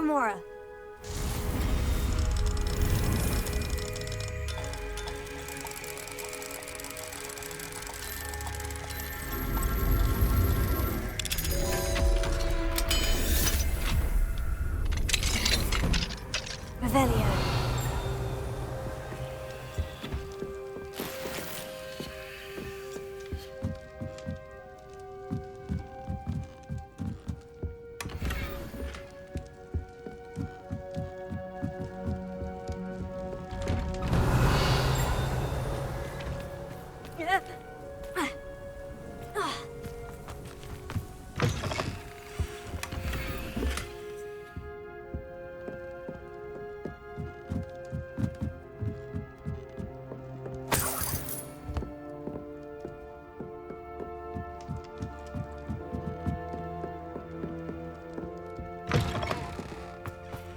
Alohomora. Revelio.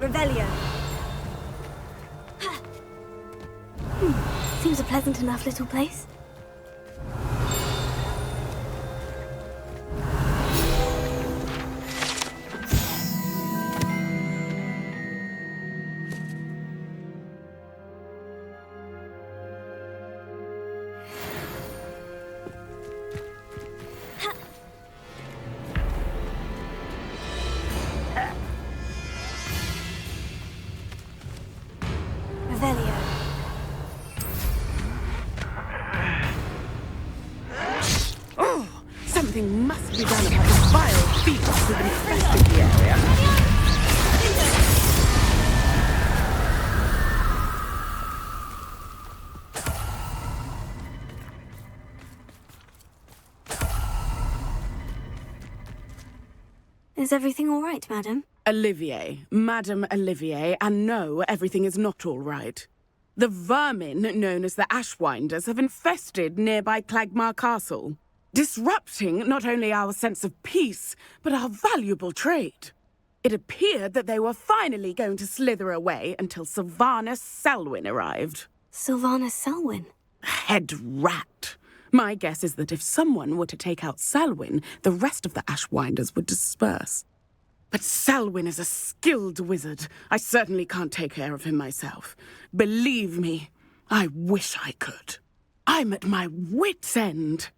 Revelio. Seems a pleasant enough little place. Something must be done about the vile thieves who've infested the area. Is everything all right, madam? Olivier, Madame Olivier, and no, everything is not all right. The vermin known as the Ashwinders have infested nearby Clagmar Castle, disrupting not only our sense of peace, but our valuable trade. It appeared that they were finally going to slither away until Sylvanus Selwyn arrived. Sylvanus Selwyn? Head rat. My guess is that if someone were to take out Selwyn, the rest of the Ashwinders would disperse. But Selwyn is a skilled wizard. I certainly can't take care of him myself. Believe me, I wish I could. I'm at my wit's end.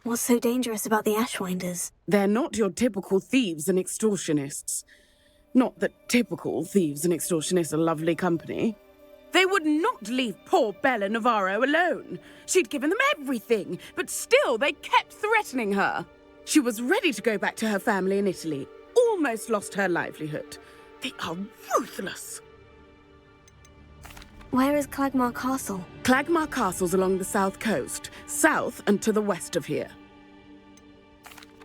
What's so dangerous about the Ashwinders? They're not your typical thieves and extortionists. Not that typical thieves and extortionists are lovely company. They would not leave poor Bella Navarro alone. She'd given them everything, but still they kept threatening her. She was ready to go back to her family in Italy, almost lost her livelihood. They are ruthless. Where is Clagmar Castle? Clagmar Castle's along the south coast, south and to the west of here.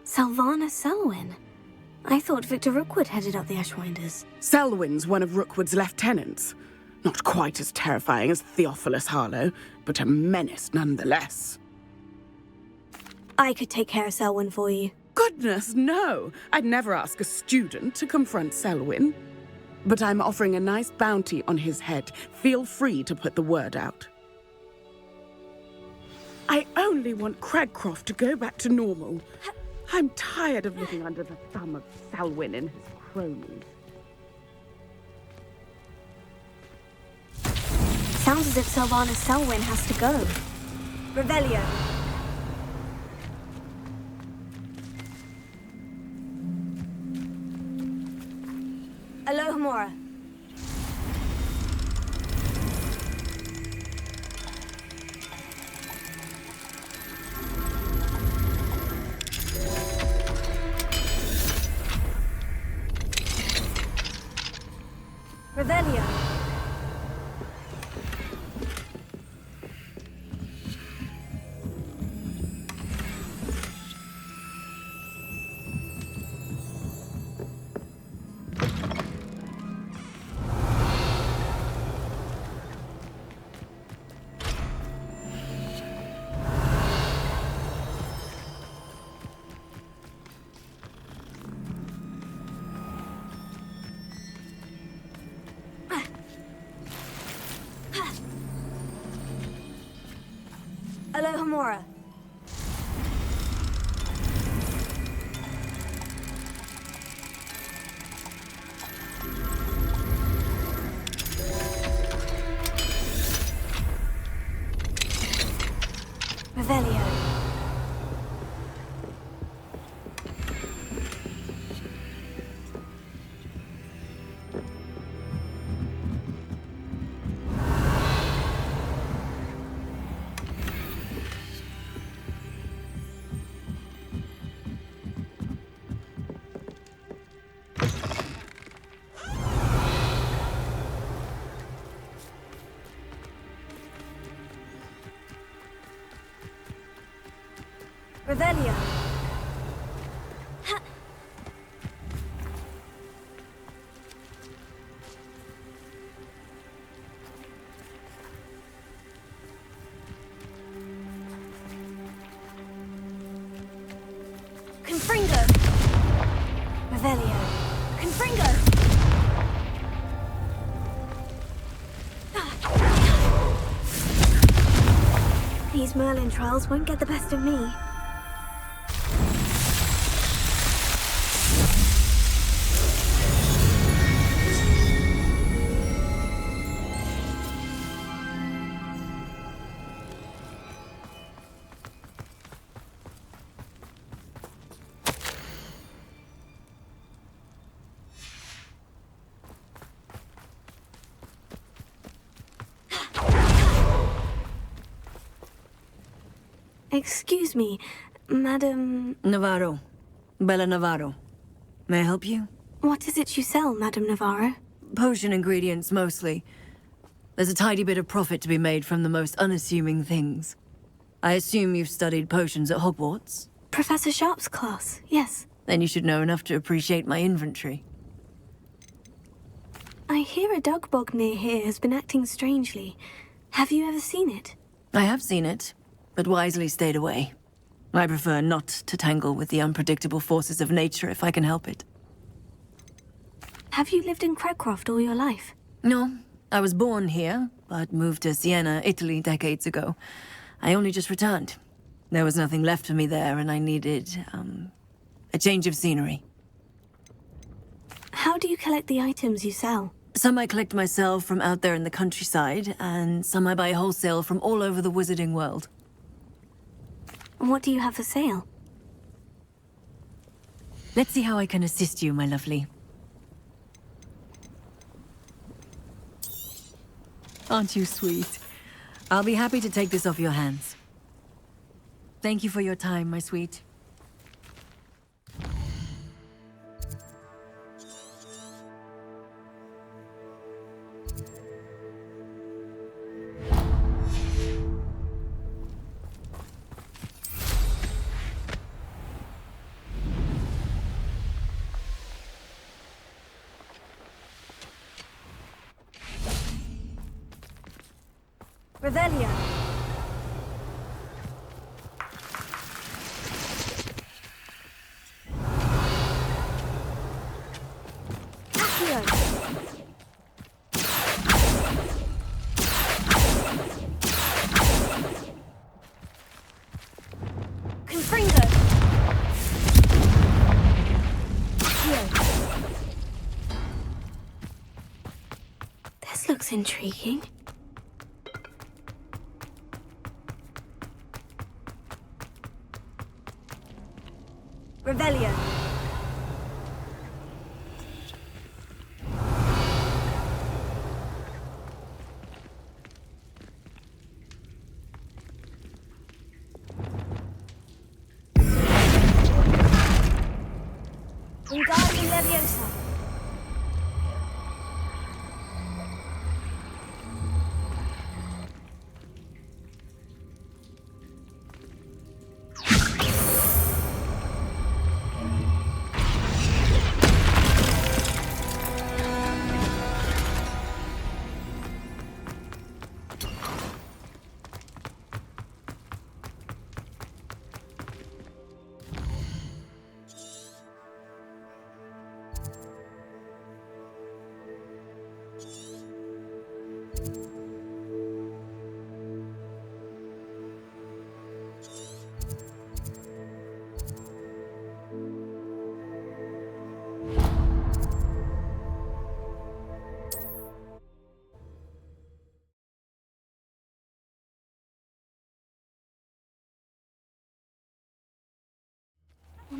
Sylvanus Selwyn? I thought Victor Rukwood headed up the Ashwinders. Selwyn's one of Rookwood's lieutenants. Not quite as terrifying as Theophilus Harlow, but a menace nonetheless. I could take care of Selwyn for you. Goodness, no! I'd never ask a student to confront Selwyn. But I'm offering a nice bounty on his head. Feel free to put the word out. I only want Cragcroft to go back to normal. I'm tired of living under the thumb of Selwyn and his cronies. Sounds as if Sylvanus Selwyn has to go. Revelio. Alohomora. Revelio. Alohomora. Revelio. Revelio. Confringo. Revelio. Confringo. These Merlin trials won't get the best of me. Excuse me, Madam... Navarro. Bella Navarro. May I help you? What is it you sell, Madam Navarro? Potion ingredients, mostly. There's a tidy bit of profit to be made from the most unassuming things. I assume you've studied potions at Hogwarts? Professor Sharp's class, yes. Then you should know enough to appreciate my inventory. I hear a dog bog near here has been acting strangely. Have you ever seen it? I have seen it, but wisely stayed away. I prefer not to tangle with the unpredictable forces of nature if I can help it. Have you lived in Cragcroft all your life? No, I was born here, but moved to Siena, Italy decades ago. I only just returned. There was nothing left for me there, and I needed, a change of scenery. How do you collect the items you sell? Some I collect myself from out there in the countryside, and some I buy wholesale from all over the wizarding world. What do you have for sale? Let's see how I can assist you, my lovely. Aren't you sweet? I'll be happy to take this off your hands. Thank you for your time, my sweet. Revelio. Accio. Confringo. Accio. This looks intriguing. Revelio. Wingardium Leviosa.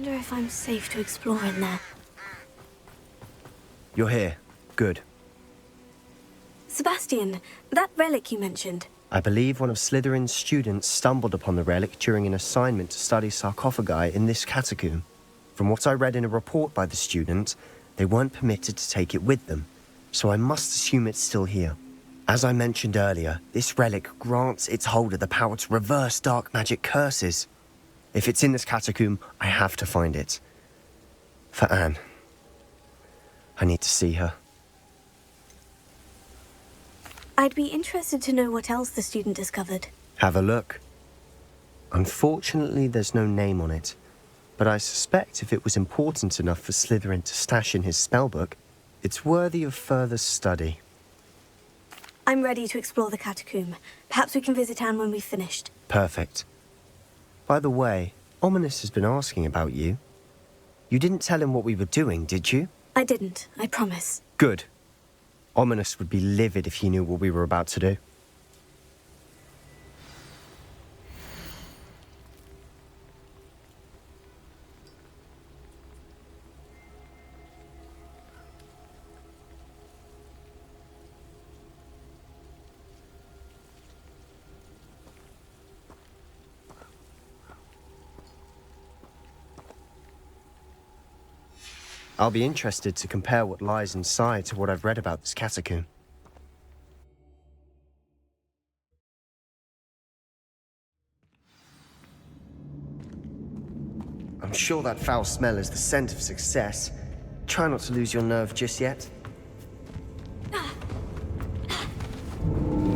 wonder if I'm safe to explore in there. You're here. Good. Sebastian, that relic you mentioned. I believe one of Slytherin's students stumbled upon the relic during an assignment to study sarcophagi in this catacomb. From what I read in a report by the student, they weren't permitted to take it with them, so I must assume it's still here. As I mentioned earlier, this relic grants its holder the power to reverse dark magic curses. If it's in this catacomb, I have to find it. For Anne. I need to see her. I'd be interested to know what else the student discovered. Have a look. Unfortunately, there's no name on it, but I suspect if it was important enough for Slytherin to stash in his spellbook, it's worthy of further study. I'm ready to explore the catacomb. Perhaps we can visit Anne when we've finished. Perfect. By the way, Ominous has been asking about you. You didn't tell him what we were doing, did you? I didn't, I promise. Good. Ominous would be livid if he knew what we were about to do. I'll be interested to compare what lies inside to what I've read about this catacomb. I'm sure that foul smell is the scent of success. Try not to lose your nerve just yet.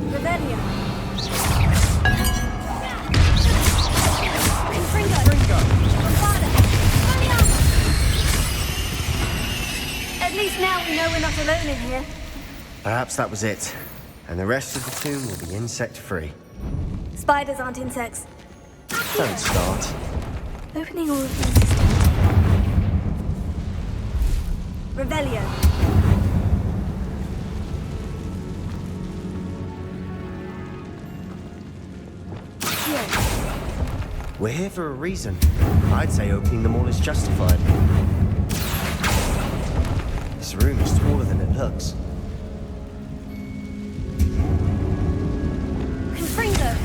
Revelio. At least now we know we're not alone in here. Perhaps that was it. And the rest of the tomb will be insect-free. Spiders aren't insects. Don't start. Opening all of these is tempting. Revelio. Here. We're here for a reason. I'd say opening them all is justified. This room is taller than it looks. Confringo.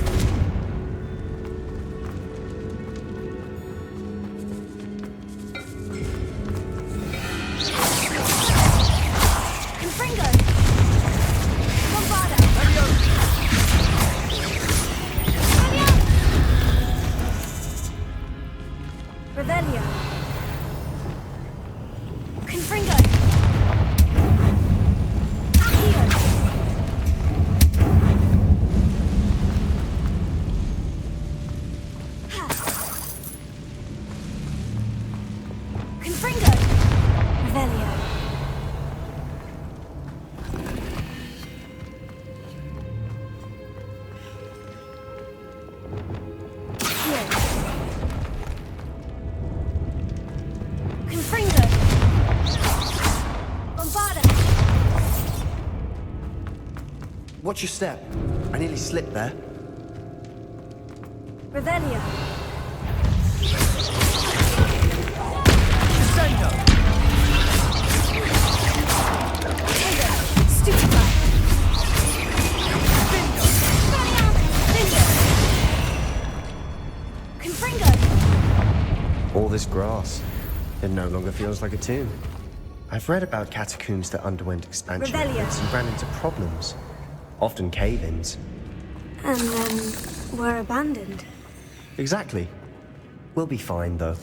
Confringo. Bombarda. Revelio. Confringo. Watch your step. I nearly slipped there. Revelio. Stupefy. Confringo. All this grass. It no longer feels like a tomb. I've read about catacombs that underwent expansion efforts and ran into problems. Often cave-ins. And then were abandoned. Exactly. We'll be fine, though.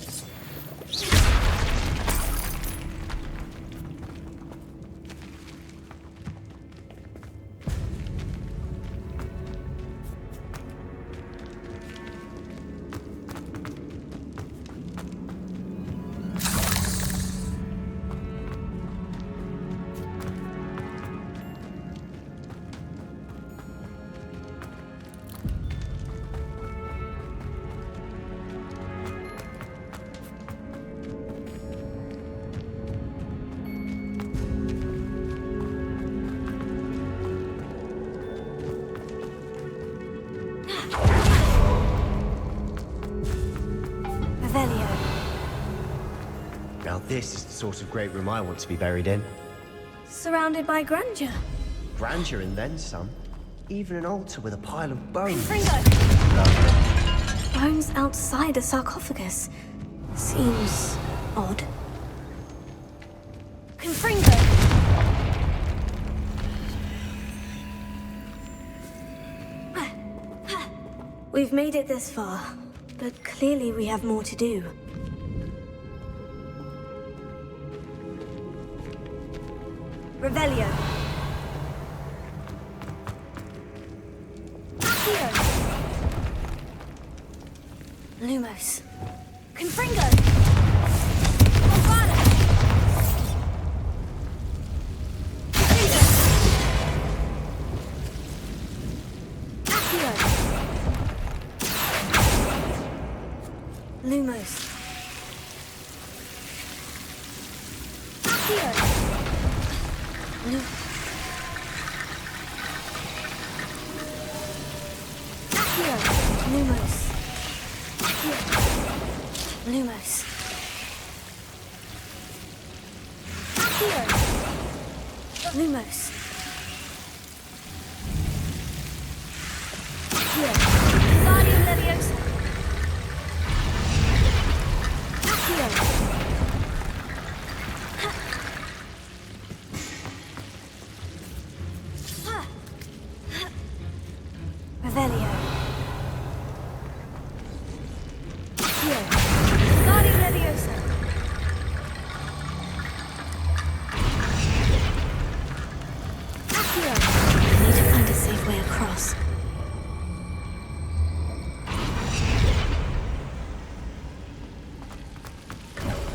Now this is the sort of great room I want to be buried in. Surrounded by grandeur. Grandeur and then some. Even an altar with a pile of bones. Confringo! Bones outside a sarcophagus. Seems odd. Confringo! We've made it this far, but clearly we have more to do. Revelio. Accio. Lumos. Confringo. Bombada. Accio. Lumos. Accio. Accio. Lumos. Accio. Lumos. Accio. Lumos. Accio. Guardian Leviosa. Accio. Revelio. Accio. Guardian Leviosa. Accio. I need to find a safe way across.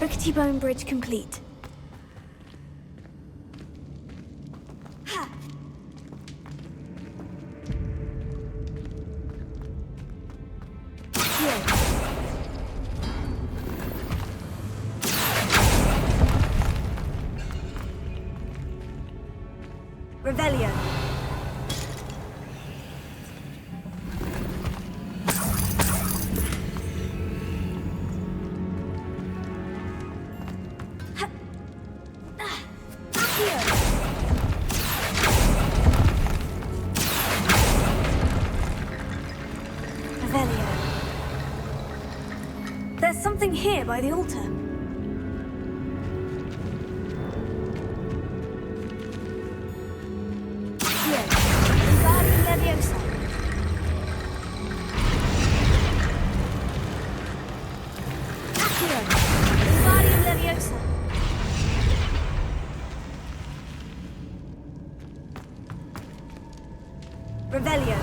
Rickety bone bridge complete. Ha! Here. Revelio. There's something here by the altar. Here, Guardian Leviosa. Here, Guardian Leviosa. Revelio.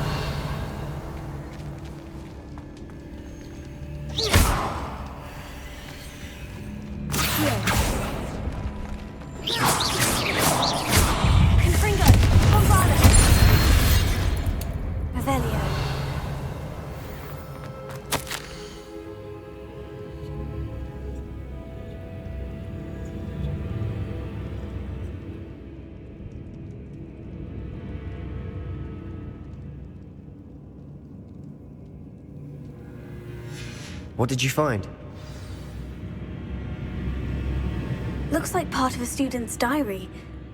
What did you find? Looks like part of a student's diary.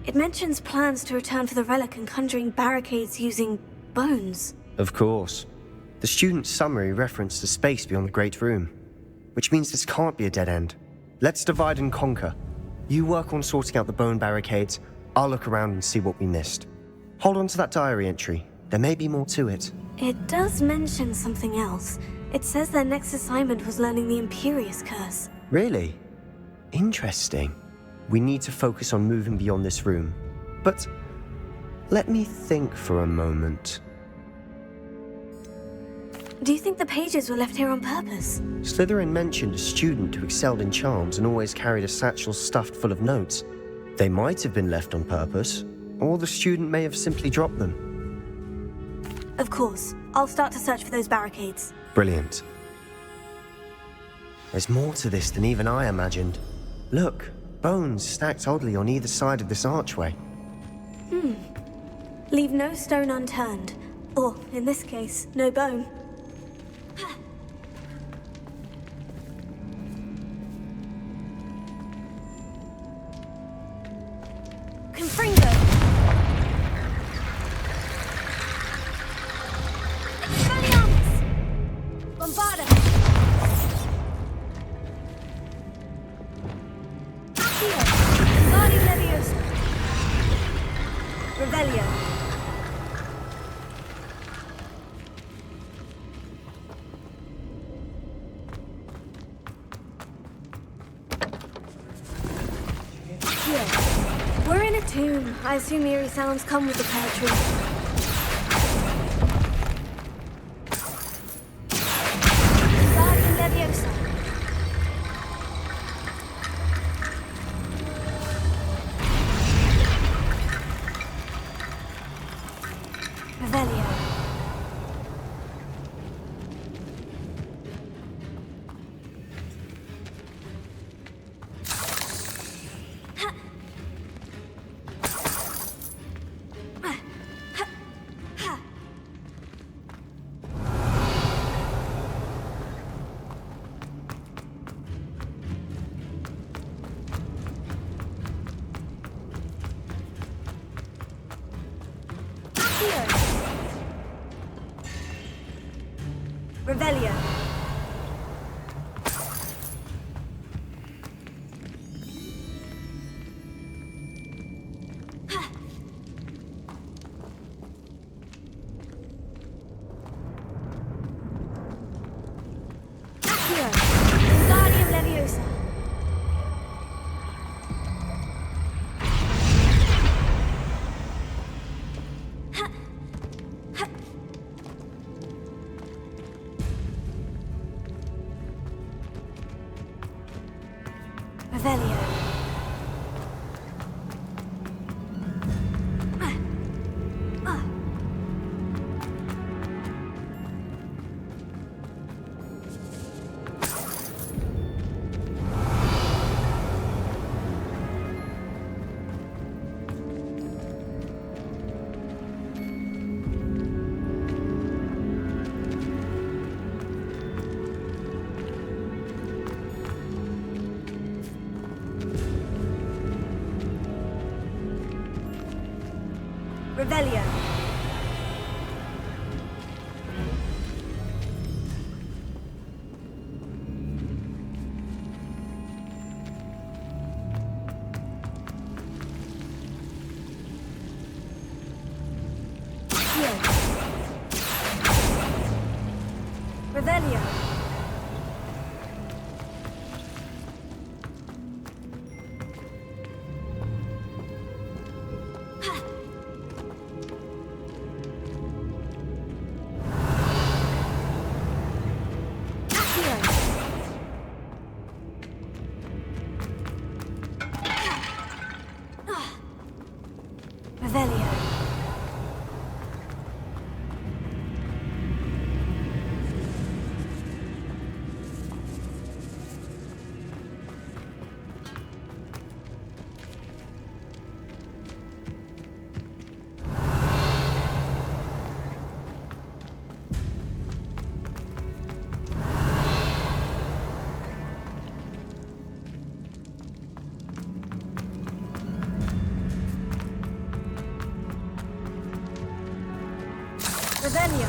It mentions plans to return for the relic and conjuring barricades using bones. Of course. The student's summary referenced the space beyond the Great Room, which means this can't be a dead end. Let's divide and conquer. You work on sorting out the bone barricades, I'll look around and see what we missed. Hold on to that diary entry. There may be more to it. It does mention something else. It says their next assignment was learning the Imperious Curse. Really? Interesting. We need to focus on moving beyond this room. But let me think for a moment. Do you think the pages were left here on purpose? Slytherin mentioned a student who excelled in charms and always carried a satchel stuffed full of notes. They might have been left on purpose, or the student may have simply dropped them. Of course. I'll start to search for those barricades. Brilliant. There's more to this than even I imagined. Look, bones stacked oddly on either side of this archway. Leave no stone unturned. Or, in this case, no bone. tune. I assume eerie sounds come with the poetry. Wingardium Leviosa. Revelio. Revelio. Wingardium Leviosa. Revelio. Revelio. Revelio. Revelio. Revelio.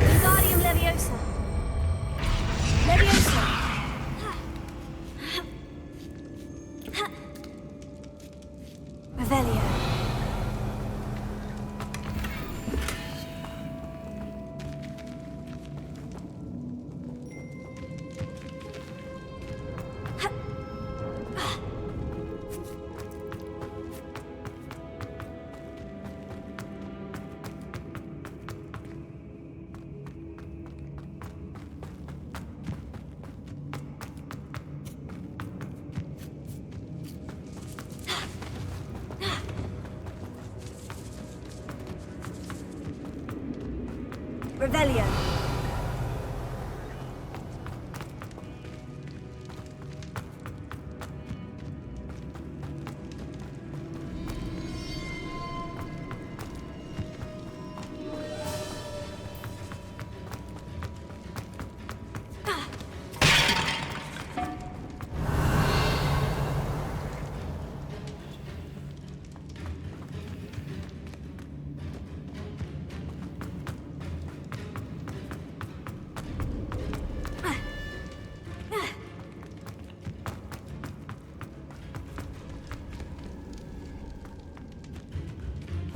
Wingardium Leviosa. Leviosa. Revelio. Revelio.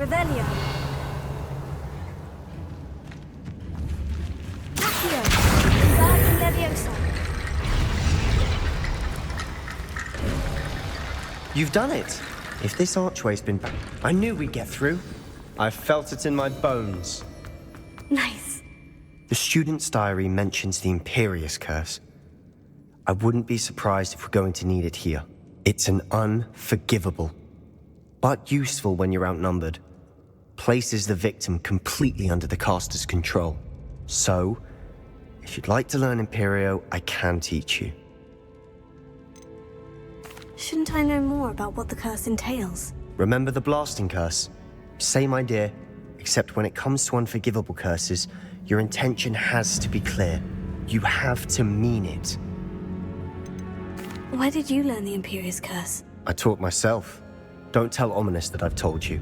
Revelio. Accio. Wingardium Leviosa. You've done it! If this archway's been back, I knew we'd get through. I felt it in my bones. Nice. The student's diary mentions the Imperious Curse. I wouldn't be surprised if we're going to need it here. It's an unforgivable, but useful when you're outnumbered. Places the victim completely under the caster's control. So, if you'd like to learn Imperio, I can teach you. Shouldn't I know more about what the curse entails? Remember the blasting curse? Same idea, except when it comes to unforgivable curses, your intention has to be clear. You have to mean it. Where did you learn the Imperious Curse? I taught myself. Don't tell Ominous that I've told you.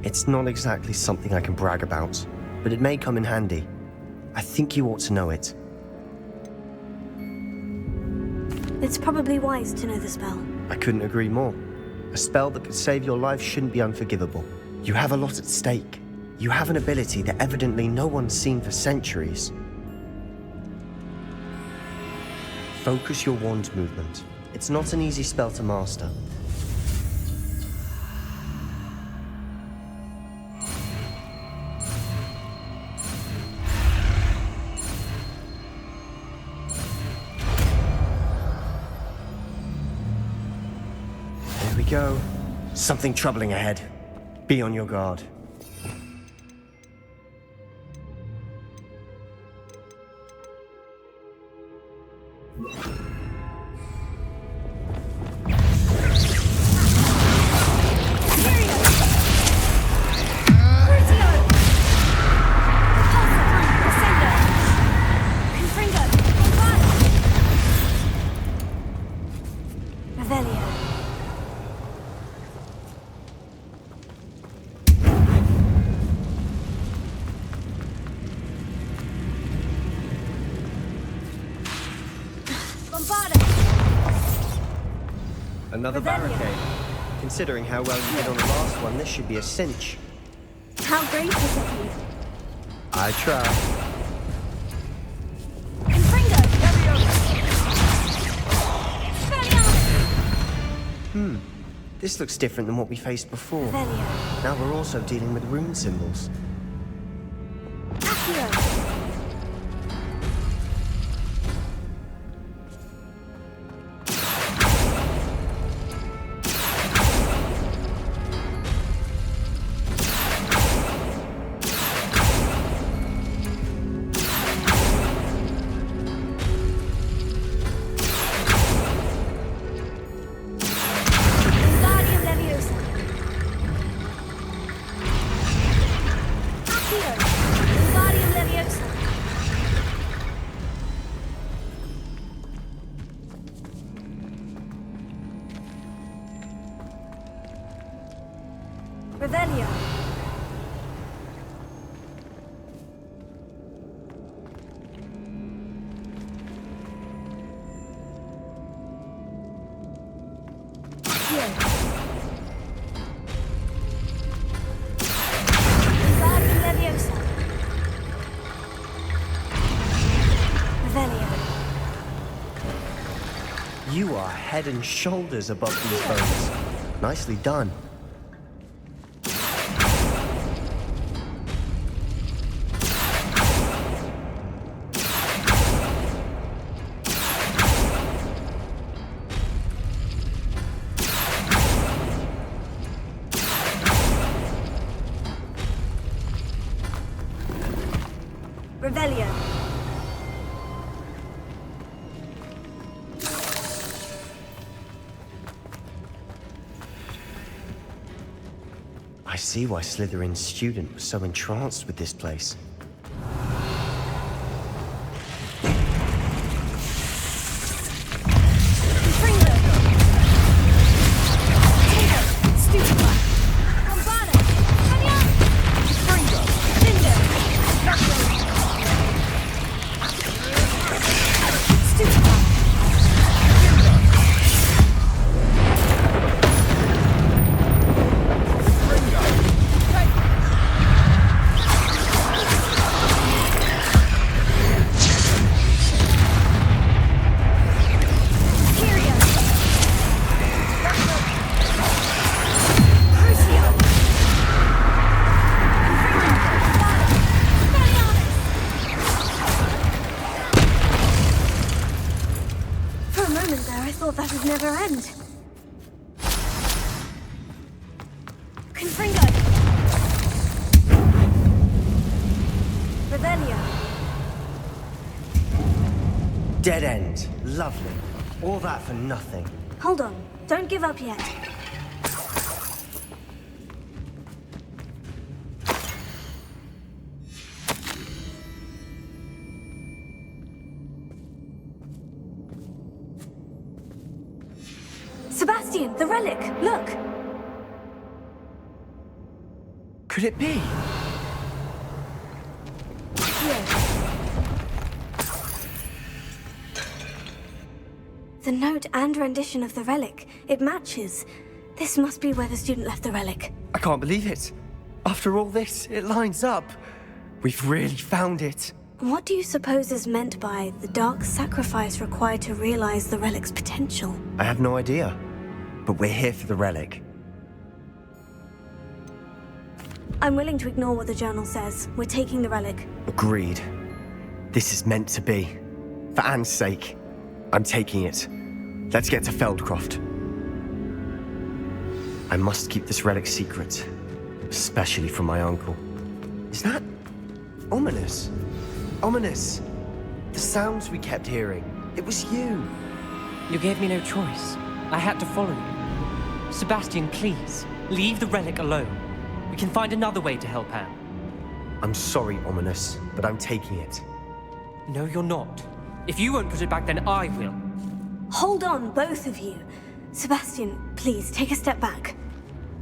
It's not exactly something I can brag about, but it may come in handy. I think you ought to know it. It's probably wise to know the spell. I couldn't agree more. A spell that could save your life shouldn't be unforgivable. You have a lot at stake. You have an ability that evidently no one's seen for centuries. Focus your wand movement. It's not an easy spell to master. There we go. Something troubling ahead. Be on your guard. Another barricade. Considering how well you did on the last one, this should be a cinch. How great is it of you? I try. This looks different than what we faced before. Now we're also dealing with rune symbols. Revelio. You are head and shoulders above these bones. Nicely done. Revelio. I see why Slytherin's student was so entranced with this place. end. Confringo. Revelio. Dead end. Lovely. All that for nothing. Hold on. Don't give up yet. Sebastian, the relic! Look! Could it be? The note and rendition of the relic. It matches. This must be where the student left the relic. I can't believe it. After all this, it lines up. We've really found it. What do you suppose is meant by the dark sacrifice required to realize the relic's potential? I have no idea. But we're here for the relic. I'm willing to ignore what the journal says. We're taking the relic. Agreed. This is meant to be. For Anne's sake, I'm taking it. Let's get to Feldcroft. I must keep this relic secret, especially from my uncle. Is that ominous? Ominous. The sounds we kept hearing. It was you. You gave me no choice. I had to follow you. Sebastian, please, leave the relic alone. We can find another way to help Anne. I'm sorry, Ominous, but I'm taking it. No, you're not. If you won't put it back, then I will. Hold on, both of you. Sebastian, please, take a step back.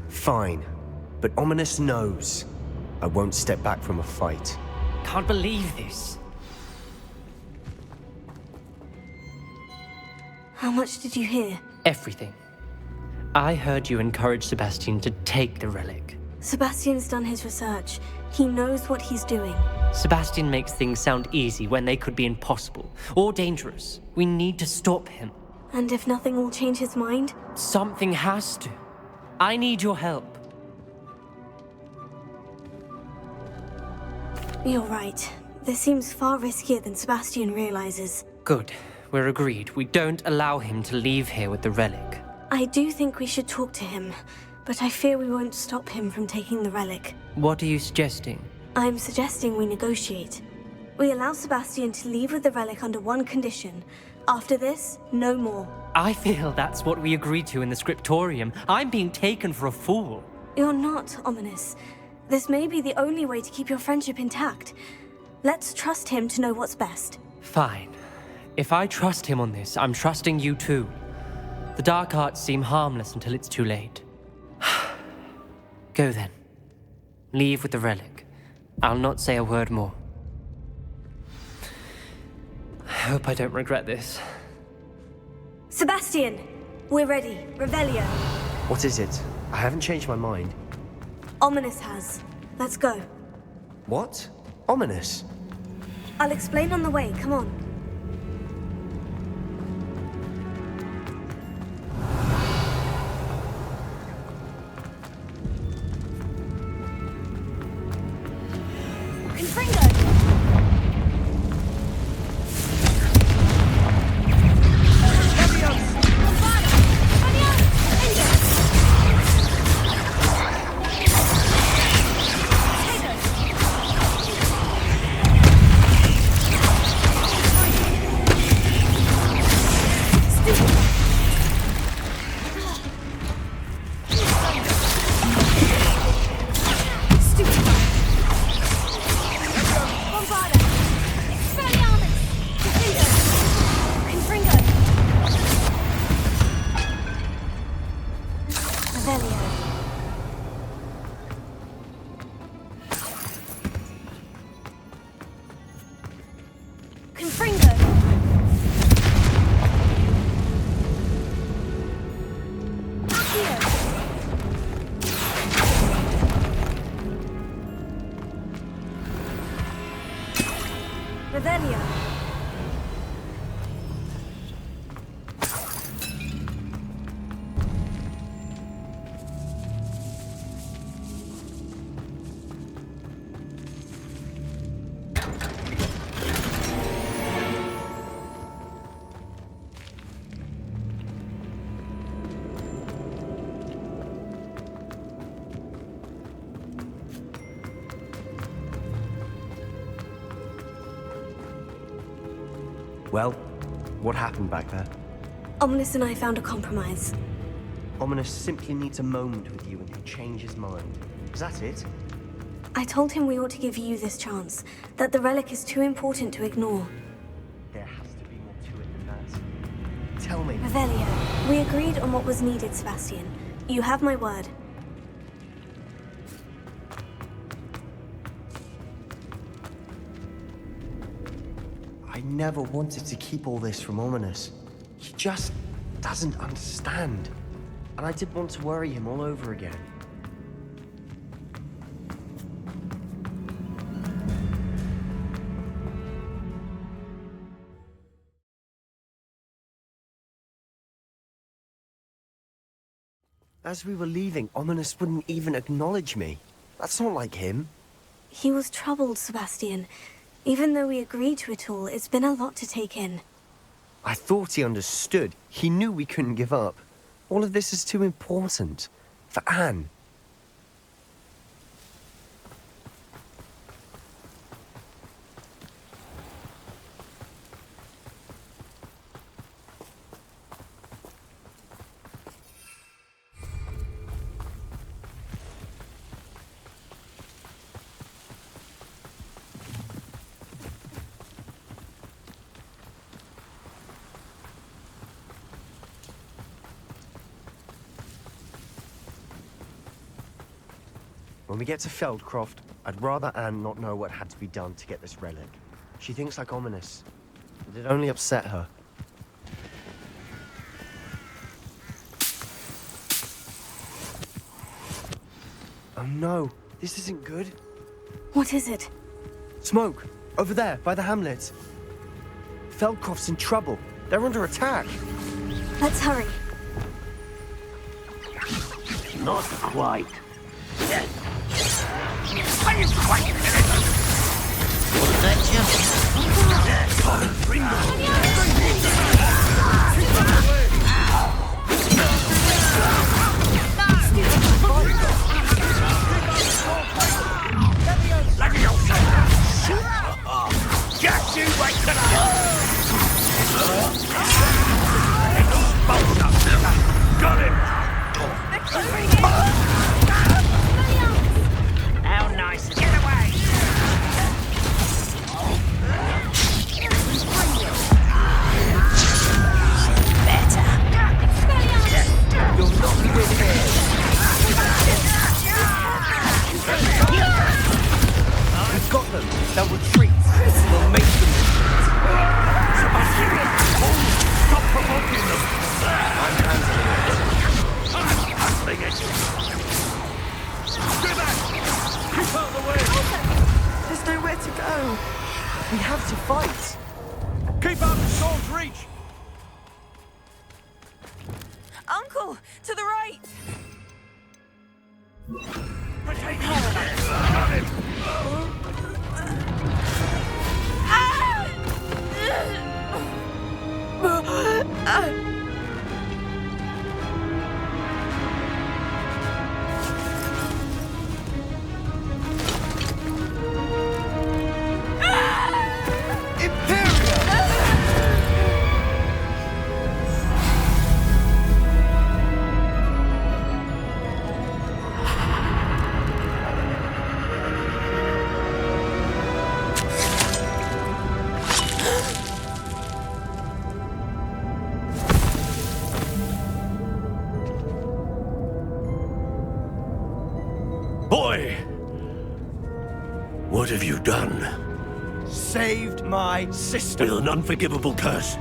Fine, but Ominous knows I won't step back from a fight. Can't believe this. How much did you hear? Everything. I heard you encourage Sebastian to take the relic. Sebastian's done his research. He knows what he's doing. Sebastian makes things sound easy when they could be impossible or dangerous. We need to stop him. And if nothing will change his mind? Something has to. I need your help. You're right. This seems far riskier than Sebastian realizes. Good. We're agreed. We don't allow him to leave here with the relic. I do think we should talk to him, but I fear we won't stop him from taking the relic. What are you suggesting? I'm suggesting we negotiate. We allow Sebastian to leave with the relic under one condition. After this, no more. I feel that's what we agreed to in the scriptorium. I'm being taken for a fool. You're not, Ominous. This may be the only way to keep your friendship intact. Let's trust him to know what's best. Fine. If I trust him on this, I'm trusting you too. The dark arts seem harmless until it's too late. Go then. Leave with the relic. I'll not say a word more. I hope I don't regret this. Sebastian! We're ready. Revelio. What is it? I haven't changed my mind. Ominous has. Let's go. What? Ominous? I'll explain on the way. Come on. Well, what happened back there? Ominous and I found a compromise. Ominous simply needs a moment with you and he'll change his mind. Is that it? I told him we ought to give you this chance, that the relic is too important to ignore. There has to be more to it than that. Tell me. Revelio, we agreed on what was needed, Sebastian. You have my word. I never wanted to keep all this from Ominous. He just doesn't understand. And I didn't want to worry him all over again. As we were leaving, Ominous wouldn't even acknowledge me. That's not like him. He was troubled, Sebastian. Even though we agreed to it all, it's been a lot to take in. I thought he understood. He knew we couldn't give up. All of this is too important. For Anne. When we get to Feldcroft, I'd rather Anne not know what had to be done to get this relic. She thinks like Ominous, but it only upset her. Oh no, this isn't good. What is it? Smoke! Over there, by the hamlet. Feldcroft's in trouble. They're under attack. Let's hurry. Not quite. Got him! How nice. Get away! Better. You'll not win here. We've got them. They'll retreat. We'll make them retreat. Sebastian! Stop provoking them! I'm handling it. Handling it! Stay back! Keep out of the way! There's nowhere to go. We have to fight. Keep out of Saul's reach! Uncle, to the right! Take got him! Boy! What have you done? Saved my sister. With an unforgivable curse.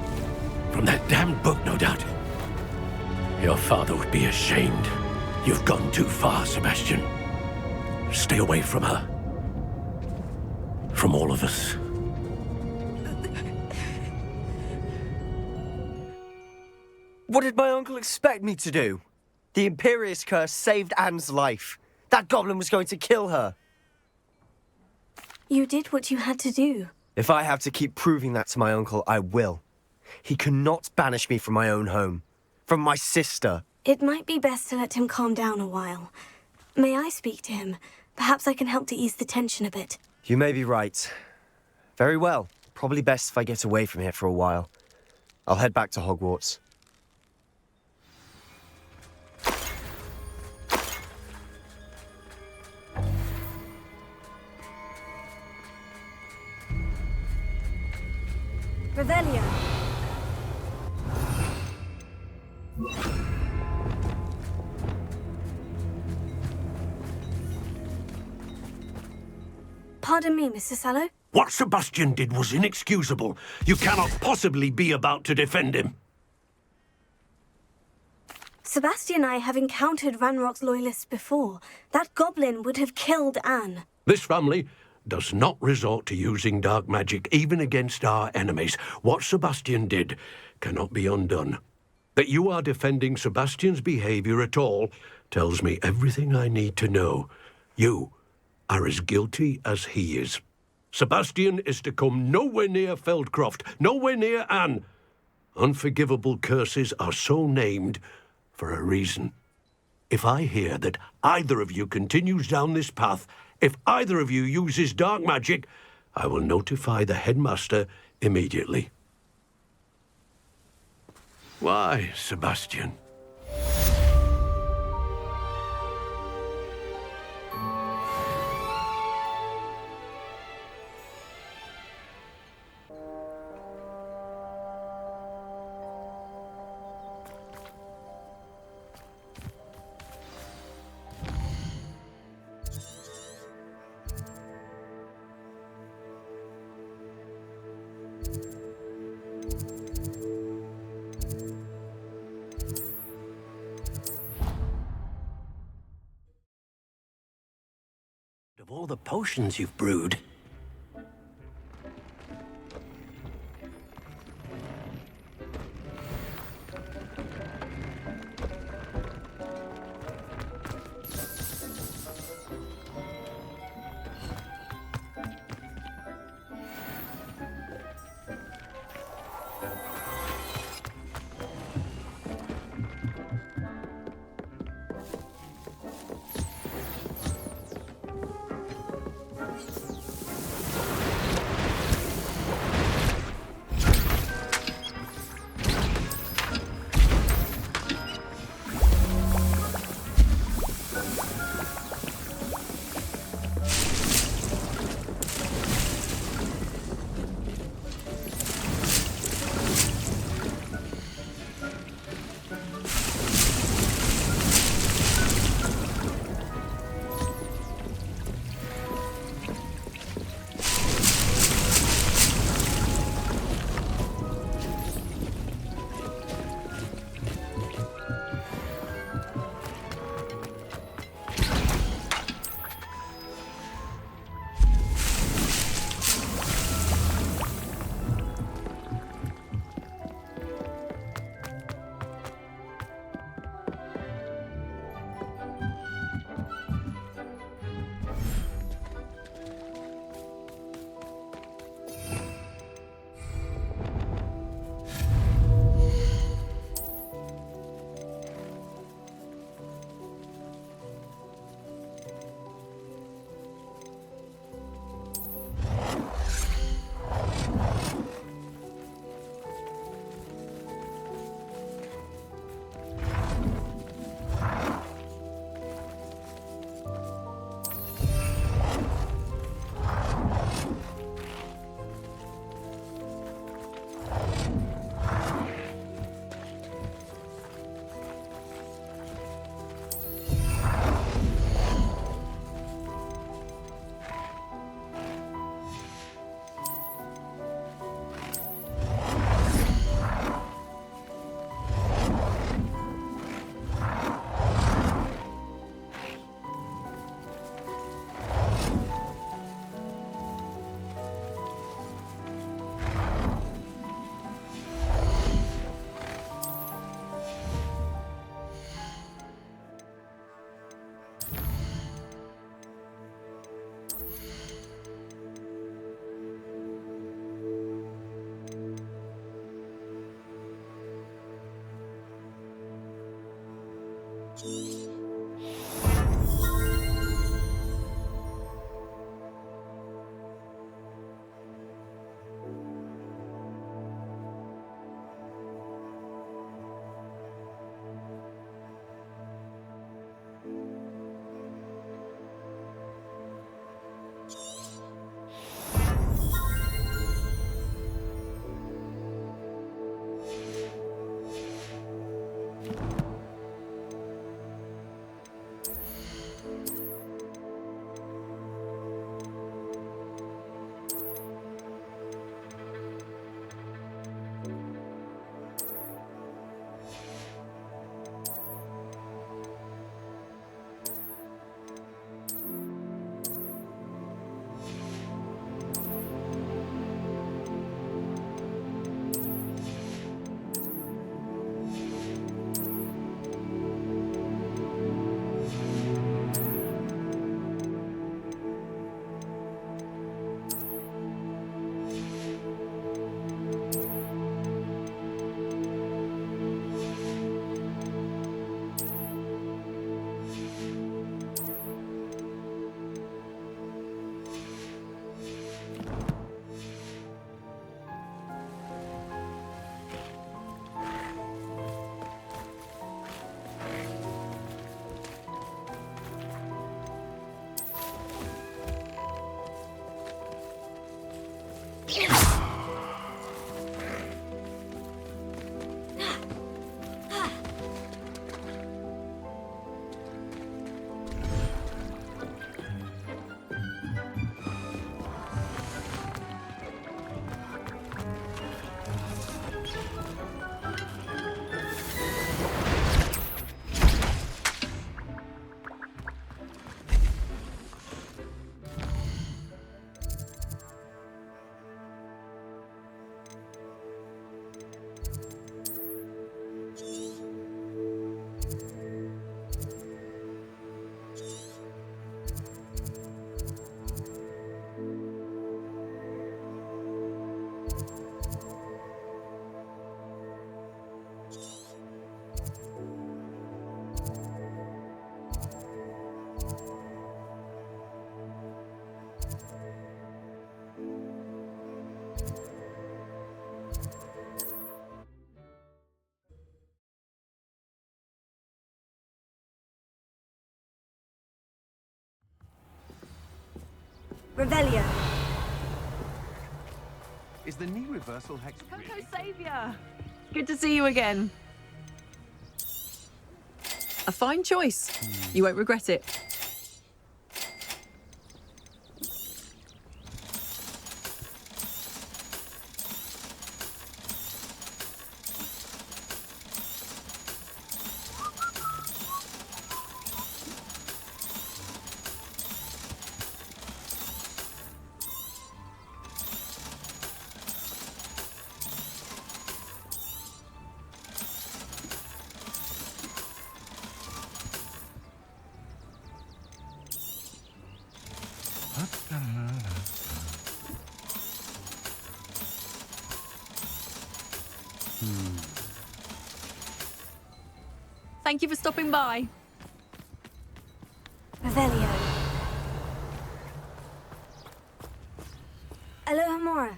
From that damned book, no doubt. Your father would be ashamed. You've gone too far, Sebastian. Stay away from her. From all of us. What did my uncle expect me to do? The Imperious curse saved Anne's life. That goblin was going to kill her. You did what you had to do. If I have to keep proving that to my uncle, I will. He cannot banish me from my own home. From my sister. It might be best to let him calm down a while. May I speak to him? Perhaps I can help to ease the tension a bit. You may be right. Very well. Probably best if I get away from here for a while. I'll head back to Hogwarts. Revelio. Pardon me, Mr. Sэллоу. What Sebastian did was inexcusable. You cannot possibly be about to defend him. Sebastian and I have encountered Ranrock's loyalists before. That goblin would have killed Anne. This family does not resort to using dark magic even against our enemies. What Sebastian did cannot be undone. That you are defending Sebastian's behavior at all tells me everything I need to know. You are as guilty as he is. Sebastian is to come nowhere near Feldcroft, nowhere near Anne. Unforgivable curses are so named for a reason. If I hear that either of you continues down this path, if either of you uses dark magic, I will notify the headmaster immediately. Why, Sebastian? Of all the potions you've brewed. Revelio. Is the knee reversal hex Coco really? Saviour! Good to see you again. A fine choice. You won't regret it. Thank you for stopping by. Revelio. Alohomora.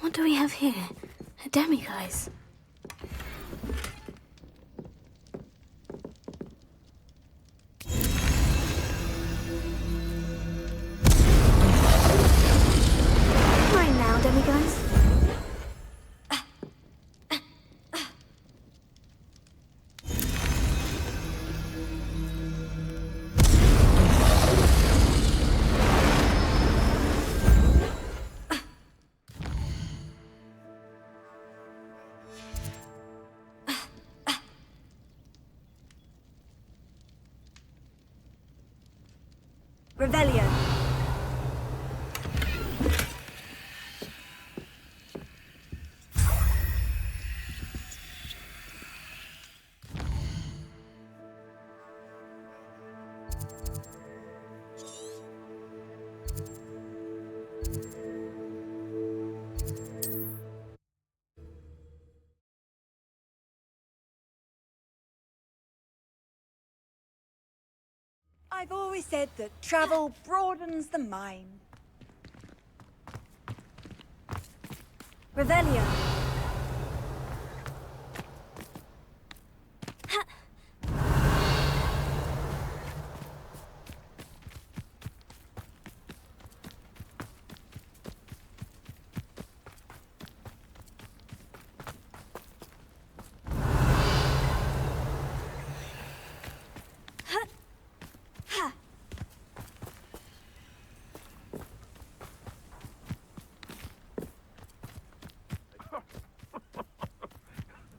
What do we have here? A demiguise. Mine now, demiguise. Revelio. I've always said that travel broadens the mind. Revelio.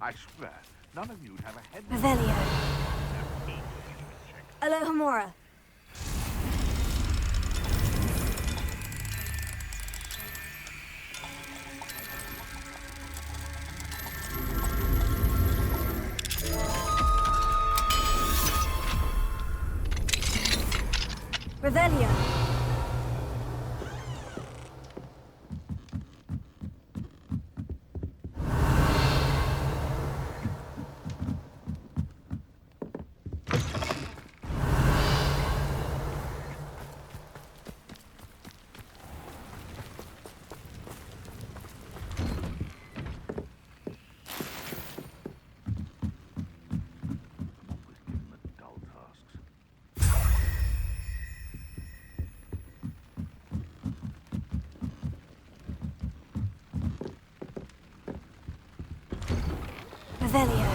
I swear, none of you'd have a head. Revelio. Alohomora. Revelio. Dull tasks. Revelio.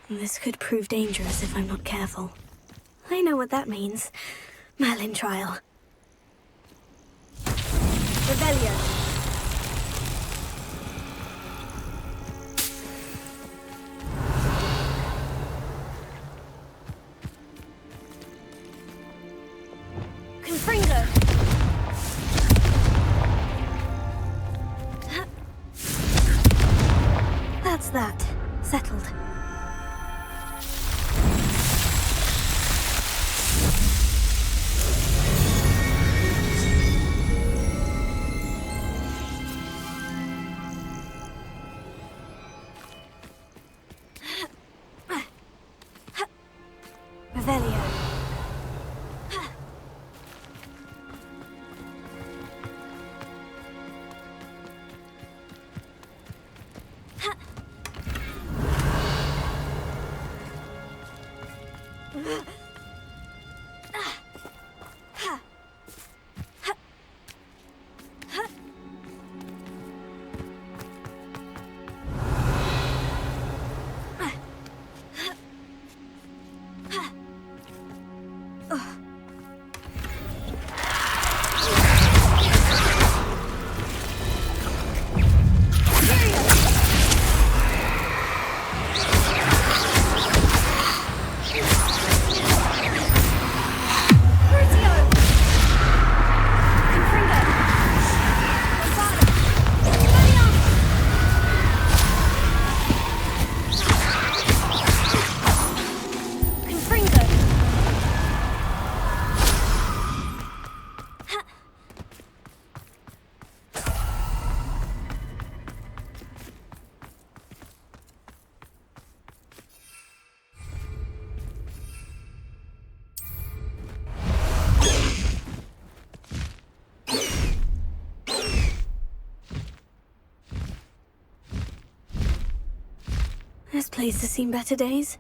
This could prove dangerous if I'm not careful. I know what that means. Merlin trial. Rebellion. Confringo. That's that. Settled. Revelio. This place has seen better days.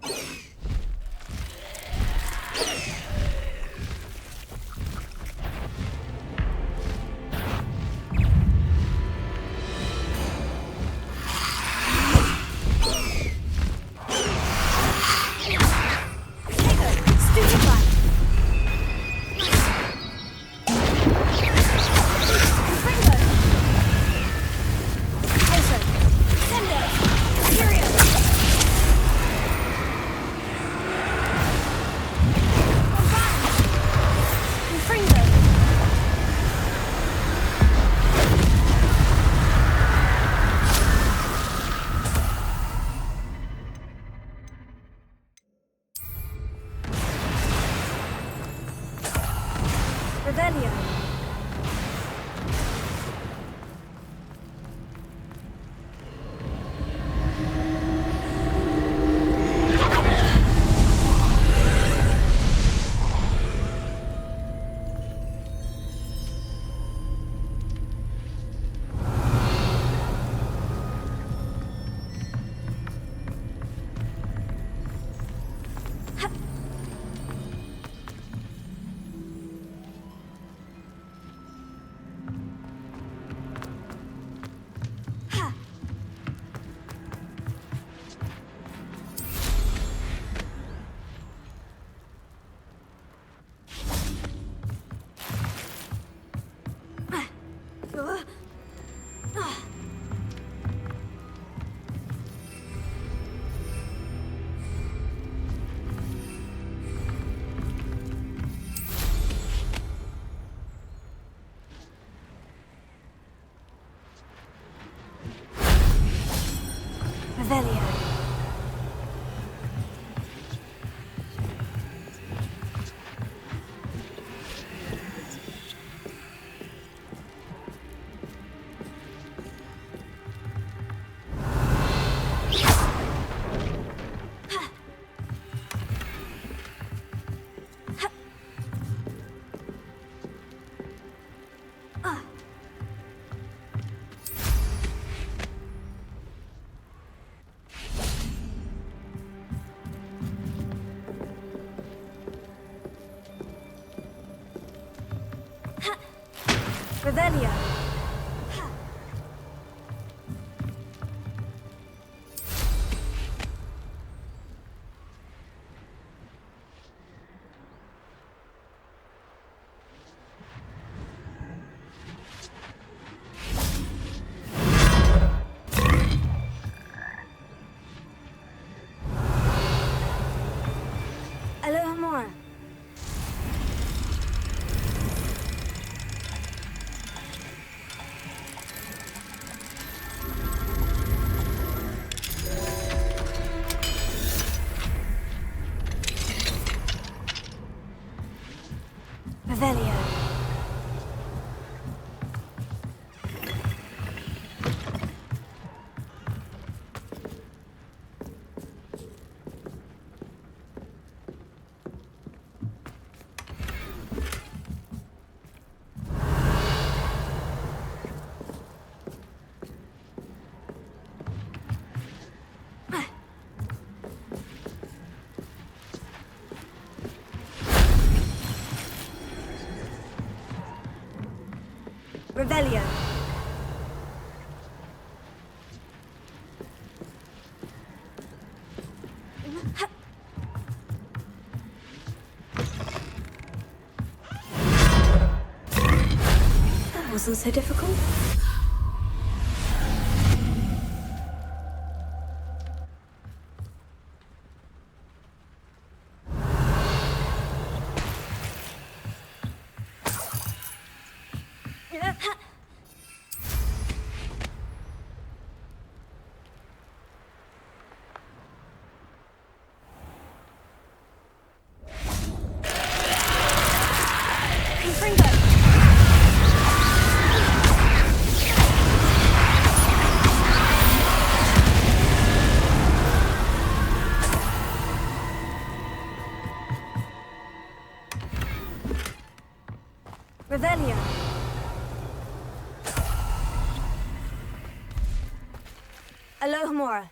Revelio. more. Revelio. Revelio. That wasn't so difficult. Revelio. Alohomora.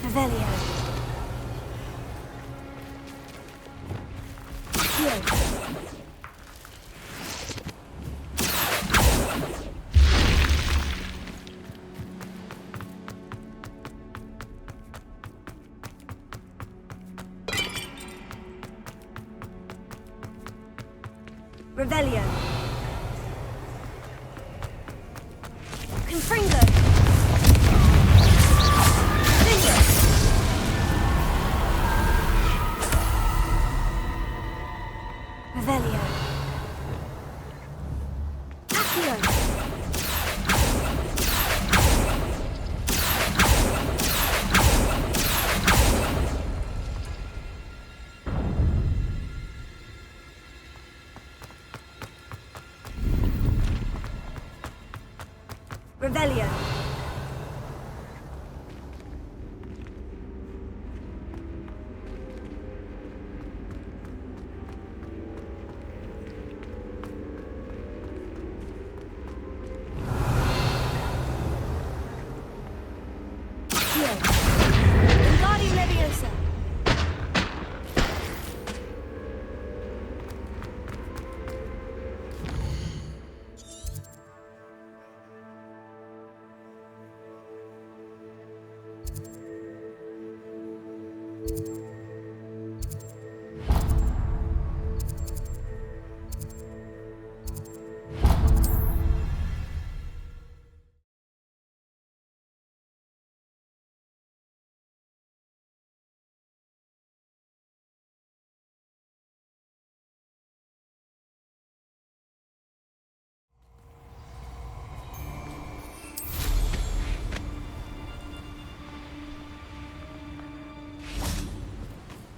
Revelio. Revelio. Confringo. Revelio. Accio. Revelio.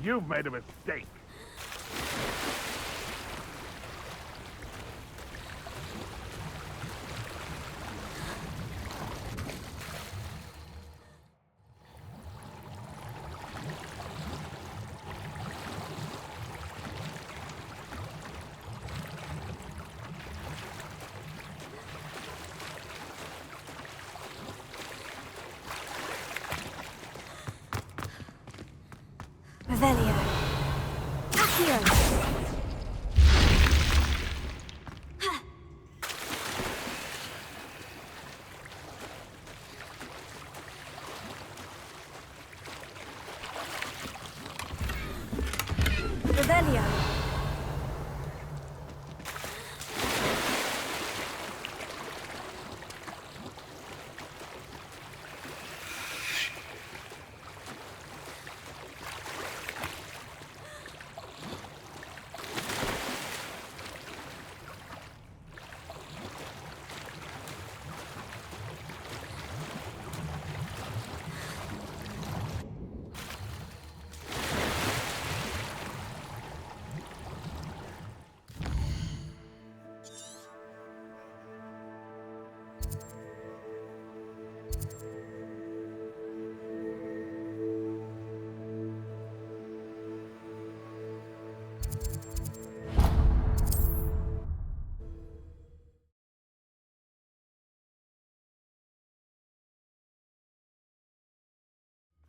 You've made a mistake.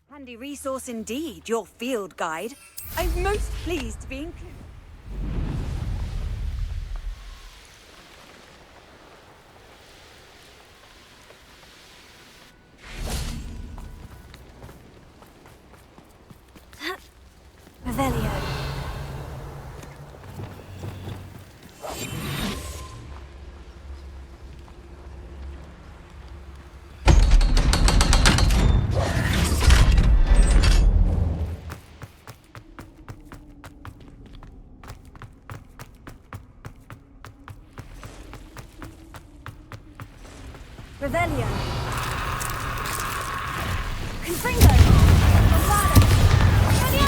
Handy resource indeed, your field guide. I'm most pleased to be included. Revelio. Revelio. Confringo. Lombardo. Revelio.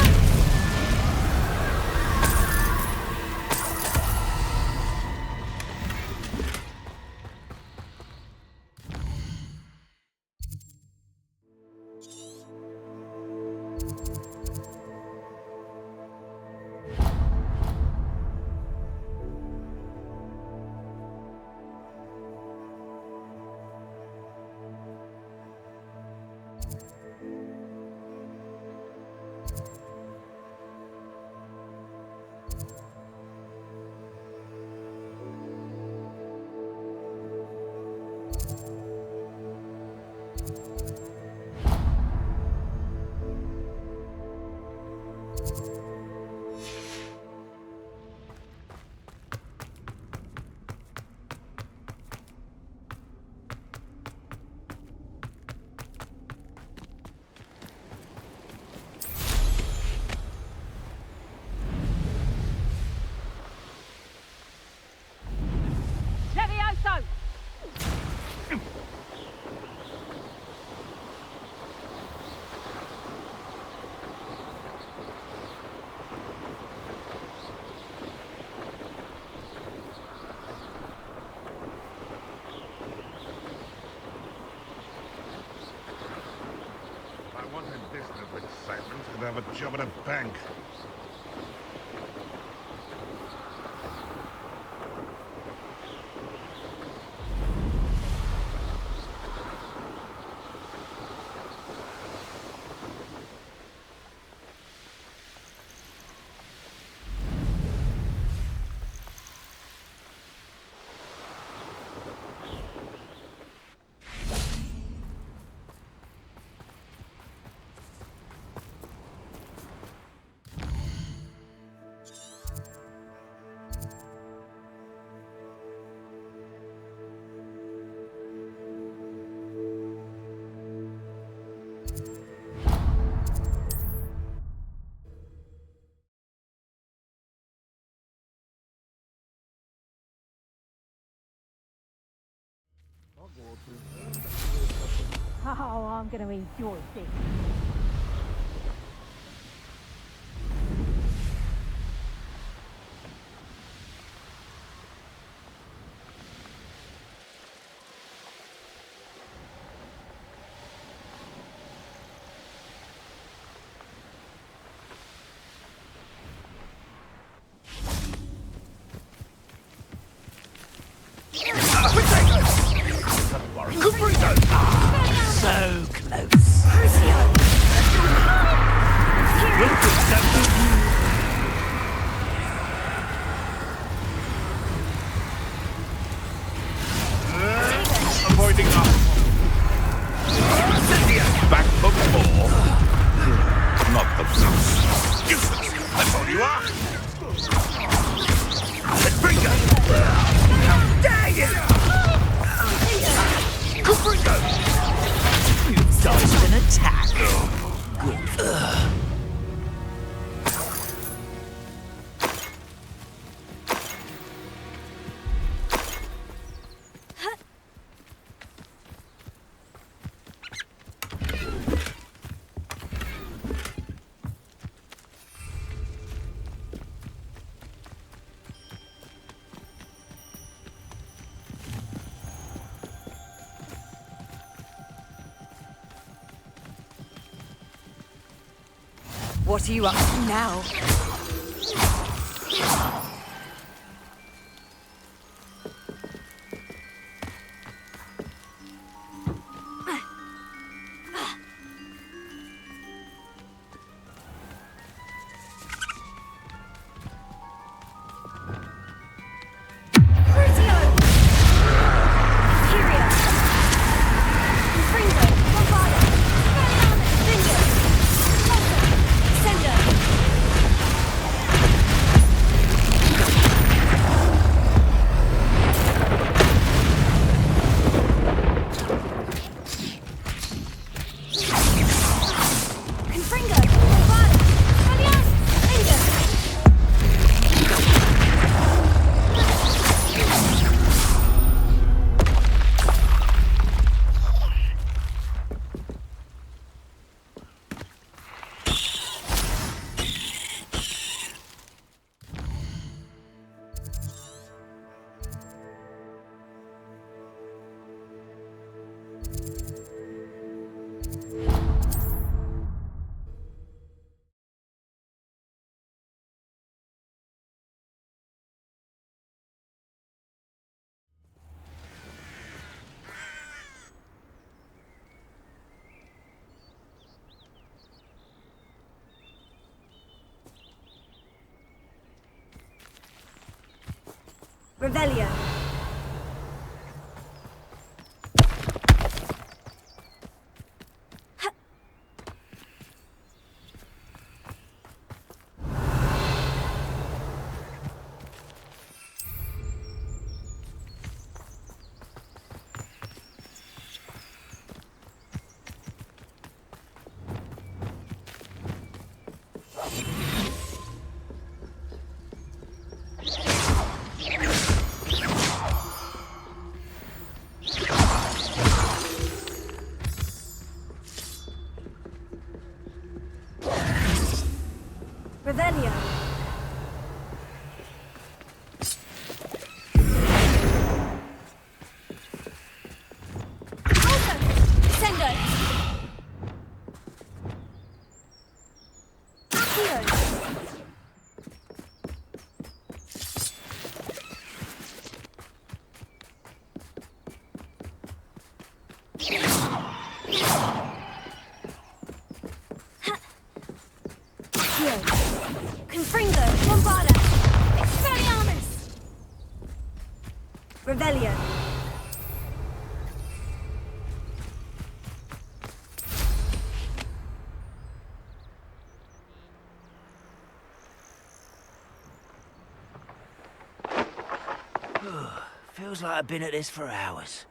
Could have a job at a bank. Oh, I'm going to enjoy this. So close. Avoiding us. Back for more. Not the blues. Useless. That's all you are. Let's bring her. How dare you! You've dodged an attack. Good. What are you up to now? Revelio. Revelio. Sendo. Accio. Confringo, Bombarda, Expelliarmus! Revelio. Feels like I've been at this for hours.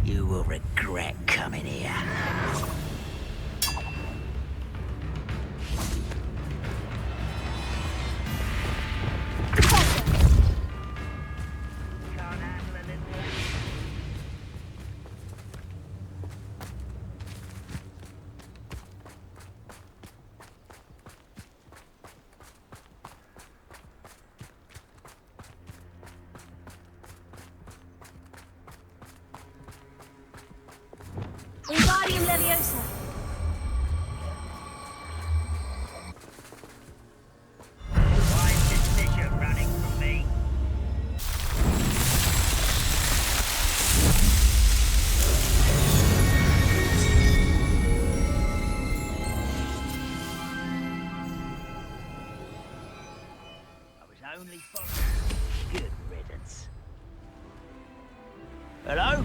You will regret coming here. Wingardium Leviosa. Why is this fissure running from me? I was only following. Good riddance. Hello?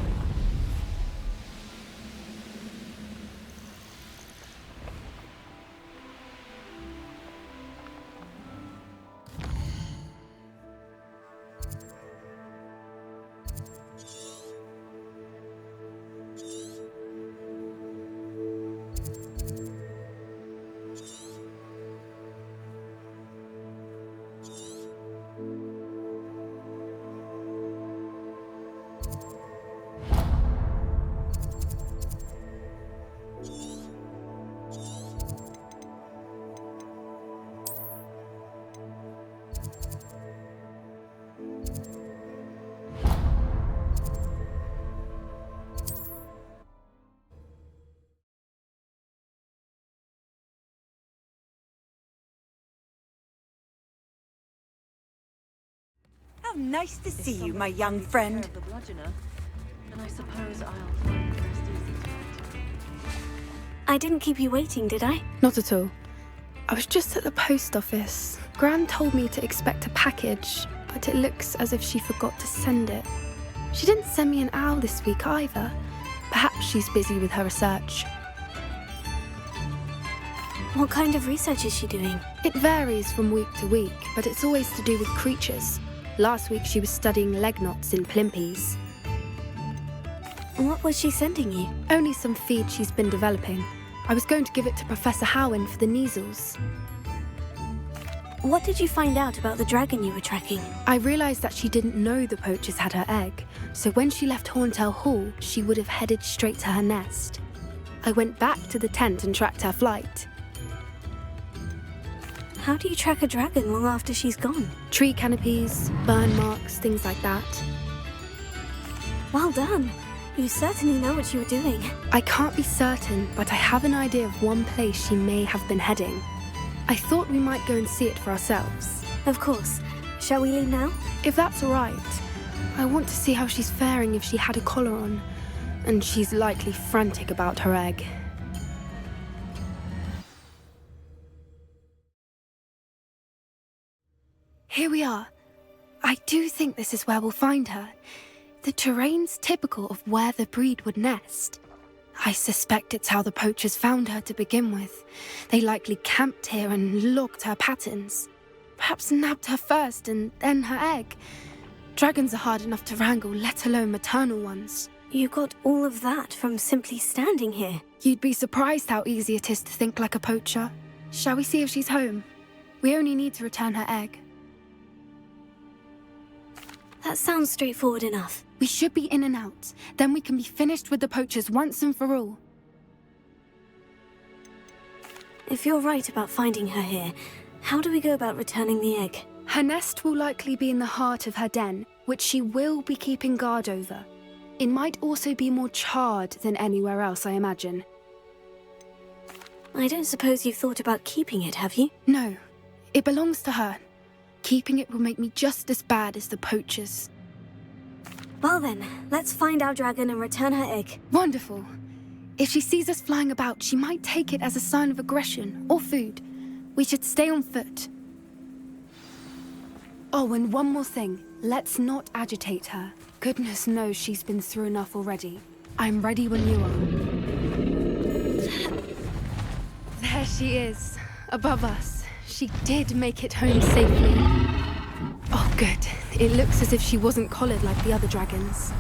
How nice to see you, my young friend. I didn't keep you waiting, did I? Not at all. I was just at the post office. Gran told me to expect a package, but it looks as if she forgot to send it. She didn't send me an owl this week either. Perhaps she's busy with her research. What kind of research is she doing? It varies from week to week, but it's always to do with creatures. Last week she was studying leg knots in plimpies. What was she sending you? Only some feed she's been developing. I was going to give it to Professor Howen for the measles. What did you find out about the dragon you were tracking? I realised that she didn't know the poachers had her egg, so when she left Horntail Hall, she would have headed straight to her nest. I went back to the tent and tracked her flight. How do you track a dragon long after she's gone? Tree canopies, burn marks, things like that. Well done. You certainly know what you were doing. I can't be certain, but I have an idea of one place she may have been heading. I thought we might go and see it for ourselves. Of course. Shall we leave now? If that's all right. I want to see how she's faring if she had a collar on. and she's likely frantic about her egg. Here we are. I do think this is where we'll find her. The terrain's typical of where the breed would nest. I suspect it's how the poachers found her to begin with. They likely camped here and logged her patterns. Perhaps nabbed her first and then her egg. Dragons are hard enough to wrangle, let alone maternal ones. You got all of that from simply standing here. You'd be surprised how easy it is to think like a poacher. Shall we see if she's home? We only need to return her egg. That sounds straightforward enough. We should be in and out. Then we can be finished with the poachers once and for all. If you're right about finding her here, how do we go about returning the egg? Her nest will likely be in the heart of her den, which she will be keeping guard over. It might also be more charred than anywhere else, I imagine. I don't suppose you've thought about keeping it, have you? No. It belongs to her. Keeping it will make me just as bad as the poachers. Well then, let's find our dragon and return her egg. Wonderful. If she sees us flying about, she might take it as a sign of aggression or food. We should stay on foot. Oh, and one more thing. Let's not agitate her. Goodness knows she's been through enough already. I'm ready when you are. There she is, above us. She did make it home safely. Oh, good. It looks as if she wasn't collared like the other dragons.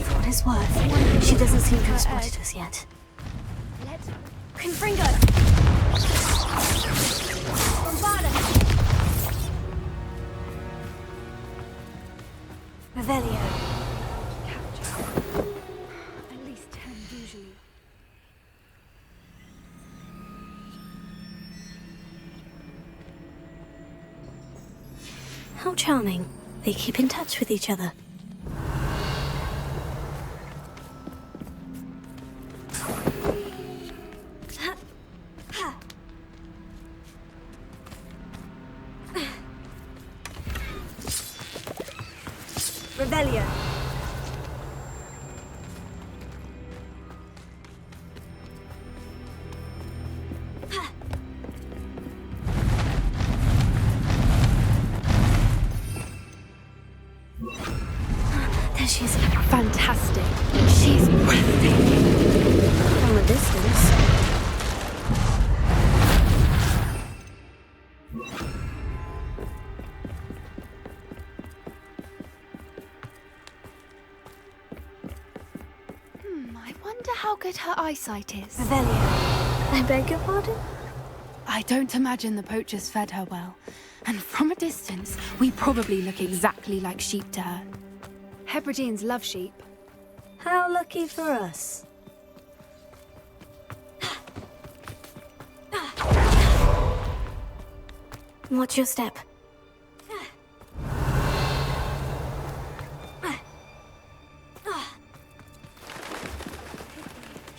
For what it's worth, she doesn't seem to have spotted us yet. Confringo! Bombada! Revelio. At least 10 usually. How charming. They keep in touch with each other. Revelio. There she is. Fantastic. She's breathtaking. From a distance. I wonder how good her eyesight is. Revelio. I beg your pardon? I don't imagine the poachers fed her well. And from a distance, we probably look exactly like sheep to her. Hebrideans love sheep. How lucky for us. Watch your step.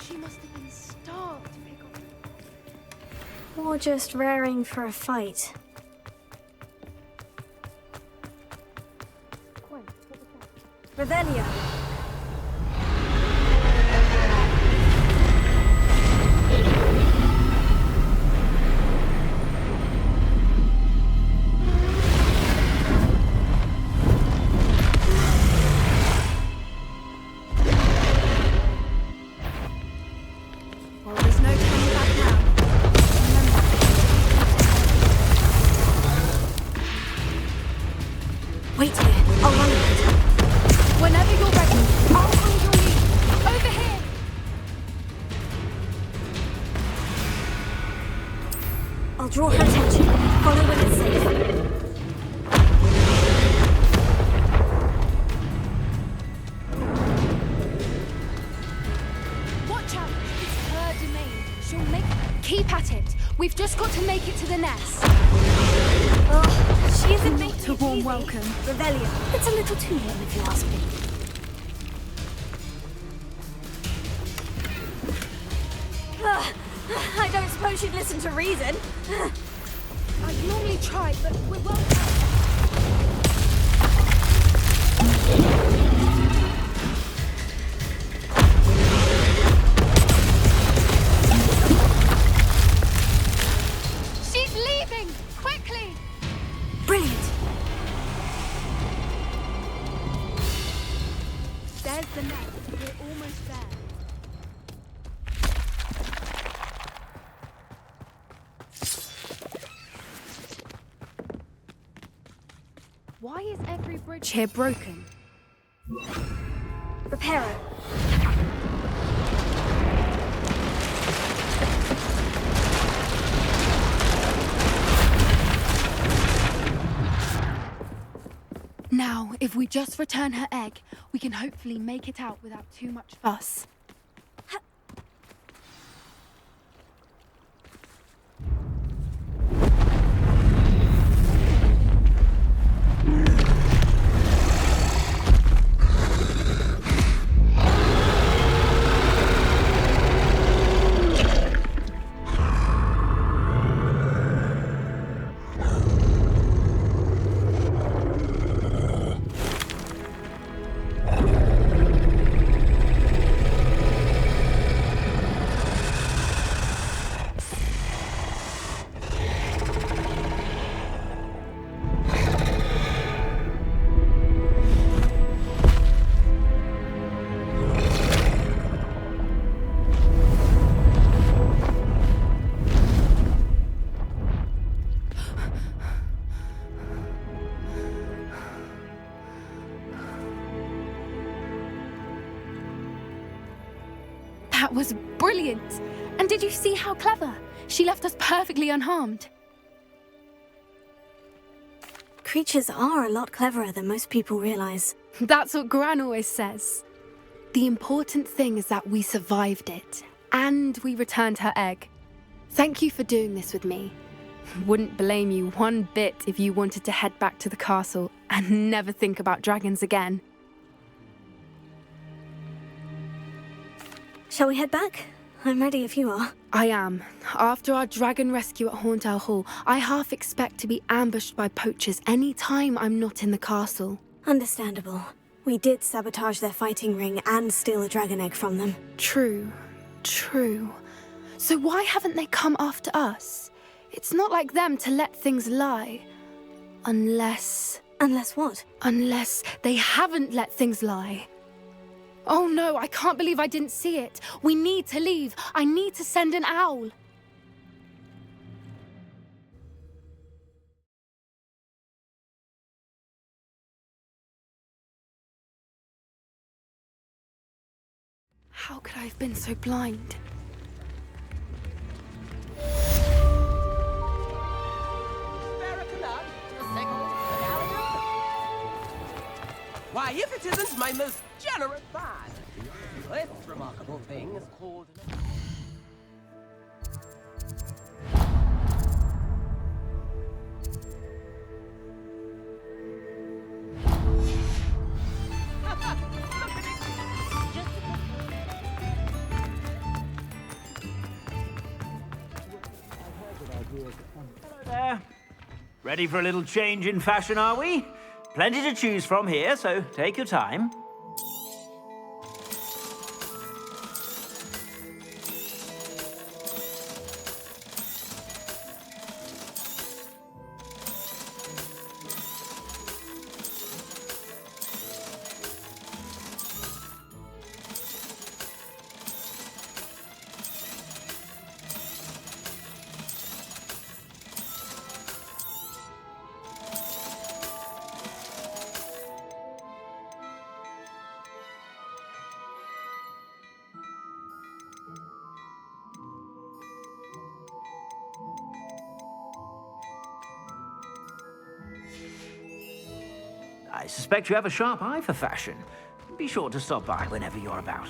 She must have been starved, Pickle. Or just raring for a fight. Revelio. Well, there's no turning back now. Remember. Wait here. I'll run a bit. Whenever you're ready, I'll hold your lead. Over here! I'll draw her attention. Follow when it's safe. Watch out! It's her domain. She'll make... Keep at it. We've just got to make it to the nest. Oh, she isn't making Not a it warm easy. welcome. Revelio. It's a little too late if you ask me. suppose she'd listen to reason. I'd normally try, but we're well. She's leaving! Quickly! Brilliant. There's the net. We're almost there. Why is every bridge here broken? Repair it. Now, if we just return her egg, we can hopefully make it out without too much fuss. That was brilliant! And did you see how clever? She left us perfectly unharmed. Creatures are a lot cleverer than most people realize. That's what Gran always says. The important thing is that we survived it, and we returned her egg. Thank you for doing this with me. Wouldn't blame you one bit if you wanted to head back to the castle and never think about dragons again. Shall we head back? I'm ready if you are. I am. After our dragon rescue at Hauntow Hall, I half expect to be ambushed by poachers any time I'm not in the castle. Understandable. We did sabotage their fighting ring and steal a dragon egg from them. True. So why haven't they come after us? It's not like them to let things lie. Unless... Unless what? Unless they haven't let things lie. Oh no, I can't believe I didn't see it. We need to leave. I need to send an owl. How could I have been so blind? Why, if it isn't my most generous fan, this remarkable thing is called... Hello there. Ready for a little change in fashion, are we? Plenty to choose from here, so take your time. I suspect you have a sharp eye for fashion. Be sure to stop by whenever you're about.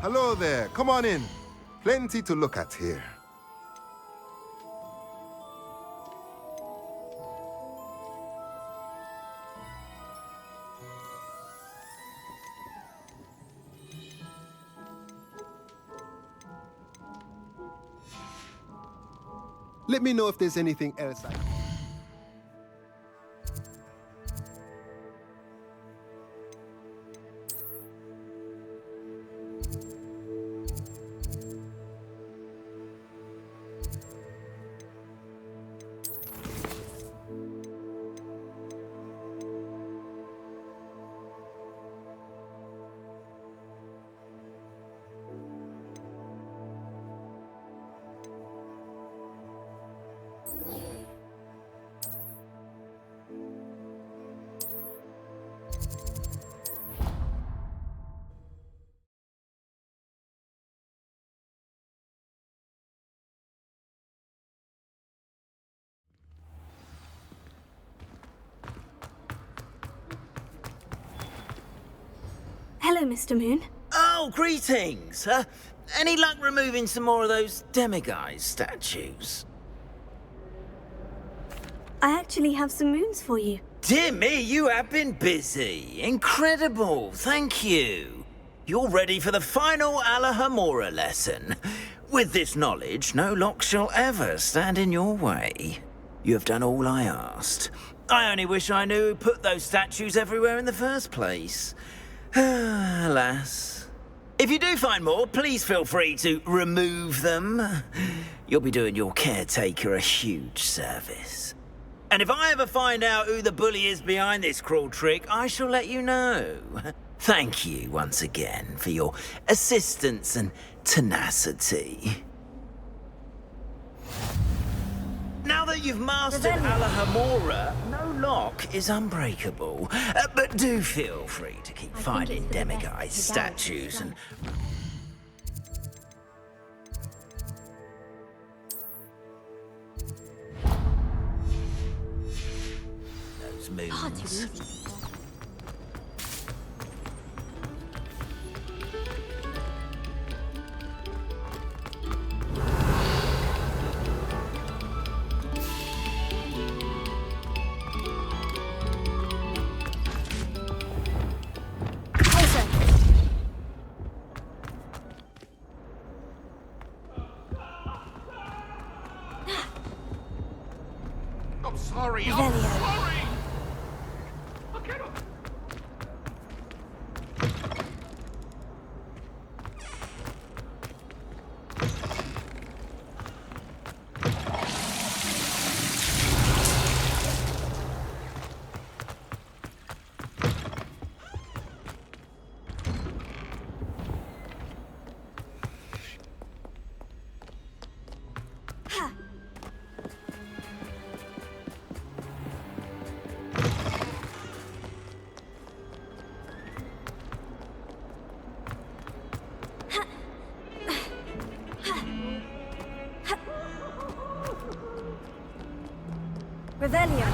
Hello there. Come on in. Plenty to look at here. Let me know if there's anything else I... Hello, Mr. Moon. Oh, greetings. Any luck removing some more of those demiguise statues? I actually have some moons for you. Dear me, you have been busy. Incredible, thank you. You're ready for the final Alahamora lesson. With this knowledge, no lock shall ever stand in your way. You have done all I asked. I only wish I knew who put those statues everywhere in the first place. Alas. If you do find more, please feel free to remove them. You'll be doing your caretaker a huge service. And if I ever find out who the bully is behind this cruel trick, I shall let you know. Thank you once again for your assistance and tenacity. Now that you've mastered Alahamora, no lock is unbreakable. But do feel free to keep finding demiguise statues and... those moons. Sorry, I'm sorry! Revelio.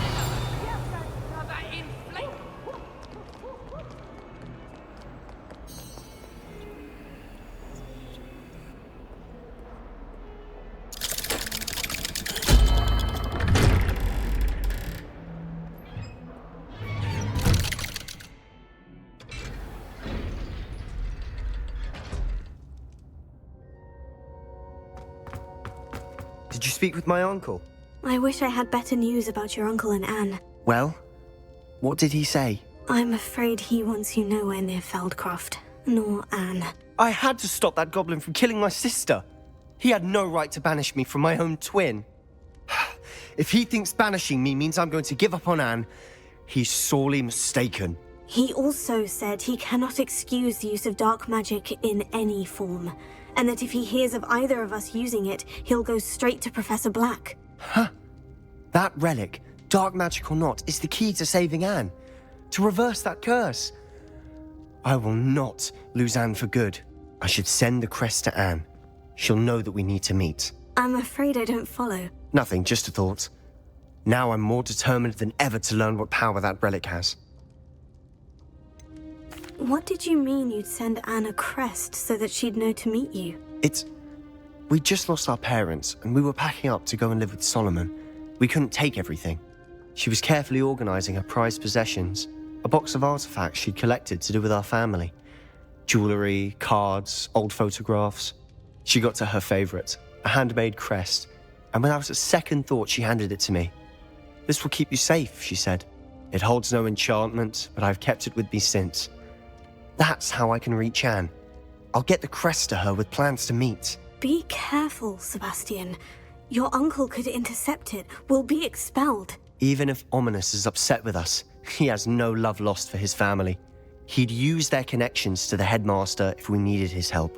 Did you speak with my uncle? I wish I had better news about your uncle and Anne. Well, what did he say? I'm afraid he wants you nowhere near Feldcroft, nor Anne. I had to stop that goblin from killing my sister. He had no right to banish me from my own twin. If he thinks banishing me means I'm going to give up on Anne, he's sorely mistaken. He also said he cannot excuse the use of dark magic in any form, and that if he hears of either of us using it, he'll go straight to Professor Black. Huh. That relic, dark magic or not, is the key to saving Anne. To reverse that curse. I will not lose Anne for good. I should send the crest to Anne. She'll know that we need to meet. I'm afraid I don't follow. Nothing, just a thought. Now I'm more determined than ever to learn what power that relic has. What did you mean you'd send Anne a crest so that she'd know to meet you? We just lost our parents, and we were packing up to go and live with Solomon. We couldn't take everything. She was carefully organising her prized possessions, a box of artefacts she'd collected to do with our family. Jewellery, cards, old photographs. She got to her favourite, a handmade crest, and without a second thought she handed it to me. "This will keep you safe," she said. "It holds no enchantment, but I've kept it with me since. That's how I can reach Anne. I'll get the crest to her with plans to meet." Be careful, Sebastian. Your uncle could intercept it. We'll be expelled. Even if Ominous is upset with us, he has no love lost for his family. He'd use their connections to the headmaster if we needed his help.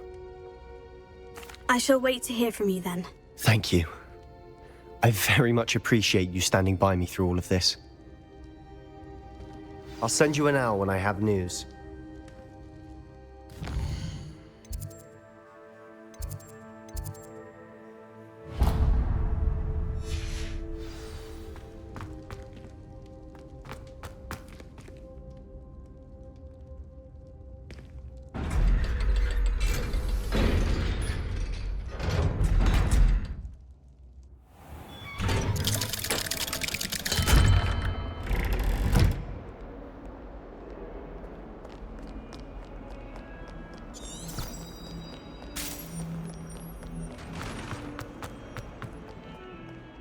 I shall wait to hear from you then. Thank you. I very much appreciate you standing by me through all of this. I'll send you an owl when I have news.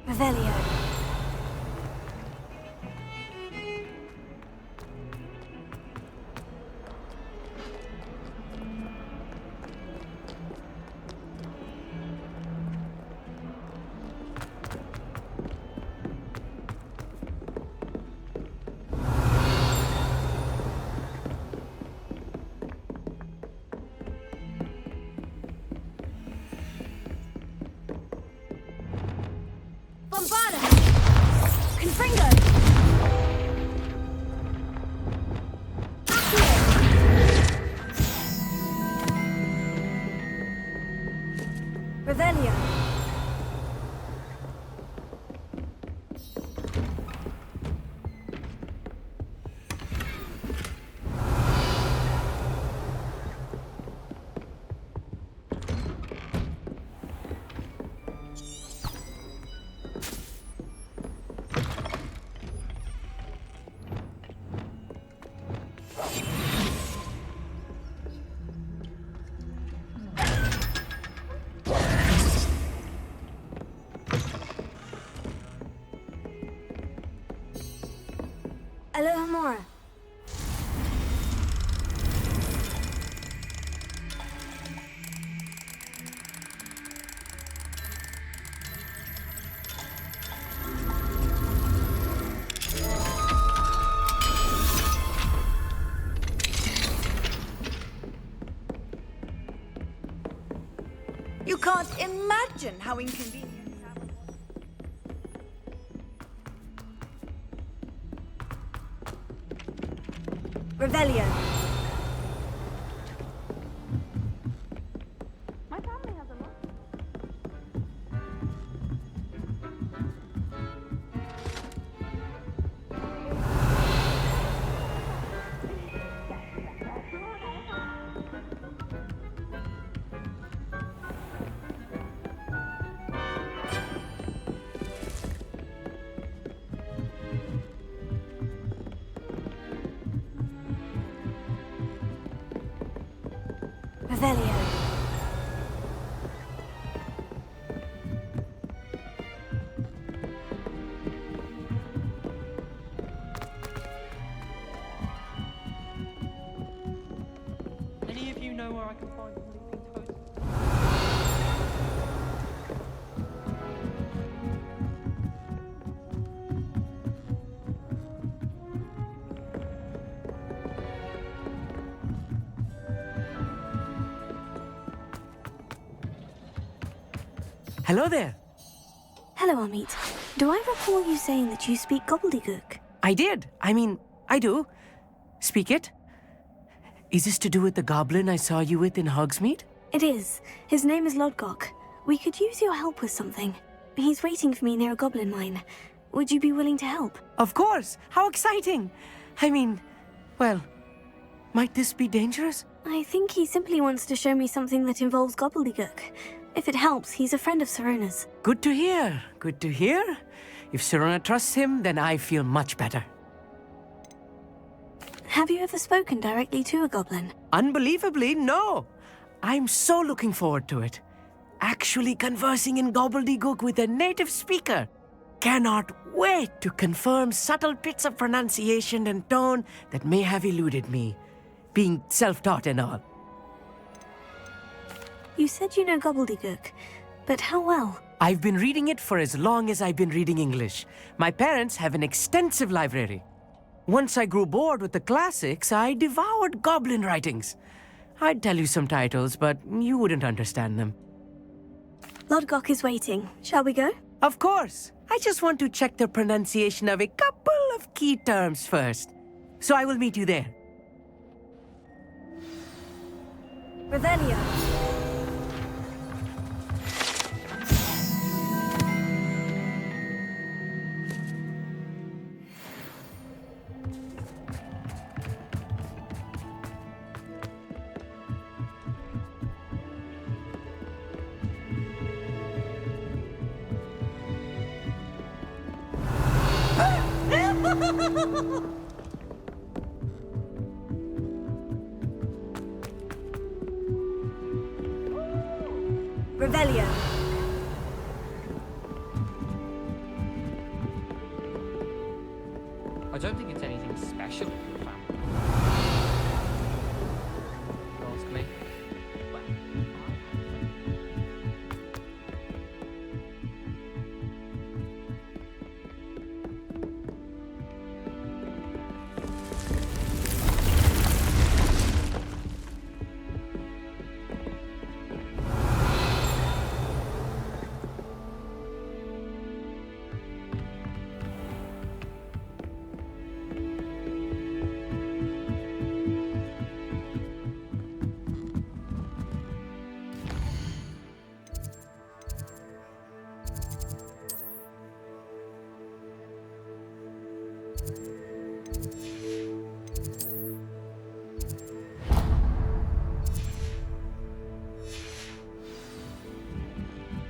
Revelio. Alohomora. You can't imagine how inconvenient. Revelio. My family has a lot. Revelio. Any of you know where I can find the leaping toad? Hello there. Hello, Amit. Do I recall you saying that you speak gobbledygook? I did. I do. Speak it. Is this to do with the goblin I saw you with in Hogsmeade? It is. His name is Lodgok. We could use your help with something. He's waiting for me near a goblin mine. Would you be willing to help? Of course. How exciting. Well, Might this be dangerous? I think he simply wants to show me something that involves gobbledygook. If it helps, he's a friend of Sirona's. Good to hear. Good to hear. If Sirona trusts him, then I feel much better. Have you ever spoken directly to a goblin? Unbelievably, no. I'm so looking forward to it. Actually conversing in gobbledygook with a native speaker. Cannot wait to confirm subtle bits of pronunciation and tone that may have eluded me, being self-taught and all. You said you know gobbledygook, but how well? I've been reading it for as long as I've been reading English. My parents have an extensive library. Once I grew bored with the classics, I devoured goblin writings. I'd tell you some titles, but you wouldn't understand them. Lodgok is waiting. Shall we go? Of course. I just want to check the pronunciation of a couple of key terms first. So I will meet you there. Revelio. Revelio. I don't think it's anything special for a family. Ask me.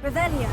Revelio.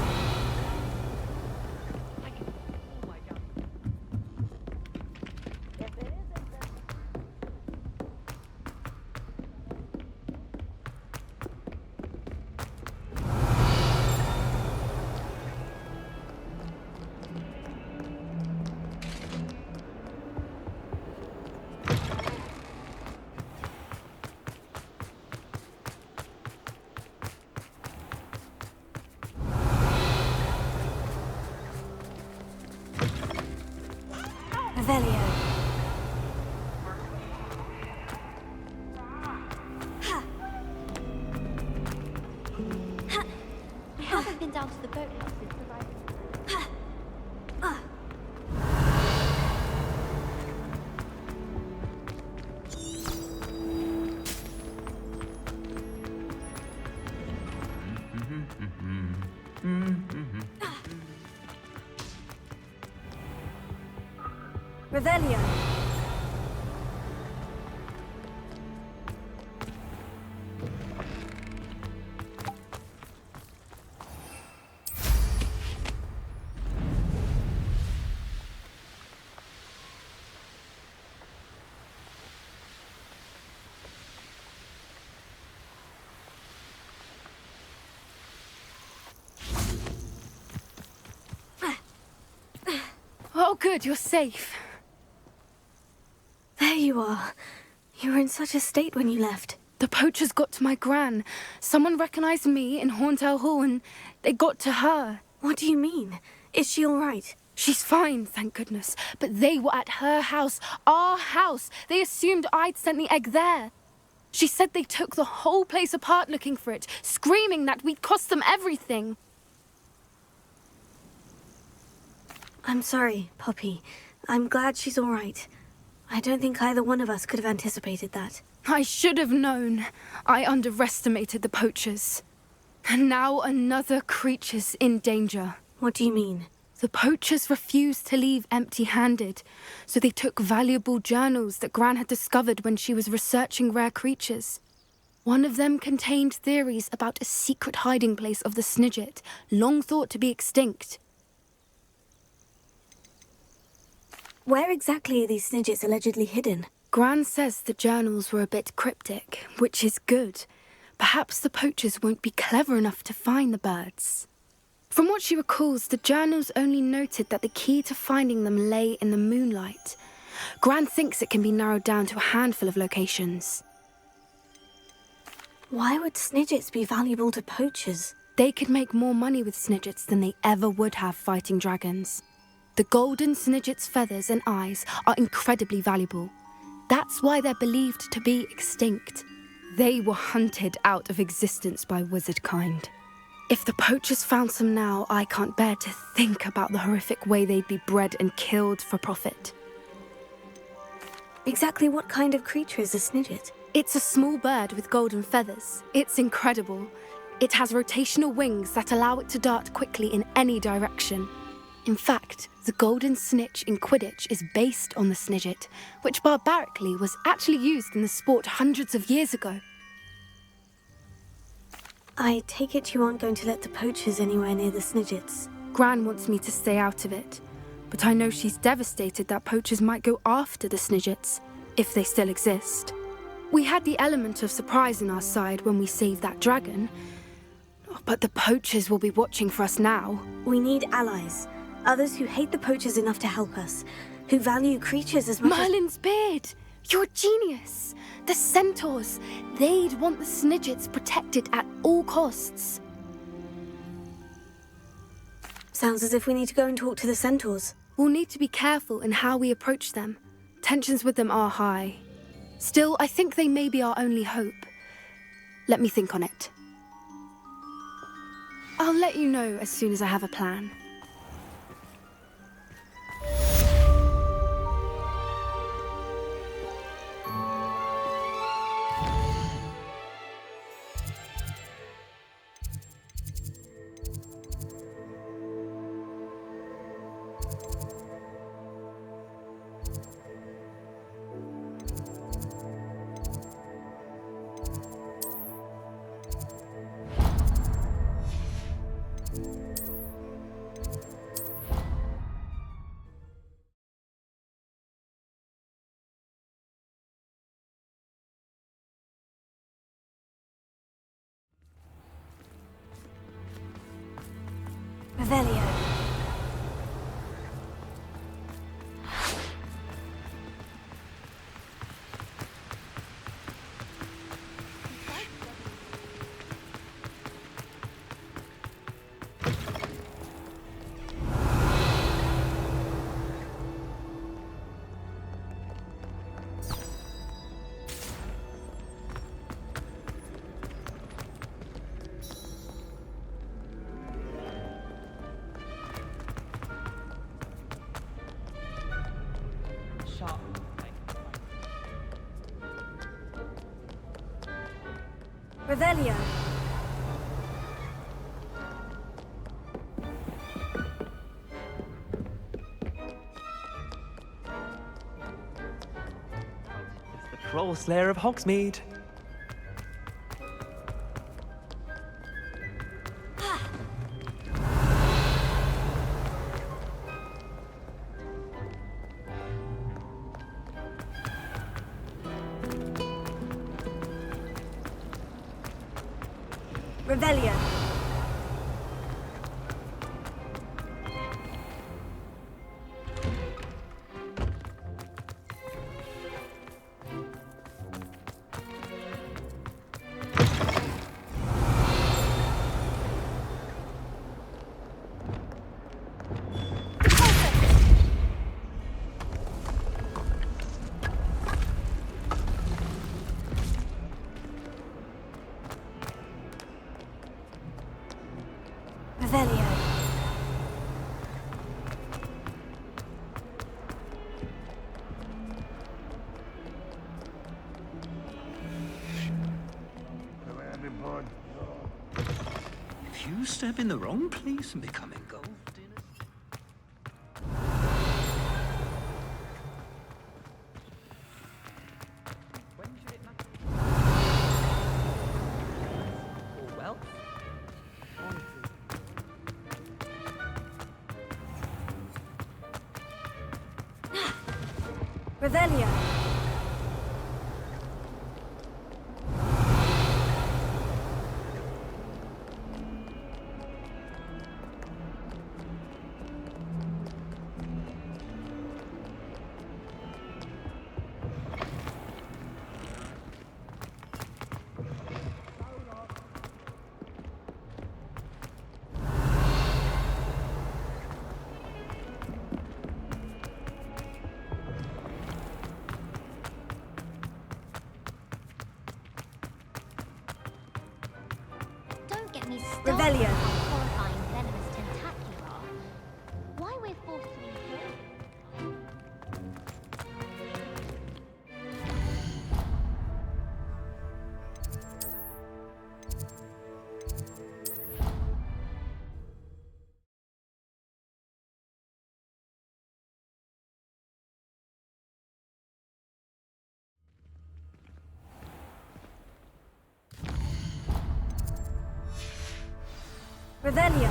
Revelio. I haven't been down to the boathouse since arriving. Revelio. Oh, good, you're safe. There you are. You were in such a state when you left. The poachers got to my gran. Someone recognized me in Horntail Hall and they got to her. What do you mean? Is she all right? She's fine, thank goodness. But they were at her house, our house. They assumed I'd sent the egg there. She said they took the whole place apart looking for it, screaming that we'd cost them everything. I'm sorry, Poppi. I'm glad she's all right. I don't think either one of us could have anticipated that. I should have known. I underestimated the poachers. And now another creature's in danger. What do you mean? The poachers refused to leave empty-handed, so they took valuable journals that Gran had discovered when she was researching rare creatures. One of them contained theories about a secret hiding place of the Snidget, long thought to be extinct. Where exactly are these Snidgets allegedly hidden? Gran says the journals were a bit cryptic, which is good. Perhaps the poachers won't be clever enough to find the birds. From what she recalls, the journals only noted that the key to finding them lay in the moonlight. Gran thinks it can be narrowed down to a handful of locations. Why would Snidgets be valuable to poachers? They could make more money with Snidgets than they ever would have fighting dragons. The golden Snidget's feathers and eyes are incredibly valuable. That's why they're believed to be extinct. They were hunted out of existence by wizard kind. If the poachers found some now, I can't bear to think about the horrific way they'd be bred and killed for profit. Exactly what kind of creature is a Snidget? It's a small bird with golden feathers. It's incredible. It has rotational wings that allow it to dart quickly in any direction. In fact, the golden snitch in Quidditch is based on the Snidget, which barbarically was actually used in the sport hundreds of years ago. I take it you aren't going to let the poachers anywhere near the Snidgets. Gran wants me to stay out of it, but I know she's devastated that poachers might go after the Snidgets, if they still exist. We had the element of surprise on our side when we saved that dragon, but the poachers will be watching for us now. We need allies. Others who hate the poachers enough to help us, who value creatures as much Merlin's beard! You're a genius! The centaurs! They'd want the Snidgets protected at all costs. Sounds as if we need to go and talk to the centaurs. We'll need to be careful in how we approach them. Tensions with them are high. Still, I think they may be our only hope. Let me think on it. I'll let you know as soon as I have a plan. Revelio. Revelio. It's the Troll Slayer of Hogsmeade. Revelio. Revelio. If you step in the wrong place and become engulfed in it... Revelio. Revelio. How horrifying venomous tentacula are. Why we're forced to endure. Revelio.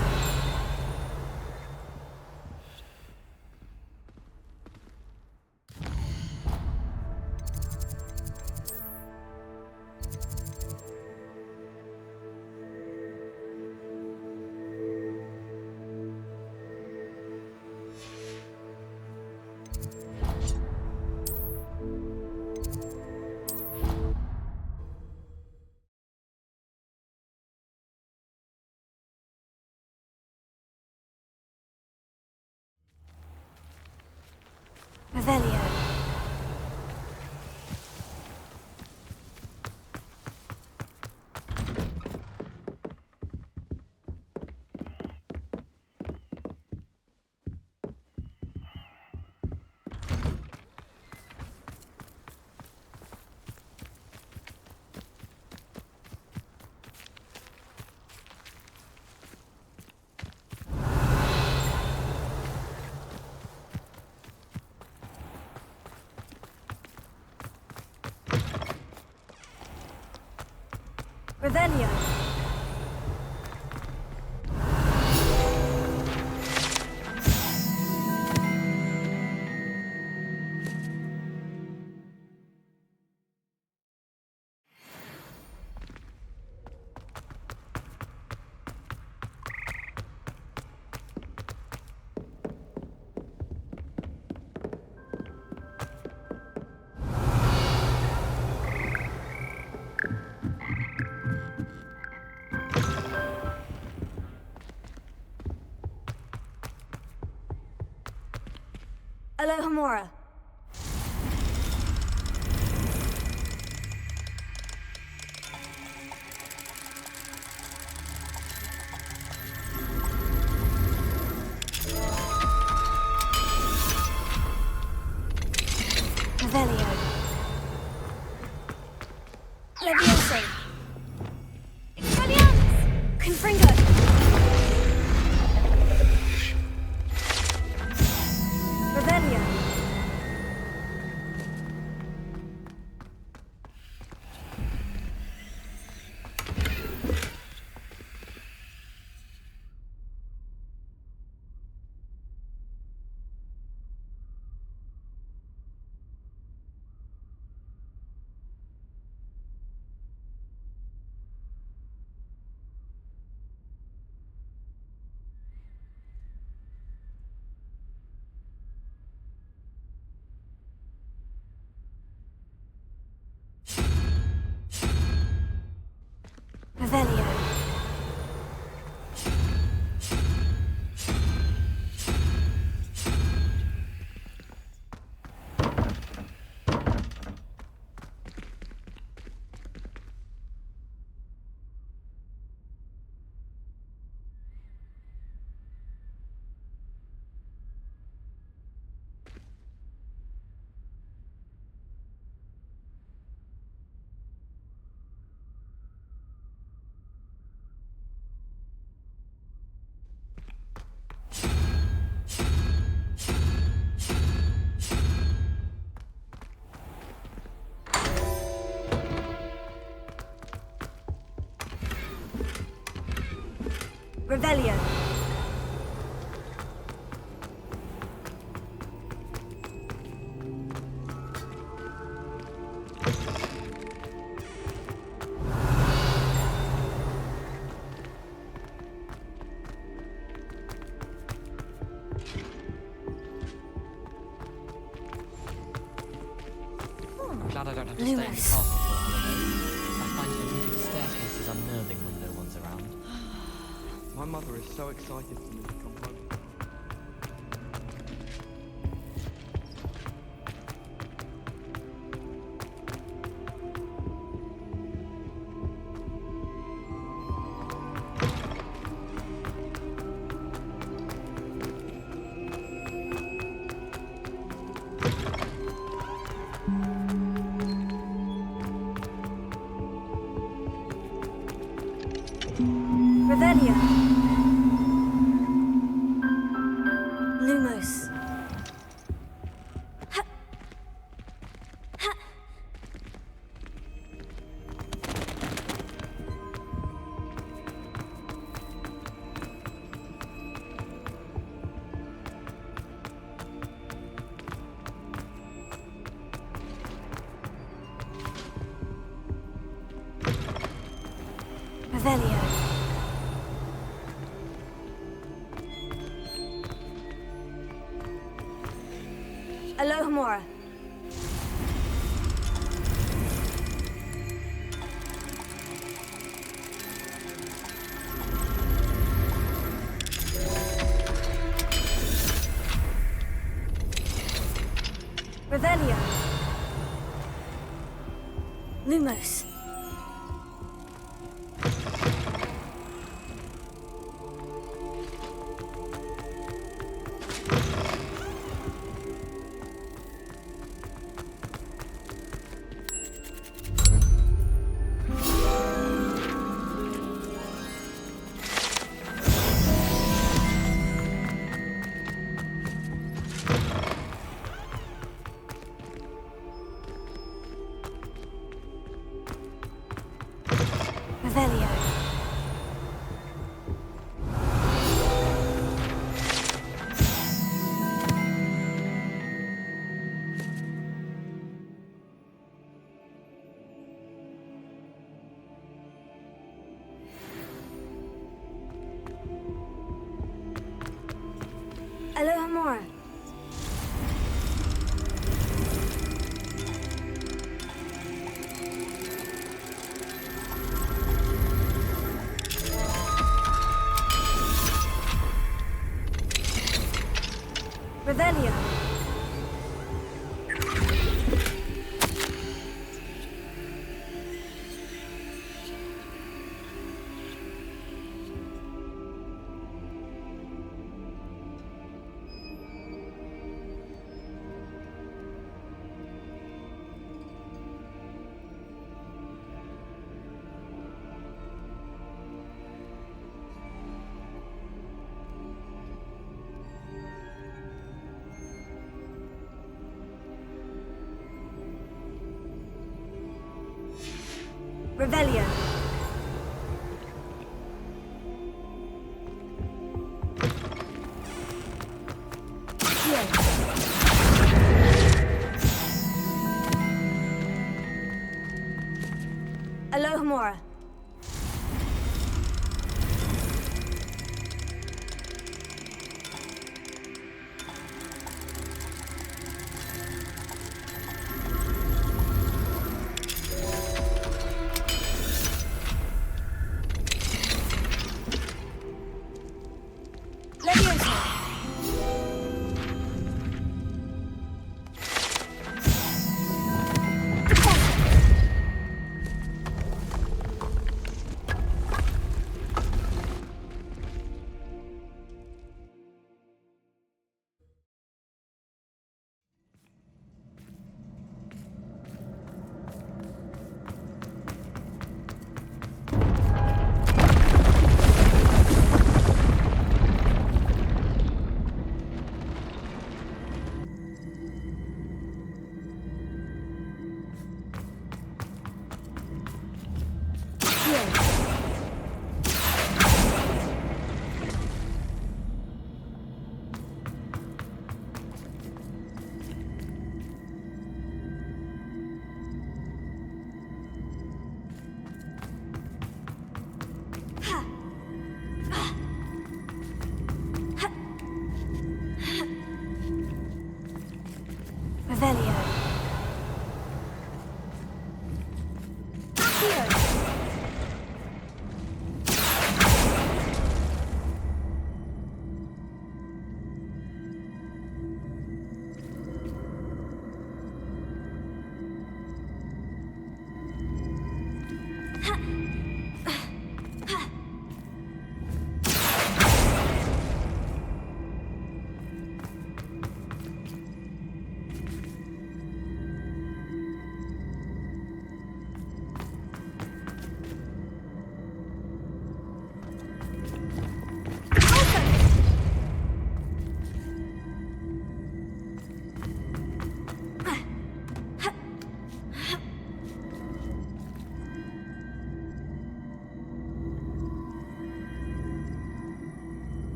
Revelio. Revelio. Alohomora. Revelio. Levioso. Expelliarmus. Confringo. Revelio. Revelio. Revelio. glad I don't have to stay in the castle for a holiday. I find moving the staircases unnerving when no one's around. My mother is so excited for me to come home. Revelio. Lumos. Revelio. Alohomora. Revelio. Lumos. Revelio. Alohomora. Revelio. Revelio. Alohomora.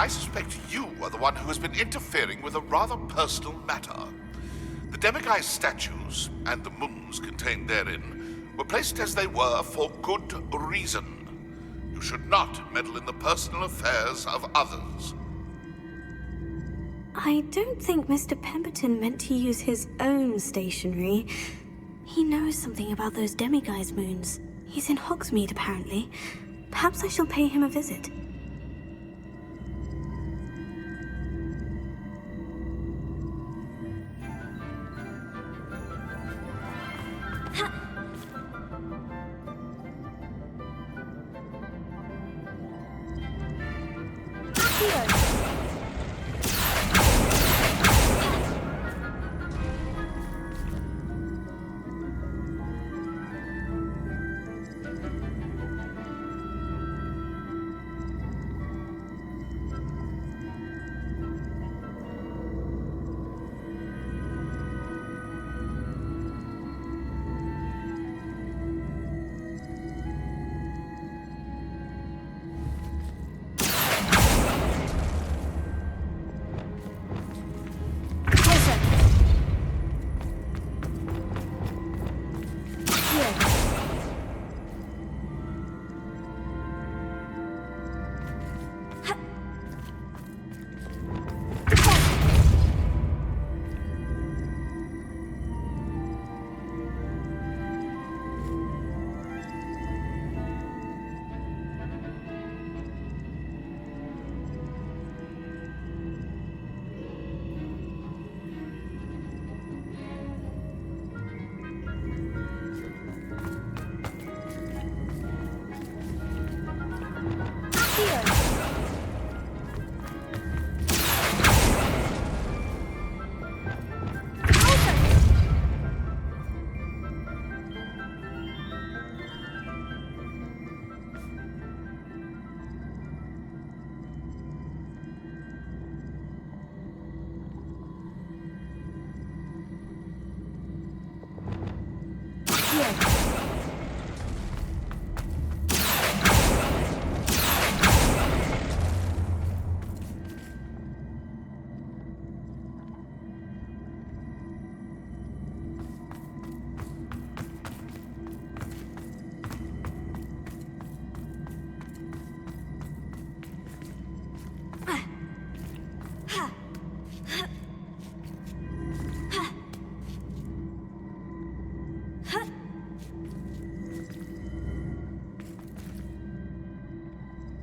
I suspect you are the one who has been interfering with a rather personal matter. The demiguise statues and the moons contained therein were placed as they were for good reason. You should not meddle in the personal affairs of others. I don't think Mr. Pemberton meant to use his own stationery. He knows something about those demiguise moons. He's in Hogsmeade, apparently. Perhaps I shall pay him a visit.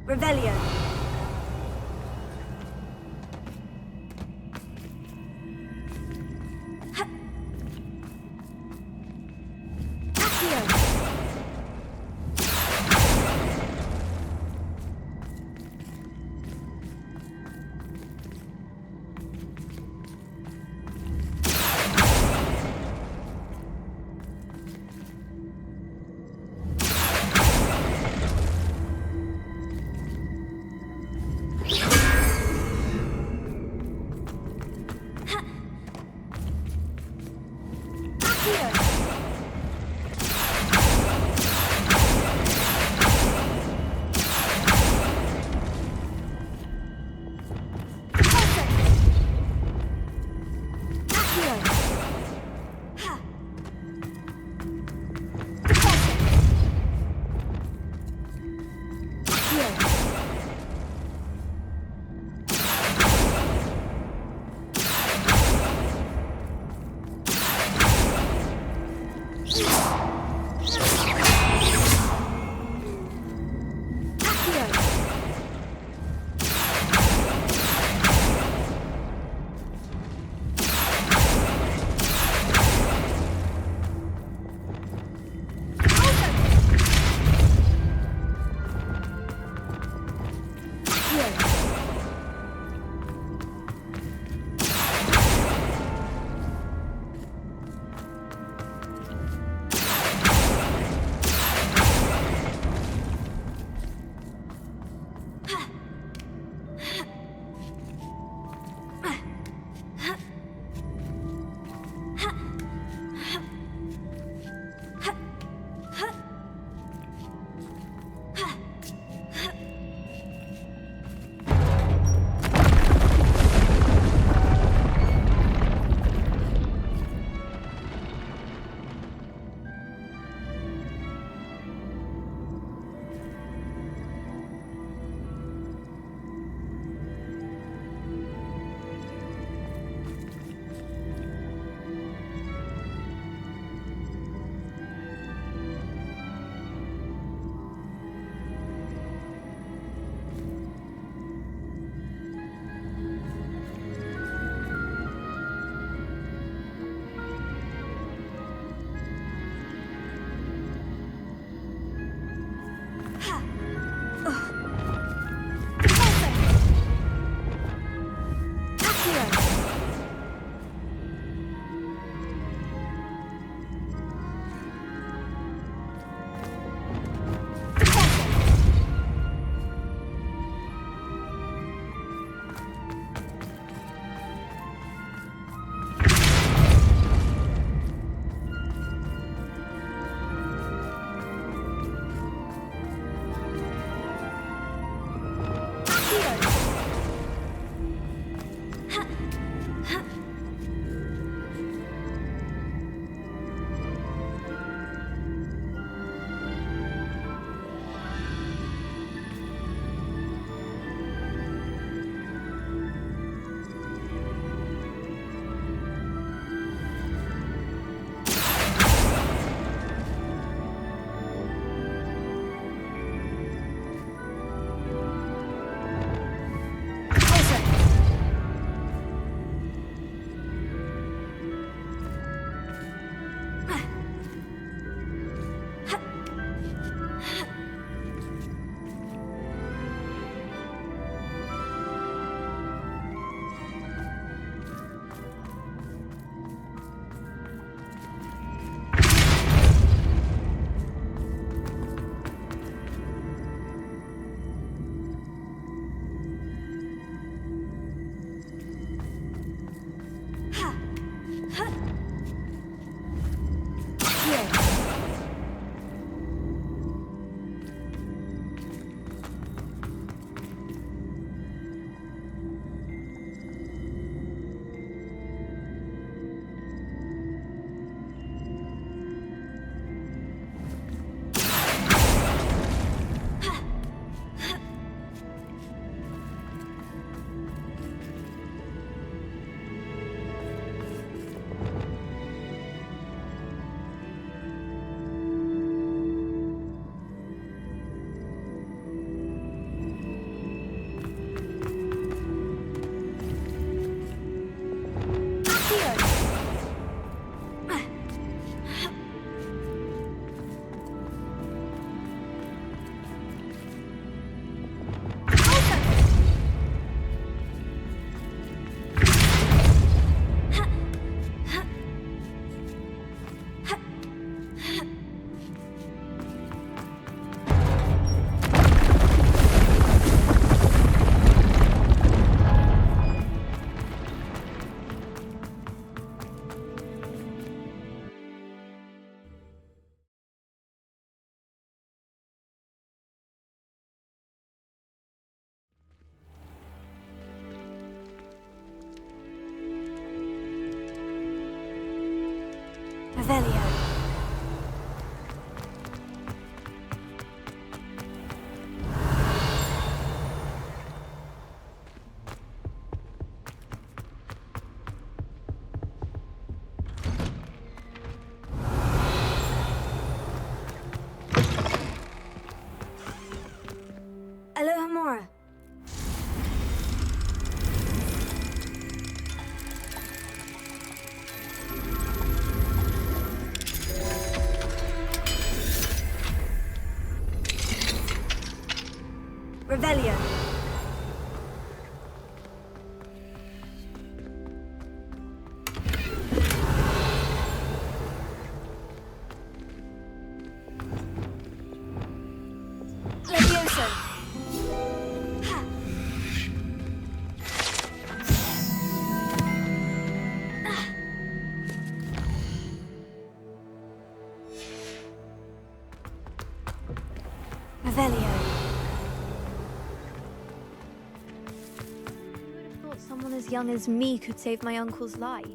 Revelio. Revelio. Levioso. Revelio. Thought someone as young as me could save my uncle's life.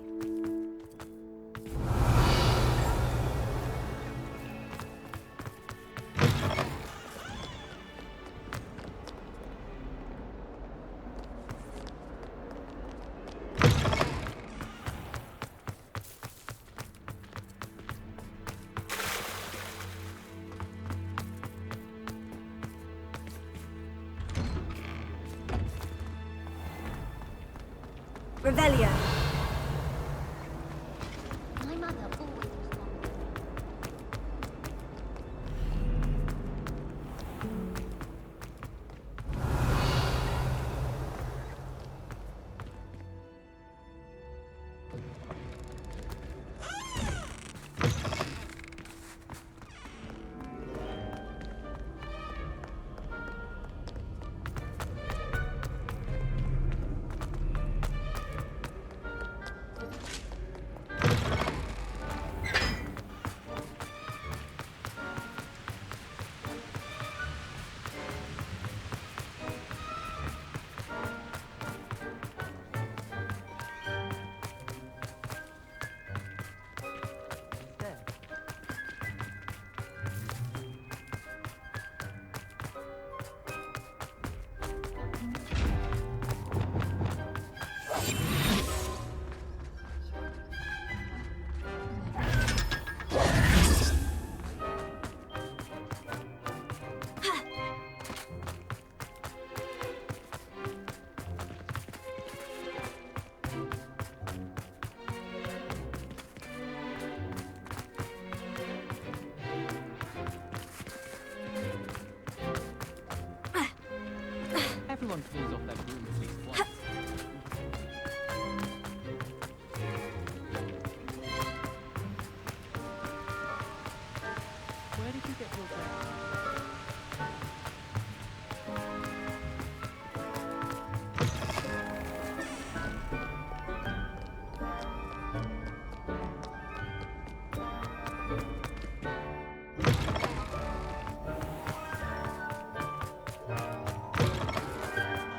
Revelio. My mother always responded. Everyone falls off their broom at least once. Where did you get your dress?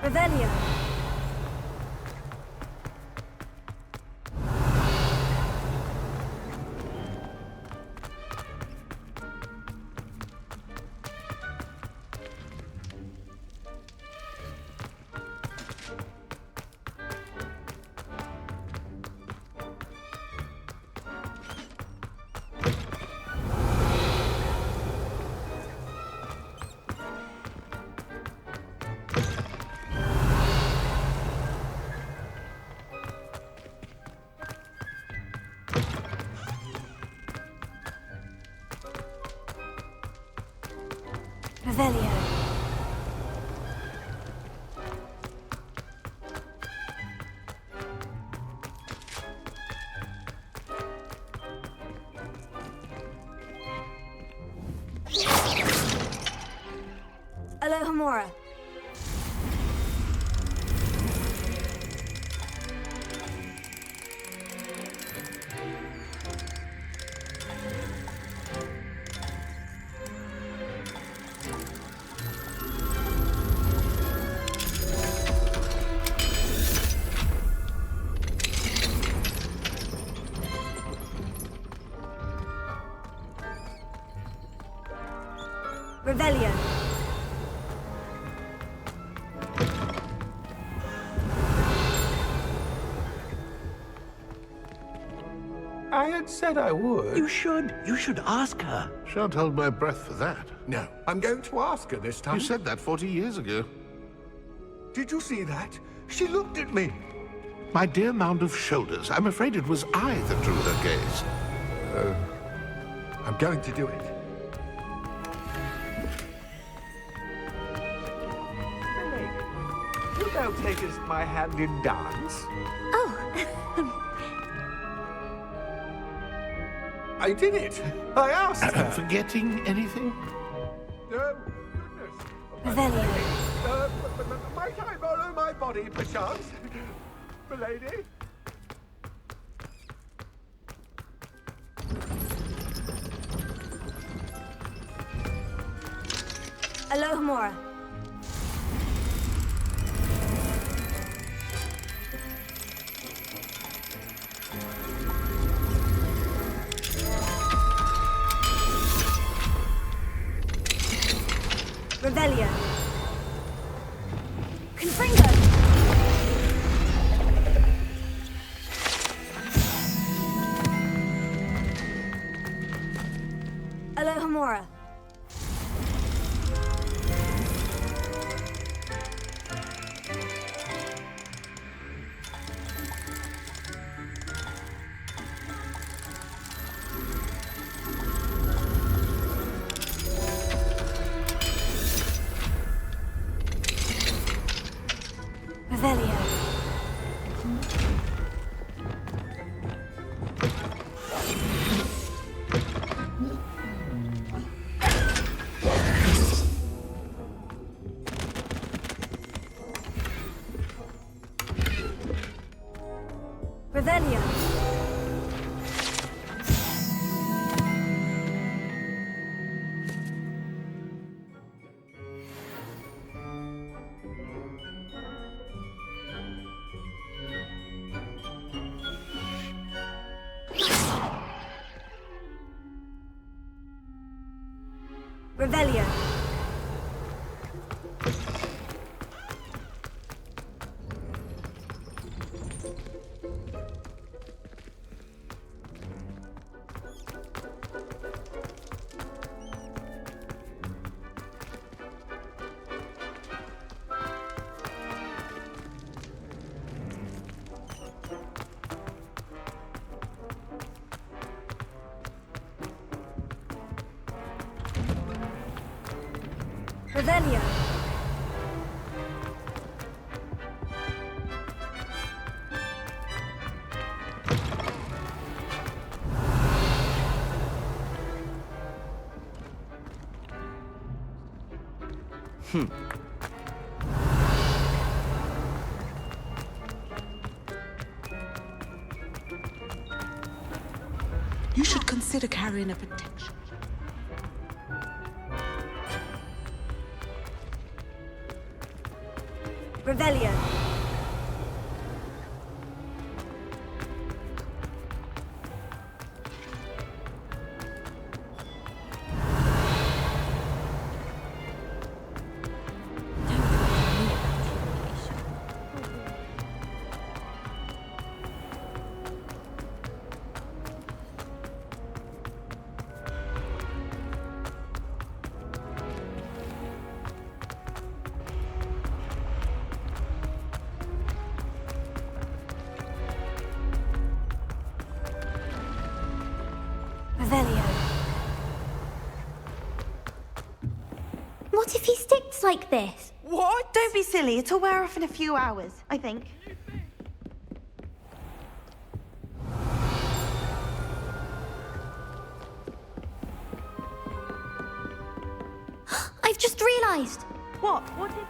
Revelio. Revelio. Alohomora. Revelio. I had said I would. You should. You should ask her. Shan't hold my breath for that. No, I'm going to ask her this time. You said that 40 years ago. Did you see that? She looked at me. My dear mound of shoulders, I'm afraid it was I that drew her gaze. I'm going to do it. thou takest my hand in dance? Oh. I did it. I asked her. Forgetting anything? Oh, goodness. Revelio. Might I borrow my body, perchance? Milady? Alohomora. Revelio. Confringo. Alohomora. Revelio. Revelio. Revelio. Revelio. You should consider carrying a protection. Revelio. What if he sticks like this? What? Don't be silly. It'll wear off in a few hours, I think. I've just realised. What? What is it?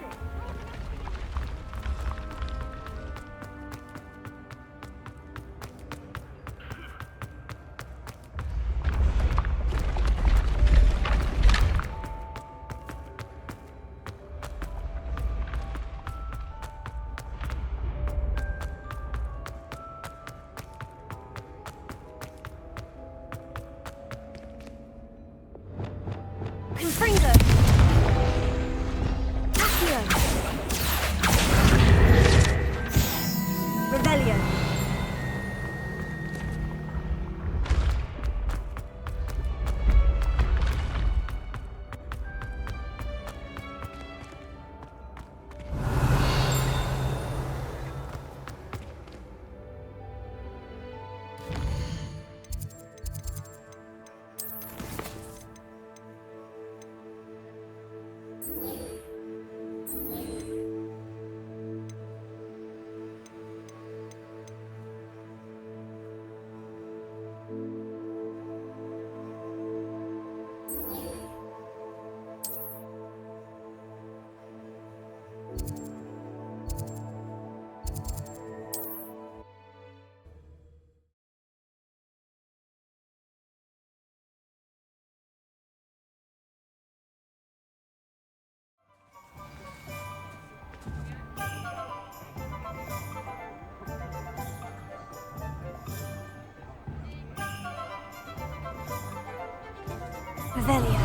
Revelio.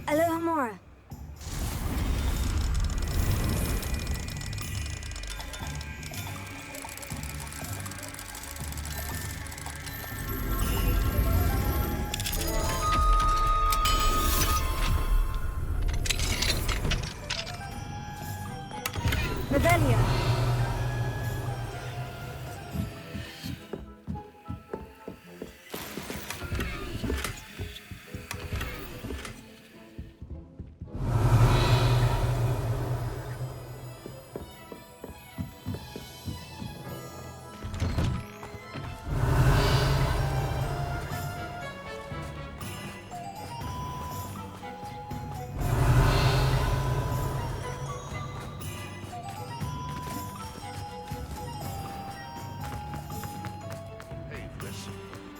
Aloha Mora. Revelio.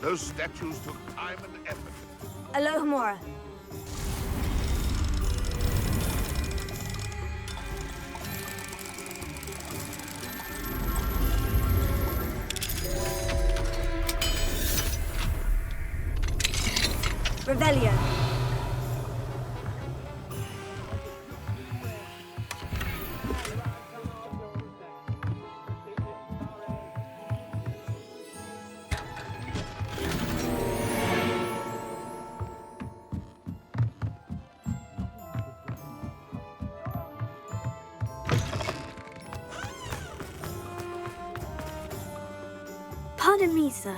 Those statues took time and effort. Aloha Mora. Revelio. Pardon me, sir,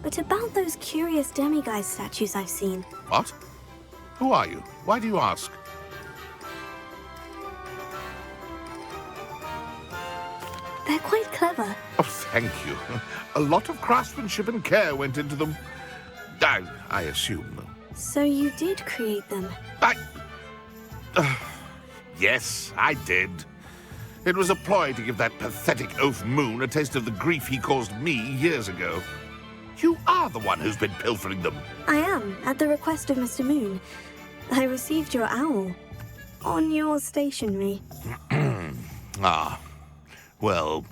but about those curious demiguise statues I've seen. What? Who are you? Why do you ask? They're quite clever. Oh, thank you. A lot of craftsmanship and care went into them. I assume. So you did create them? Yes, I did. It was a ploy to give that pathetic oaf Moon a taste of the grief he caused me years ago. You are the one who's been pilfering them. I am, at the request of Mr. Moon. I received your owl. On your stationery. Ah. Well,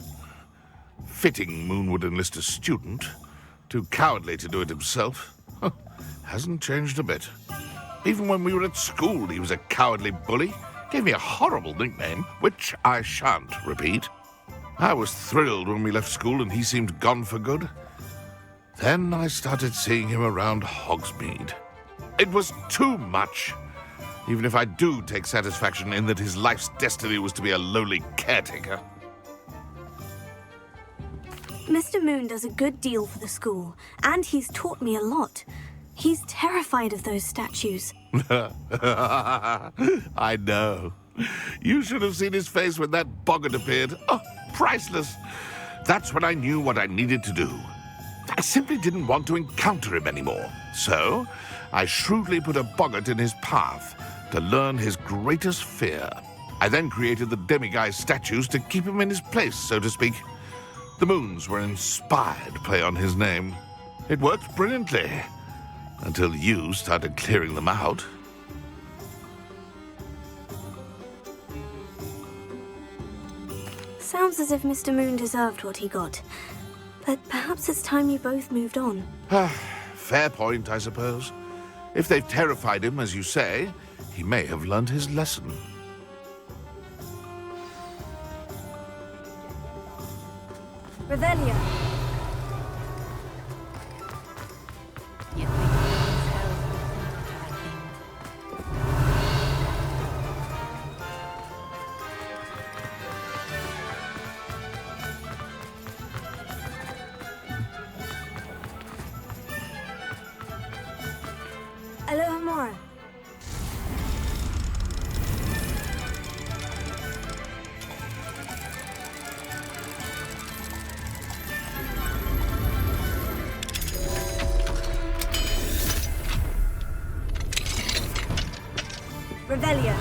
fitting Moon would enlist a student. Too cowardly to do it himself. Hasn't changed a bit. Even when we were at school, he was a cowardly bully. Gave me a horrible nickname, which I shan't repeat. I was thrilled when we left school and he seemed gone for good. Then I started seeing him around Hogsmeade. It was too much. Even if I do take satisfaction in that his life's destiny was to be a lowly caretaker. Mr. Moon does a good deal for the school, and he's taught me a lot. He's terrified of those statues. I know. You should have seen his face when that boggart appeared. Oh, priceless. That's when I knew what I needed to do. I simply didn't want to encounter him anymore. So, I shrewdly put a boggart in his path to learn his greatest fear. I then created the demiguise statues to keep him in his place, so to speak. The moons were an inspired play on his name. It worked brilliantly. Until you started clearing them out. Sounds as if Mr. Moon deserved what he got. But perhaps it's time you both moved on. Fair point, I suppose. If they've terrified him, as you say, he may have learned his lesson. Revelio. Aloha Mora. Revelio.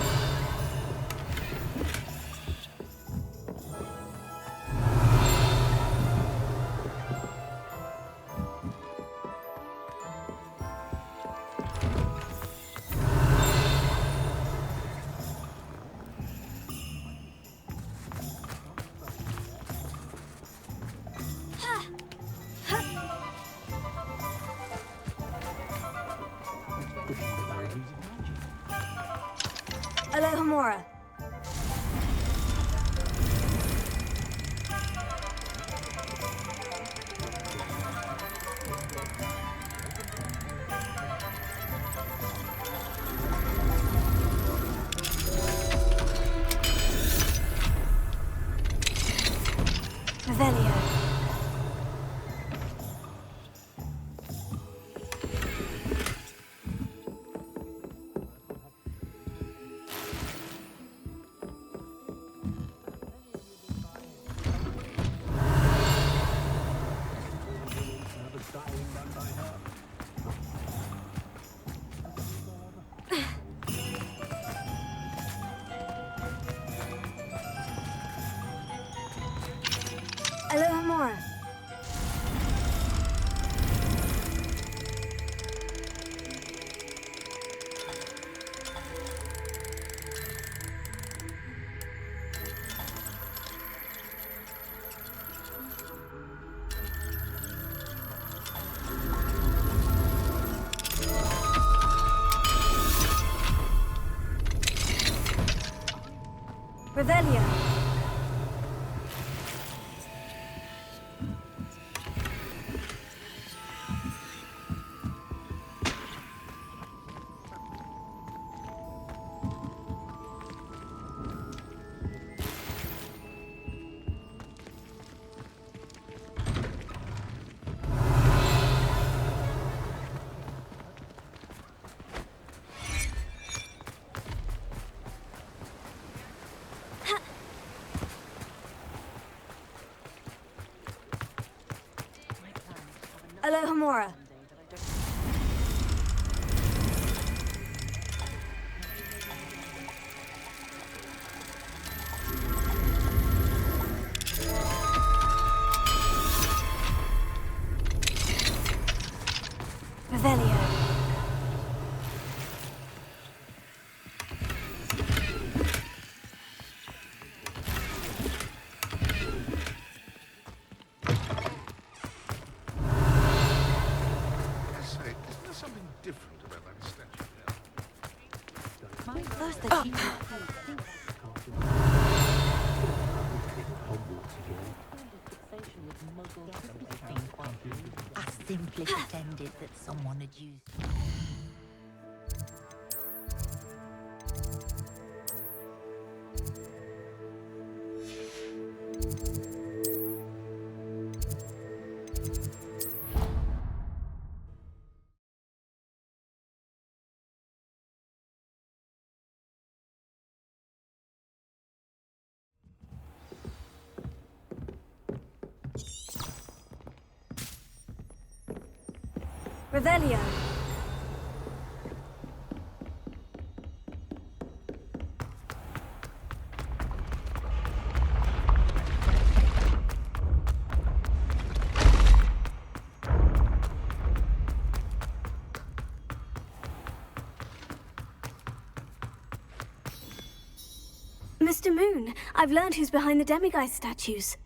Alohomora. Revelio. Alohomora. Revelio. Alohomora. Revelio. I simply pretended that someone had used. Revelio. Mr. Moon, I've learned who's behind the demiguise statues.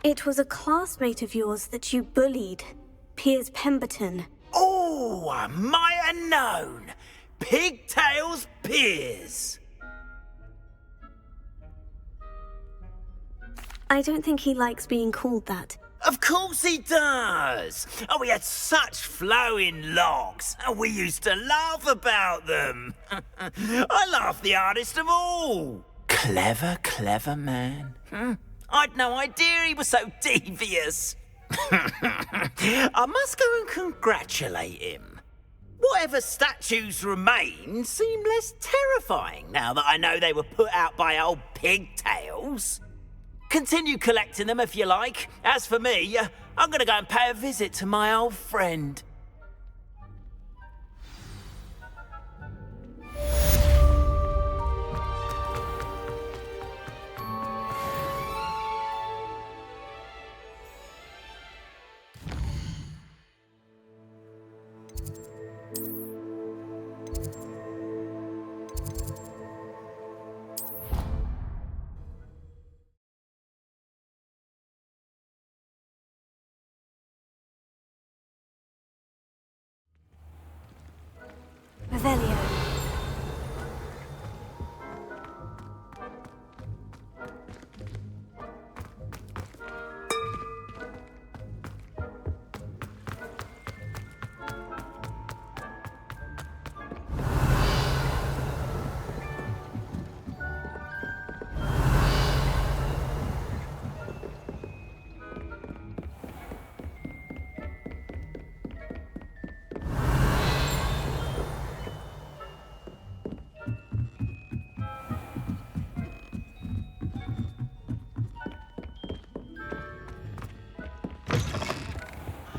It was a classmate of yours that you bullied, Piers Pemberton. Oh, I might have known. Pigtails Piers. I don't think he likes being called that. Of course he does. Oh, we had such flowing locks, and we used to laugh about them. I laughed the hardest of all. Clever, clever man. I'd no idea he was so devious. I must go and congratulate him. Whatever statues remain seem less terrifying now that I know they were put out by old pigtails. Continue collecting them if you like. As for me, I'm gonna go and pay a visit to my old friend.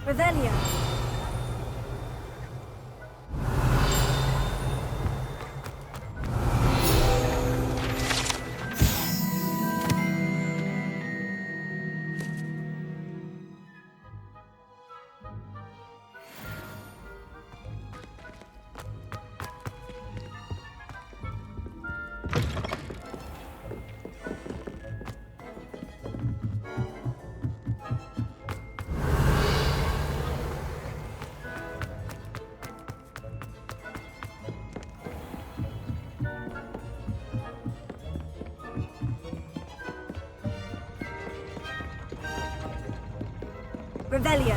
Revelio. Revelio.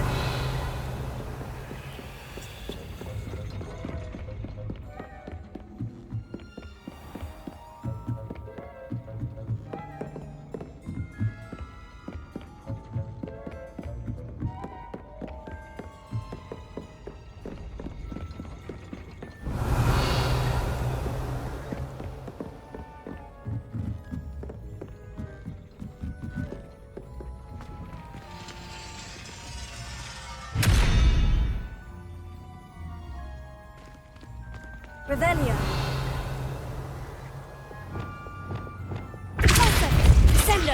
Revelio. Sendo.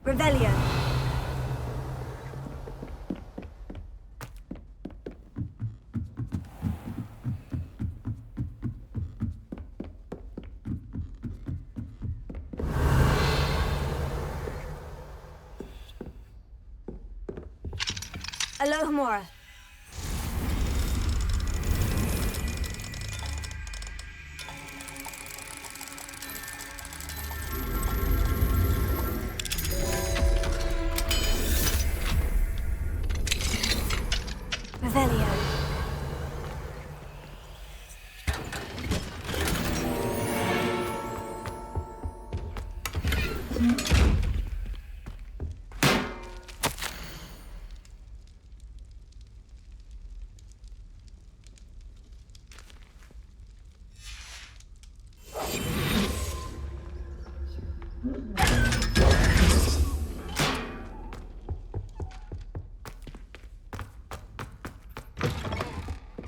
Revelio. Alohomora. Revelio.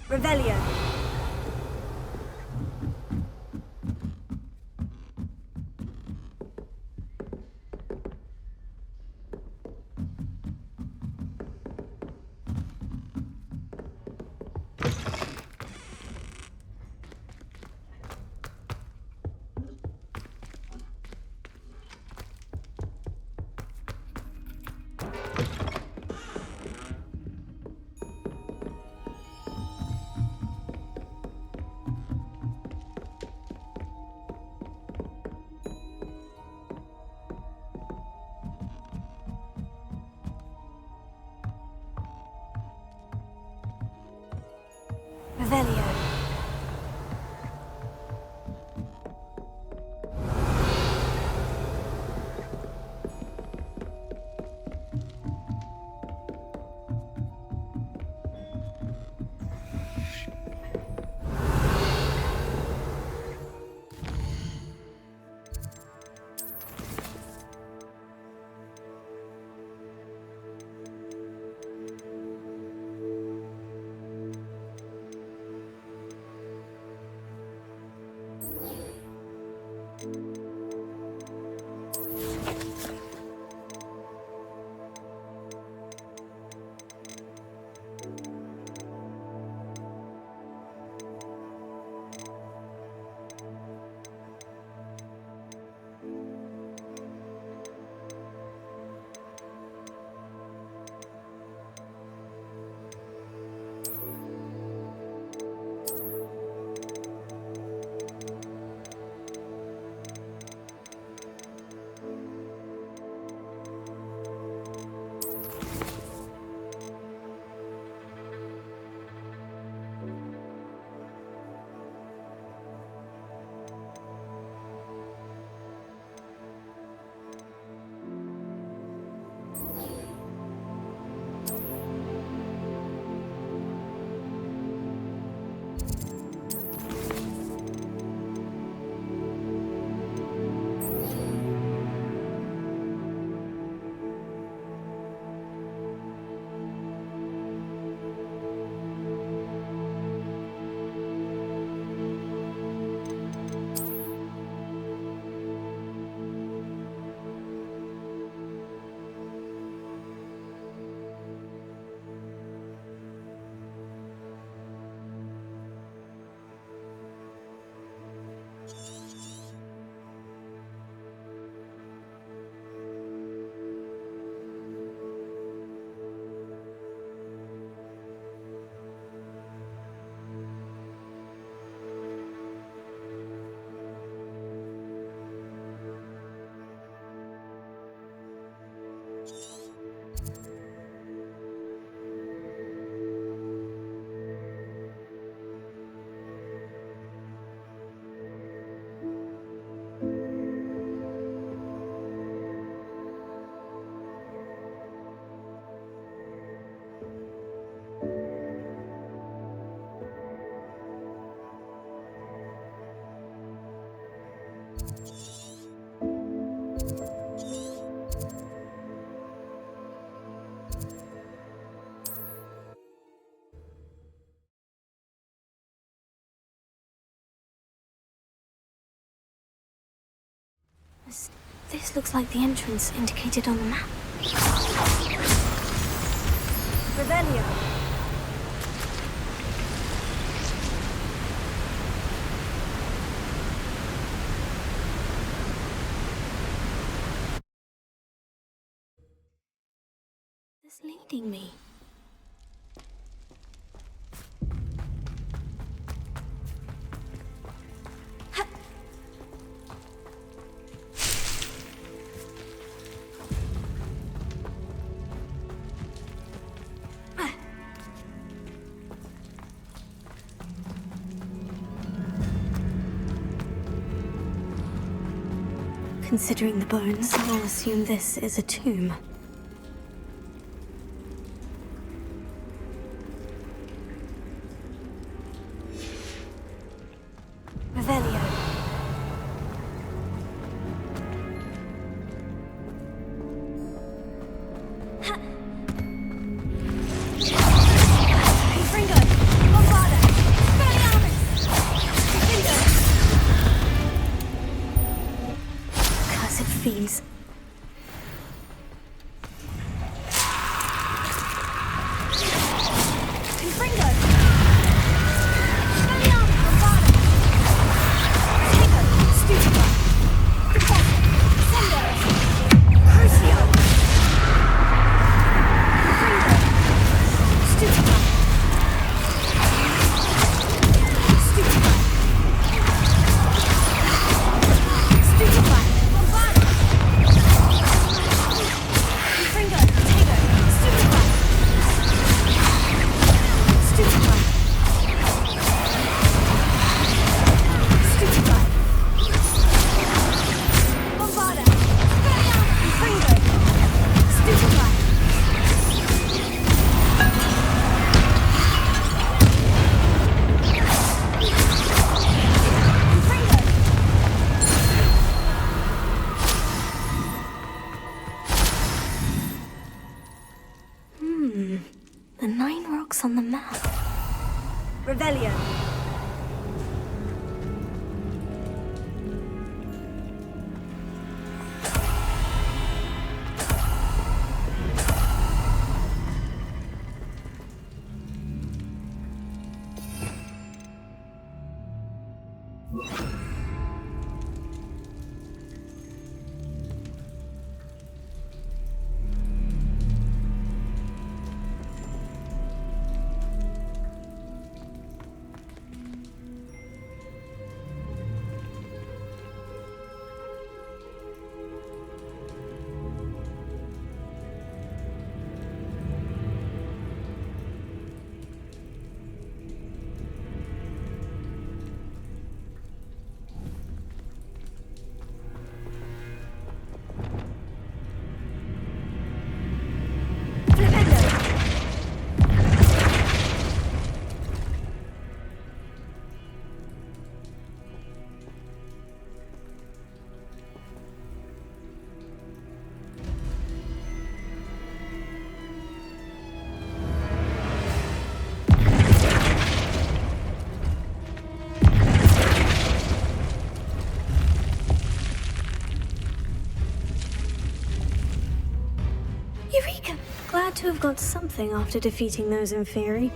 Revelio. Revelio. This looks like the entrance indicated on the map. Revelio. It's leading me. Considering the bones, I'll assume this is a tomb. Revelio. Fiends. The 9 rocks on the map. Revelio. Glad to have got something after defeating those in theory.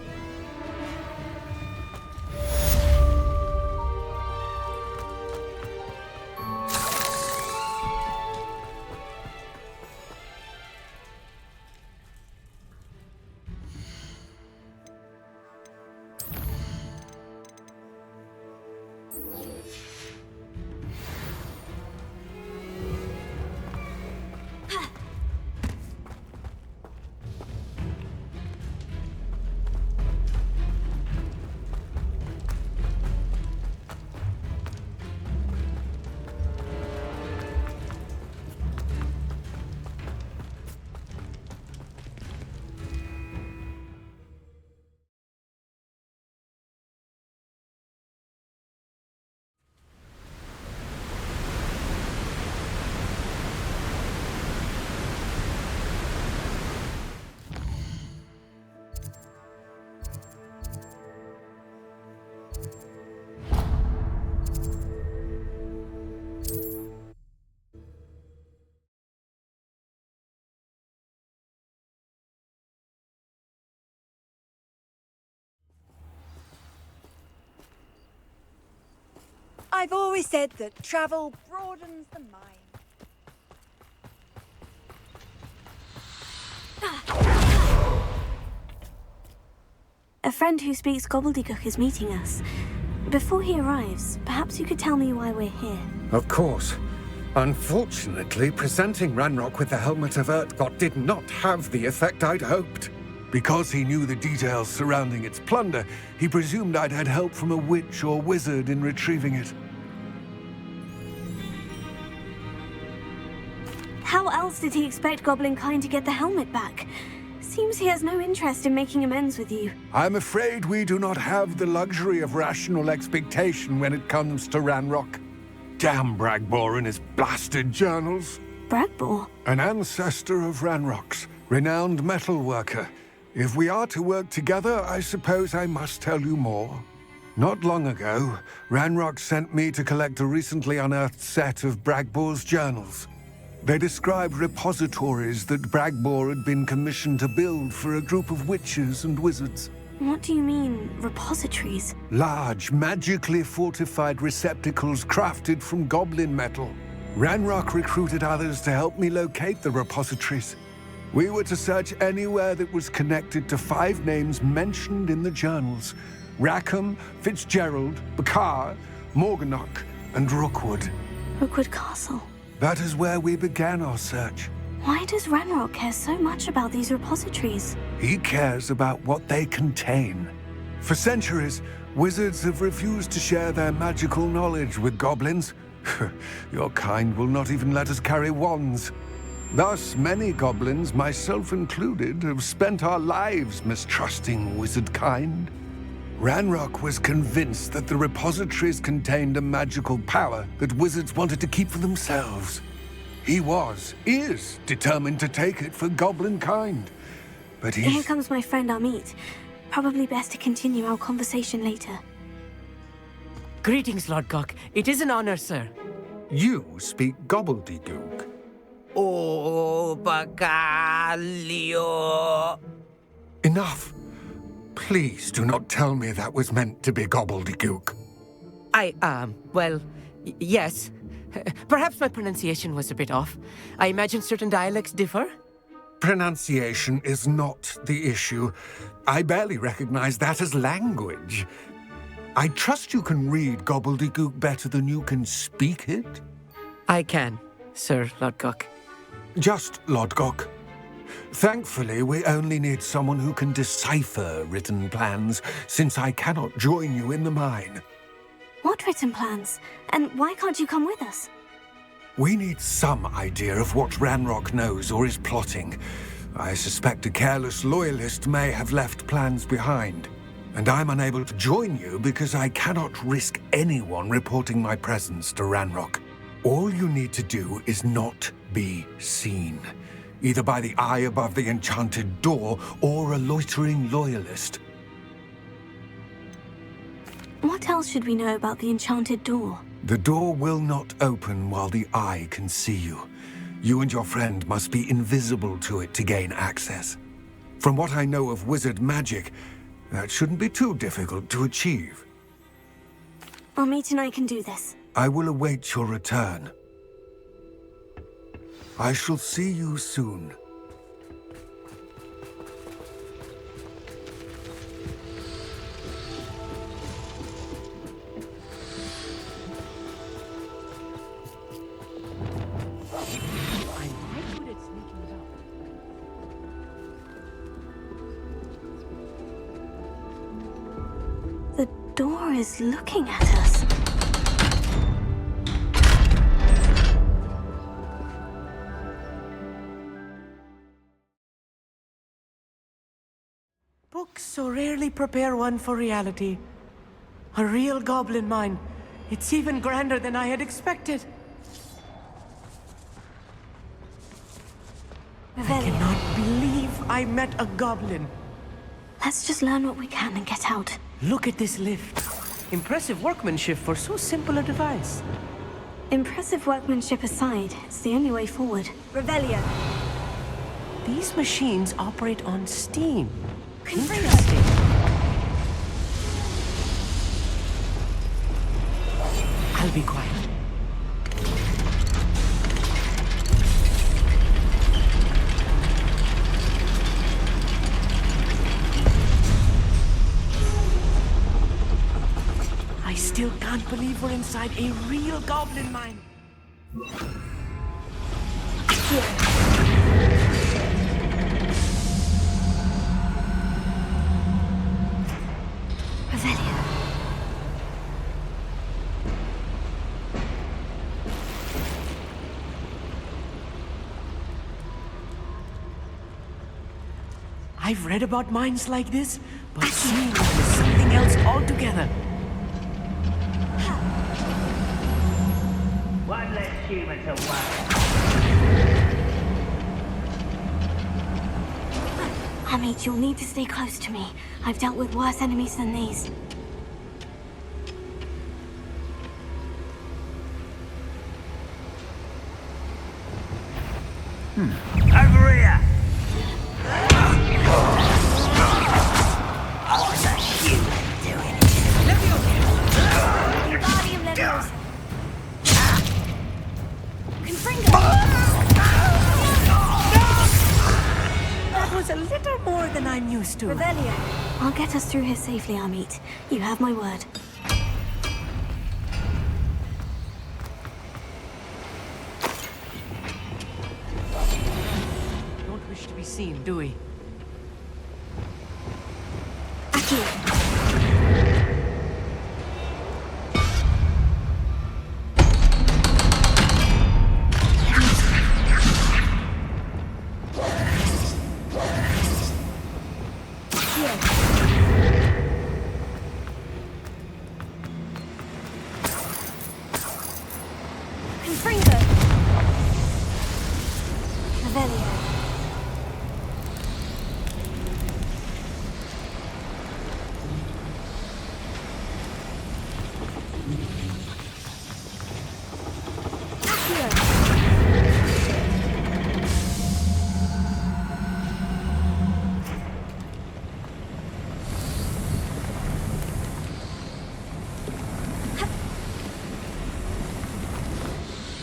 I've always said that travel broadens the mind. A friend who speaks gobbledygook is meeting us. Before he arrives, perhaps you could tell me why we're here. Of course. Unfortunately, presenting Ranrock with the helmet of Urtkot did not have the effect I'd hoped. Because he knew the details surrounding its plunder, he presumed I'd had help from a witch or wizard in retrieving it. How else did he expect Goblin Kind to get the helmet back? Seems he has no interest in making amends with you. I'm afraid we do not have the luxury of rational expectation when it comes to Ranrock. Damn Bragbor and his blasted journals. Bragbor? An ancestor of Ranrock's, renowned metal worker. If we are to work together, I suppose I must tell you more. Not long ago, Ranrock sent me to collect a recently unearthed set of Bragbor's journals. They described repositories that Bragbor had been commissioned to build for a group of witches and wizards. What do you mean, repositories? Large, magically fortified receptacles crafted from goblin metal. Ranrock recruited others to help me locate the repositories. We were to search anywhere that was connected to 5 names mentioned in the journals: Rackham, Fitzgerald, Bakar, Morganach, and Rookwood. Rookwood Castle. That is where we began our search. Why does Ranrock care so much about these repositories? He cares about what they contain. For centuries, wizards have refused to share their magical knowledge with goblins. Your kind will not even let us carry wands. Thus, many goblins, myself included, have spent our lives mistrusting wizard kind. Ranrock was convinced that the repositories contained a magical power that wizards wanted to keep for themselves. He is determined to take it for goblin kind. But Here comes my friend Amit. Probably best to continue our conversation later. Greetings, Lord Cock. It is an honor, sir. You speak gobbledygook. Oh, Bacalio. Enough. Please do not tell me that was meant to be gobbledygook. Well, yes. Perhaps my pronunciation was a bit off. I imagine certain dialects differ. Pronunciation is not the issue. I barely recognize that as language. I trust you can read gobbledygook better than you can speak it? I can, Sir Lodgok. Just Lodgok. Thankfully, we only need someone who can decipher written plans, since I cannot join you in the mine. What written plans? And why can't you come with us? We need some idea of what Ranrock knows or is plotting. I suspect a careless loyalist may have left plans behind. And I'm unable to join you because I cannot risk anyone reporting my presence to Ranrock. All you need to do is not be seen, either by the eye above the enchanted door or a loitering loyalist. What else should we know about the enchanted door? The door will not open while the eye can see you. You and your friend must be invisible to it to gain access. From what I know of wizard magic, that shouldn't be too difficult to achieve. Amit and I can do this. I will await your return. I shall see you soon. The door is looking at us. Books so rarely prepare one for reality. A real goblin mine. It's even grander than I had expected. I cannot believe I met a goblin. Let's just learn what we can and get out. Look at this lift. Impressive workmanship for so simple a device. Impressive workmanship aside, it's the only way forward. Revelio. These machines operate on steam. I'll be quiet. I still can't believe we're inside a real goblin mine. I've read about mines like this, but seeing it is something else altogether. One less human to worry. Amit, you'll need to stay close to me. I've dealt with worse enemies than these. Over here! What's a human doing? Wingardium Leviosa. Confringo! That was a little more than I'm used to. Revelio. I'll get us through here safely, Amit. You have my word. Don't wish to be seen, do we?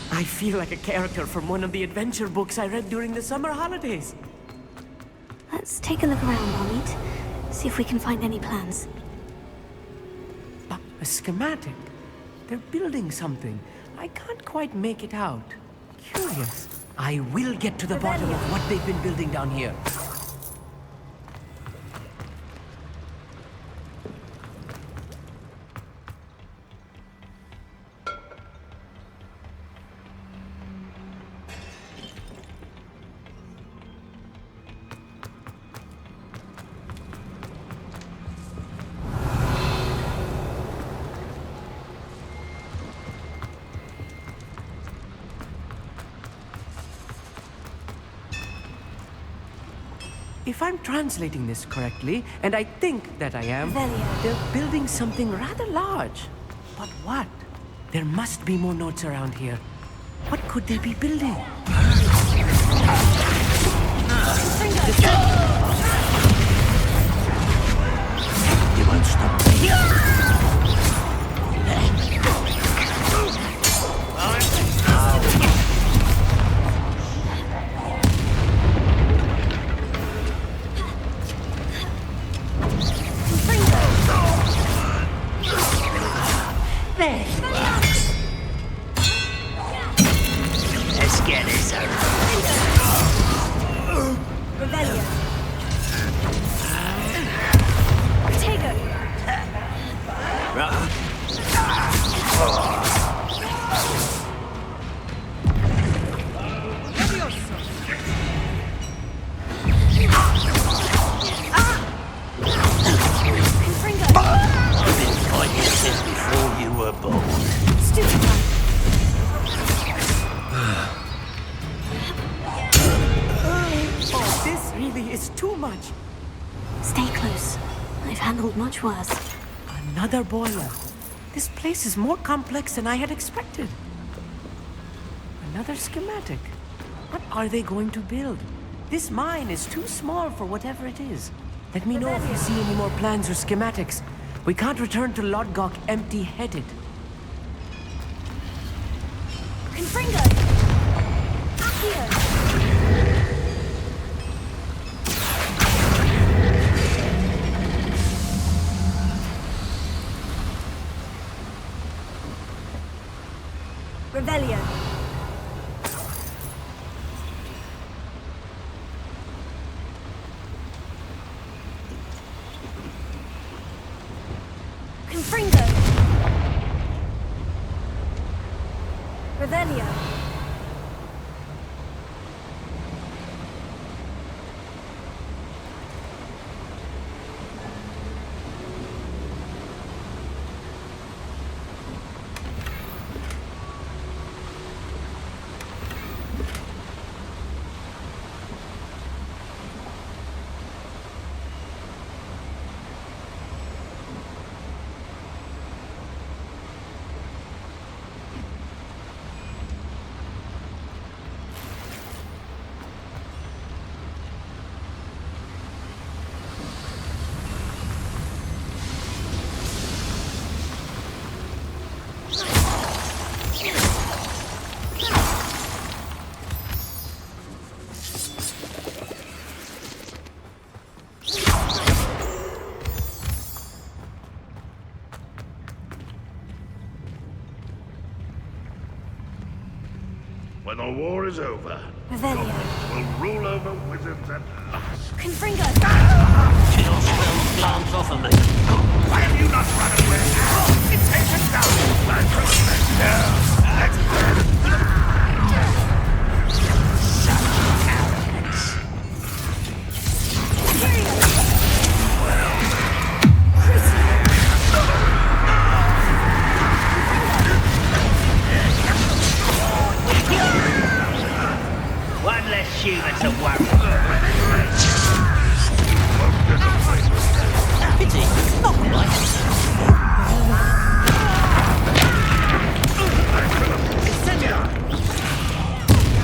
I feel like a character from one of the adventure books I read during the summer holidays. Let's take a look around, Amit. See if we can find any plans. A schematic. They're building something. I can't quite make it out. Curious. I will get to the bottom of what they've been building down here. If I'm translating this correctly, and I think that I am, they're building something rather large. But what? There must be more notes around here. What could they be building? You won't stop. Let's get this over. Revelio. Potato. I've been fighting since before you were born. Stupid one. Oh, this really is too much. Stay close. I've handled much worse. Another boiler. This place is more complex than I had expected. Another schematic. What are they going to build? This mine is too small for whatever it is. Let me know if you see any more plans or schematics. We can't return to Lodgok empty-headed. Confringo! Accio! Revelio. Confringo. Revelio. When the war is over, Revelio. goblins will rule over wizards at last. Confringo. Chill spells glance off of me. Why have you not run away? It takes us down. One less human to worry. Pity, not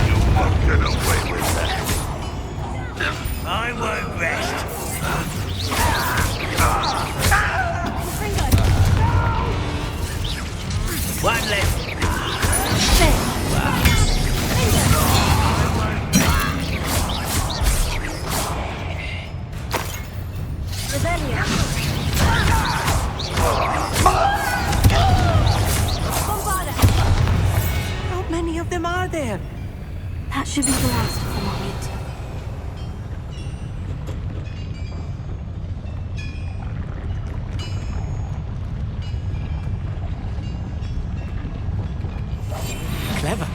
You won't get away with that. I won't rest. One less. How many of them are there? That should be the last of them, Amit. Clever.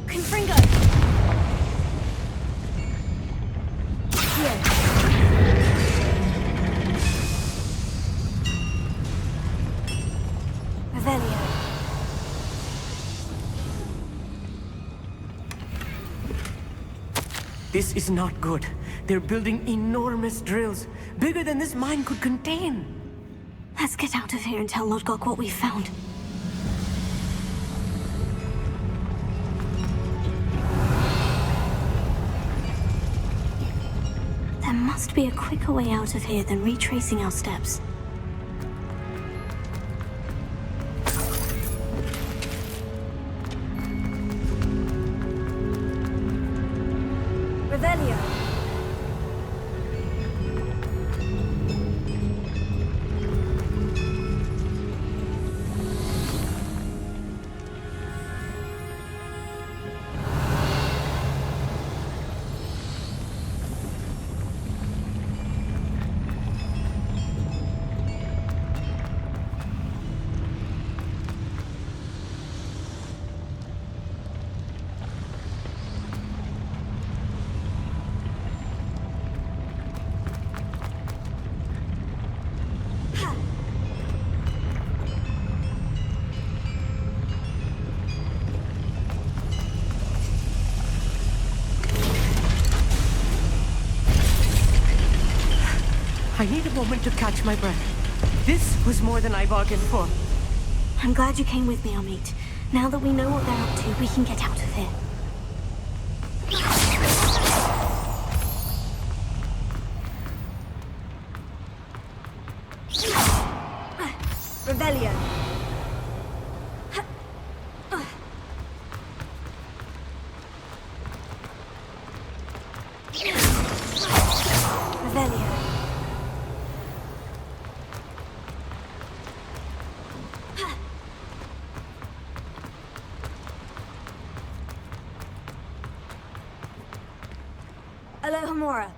Confringo. Revelio. This is not good. They're building enormous drills, bigger than this mine could contain. Let's get out of here and tell Lodgok what we found. There must be a quicker way out of here than retracing our steps. Revelio. I need a moment to catch my breath. This was more than I bargained for. I'm glad you came with me, Amit. Now that we know what they're up to, we can get out of here. Revelio. Alohomora.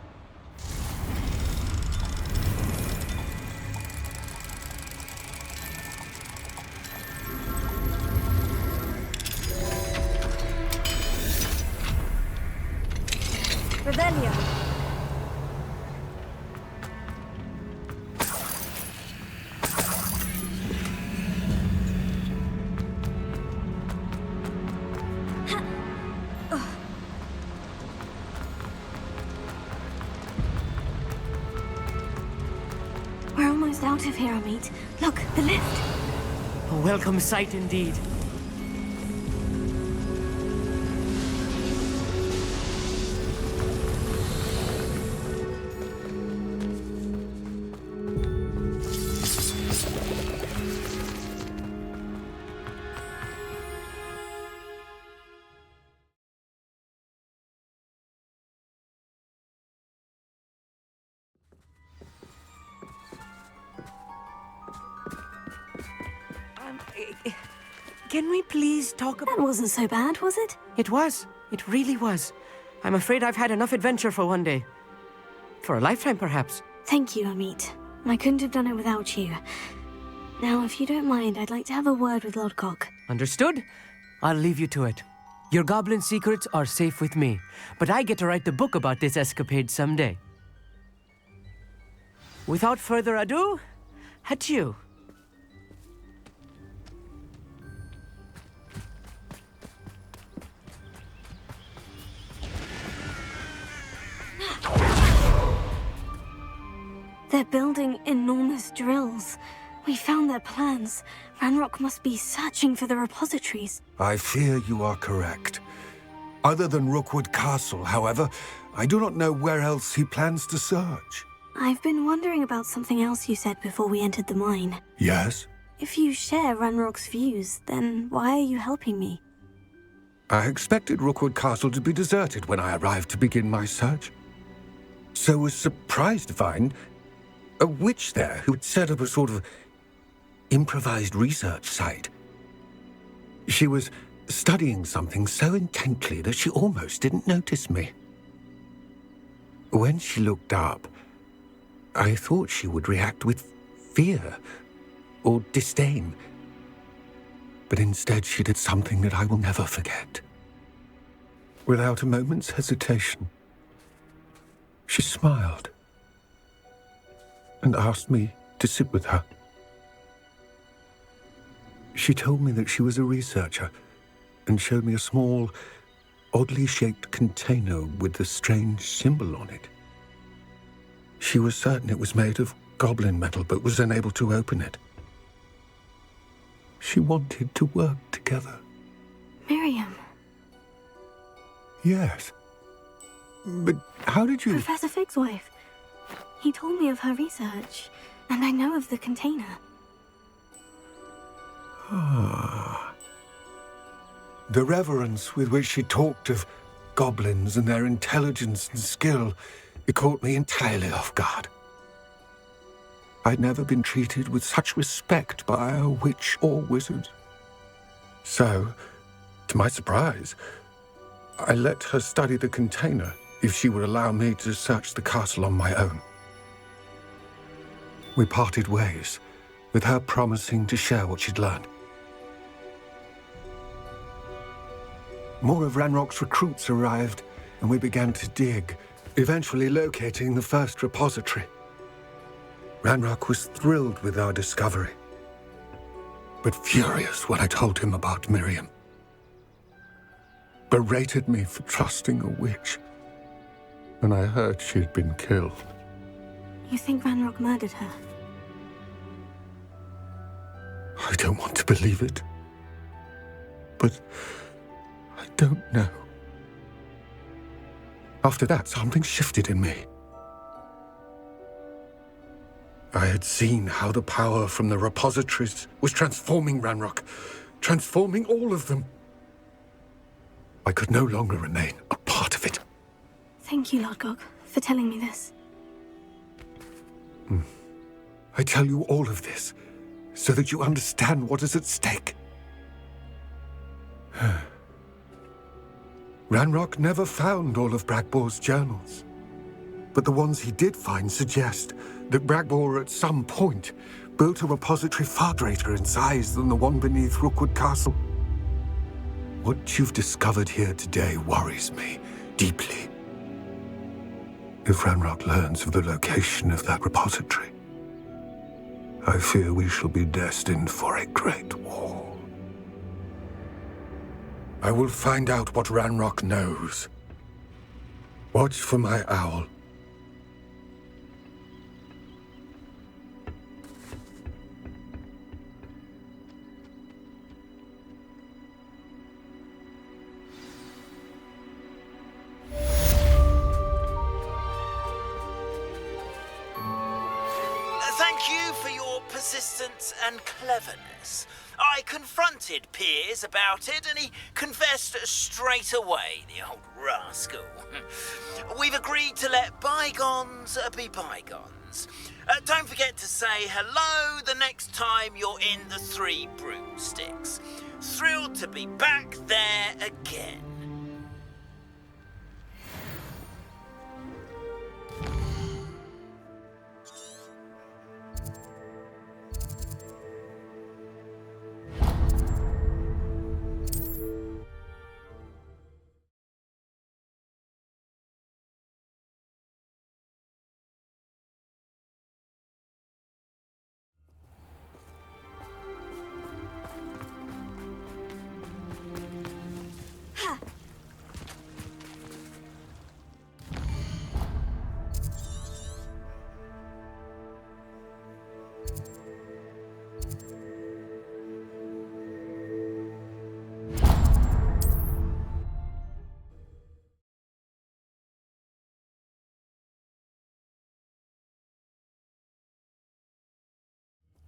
Revelio. We're almost out of here, Amit. Look, the lift. A welcome sight indeed. Can we please talk about... That wasn't so bad, was it? It was. It really was. I'm afraid I've had enough adventure for one day. For a lifetime, perhaps. Thank you, Amit. I couldn't have done it without you. Now, if you don't mind, I'd like to have a word with Lodcock. Understood? I'll leave you to it. Your goblin secrets are safe with me, but I get to write the book about this escapade someday. Without further ado, adieu. They're building enormous drills. We found their plans. Ranrock must be searching for the repositories. I fear you are correct. Other than Rookwood Castle, however, I do not know where else he plans to search. I've been wondering about something else you said before we entered the mine. Yes? If you share Ranrock's views, then why are you helping me? I expected Rookwood Castle to be deserted when I arrived to begin my search. So was surprised to find a witch there who had set up a sort of improvised research site. She was studying something so intently that she almost didn't notice me. When she looked up, I thought she would react with fear or disdain. But instead she did something that I will never forget. Without a moment's hesitation, she smiled and asked me to sit with her. She told me that she was a researcher and showed me a small, oddly shaped container with a strange symbol on it. She was certain it was made of goblin metal, but was unable to open it. She wanted to work together. Miriam. Yes. But how did you... Professor Fig's wife. He told me of her research, and I know of the container. Ah. The reverence with which she talked of goblins and their intelligence and skill, it caught me entirely off guard. I'd never been treated with such respect by a witch or wizard. So, to my surprise, I let her study the container if she would allow me to search the castle on my own. We parted ways, with her promising to share what she'd learned. More of Ranrock's recruits arrived, and we began to dig, eventually locating the first repository. Ranrock was thrilled with our discovery, but furious when I told him about Miriam. Berated me for trusting a witch, and I heard she'd been killed. You think Ranrock murdered her? I don't want to believe it, but I don't know. After that, something shifted in me. I had seen how the power from the repositories was transforming Ranrock, transforming all of them. I could no longer remain a part of it. Thank you, Lord Gog, for telling me this. I tell you all of this so that you understand what is at stake. Ranrock never found all of Bragbor's journals, but the ones he did find suggest that Bragbor at some point built a repository far greater in size than the one beneath Rookwood Castle. What you've discovered here today worries me deeply. If Ranrock learns of the location of that repository, I fear we shall be destined for a great war. I will find out what Ranrock knows. Watch for my owl. Thank you for your persistence and cleverness. I confronted Piers about it, and he confessed straight away, the old rascal. We've agreed to let bygones be bygones. Don't forget to say hello the next time you're in the Three Broomsticks. Thrilled to be back there again.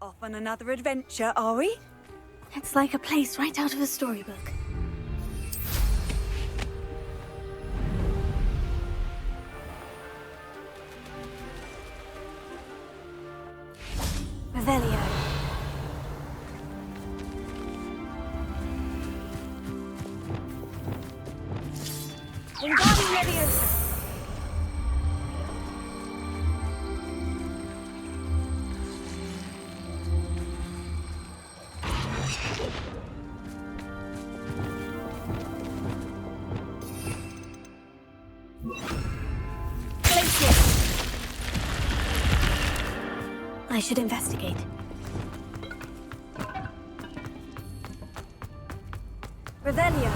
Off on another adventure, are we? It's like a place right out of a storybook. Revelio. Wingardium Leviosa. I should investigate. Revelio.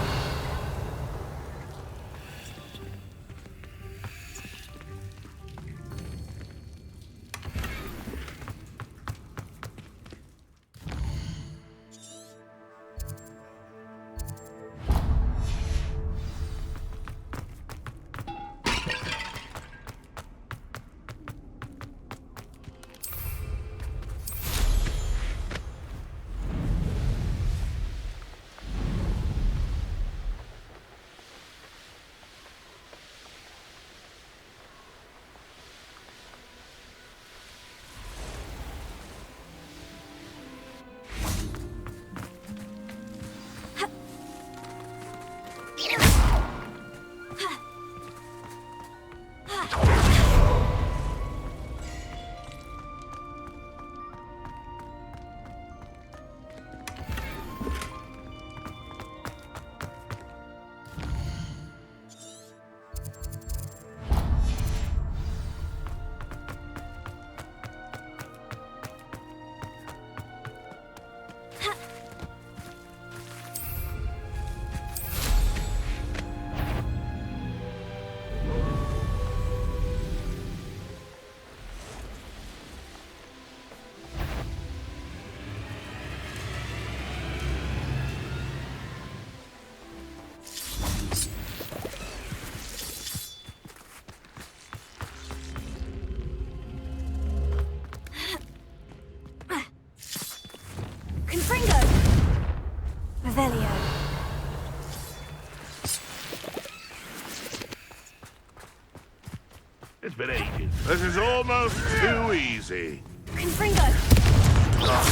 It's been ages. This is almost too easy. Confringo!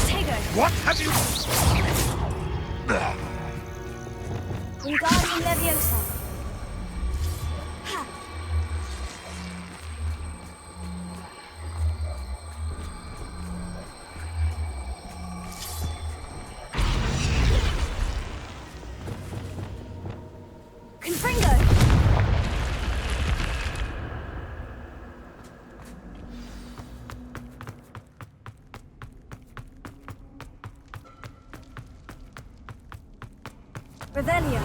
Tego! What have you... Wingardium Leviosa! Ha! Confringo! Revelio.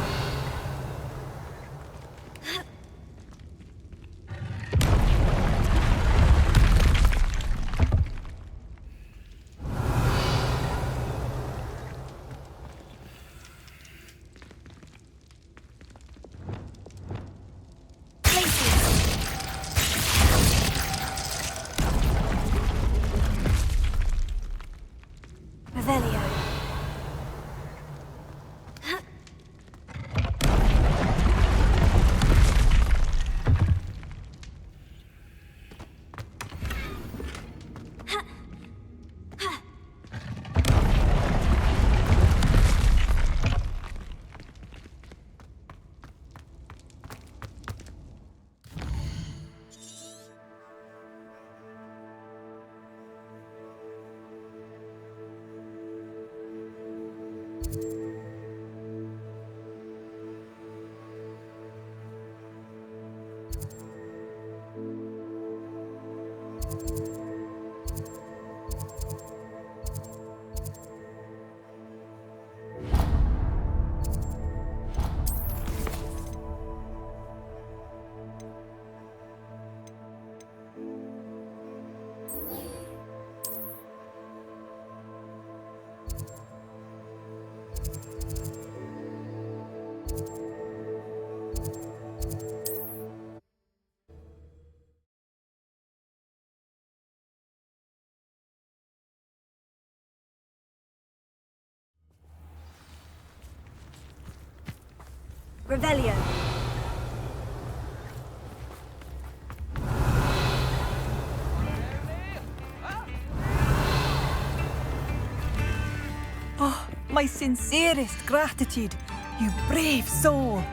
Revelio. Revelio. Oh, my sincerest gratitude, you brave soul.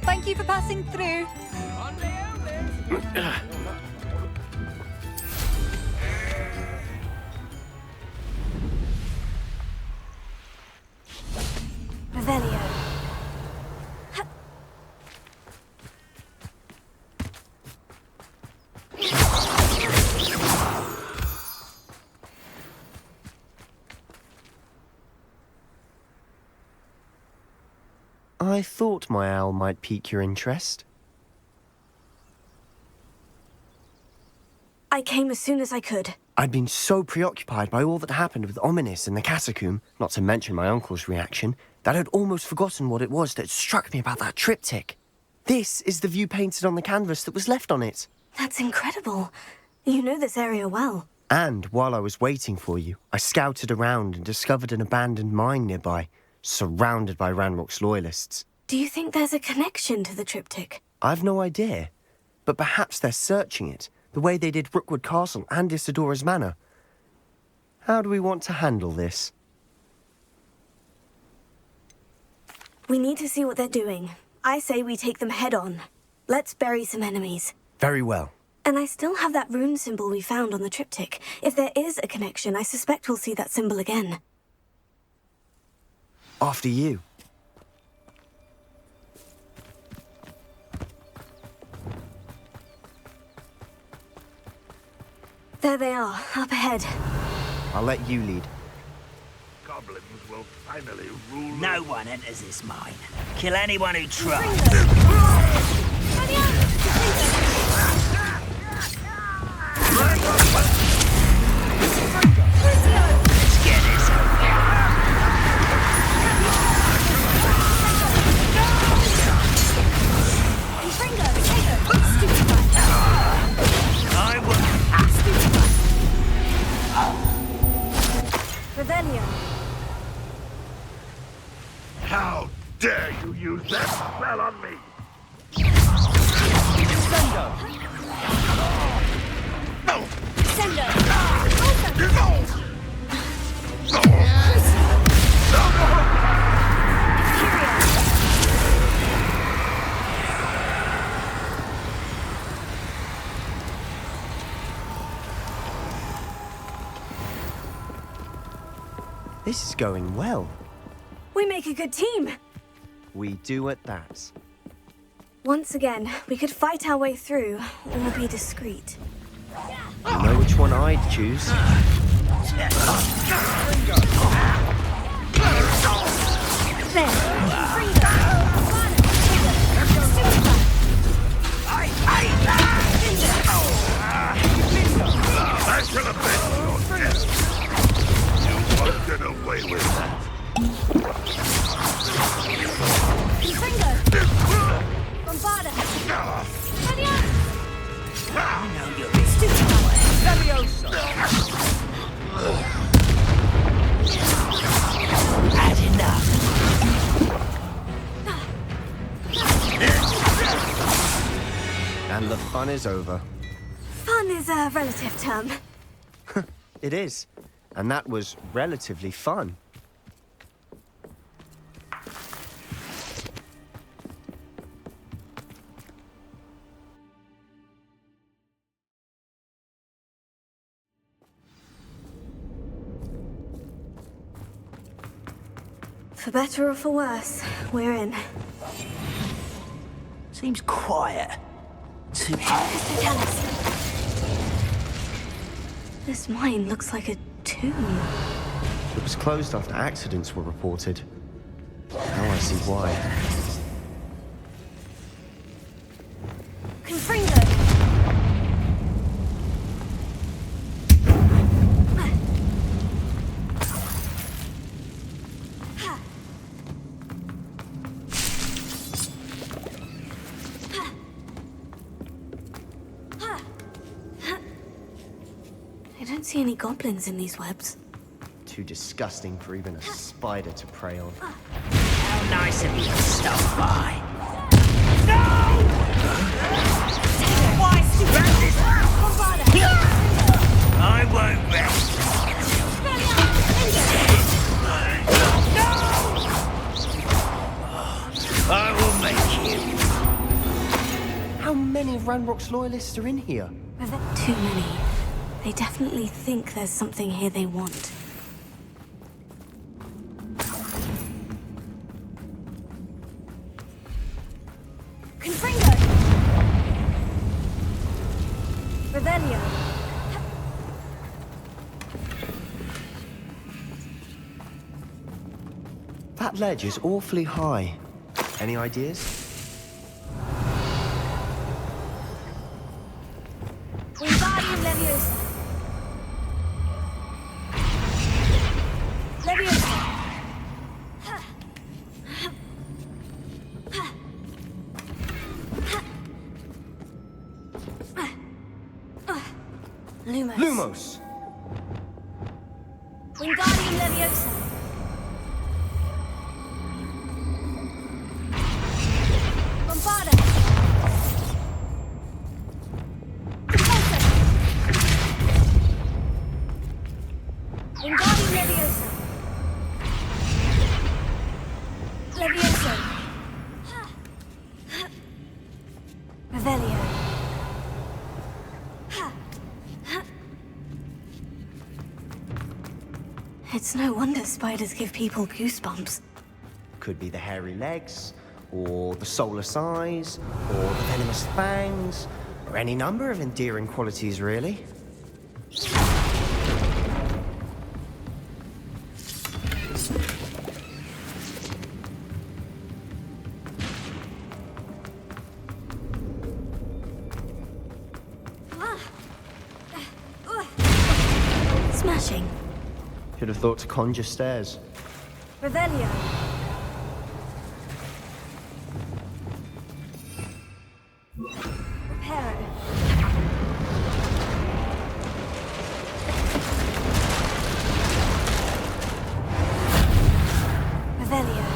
Thank you for passing through. Revelio. I thought my owl might pique your interest. I came as soon as I could. I'd been so preoccupied by all that happened with Ominis in the catacomb, not to mention my uncle's reaction, that I'd almost forgotten what it was that struck me about that triptych. This is the view painted on the canvas that was left on it. That's incredible. You know this area well. And while I was waiting for you, I scouted around and discovered an abandoned mine nearby, surrounded by Ranrock's loyalists. Do you think there's a connection to the triptych? I've no idea, but perhaps they're searching it, the way they did Rookwood Castle and Isidora's Manor. How do we want to handle this? We need to see what they're doing. I say we take them head on. Let's bury some enemies. Very well. And I still have that rune symbol we found on the triptych. If there is a connection, I suspect we'll see that symbol again. After you. There they are, up ahead. I'll let you lead. Goblins will finally rule. No one enters this mine. Kill anyone who tries. This is going well. We make a good team. We do at that. Once again, we could fight our way through, or be discreet. You know which one I'd choose. I should have been your death. You won't get away with that. Bombarda! I know you're a stupid boy. Had enough. And the fun is over. Fun is a relative term. It is. And that was relatively fun. For better or for worse, we're in. Seems quiet. Too Tell us. This mine looks like a tomb. It was closed after accidents were reported. Now I see why. Confringo! I don't see any goblins in these webs. Too disgusting for even a spider to prey on. How nice of you to stop by. Why, stupid? I won't rest. I will make you. How many Ranrock's loyalists are in here? Too many. They definitely think there's something here they want. Confringo! Revelio! That ledge is awfully high. Any ideas? Wingardium Leviosa! Leviosa! Lumos. Lumos! Wingardium Leviosa! Bombarda! Wingardium Leviosa! Leviosa! Revelio! It's no wonder spiders give people goosebumps. Could be the hairy legs, or the soulless eyes, or the venomous fangs, or any number of endearing qualities, really. Smashing. Should have thought to conjure stairs. Revelio. Reparo. Revelio.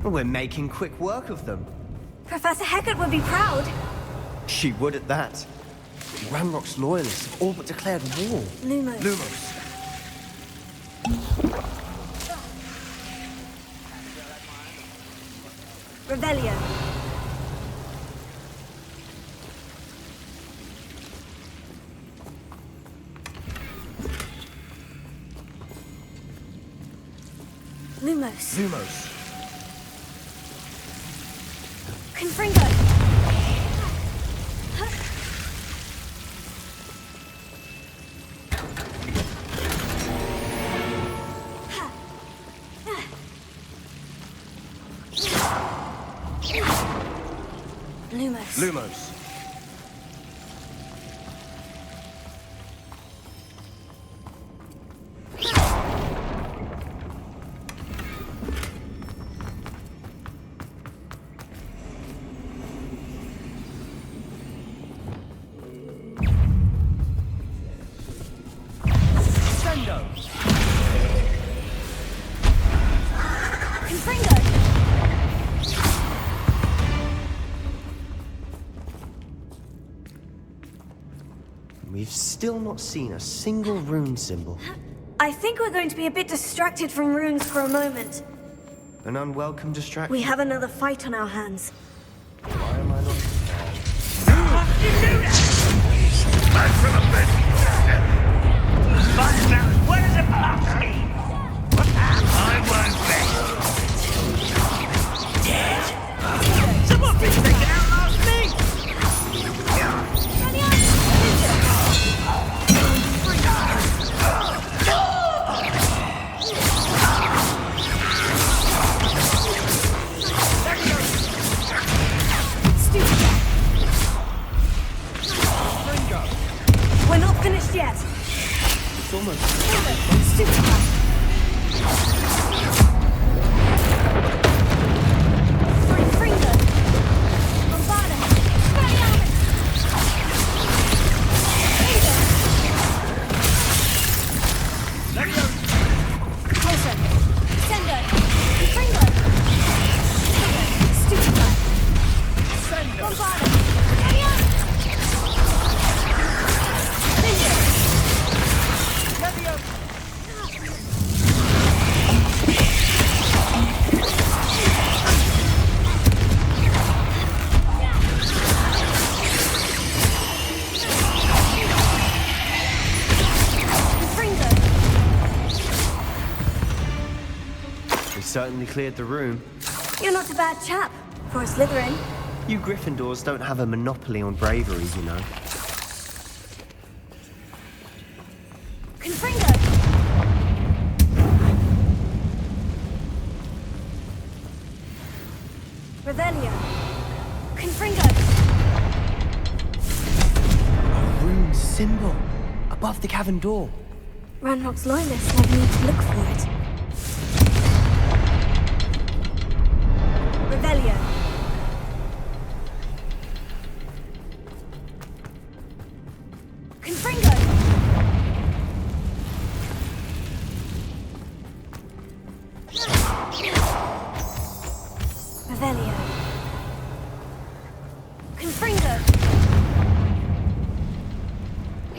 We're making quick work of them. Professor Hecat would be proud. She would at that. Ranrock's loyalists have all but declared war. Lumos. Lumos. Revelio. Lumos. Lumos. Confringo. Lumos. Lumos. We've still not seen a single rune symbol. I think we're going to be a bit distracted from runes for a moment. An unwelcome distraction. We have another fight on our hands. Why am I not prepared? What is it, Popsky? I won't bet. Dead. Someone been taken out last week. We're not finished yet. It's almost... Stupid. Certainly cleared the room. You're not a bad chap for a Slytherin. You Gryffindors don't have a monopoly on bravery, you know. Confringo! Revelio. Confringo! A rune symbol above the cavern door. Ranrock's loyalists never need to look for it. Revelio. Confringo! Revelio. Confringo!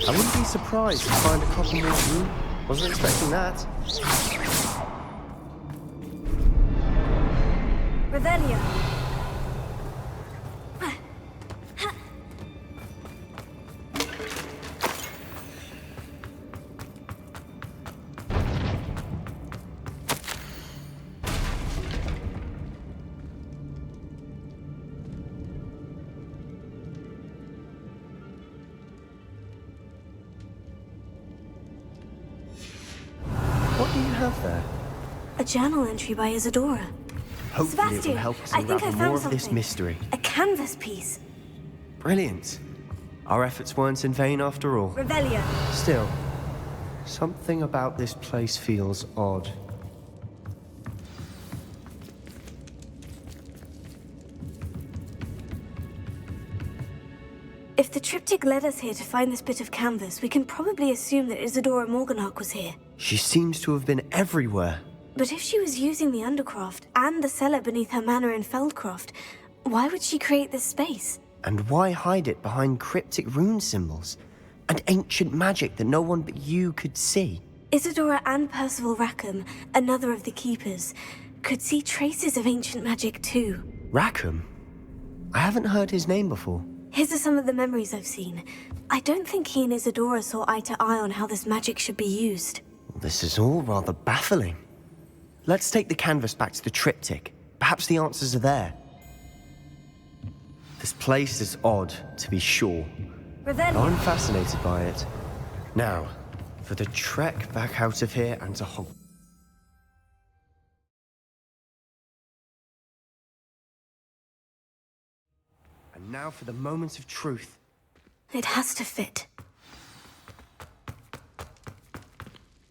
I wouldn't be surprised to find a couple more rune. Wasn't expecting that. Revelio. What do you have there? A journal entry by Isadora. Hopefully it will help us unravel more of this mystery. A canvas piece. Brilliant. Our efforts weren't in vain after all. Revelio. Still, something about this place feels odd. If the triptych led us here to find this bit of canvas, we can probably assume that Isadora Morganach was here. She seems to have been everywhere. But if she was using the Undercroft and the cellar beneath her manor in Feldcroft, why would she create this space? And why hide it behind cryptic rune symbols and ancient magic that no one but you could see? Isadora and Percival Rackham, another of the Keepers, could see traces of ancient magic too. Rackham? I haven't heard his name before. His are some of the memories I've seen. I don't think he and Isadora saw eye to eye on how this magic should be used. This is all rather baffling. Let's take the canvas back to the triptych. Perhaps the answers are there. This place is odd, to be sure. Revelio. I'm fascinated by it. Now, for the trek back out of here and to Hogwarts. And now for the moment of truth. It has to fit.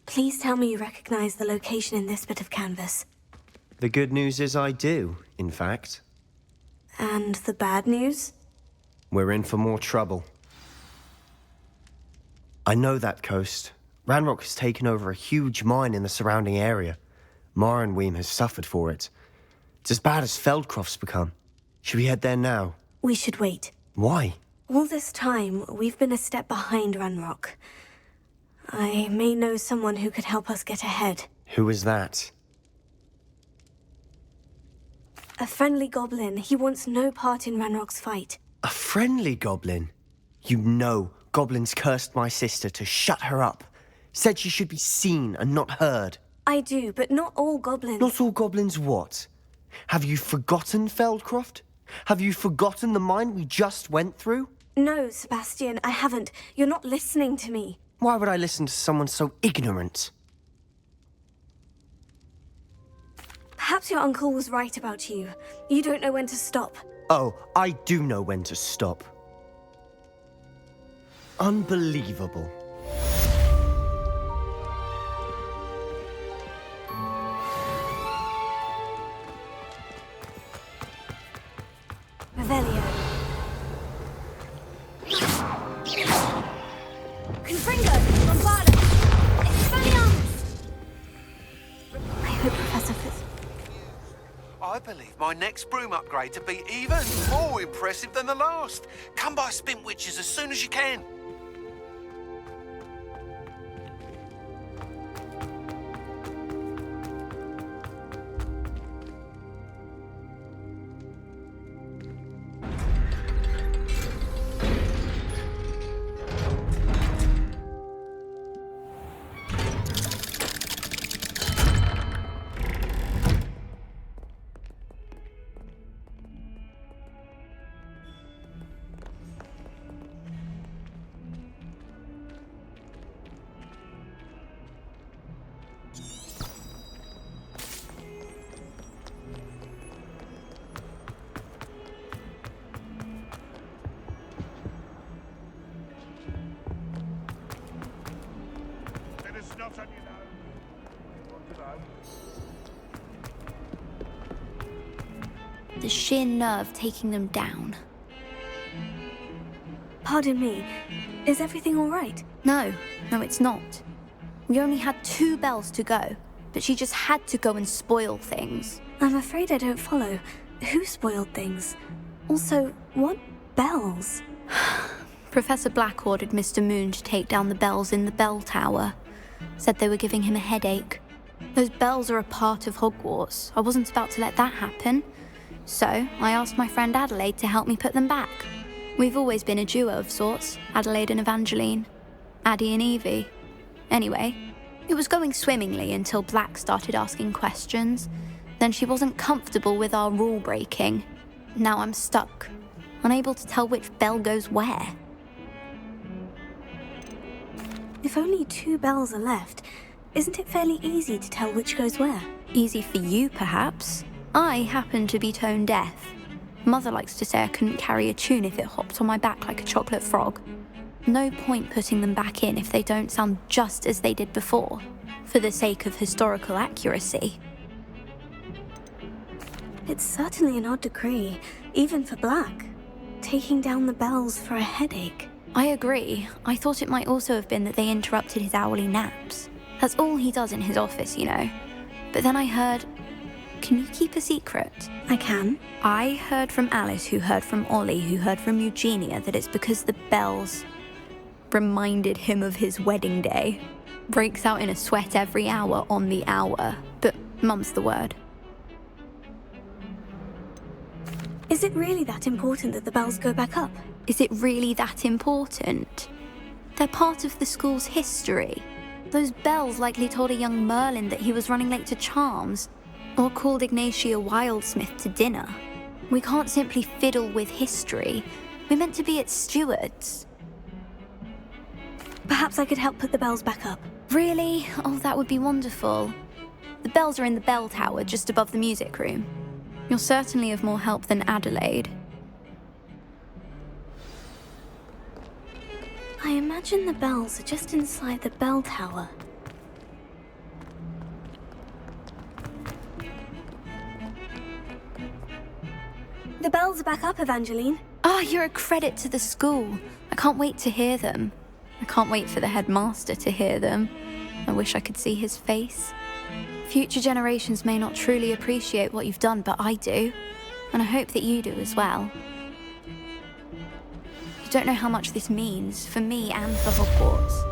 Please tell me you recognize the location in this bit of canvas. The good news is I do, in fact. And the bad news? We're in for more trouble. I know that coast. Ranrock has taken over a huge mine in the surrounding area. Marrenweem has suffered for it. It's as bad as Feldcroft's become. Should we head there now? We should wait. Why? All this time, we've been a step behind Ranrock. I may know someone who could help us get ahead. Who is that? A friendly goblin. He wants no part in Ranrock's fight. A friendly goblin? You know, goblins cursed my sister to shut her up. Said she should be seen and not heard. I do, but not all goblins. Not all goblins what? Have you forgotten Feldcroft? Have you forgotten the mine we just went through? No, Sebastian, I haven't. You're not listening to me. Why would I listen to someone so ignorant? Perhaps your uncle was right about you. You don't know when to stop. Oh, I do know when to stop. Unbelievable. Revelio. Confringo! Bombada! Expelliarmus! I hope Professor Fitz... I believe my next broom upgrade to be even more impressive than the last. Come by Spintwitches as soon as you can. The sheer nerve taking them down. Pardon me, is everything all right? No, it's not. We only had 2 bells to go, but she just had to go and spoil things. I'm afraid I don't follow. Who spoiled things? Also, what bells? Professor Black ordered Mr. Moon to take down the bells in the bell tower. Said they were giving him a headache. Those bells are a part of Hogwarts. I wasn't about to let that happen. So, I asked my friend Adelaide to help me put them back. We've always been a duo of sorts, Adelaide and Evangeline. Addie and Evie. Anyway, it was going swimmingly until Black started asking questions. Then she wasn't comfortable with our rule breaking. Now I'm stuck, unable to tell which bell goes where. If only 2 bells are left, isn't it fairly easy to tell which goes where? Easy for you, perhaps. I happen to be tone deaf. Mother likes to say I couldn't carry a tune if it hopped on my back like a chocolate frog. No point putting them back in if they don't sound just as they did before, for the sake of historical accuracy. It's certainly an odd decree, even for Black. Taking down the bells for a headache. I agree. I thought it might also have been that they interrupted his hourly naps. That's all he does in his office, you know. But then I heard... Can you keep a secret? I can. I heard from Alice, who heard from Ollie, who heard from Eugenia, that it's because the bells reminded him of his wedding day. Breaks out in a sweat every hour on the hour. But mum's the word. Is it really that important that the bells go back up? Is it really that important? They're part of the school's history. Those bells likely told a young Merlin that he was running late to Charms, or called Ignatia Wildsmith to dinner. We can't simply fiddle with history. We're meant to be its stewards. Perhaps I could help put the bells back up. Really? Oh, that would be wonderful. The bells are in the bell tower, just above the music room. You're certainly of more help than Adelaide. I imagine the bells are just inside the bell tower. The bells are back up, Evangeline. Ah, you're a credit to the school. I can't wait to hear them. I can't wait for the headmaster to hear them. I wish I could see his face. Future generations may not truly appreciate what you've done, but I do. And I hope that you do as well. You don't know how much this means for me and for Hogwarts.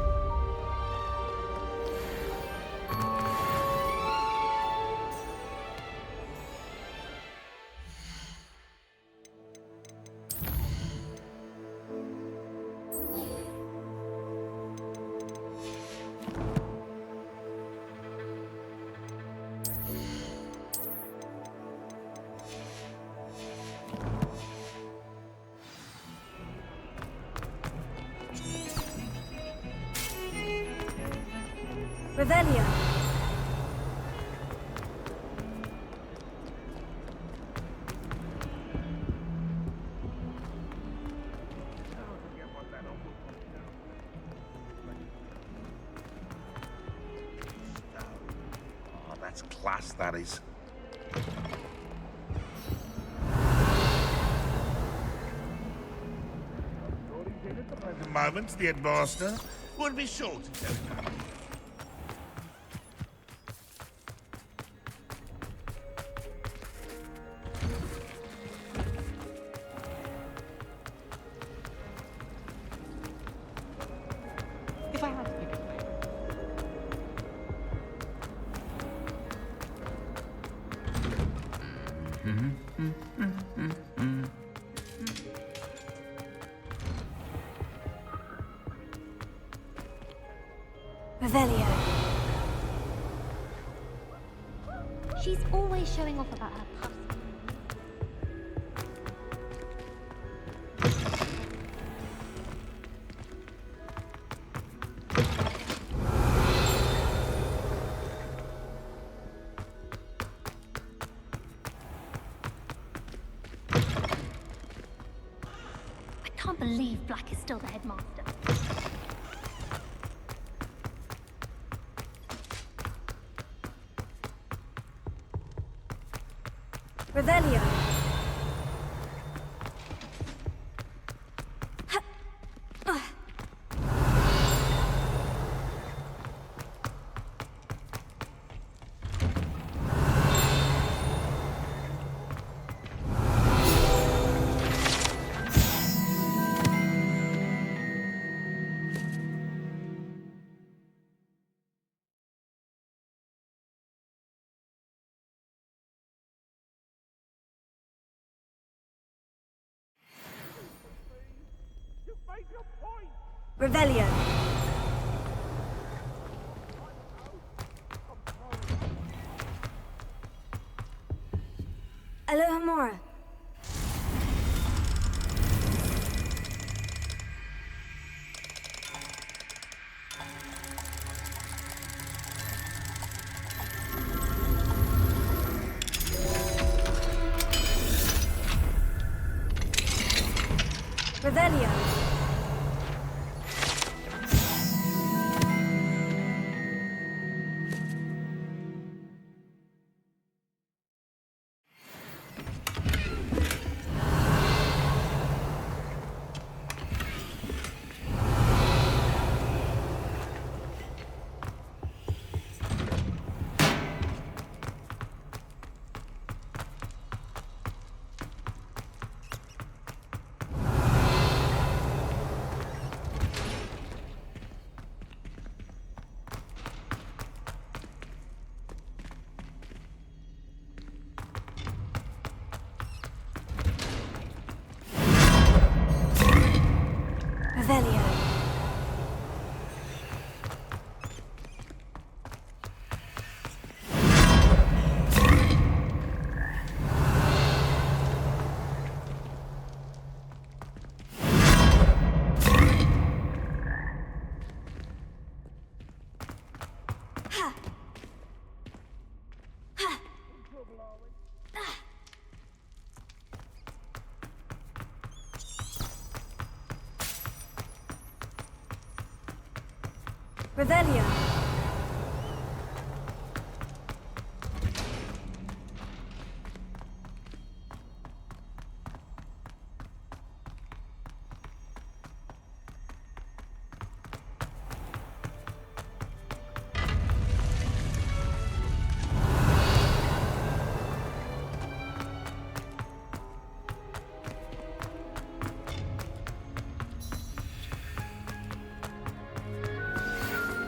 Revelio. Oh, that's class, that is. At the moment, the headmaster will be sure to tell you. Revelio. She's always showing off about her puffs. I can't believe Black is still the headmaster. Revelio. Revelio. Alohomora. Revelio. Revelio.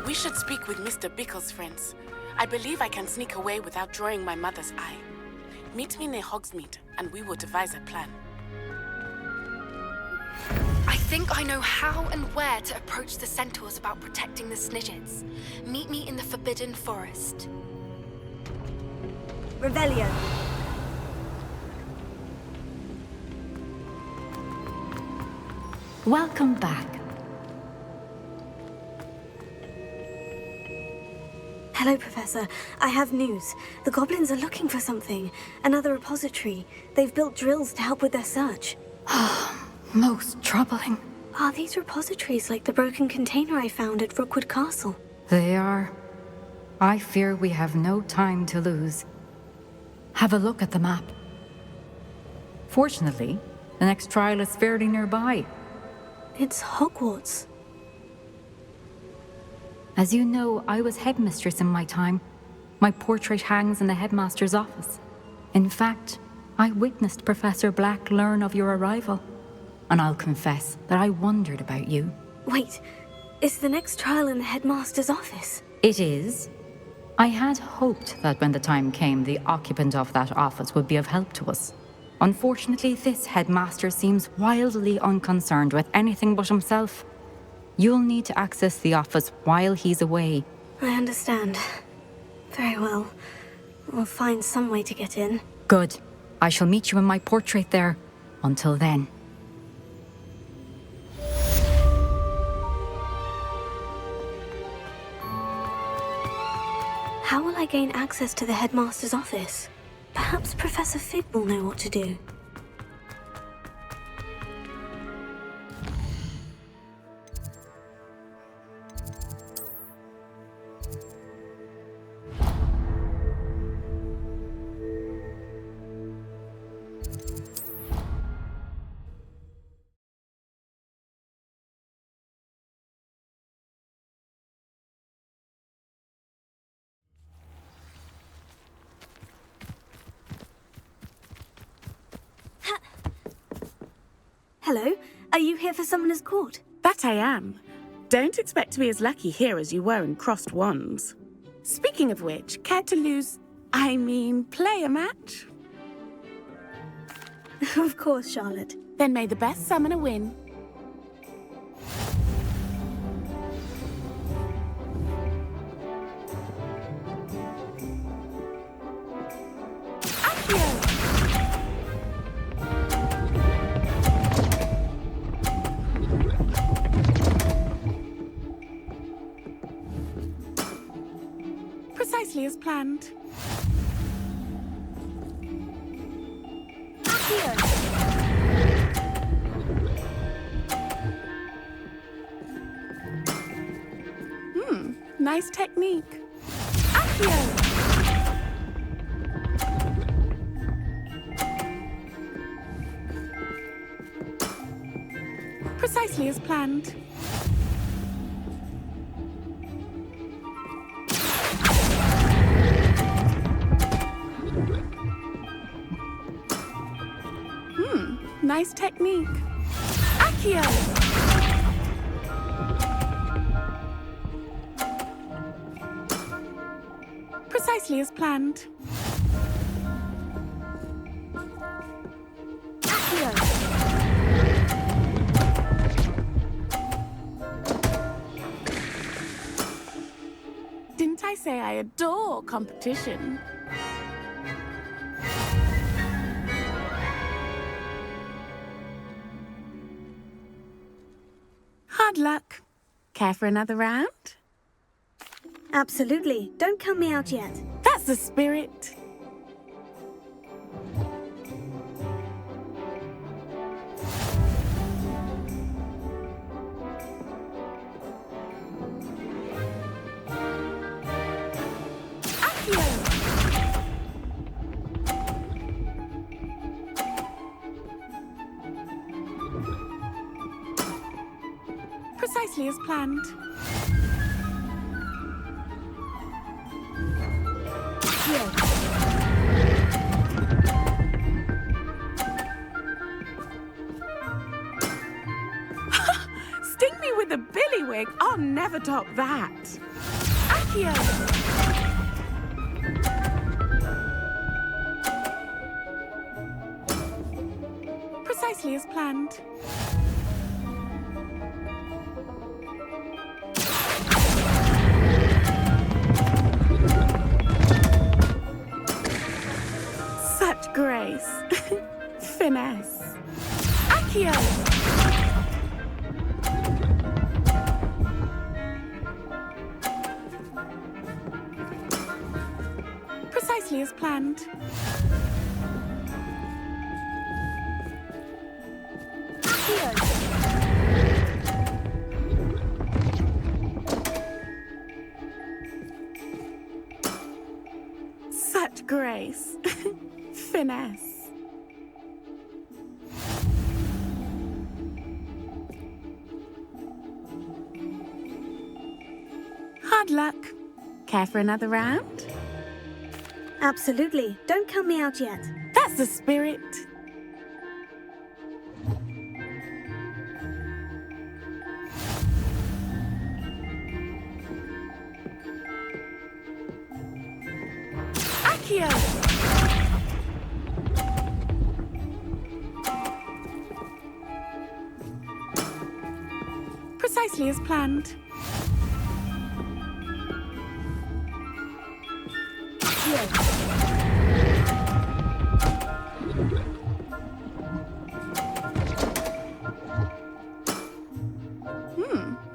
We should speak with Mr. Bickle's friends. I believe I can sneak away without drawing my mother's eye. Meet me near Hogsmeade, and we will devise a plan. I think I know how and where to approach the centaurs about protecting the Snidgets. Meet me in the Forbidden Forest. Revelio. Welcome back. Hello, Professor. I have news. The goblins are looking for something. Another repository. They've built drills to help with their search. Most troubling. Are these repositories like the broken container I found at Rookwood Castle? They are. I fear we have no time to lose. Have a look at the map. Fortunately, the next trial is fairly nearby. It's Hogwarts. As you know, I was headmistress in my time. My portrait hangs in the headmaster's office. In fact, I witnessed Professor Black learn of your arrival. And I'll confess that I wondered about you. Wait, is the next trial in the headmaster's office? It is. I had hoped that when the time came, the occupant of that office would be of help to us. Unfortunately, this headmaster seems wildly unconcerned with anything but himself. You'll need to access the office while he's away. I understand. Very well. We'll find some way to get in. Good. I shall meet you in my portrait there. Until then. How will I gain access to the headmaster's office? Perhaps Professor Fig will know what to do. Hello, are you here for Summoner's Court? That I am. Don't expect to be as lucky here as you were in Crossed Wands. Speaking of which, care to play a match? Of course, Charlotte. Then may the best summoner win. Precisely as planned. Nice technique. Accio! Precisely as planned. Nice technique. Accio! Precisely as planned. Accio! Didn't I say I adore competition? Hard luck. Care for another round? Absolutely. Don't count me out yet. That's the spirit. Precisely as planned. Sting me with a billywig. I'll never top that. Accio. Precisely as planned. Such grace. Finesse. Accio. Precisely as planned. Such grace. Finesse. Hard luck. Care for another round? Absolutely. Don't count me out yet. That's the spirit. Accio. Precisely as planned.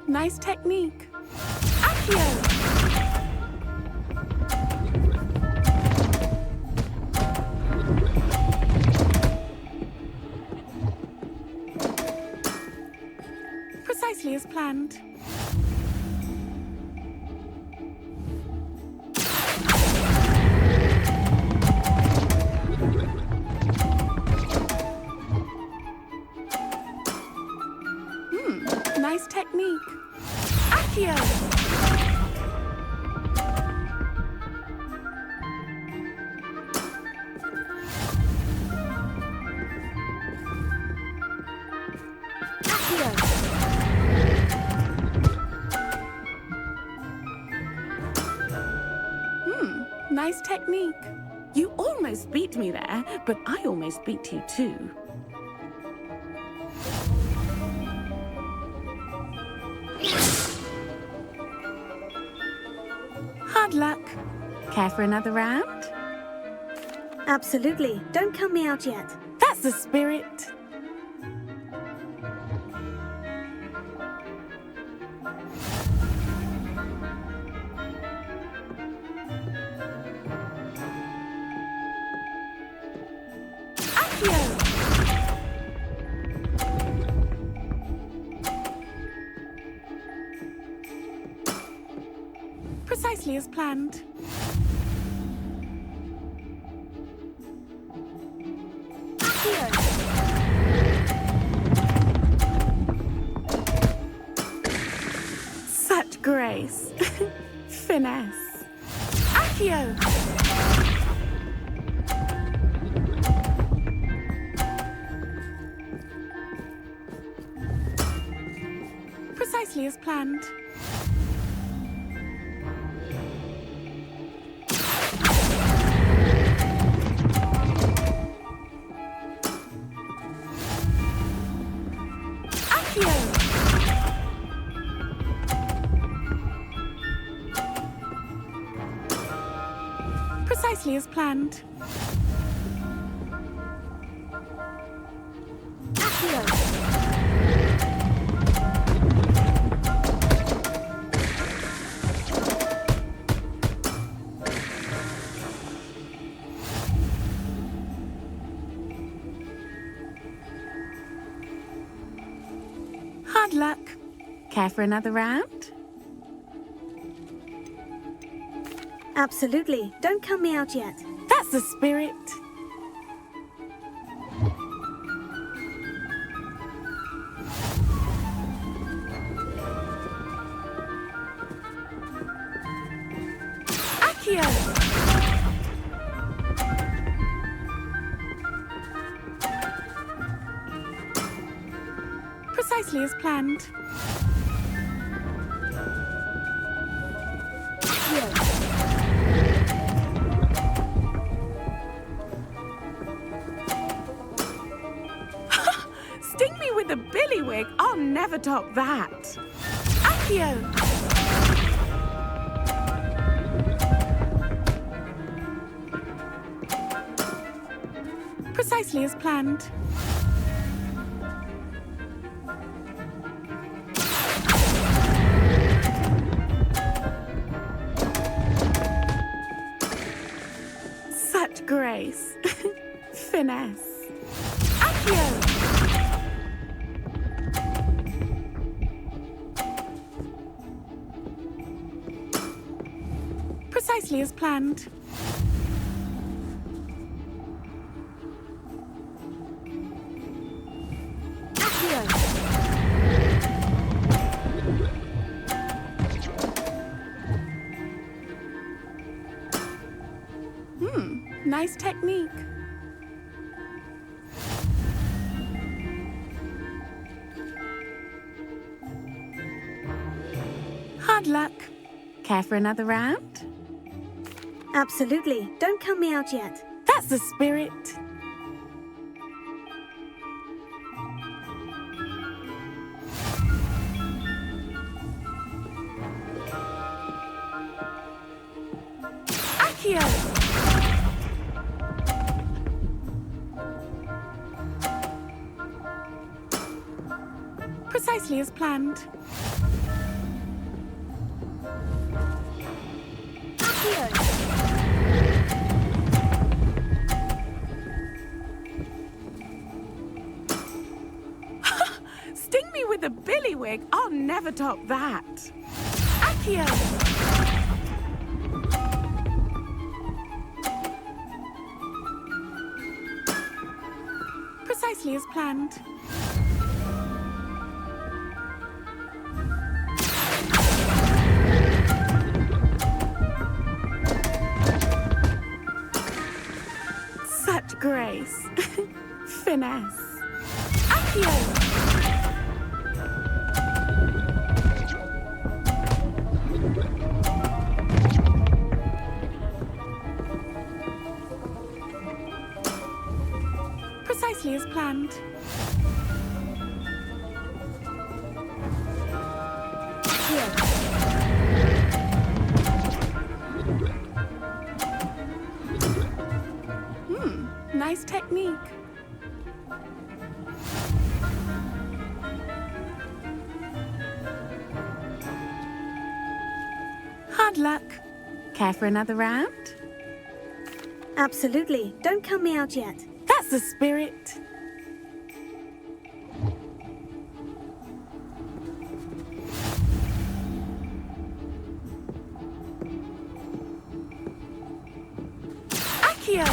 Nice technique. Accio. Precisely as planned. Nice technique. Accio. Nice technique. You almost beat me there, but I almost beat you too. Hard luck. Care for another round? Absolutely. Don't count me out yet. That's the spirit. Precisely as planned. Such grace. Finesse. Accio. Precisely as planned. Precisely as planned. Hard luck. Care for another round? Absolutely. Don't count me out yet. That's the spirit. Accio! Precisely as planned. Sting me with a billywig. I'll never top that. Accio! Precisely as planned. Such grace. Finesse. Accio! Precisely as planned. Nice technique. Hard luck. Care for another round? Absolutely. Don't count me out yet. That's the spirit. Accio! Precisely as planned. Sting me with a billywig. I'll never top that. Accio! Precisely as planned. Such grace. Finesse. Accio! Precisely as planned. Nice technique. Hard luck. Care for another round? Absolutely. Don't count me out yet. That's the spirit. Accio!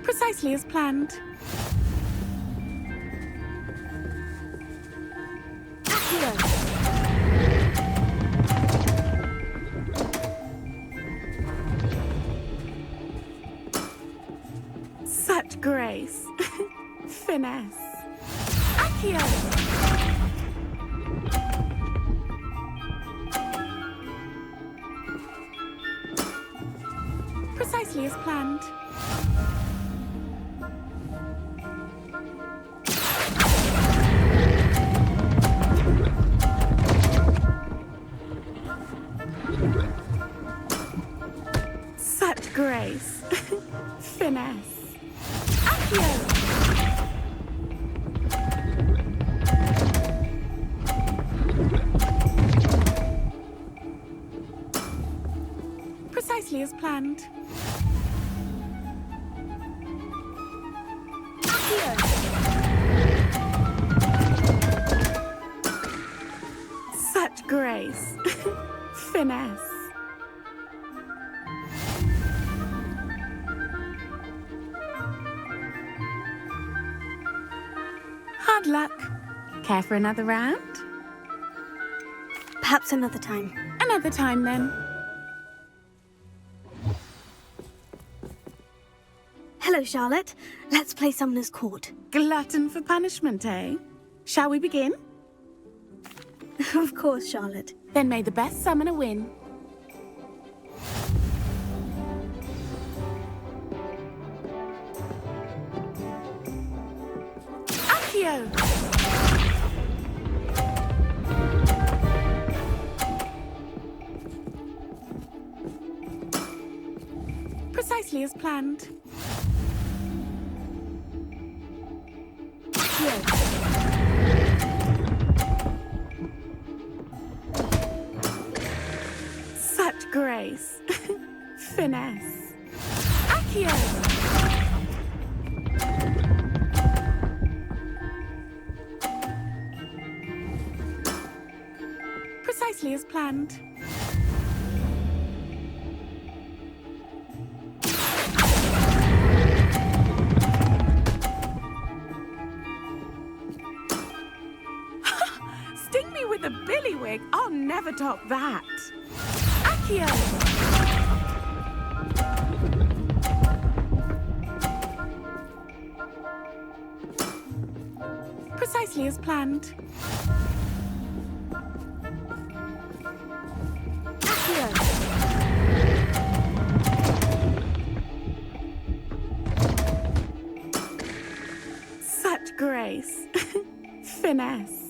Precisely as planned. Such grace. Finesse. Accio! Precisely as planned. Such grace. Finesse. Accio! Precisely as planned. Accio! Finesse. Hard luck. Care for another round? Perhaps another time. Another time, then. Hello, Charlotte. Let's play Summoner's Court. Glutton for punishment, eh? Shall we begin? Of course, Charlotte. Then may the best summoner win. Accio! Precisely as planned. Such grace. Finesse. Accio! Precisely as planned. Sting me with a billywig. I'll never top that. Accio! Precisely as planned. Accio! Such grace. Finesse.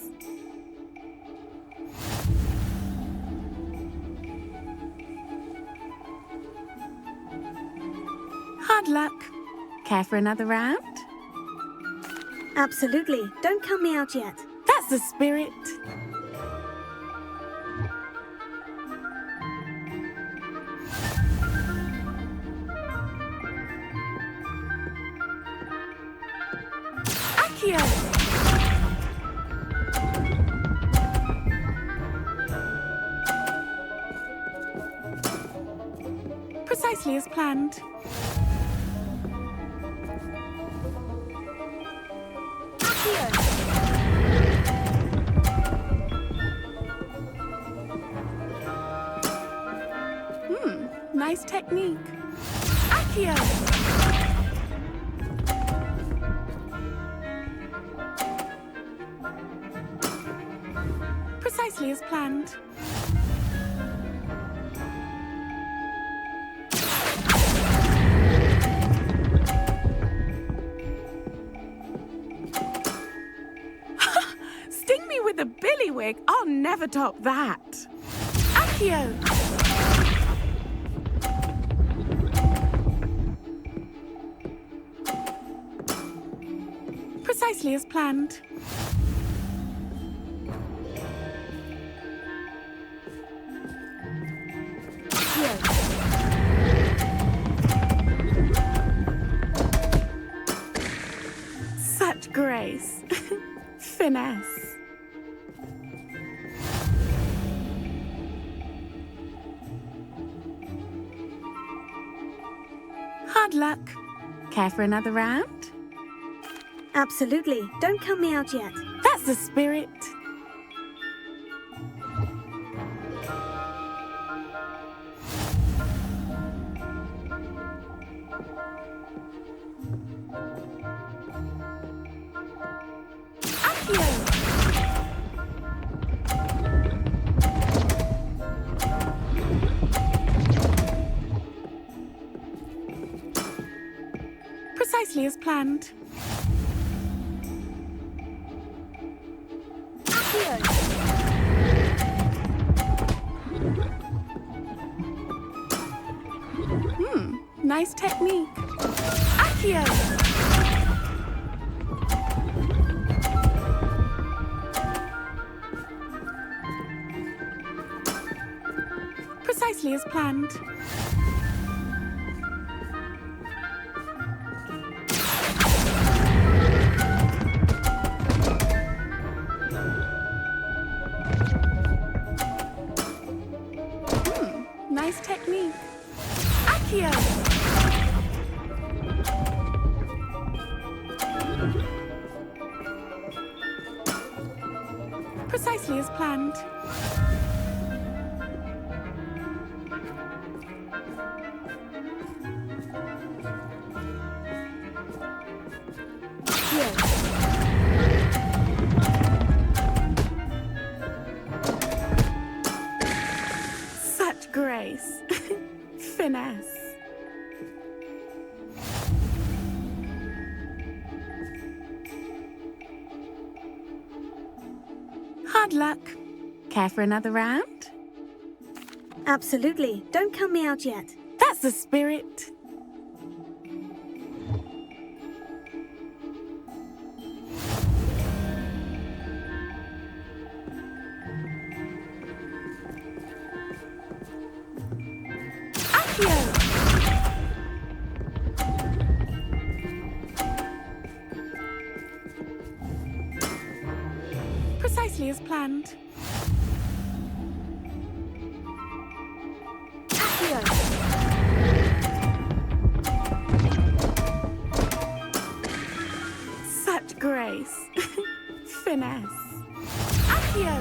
Hard luck. Care for another round? Absolutely. Don't count me out yet. That's the spirit. Accio! Precisely as planned. Nice technique. Accio! Precisely as planned. Sting me with a billywig. I'll never top that. Accio! Precisely as planned. Such grace. Finesse. Hard luck. Care for another round? Absolutely. Don't count me out yet. That's the spirit. Accio! Precisely as planned. Nice technique. Accio! Precisely as planned. Precisely as planned. Such grace. Finesse. Hard luck. Care for another round? Absolutely. Don't count me out yet. That's the spirit. Precisely as planned. Such grace. Finesse. Accio.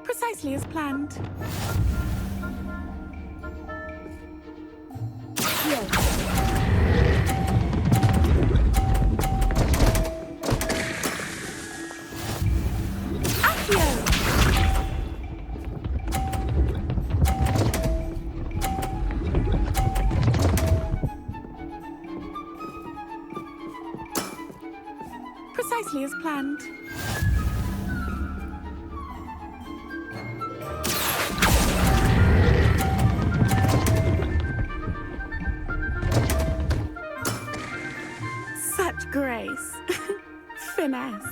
Precisely as planned. Precisely as planned. Such grace. Finesse.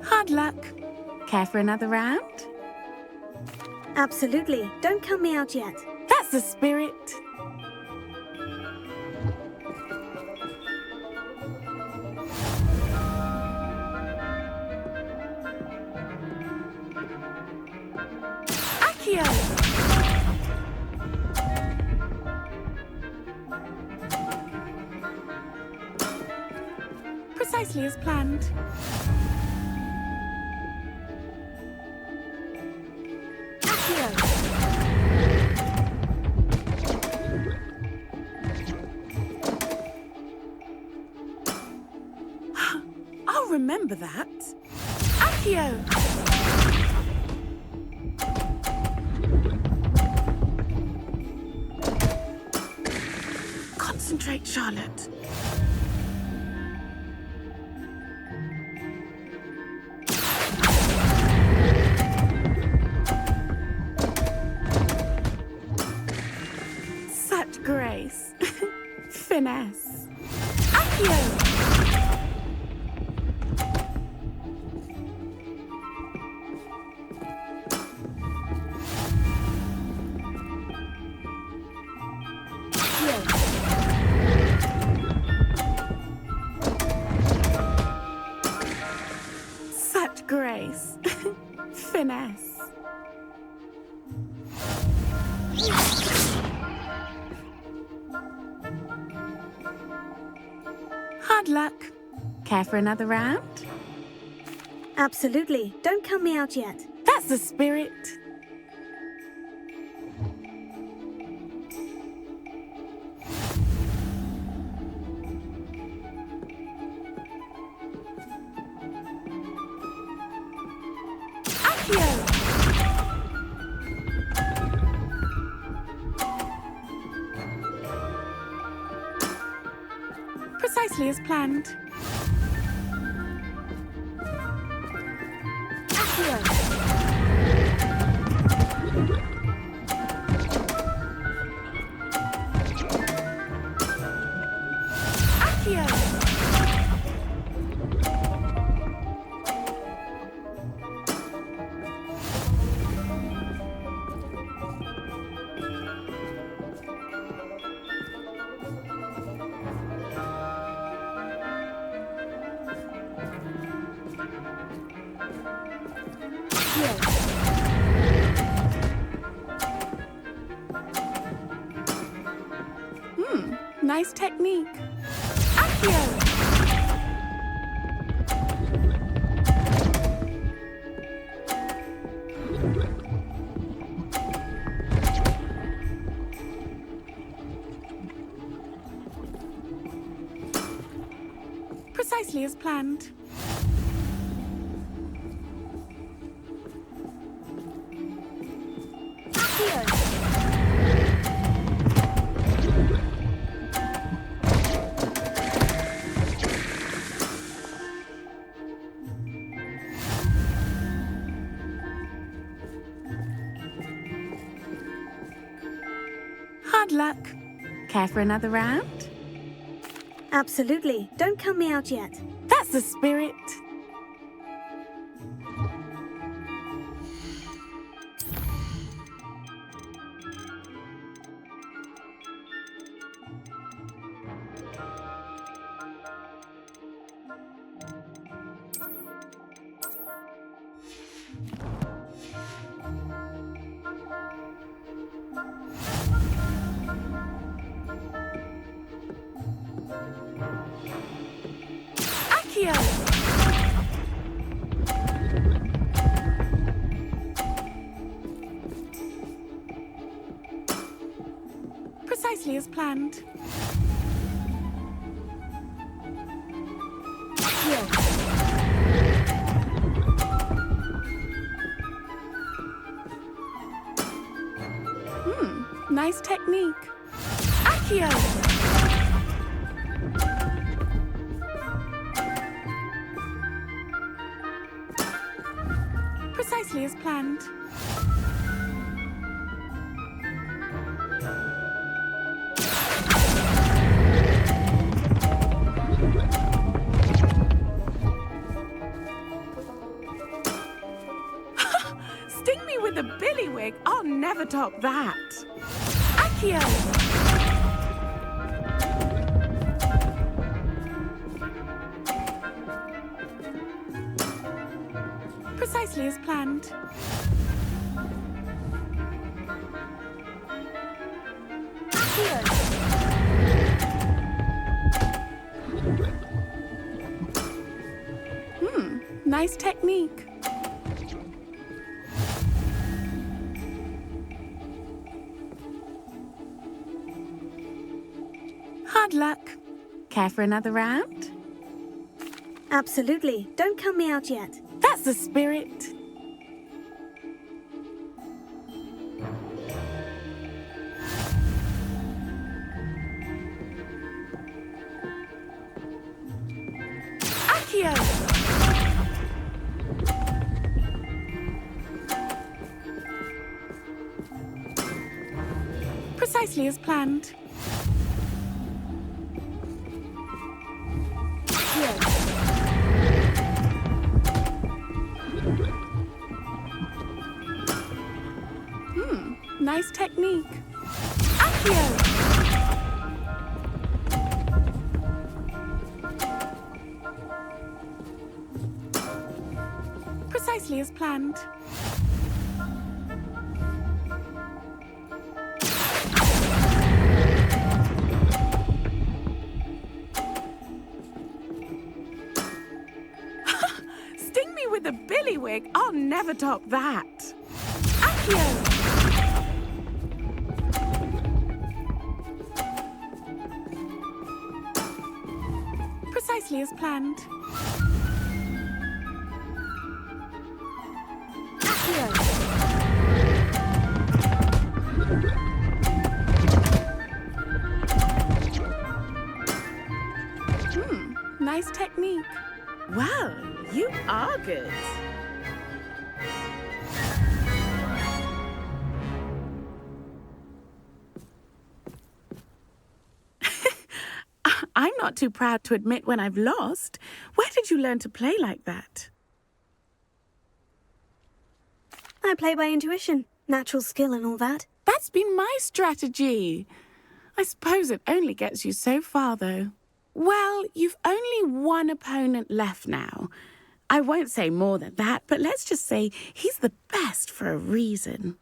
Hard luck. Care for another round? Absolutely. Don't count me out yet. That's the spirit. Accio. Precisely as planned. I'll remember that. Accio! Concentrate, Charlotte. Such grace. Finesse. Accio! Such grace. Finesse. Hard luck. Care for another round? Absolutely. Don't count me out yet. That's the spirit. Precisely as planned. Nice technique. Accio! Precisely as planned. Hard luck. Care for another round? Absolutely. Don't count me out yet. That's the spirit. Precisely as planned. Nice technique. Accio! Precisely as planned. Sting me with a billywig. I'll never top that. Accio! Precisely as planned. Nice technique. Hard luck. Care for another round? Absolutely. Don't count me out yet. That's the spirit. Accio! Precisely as planned. Nice technique. Accio! Precisely as planned. Sting me with a billywig. I'll never top that. Accio! Precisely as planned. Nice technique. Well, you are good. I'm not too proud to admit when I've lost. Where did you learn to play like that? I play by intuition. Natural skill and all that. That's been my strategy. I suppose it only gets you so far, though. Well, you've only one opponent left now. I won't say more than that, but let's just say he's the best for a reason.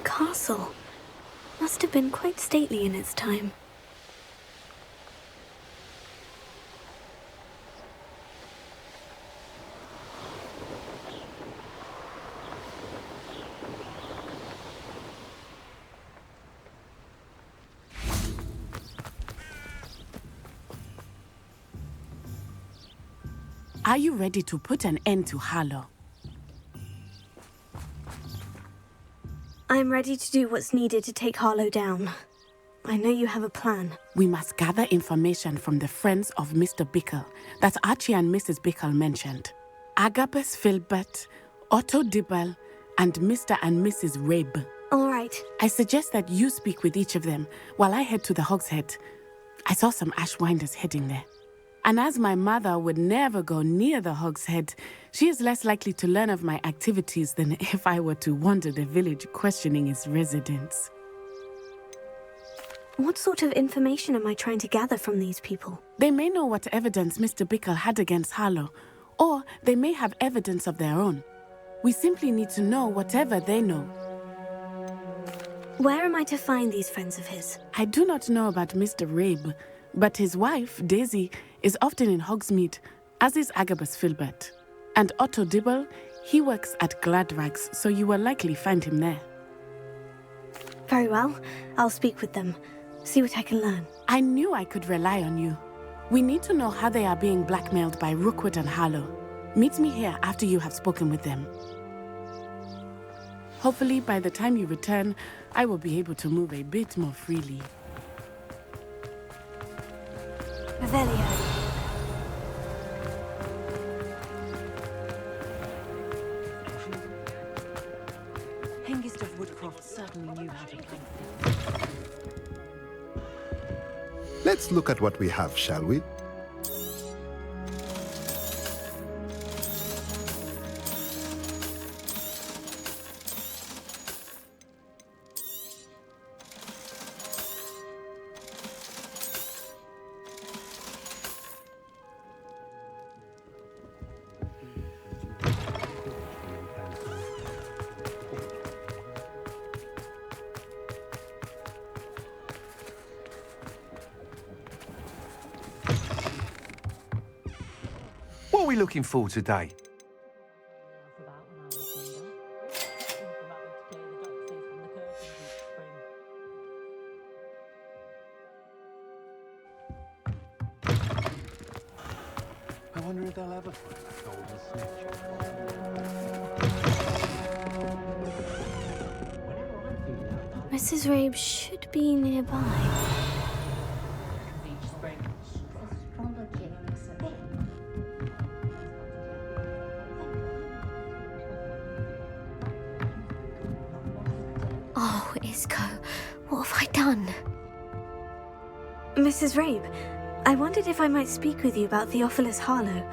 Castle. Must have been quite stately in its time. Are you ready to put an end to Harlow? I'm ready to do what's needed to take Harlow down. I know you have a plan. We must gather information from the friends of Mr. Bickle that Archie and Mrs. Bickle mentioned. Agabus Filbert, Otto Dibble, and Mr. and Mrs. Rabe. All right. I suggest that you speak with each of them while I head to the Hog's Head. I saw some Ashwinders heading there. And as my mother would never go near the Hog's Head, she is less likely to learn of my activities than if I were to wander the village questioning its residents. What sort of information am I trying to gather from these people? They may know what evidence Mr. Bickle had against Harlow, or they may have evidence of their own. We simply need to know whatever they know. Where am I to find these friends of his? I do not know about Mr. Rabe, but his wife, Daisy, is often in Hogsmeade, as is Agabus Filbert. And Otto Dibble, he works at Gladrags, so you will likely find him there. Very well. I'll speak with them. See what I can learn. I knew I could rely on you. We need to know how they are being blackmailed by Rookwood and Harlow. Meet me here after you have spoken with them. Hopefully, by the time you return, I will be able to move a bit more freely. Revelio. Hengist of Woodcroft certainly knew how to play. Let's look at what we have, shall we? What are we looking for today? I wonder if they'll ever find that golden snitch. Mrs. Rabe should be nearby. Oh, Isco, what have I done? Mrs. Rabe, I wondered if I might speak with you about Theophilus Harlow.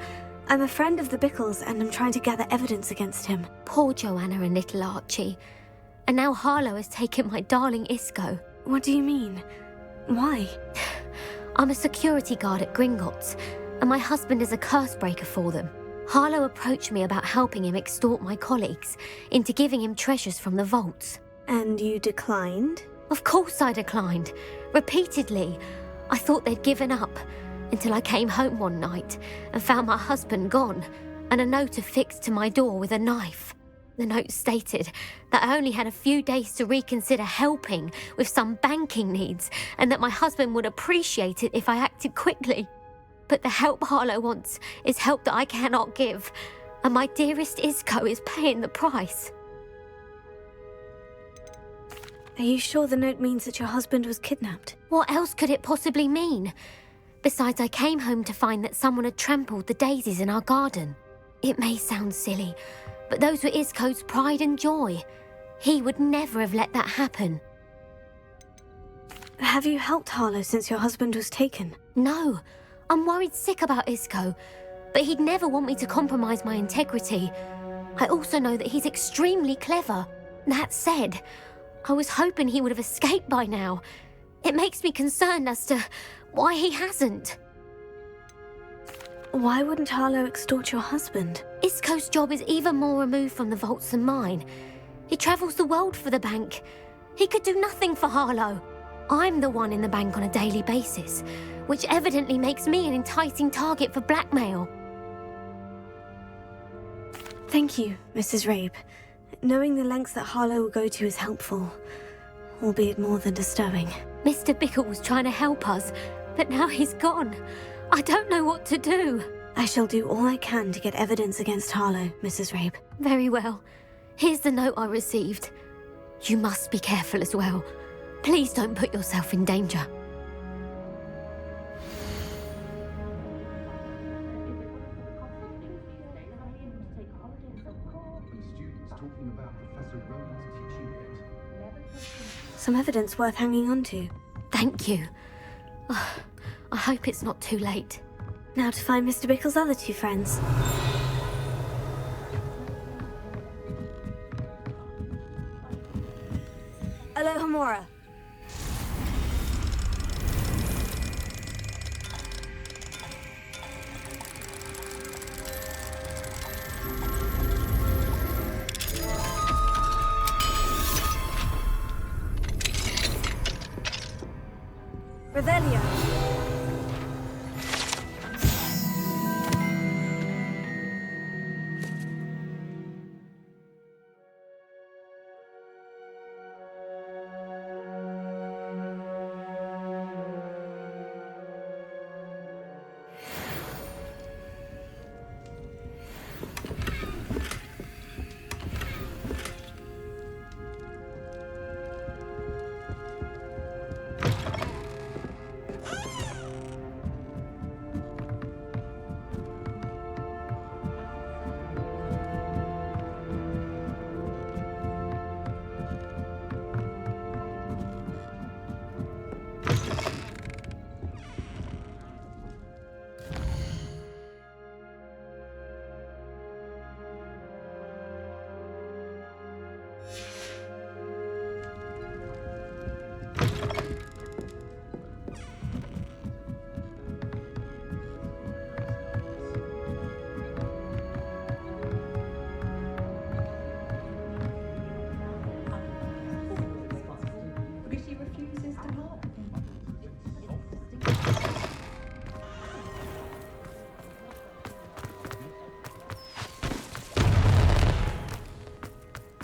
I'm a friend of the Bickles and I'm trying to gather evidence against him. Poor Joanna and little Archie. And now Harlow has taken my darling Isco. What do you mean? Why? I'm a security guard at Gringotts, and my husband is a curse breaker for them. Harlow approached me about helping him extort my colleagues into giving him treasures from the vaults. And you declined? Of course I declined. Repeatedly. I thought they'd given up, until I came home one night and found my husband gone, and a note affixed to my door with a knife. The note stated that I only had a few days to reconsider helping with some banking needs, and that my husband would appreciate it if I acted quickly. But the help Harlow wants is help that I cannot give. And my dearest Isco is paying the price. Are you sure the note means that your husband was kidnapped? What else could it possibly mean? Besides, I came home to find that someone had trampled the daisies in our garden. It may sound silly, but those were Isco's pride and joy. He would never have let that happen. Have you helped Harlow since your husband was taken? No. I'm worried sick about Isco, but he'd never want me to compromise my integrity. I also know that he's extremely clever. That said, I was hoping he would have escaped by now. It makes me concerned as to why he hasn't. Why wouldn't Harlow extort your husband? Isco's job is even more removed from the vaults than mine. He travels the world for the bank. He could do nothing for Harlow. I'm the one in the bank on a daily basis, which evidently makes me an enticing target for blackmail. Thank you, Mrs. Rabe. Knowing the lengths that Harlow will go to is helpful, albeit more than disturbing. Mr. Bickle was trying to help us, but now he's gone. I don't know what to do. I shall do all I can to get evidence against Harlow, Mrs. Rabe. Very well. Here's the note I received. You must be careful as well. Please don't put yourself in danger. Some evidence worth hanging on to. Thank you. Oh, I hope it's not too late. Now to find Mr. Bickle's other two friends. Alohomora. Revelio.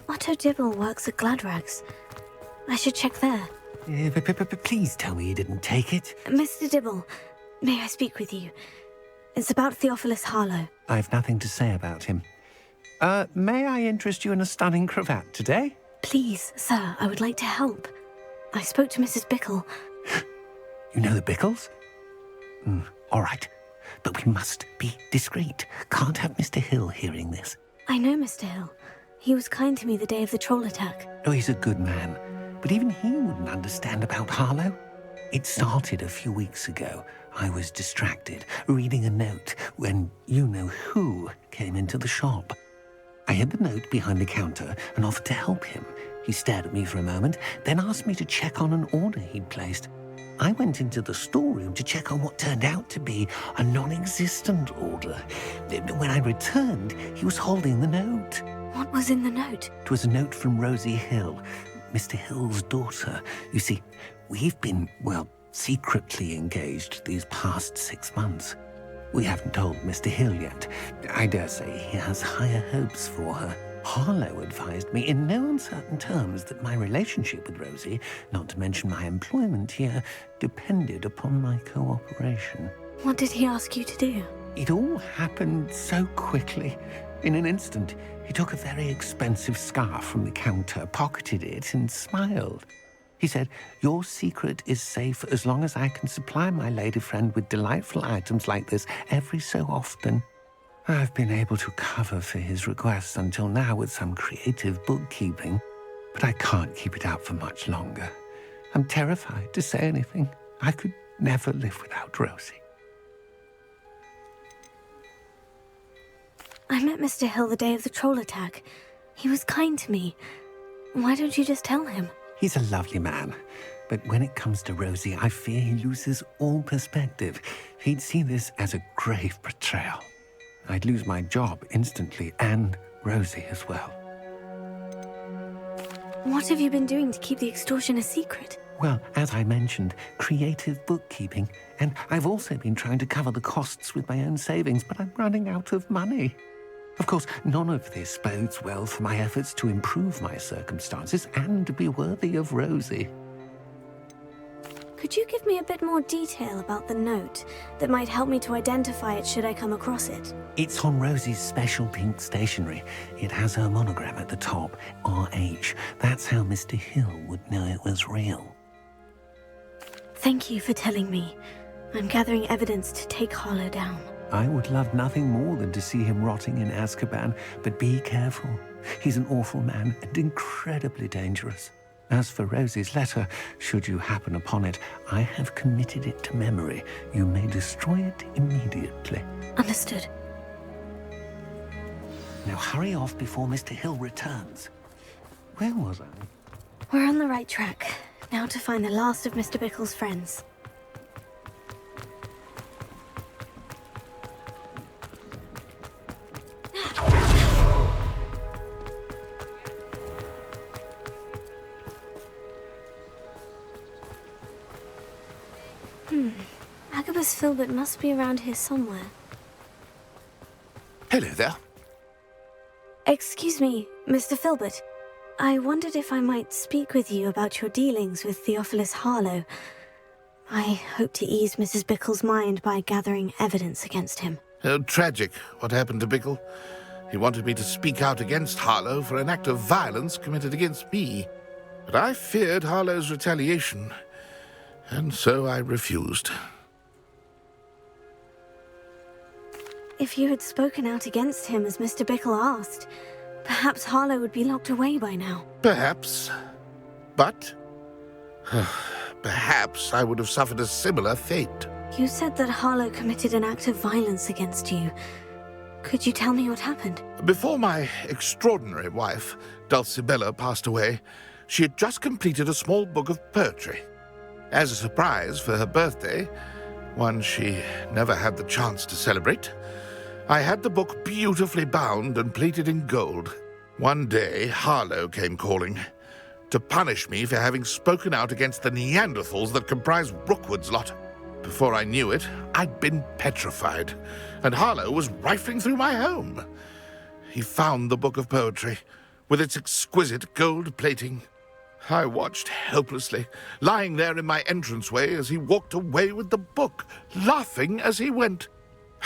Otto Dibble works at Gladrags. I should check there. Please tell me you didn't take it. Mr. Dibble, may I speak with you? It's about Theophilus Harlow. I've nothing to say about him. May I interest you in a stunning cravat today? Please, sir, I would like to help. I spoke to Mrs. Bickle. You know the Bickles? All right. But we must be discreet. Can't have Mr. Hill hearing this. I know Mr. Hill. He was kind to me the day of the troll attack. Oh, he's a good man. But even he wouldn't understand about Harlow. It started a few weeks ago. I was distracted, reading a note, when you-know-who came into the shop. I hid the note behind the counter and offered to help him. He stared at me for a moment, then asked me to check on an order he'd placed. I went into the storeroom to check on what turned out to be a non-existent order. When I returned, he was holding the note. What was in the note? It was a note from Rosie Hill, Mr. Hill's daughter. You see, we've been, well, secretly engaged these past 6 months. We haven't told Mr. Hill yet. I dare say he has higher hopes for her. Harlow advised me in no uncertain terms that my relationship with Rosie, not to mention my employment here, depended upon my cooperation. What did he ask you to do? It all happened so quickly. In an instant, he took a very expensive scarf from the counter, pocketed it, and smiled. He said, "Your secret is safe as long as I can supply my lady friend with delightful items like this every so often." I've been able to cover for his requests until now with some creative bookkeeping, but I can't keep it up for much longer. I'm terrified to say anything. I could never live without Rosie. I met Mr. Hill the day of the troll attack. He was kind to me. Why don't you just tell him? He's a lovely man, but when it comes to Rosie, I fear he loses all perspective. He'd see this as a grave betrayal. I'd lose my job instantly, and Rosie as well. What have you been doing to keep the extortion a secret? Well, as I mentioned, creative bookkeeping, and I've also been trying to cover the costs with my own savings, but I'm running out of money. Of course, none of this bodes well for my efforts to improve my circumstances and to be worthy of Rosie. Could you give me a bit more detail about the note that might help me to identify it should I come across it? It's on Rosie's special pink stationery. It has her monogram at the top, RH. That's how Mr. Hill would know it was real. Thank you for telling me. I'm gathering evidence to take Harlow down. I would love nothing more than to see him rotting in Azkaban, but be careful. He's an awful man and incredibly dangerous. As for Rosie's letter, should you happen upon it, I have committed it to memory. You may destroy it immediately. Understood. Now hurry off before Mr. Hill returns. Where was I? We're on the right track. Now to find the last of Mr. Bickle's friends. Agabus Filbert must be around here somewhere. Hello there. Excuse me, Mr. Filbert. I wondered if I might speak with you about your dealings with Theophilus Harlow. I hope to ease Mrs. Bickle's mind by gathering evidence against him. Oh, tragic what happened to Bickle. He wanted me to speak out against Harlow for an act of violence committed against me. But I feared Harlow's retaliation, and so I refused. If you had spoken out against him as Mr. Bickle asked, perhaps Harlow would be locked away by now. Perhaps. But perhaps I would have suffered a similar fate. You said that Harlow committed an act of violence against you. Could you tell me what happened? Before my extraordinary wife, Dulcibella, passed away, she had just completed a small book of poetry. As a surprise for her birthday, one she never had the chance to celebrate, I had the book beautifully bound and plated in gold. One day, Harlow came calling to punish me for having spoken out against the Neanderthals that comprise Rookwood's lot. Before I knew it, I'd been petrified, and Harlow was rifling through my home. He found the book of poetry, with its exquisite gold plating. I watched helplessly, lying there in my entranceway as he walked away with the book, laughing as he went.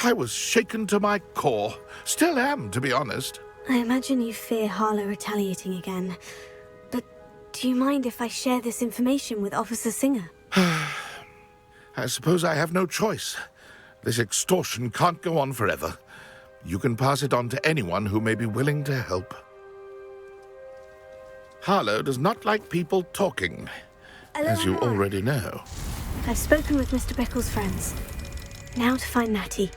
I was shaken to my core. Still am, to be honest. I imagine you fear Harlow retaliating again. But do you mind if I share this information with Officer Singer? I suppose I have no choice. This extortion can't go on forever. You can pass it on to anyone who may be willing to help. Harlow does not like people talking, as you already know. I've spoken with Mr. Bickle's friends. Now to find Natty.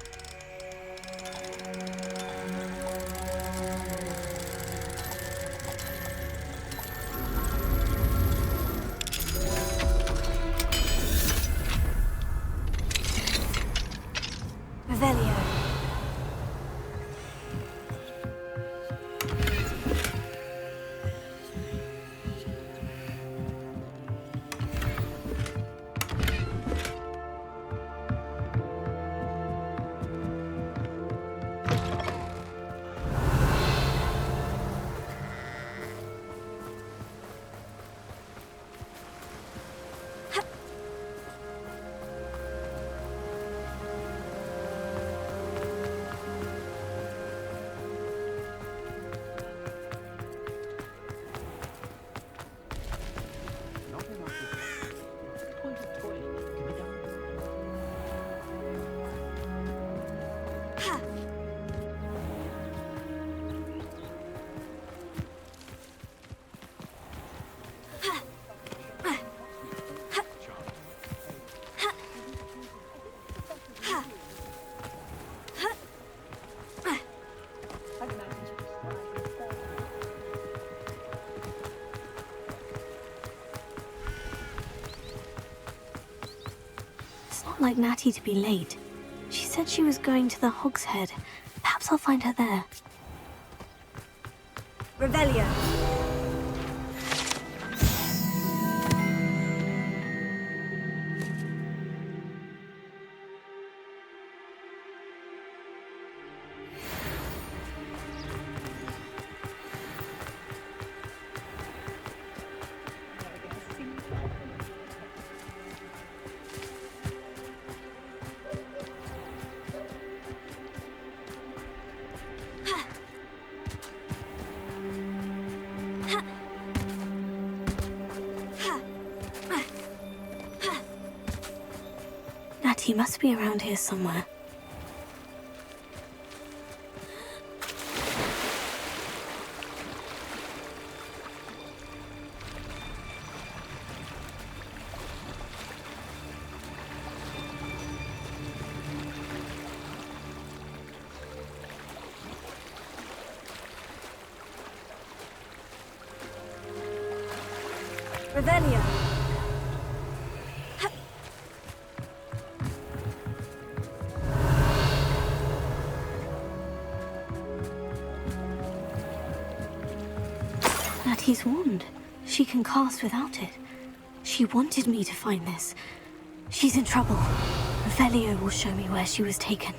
Revelio. like Natty to be late. She said she was going to the Hog's Head. Perhaps I'll find her there. Revelio. Natty must be around here somewhere. Revelio. Natty's wand. She can cast without it. She wanted me to find this. She's in trouble. Revelio will show me where she was taken.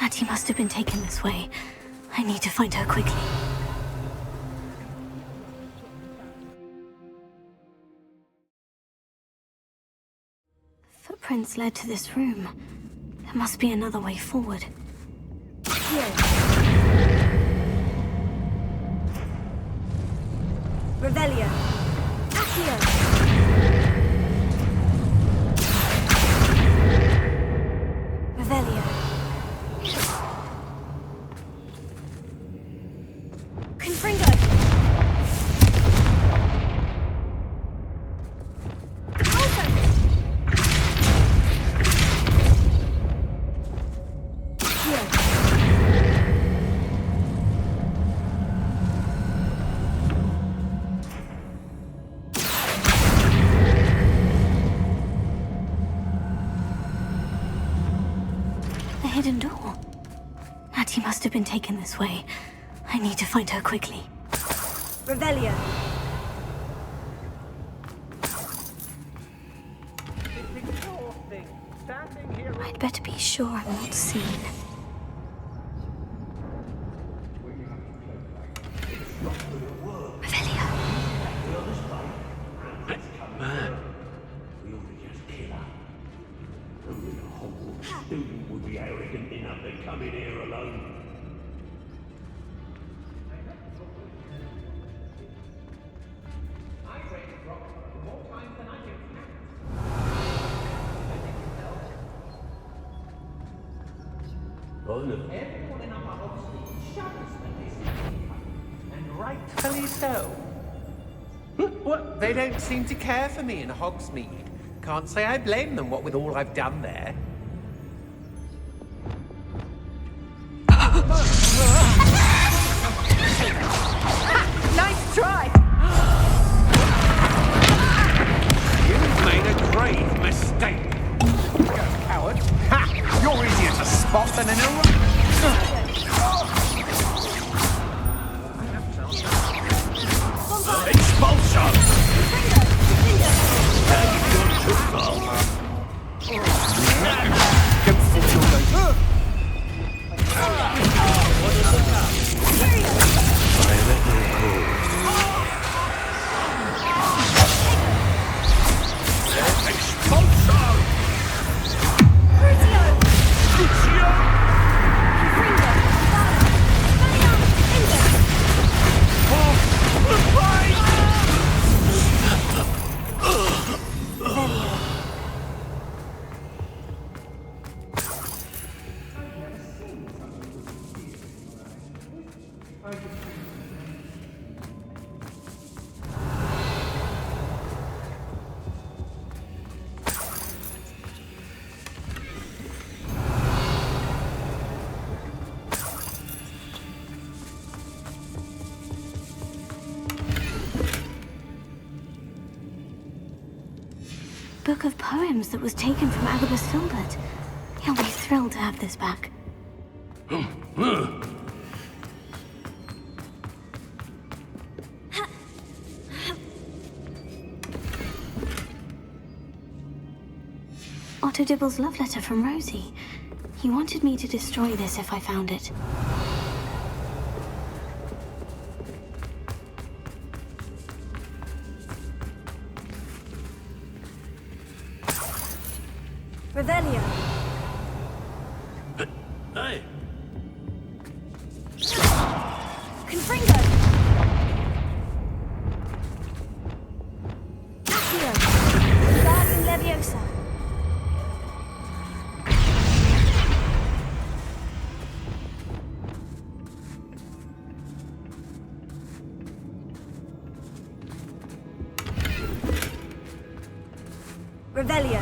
Natty must have been taken this way. I need to find her quickly. Footprints led to this room. There must be another way forward. Here. Revelio. Accio. Revelio. Confringo. Hidden door. Natty must have been taken this way. I need to find her quickly. Revelio. I'd better be sure I'm not seen. Would be arrogant enough to come in here alone. Everyone in Upper Hogsmeade shudders when they see me, and rightfully so. What? They don't seem to care for me in Hogsmeade. Can't say I blame them, what with all I've done there. Nice try! You've made a grave mistake. Go, coward. Ha! You're easier to spot than an Expulsion! Now you've gone too far. Crucio! book of poems that was taken from Agabus Filbert. He'll be thrilled to have this back. Otto Dibble's love letter from Rosie. He wanted me to destroy this if I found it. Revelio. Hey. Confringo. Accio. Guardian Leviosa. Revelio.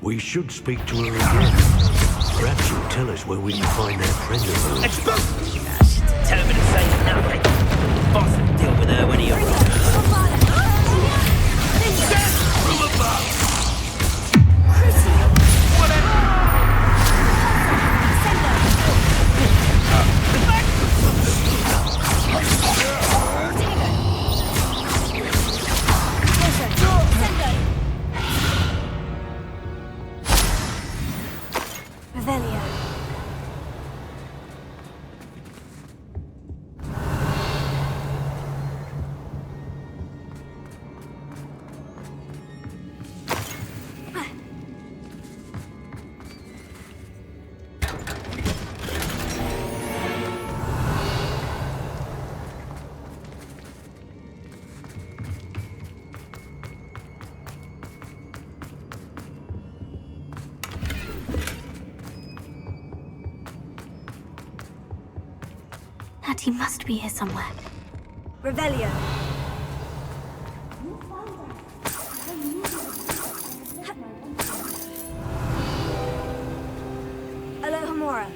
We should speak to her again. Perhaps she'll tell us where we can find that friend of hers. Exposed! She's determined to say nothing. Boss will deal with her when he arrives. From above! Revelio. He must be here somewhere. Revelio. Alohomora.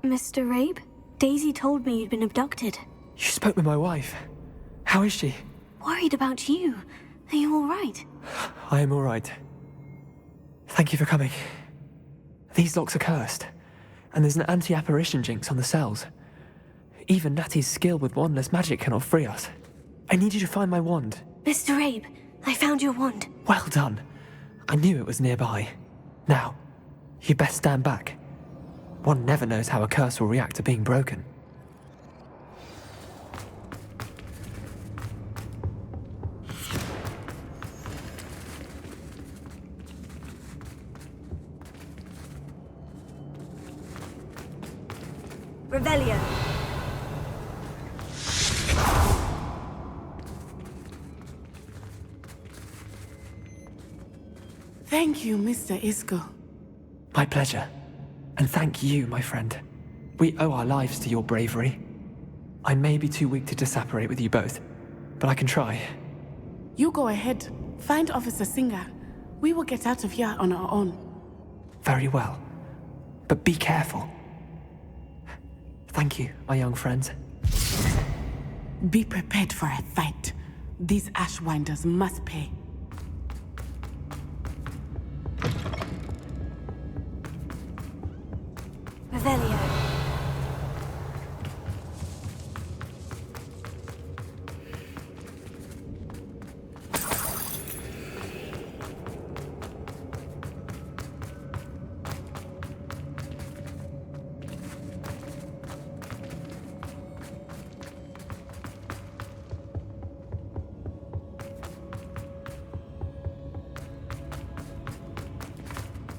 Mr. Rabe? Daisy told me you'd been abducted. You spoke with my wife. How is she? Worried about you. Are you all right? I am all right. Thank you for coming. These locks are cursed, and there's an anti-apparition jinx on the cells. Even Natty's skill with wandless magic cannot free us. I need you to find my wand. Mr. Rabe, I found your wand. Well done. I knew it was nearby. Now, you best stand back. One never knows how a curse will react to being broken. Revelio. Thank you, Mr. Isco. My pleasure. And thank you, my friend. We owe our lives to your bravery. I may be too weak to disapparate with you both, but I can try. You go ahead. Find Officer Singer. We will get out of here on our own. Very well. But be careful. Thank you, my young friends. Be prepared for a fight. These Ashwinders must pay. Revelio.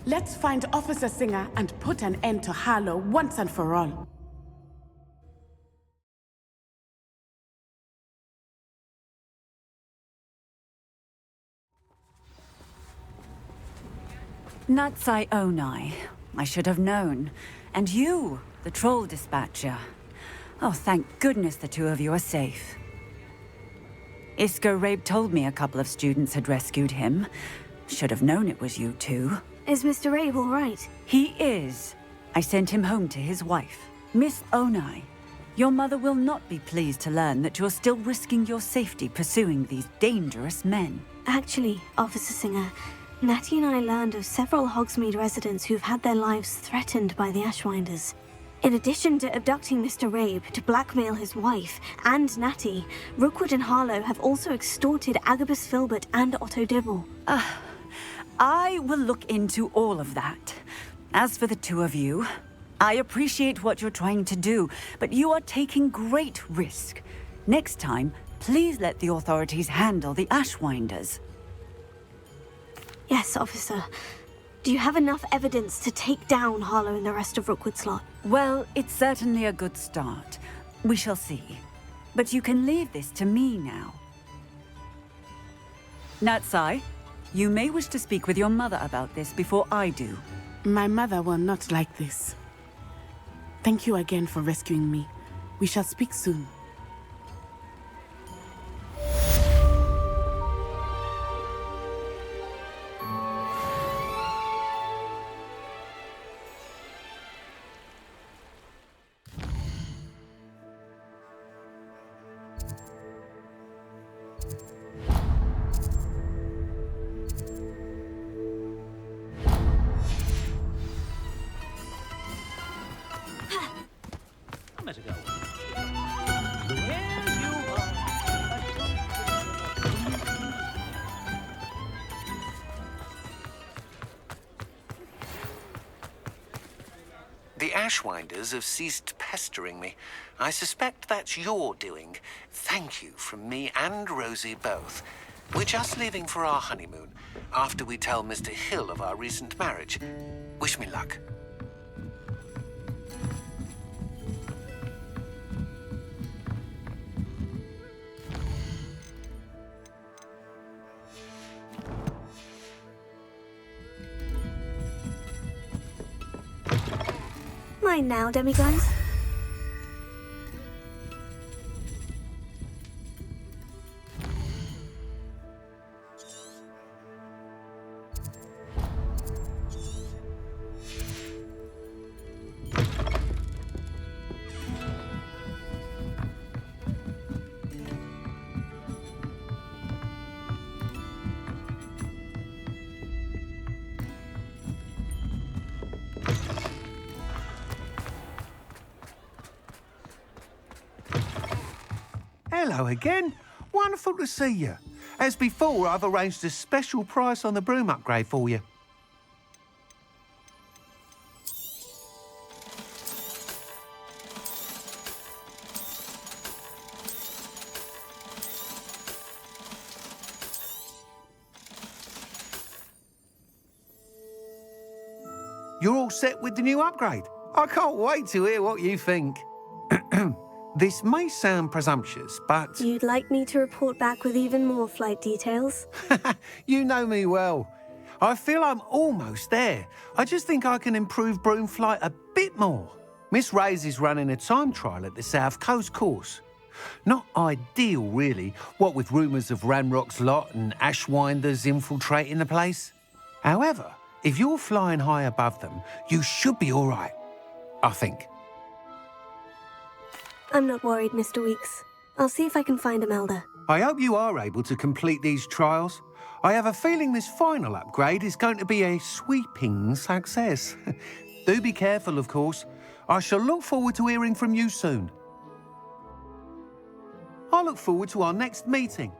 Let's find Officer Singer and put an end to Harlow once and for all. Natsai Onai. I should have known. And you, the troll dispatcher. Oh, thank goodness the two of you are safe. Isco Rabe told me a couple of students had rescued him. Should have known it was you two. Is Mr. Rabe all right? He is. I sent him home to his wife. Miss Onai, your mother will not be pleased to learn that you're still risking your safety pursuing these dangerous men. Actually, Officer Singer, Natty and I learned of several Hogsmeade residents who've had their lives threatened by the Ashwinders. In addition to abducting Mr. Rabe to blackmail his wife and Natty, Rookwood and Harlow have also extorted Agabus Filbert and Otto Dibble. I will look into all of that. As for the two of you, I appreciate what you're trying to do, but you are taking great risk. Next time, please let the authorities handle the Ashwinders. Yes, officer. Do you have enough evidence to take down Harlow and the rest of Rookwood's lot? Well, it's certainly a good start. We shall see. But you can leave this to me now. Natsai, you may wish to speak with your mother about this before I do. My mother will not like this. Thank you again for rescuing me. We shall speak soon. The Ashwinders have ceased pestering me. I suspect that's your doing. Thank you from me and Rosie both. We're just leaving for our honeymoon, after we tell Mr. Hill of our recent marriage. Wish me luck. Mine now, demiguise. Hello again. Wonderful to see you. As before, I've arranged a special price on the broom upgrade for you. You're all set with the new upgrade. I can't wait to hear what you think. This may sound presumptuous, but... You'd like me to report back with even more flight details? You know me well. I feel I'm almost there. I just think I can improve broom flight a bit more. Miss Ray's is running a time trial at the South Coast course. Not ideal, really, what with rumours of Ranrock's lot and Ashwinders infiltrating the place. However, if you're flying high above them, you should be all right, I think. I'm not worried, Mr. Weeks. I'll see if I can find Imelda. I hope you are able to complete these trials. I have a feeling this final upgrade is going to be a sweeping success. Do be careful, of course. I shall look forward to hearing from you soon. I look forward to our next meeting.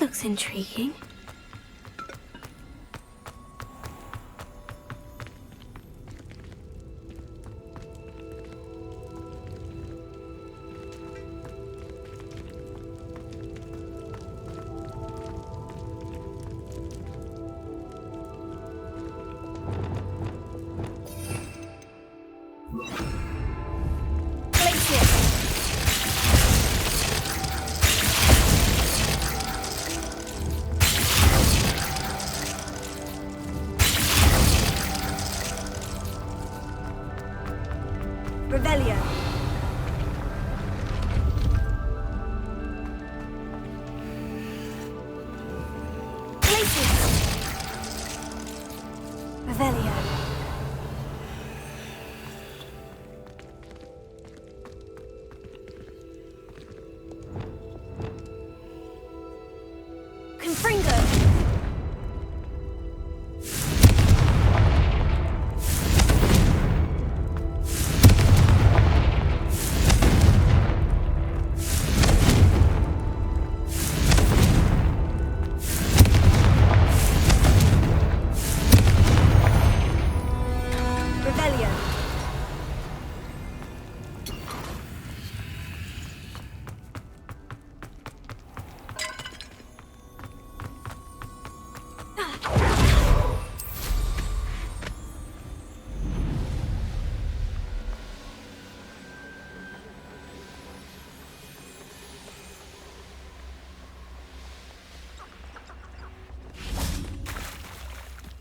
looks intriguing.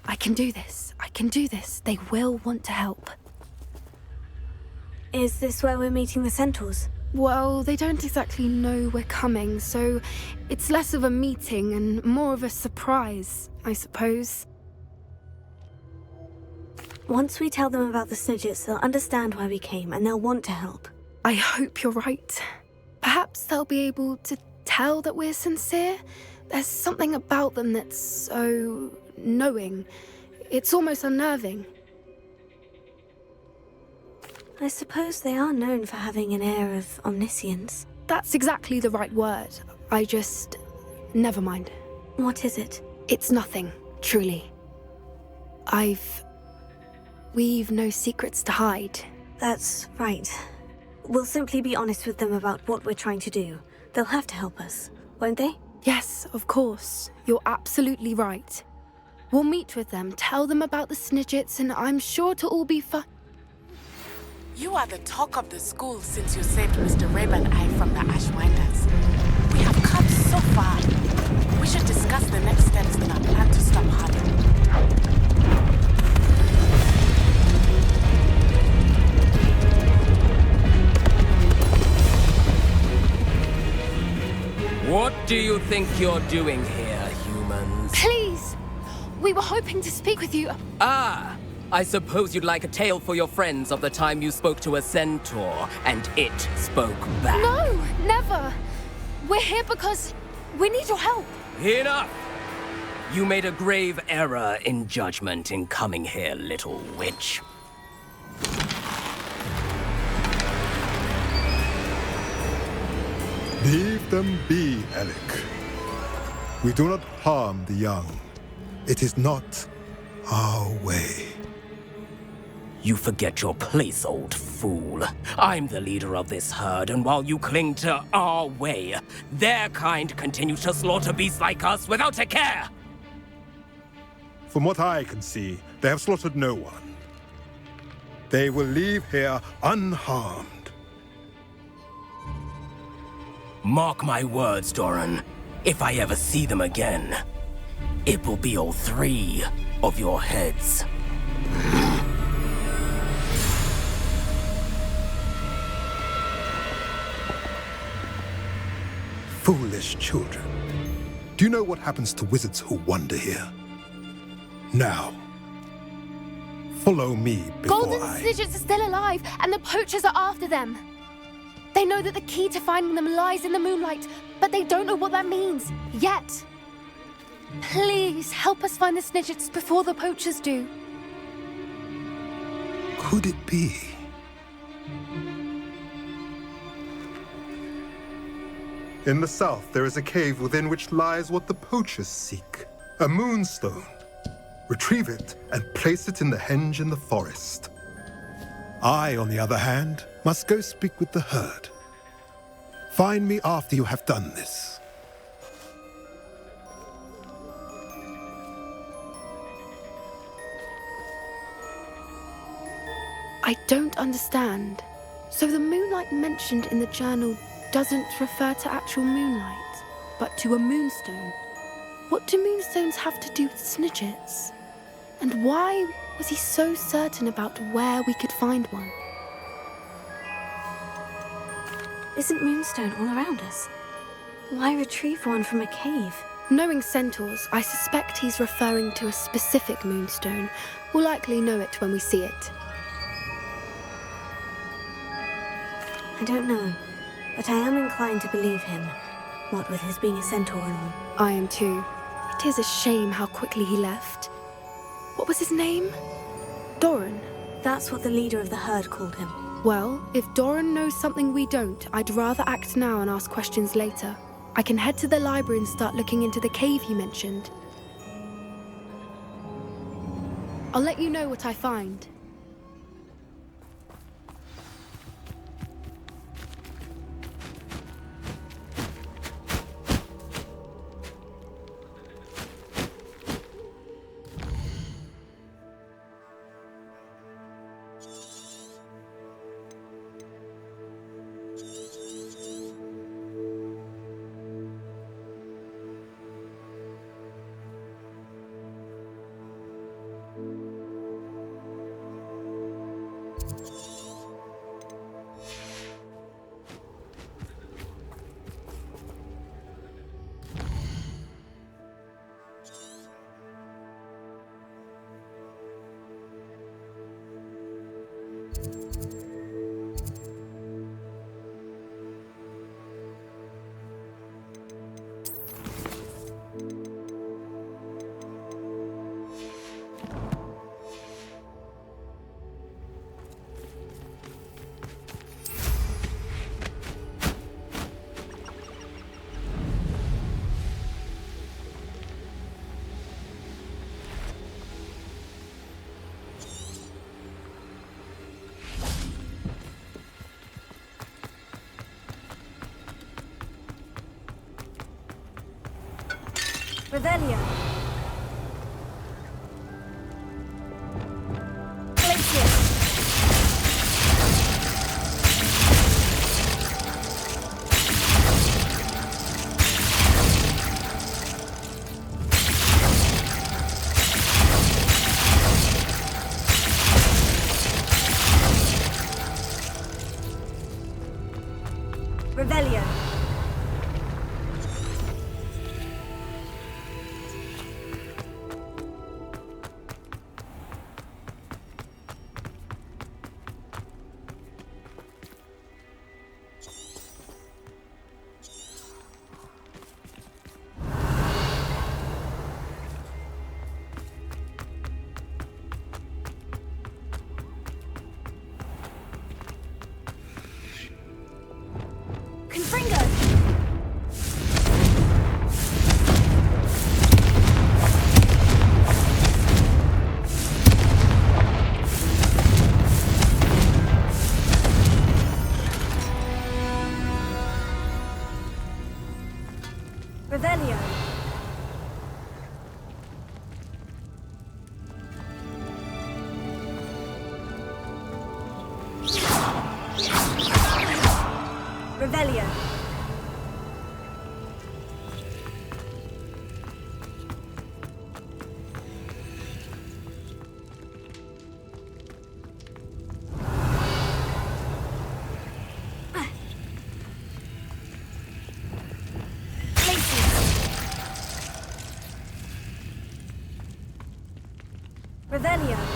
I can do this. I can do this. They will want to help. Is this where we're meeting the centaurs? Well, they don't exactly know we're coming, so it's less of a meeting and more of a surprise, I suppose. Once we tell them about the Snidgets, they'll understand why we came and they'll want to help. I hope you're right. Perhaps they'll be able to tell that we're sincere. There's something about them that's so knowing. It's almost unnerving. I suppose they are known for having an air of omniscience. That's exactly the right word. I just... never mind. What is it? It's nothing, truly. We've no secrets to hide. That's right. We'll simply be honest with them about what we're trying to do. They'll have to help us, won't they? Yes, of course. You're absolutely right. We'll meet with them, tell them about the Snidgets, and I'm sure to all be fine. You are the talk of the school since you saved Mr. Rabe and I from the Ashwinders. We have come so far. We should discuss the next steps in our plan to stop Harley. What do you think you're doing here, humans? Please! We were hoping to speak with you. Ah! I suppose you'd like a tale for your friends of the time you spoke to a centaur, and it spoke back. No! Never! We're here because we need your help. Enough! You made a grave error in judgment in coming here, little witch. Leave them be, Alec. We do not harm the young. It is not our way. You forget your place, old fool. I'm the leader of this herd, and while you cling to our way, their kind continue to slaughter beasts like us without a care! From what I can see, they have slaughtered no one. They will leave here unharmed. Mark my words, Doran. If I ever see them again, it will be all three of your heads. Foolish children. Do you know what happens to wizards who wander here? Now, follow me before Golden Snidgets are still alive, and the poachers are after them. They know that the key to finding them lies in the moonlight, but they don't know what that means, yet. Please, help us find the Snidgets before the poachers do. Could it be? In the south, there is a cave within which lies what the poachers seek. A moonstone. Retrieve it and place it in the henge in the forest. I, on the other hand, must go speak with the herd. Find me after you have done this. I don't understand. So the moonlight mentioned in the journal doesn't refer to actual moonlight, but to a moonstone. What do moonstones have to do with snidgets? And why was he so certain about where we could find one? Isn't moonstone all around us? Why retrieve one from a cave? Knowing centaurs, I suspect he's referring to a specific moonstone. We'll likely know it when we see it. I don't know, but I am inclined to believe him, what with his being a centaur and all. I am too. It is a shame how quickly he left. What was his name? Doran. That's what the leader of the herd called him. Well, if Doran knows something we don't, I'd rather act now and ask questions later. I can head to the library and start looking into the cave you mentioned. I'll let you know what I find. Revelio. Revelio. Revelio. Revelio. Revelio.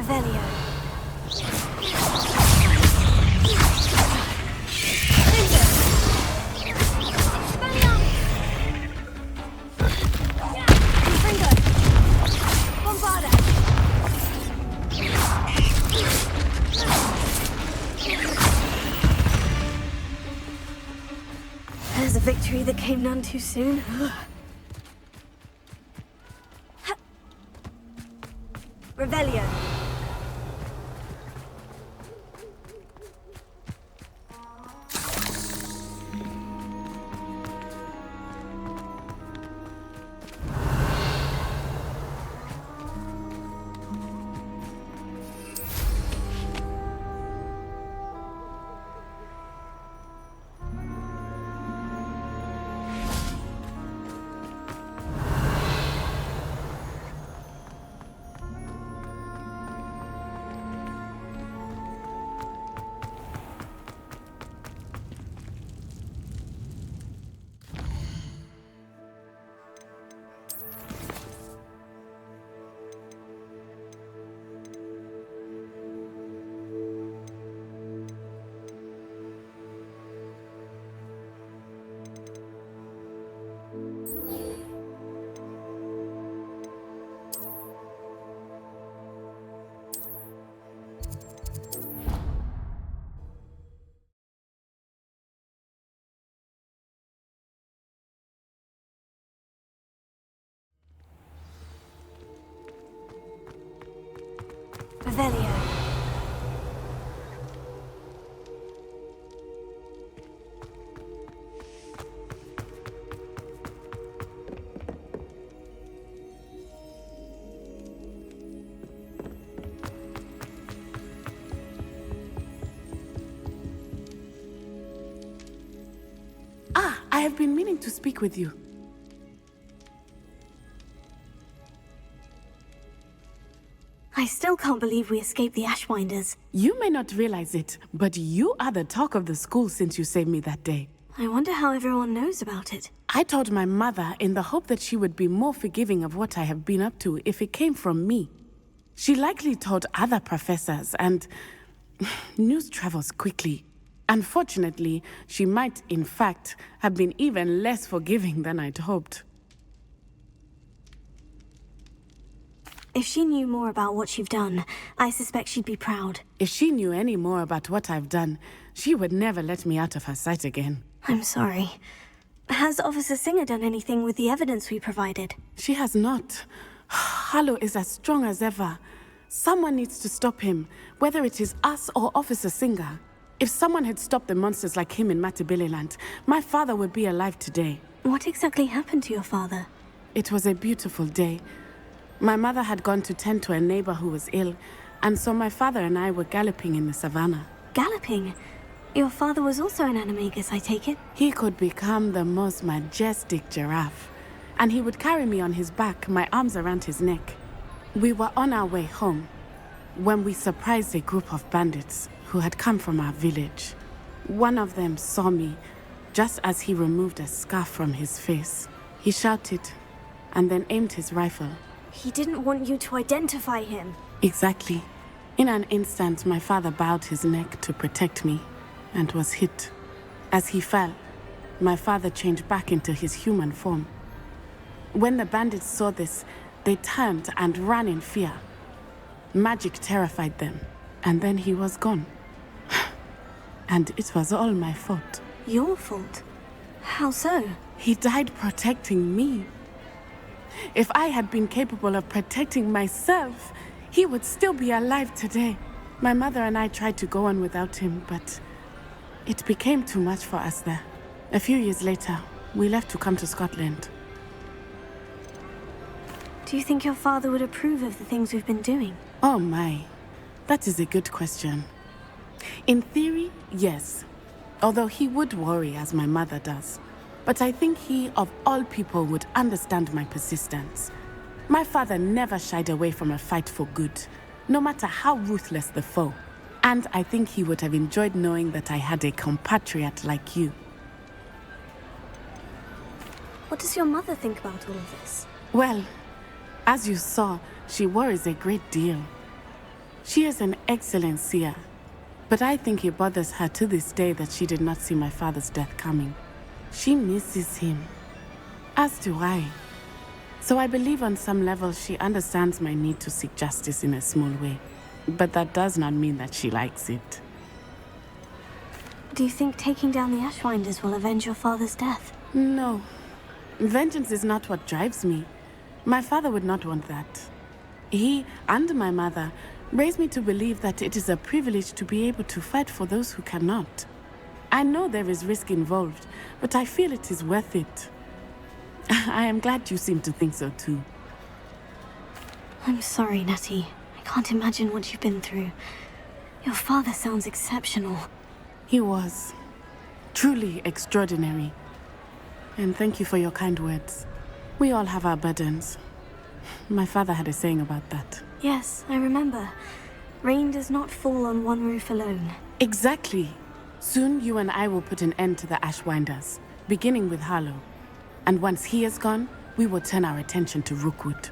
Revelio. There's a victory that came none too soon. Revelio. Revelio. I have been meaning to speak with you. I still can't believe we escaped the Ashwinders. You may not realize it, but you are the talk of the school since you saved me that day. I wonder how everyone knows about it. I told my mother in the hope that she would be more forgiving of what I have been up to if it came from me. She likely told other professors, and news travels quickly. Unfortunately, she might, in fact, have been even less forgiving than I'd hoped. If she knew more about what you've done, I suspect she'd be proud. If she knew any more about what I've done, she would never let me out of her sight again. I'm sorry. Has Officer Singer done anything with the evidence we provided? She has not. Harlow is as strong as ever. Someone needs to stop him, whether it is us or Officer Singer. If someone had stopped the monsters like him in Matabeleland, my father would be alive today. What exactly happened to your father? It was a beautiful day. My mother had gone to tend to a neighbor who was ill, and so my father and I were galloping in the savannah. Galloping? Your father was also an animagus, I take it? He could become the most majestic giraffe, and he would carry me on his back, my arms around his neck. We were on our way home when we surprised a group of bandits who had come from our village. One of them saw me just as he removed a scarf from his face. He shouted and then aimed his rifle. He didn't want you to identify him. Exactly. In an instant, my father bowed his neck to protect me and was hit. As he fell, my father changed back into his human form. When the bandits saw this, they turned and ran in fear. Magic terrified them, and then he was gone. And it was all my fault. Your fault? How so? He died protecting me. If I had been capable of protecting myself, he would still be alive today. My mother and I tried to go on without him, but it became too much for us there. A few years later, we left to come to Scotland. Do you think your father would approve of the things we've been doing? Oh my, that is a good question. In theory, yes. Although he would worry, as my mother does. But I think he, of all people, would understand my persistence. My father never shied away from a fight for good, no matter how ruthless the foe. And I think he would have enjoyed knowing that I had a compatriot like you. What does your mother think about all of this? Well, as you saw, she worries a great deal. She is an excellent seer, but I think it bothers her to this day that she did not see my father's death coming. She misses him, as do I. So I believe on some level she understands my need to seek justice in a small way, but that does not mean that she likes it. Do you think taking down the Ashwinders will avenge your father's death? No. Vengeance is not what drives me. My father would not want that. He and my mother raised me to believe that it is a privilege to be able to fight for those who cannot. I know there is risk involved, but I feel it is worth it. I am glad you seem to think so too. I'm sorry, Natty. I can't imagine what you've been through. Your father sounds exceptional. He was. Truly extraordinary. And thank you for your kind words. We all have our burdens. My father had a saying about that. Yes, I remember. Rain does not fall on one roof alone. Exactly. Soon you and I will put an end to the Ashwinders, beginning with Harlow. And once he is gone, we will turn our attention to Rookwood.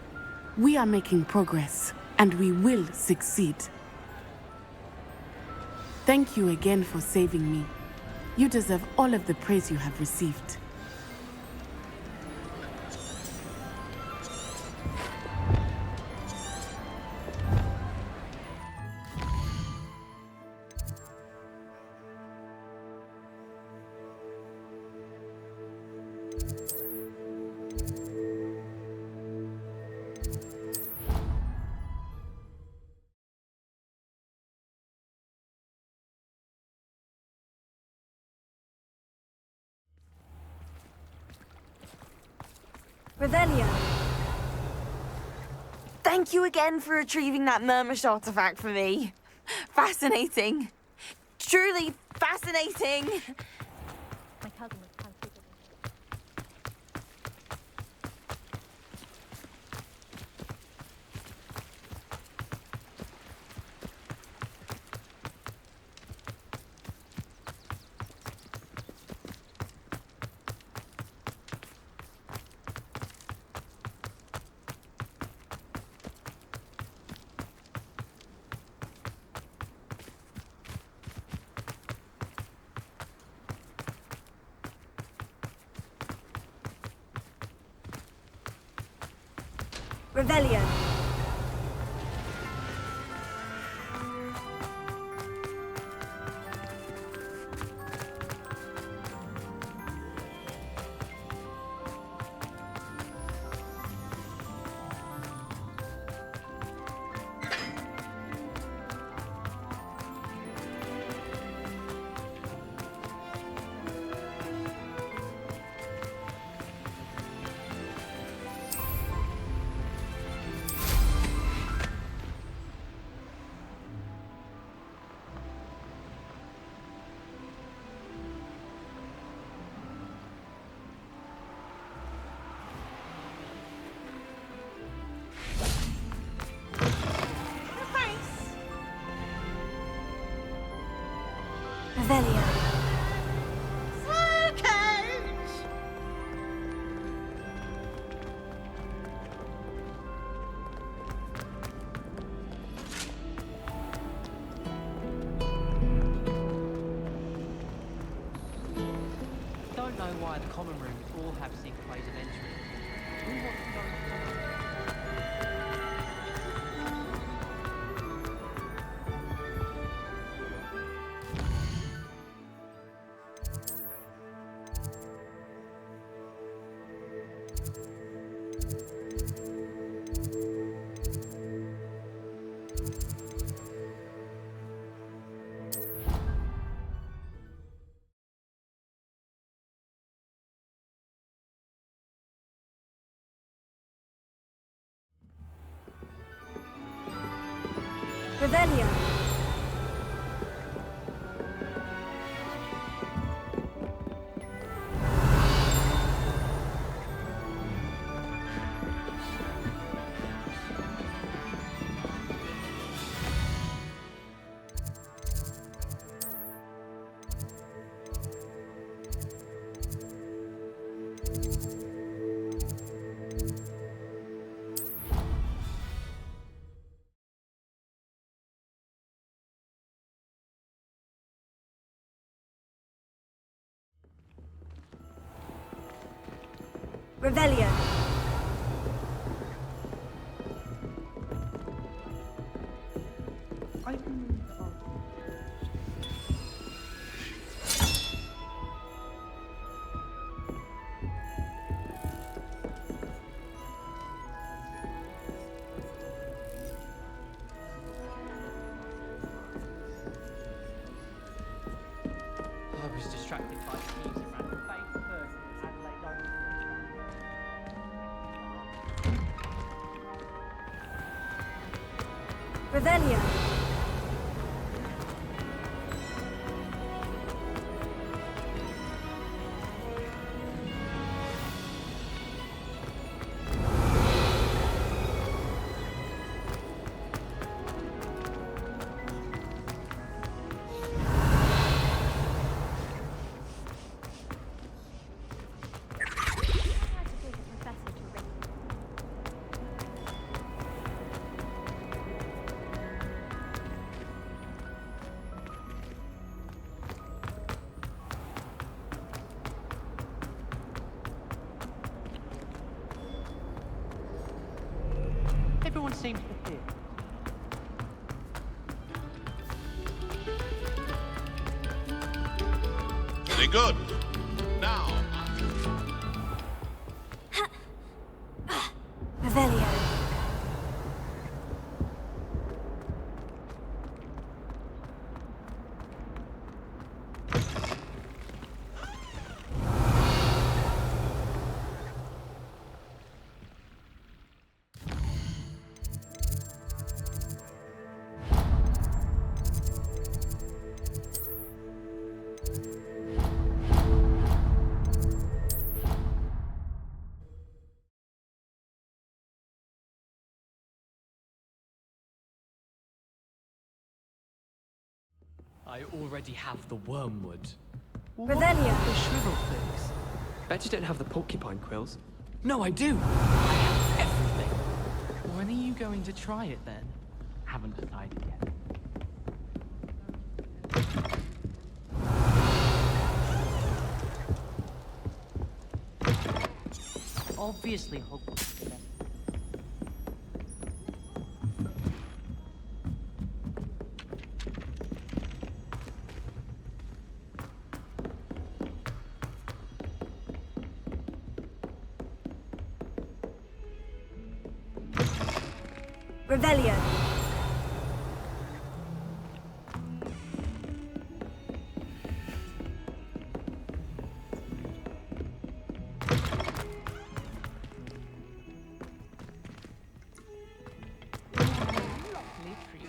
We are making progress, and we will succeed. Thank you again for saving me. You deserve all of the praise you have received. Revelio. Thank you again for retrieving that Murmush artifact for me. Fascinating. Truly fascinating. My cousin was considered. Revelio. Revelio. Don't know why the common rooms all have secret ways of entry. We want to Revelio. I was distracted by sneezing around the face first and laid over. Revelio. Everyone seems to fit. Very good. Now. Revelio. I already have the wormwood. Revelio. The shrivel things. Bet you don't have the porcupine quills. No, I do. I have everything. When are you going to try it then? Haven't decided yet. Obviously, Hogwarts. Revelio.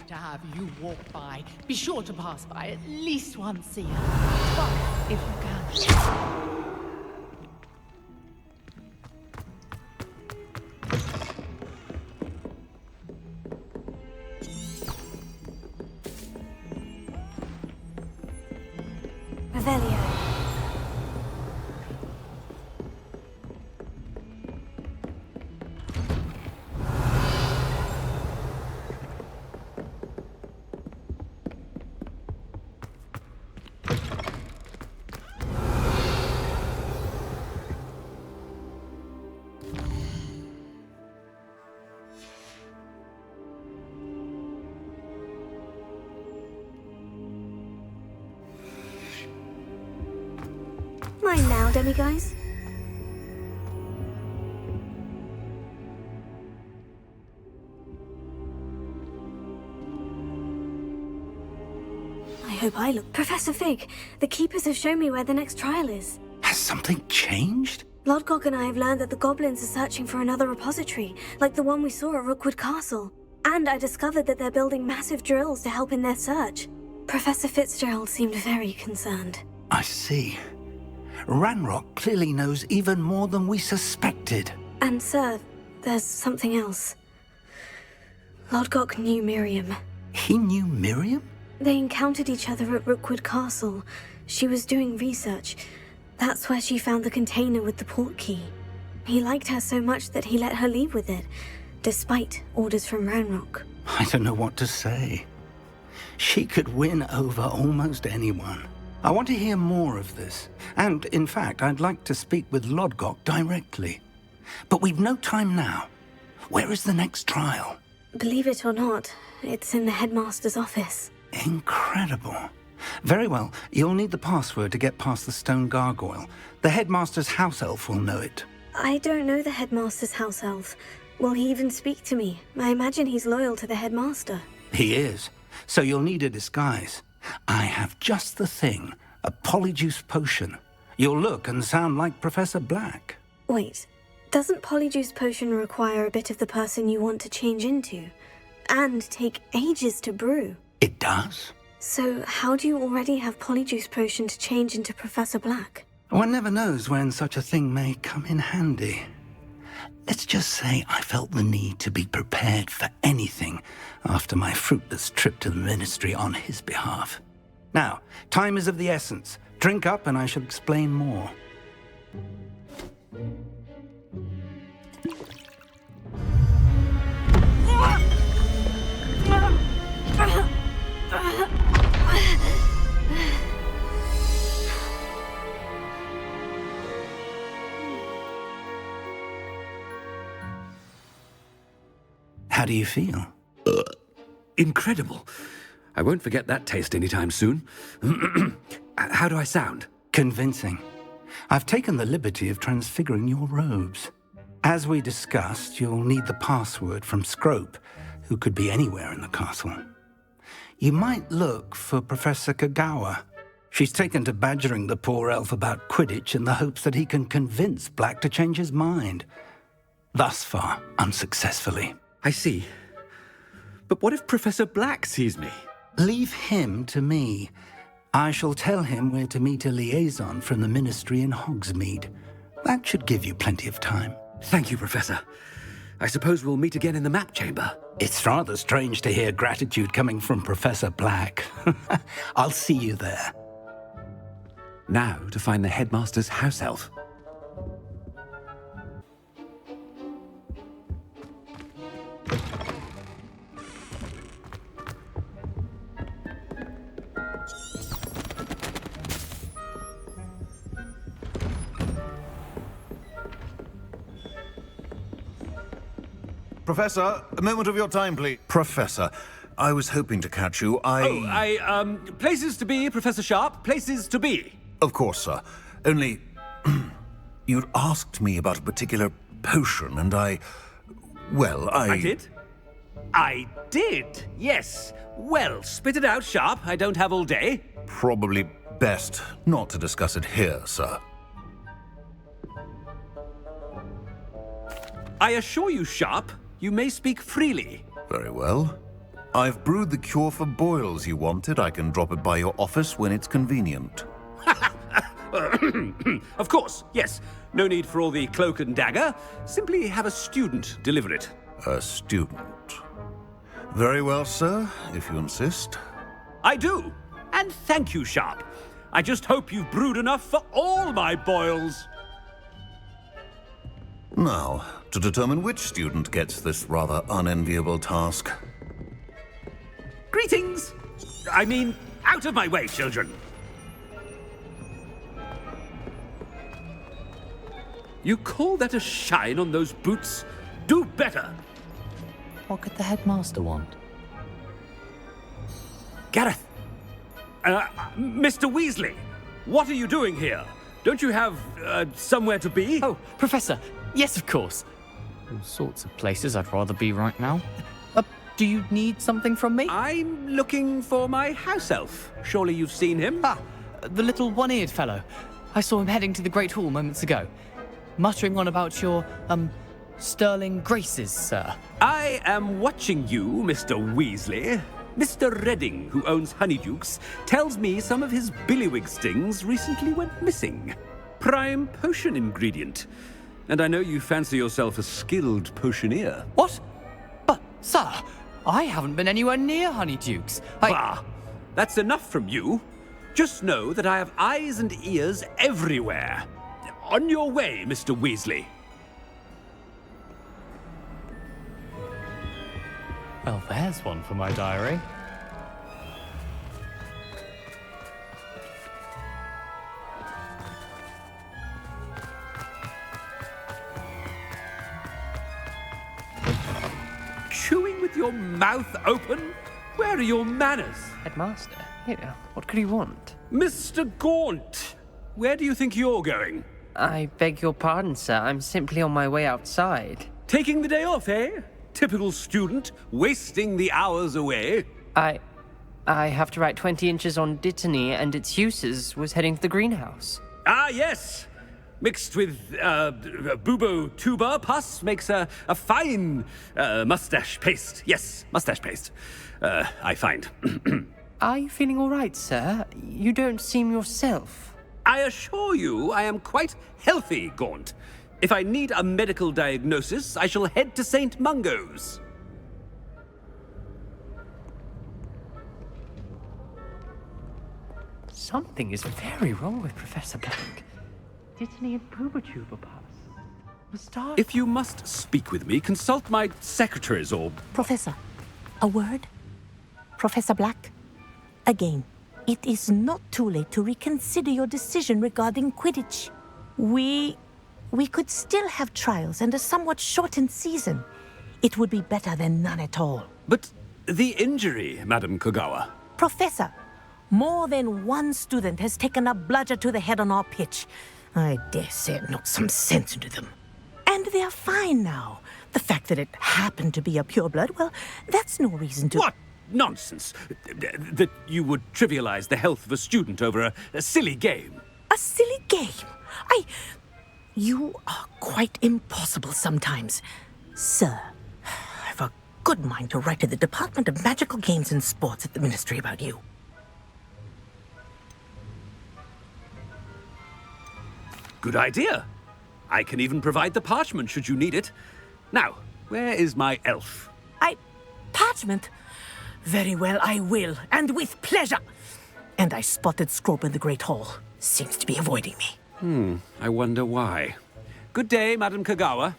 To have you walk by. Be sure to pass by at least once a year. Twice, if you can. Revelio. Mine now, demiguys. I hope I look. Professor Fig, the keepers have shown me where the next trial is. Has something changed? Lodgok and I have learned that the goblins are searching for another repository, like the one we saw at Rookwood Castle. And I discovered that they're building massive drills to help in their search. Professor Fitzgerald seemed very concerned. I see. Ranrock clearly knows even more than we suspected. And sir, there's something else. Lodgok knew Miriam. He knew Miriam? They encountered each other at Rookwood Castle. She was doing research. That's where she found the container with the port key. He liked her so much that he let her leave with it, despite orders from Ranrock. I don't know what to say. She could win over almost anyone. I want to hear more of this. And, in fact, I'd like to speak with Lodgok directly. But we've no time now. Where is the next trial? Believe it or not, it's in the headmaster's office. Incredible. Very well, you'll need the password to get past the stone gargoyle. The headmaster's house elf will know it. I don't know the headmaster's house elf. Will he even speak to me? I imagine he's loyal to the headmaster. He is. So you'll need a disguise. I have just the thing. A polyjuice potion. You'll look and sound like Professor Black. Wait, doesn't polyjuice potion require a bit of the person you want to change into? And take ages to brew? It does. So how do you already have polyjuice potion to change into Professor Black? One never knows when such a thing may come in handy. Let's just say I felt the need to be prepared for anything after my fruitless trip to the ministry on his behalf. Now, time is of the essence. Drink up and I shall explain more. How do you feel? Incredible. I won't forget that taste anytime soon. How do I sound? Convincing. I've taken the liberty of transfiguring your robes. As we discussed, you'll need the password from Scrope, who could be anywhere in the castle. You might look for Professor Kagawa. She's taken to badgering the poor elf about Quidditch in the hopes that he can convince Black to change his mind. Thus far, unsuccessfully. I see. But what if Professor Black sees me? Leave him to me. I shall tell him where to meet a liaison from the ministry in Hogsmeade. That should give you plenty of time. Thank you, Professor. I suppose we'll meet again in the map chamber. It's rather strange to hear gratitude coming from Professor Black. I'll see you there. Now to find the headmaster's house elf. Professor, a moment of your time, please. Professor, I was hoping to catch you. Places to be, Professor Sharp. Places to be. Of course, sir. Only, you'd asked me about a particular potion, and I did? I did, yes. Well, spit it out, Sharp. I don't have all day. Probably best not to discuss it here, sir. I assure you, Sharp, you may speak freely. Very well. I've brewed the cure for boils you wanted. I can drop it by your office when it's convenient. Of course, yes. No need for all the cloak and dagger. Simply have a student deliver it. A student? Very well, sir, if you insist. I do. And thank you, Sharp. I just hope you've brewed enough for all my boils. Now, to determine which student gets this rather unenviable task. Greetings! I mean, out of my way, children. You call that a shine on those boots? Do better! What could the headmaster want? Gareth! Mr. Weasley, what are you doing here? Don't you have, somewhere to be? Oh, Professor, yes, of course. All sorts of places I'd rather be right now. Do you need something from me? I'm looking for my house elf. Surely you've seen him? Ah, the little one-eared fellow. I saw him heading to the Great Hall moments ago, muttering on about your, sterling graces, sir. I am watching you, Mr. Weasley. Mr. Redding, who owns Honeydukes, tells me some of his billywig stings recently went missing. Prime potion ingredient. And I know you fancy yourself a skilled potioneer. What? But, sir, I haven't been anywhere near Honeydukes. Bah! That's enough from you. Just know that I have eyes and ears everywhere. On your way, Mr. Weasley. Well, there's one for my diary. your mouth open? Where are your manners? Headmaster, here, what could you want? Mr. Gaunt, where do you think you're going? I beg your pardon, sir. I'm simply on my way outside. Taking the day off, eh? Typical student, wasting the hours away. I have to write 20 inches on Dittany and its uses. Was heading to the greenhouse. Ah, yes. Mixed with bubo tuber pus makes a fine mustache paste. Yes, mustache paste. I find. Are you feeling all right, sir? You don't seem yourself. I assure you I am quite healthy, Gaunt. If I need a medical diagnosis, I shall head to St. Mungo's. Something is very wrong with Professor Black. Dittany and Pooba Pass. If you must speak with me, consult my secretaries or... Professor, a word? Professor Black? Again, it is not too late to reconsider your decision regarding Quidditch. We could still have trials and a somewhat shortened season. It would be better than none at all. But the injury, Madam Kogawa. Professor, more than one student has taken a bludger to the head on our pitch. I dare say it knocked some sense into them. And they're fine now. The fact that it happened to be a pureblood, well, that's no reason to... What nonsense! That you would trivialize the health of a student over a silly game. A silly game? You are quite impossible sometimes. Sir, I've a good mind to write to the Department of Magical Games and Sports at the Ministry about you. Good idea. I can even provide the parchment should you need it. Now, where is my elf? Parchment? Very well, I will, and with pleasure. And I spotted Scrope in the Great Hall. Seems to be avoiding me. I wonder why. Good day, Madam Kogawa.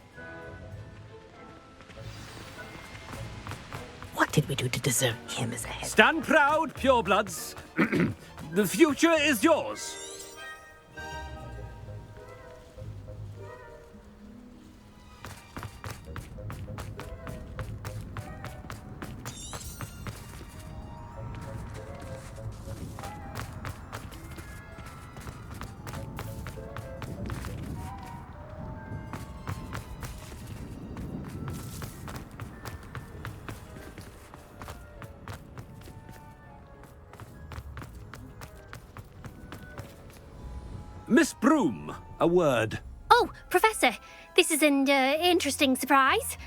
What did we do to deserve him as a head? Stand proud, purebloods. The future is yours. Miss Broom, a word. Oh, Professor, this is an interesting surprise.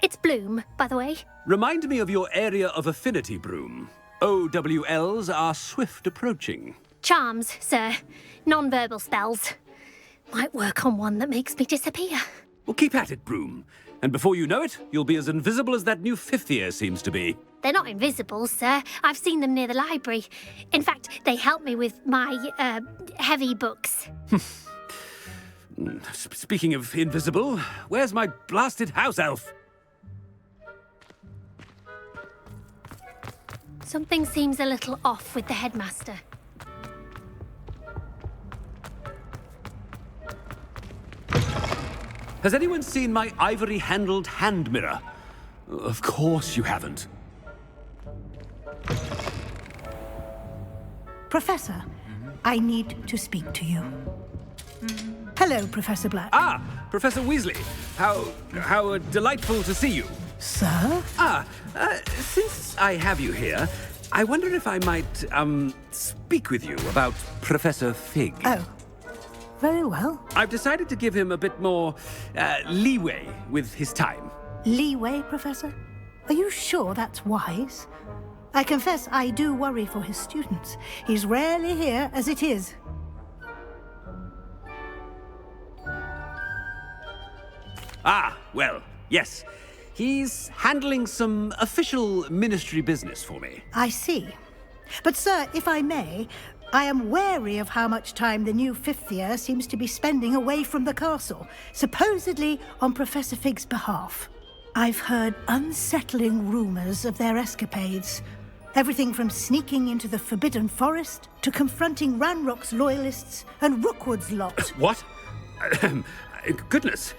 It's Bloom, by the way. Remind me of your area of affinity, Broom. OWLs are swift approaching. Charms, sir. Non-verbal spells. Might work on one that makes me disappear. Well, keep at it, Broom. And before you know it, you'll be as invisible as that new fifth year seems to be. They're not invisible, sir. I've seen them near the library. In fact, they help me with my, heavy books. Speaking of invisible, where's my blasted house elf? Something seems a little off with the headmaster. Has anyone seen my ivory-handled hand mirror? Of course you haven't. Professor, I need to speak to you. Hello, Professor Black. Ah, Professor Weasley. How delightful to see you. Sir? Since I have you here, I wonder if I might, speak with you about Professor Fig. Oh, very well. I've decided to give him a bit more, leeway with his time. Leeway, Professor? Are you sure that's wise? I confess I do worry for his students. He's rarely here as it is. Ah, well, yes. He's handling some official ministry business for me. I see. But, sir, if I may, I am wary of how much time the new fifth year seems to be spending away from the castle, supposedly on Professor Fig's behalf. I've heard unsettling rumors of their escapades. Everything from sneaking into the Forbidden Forest to confronting Ranrock's loyalists and Rookwood's lot. What? Goodness.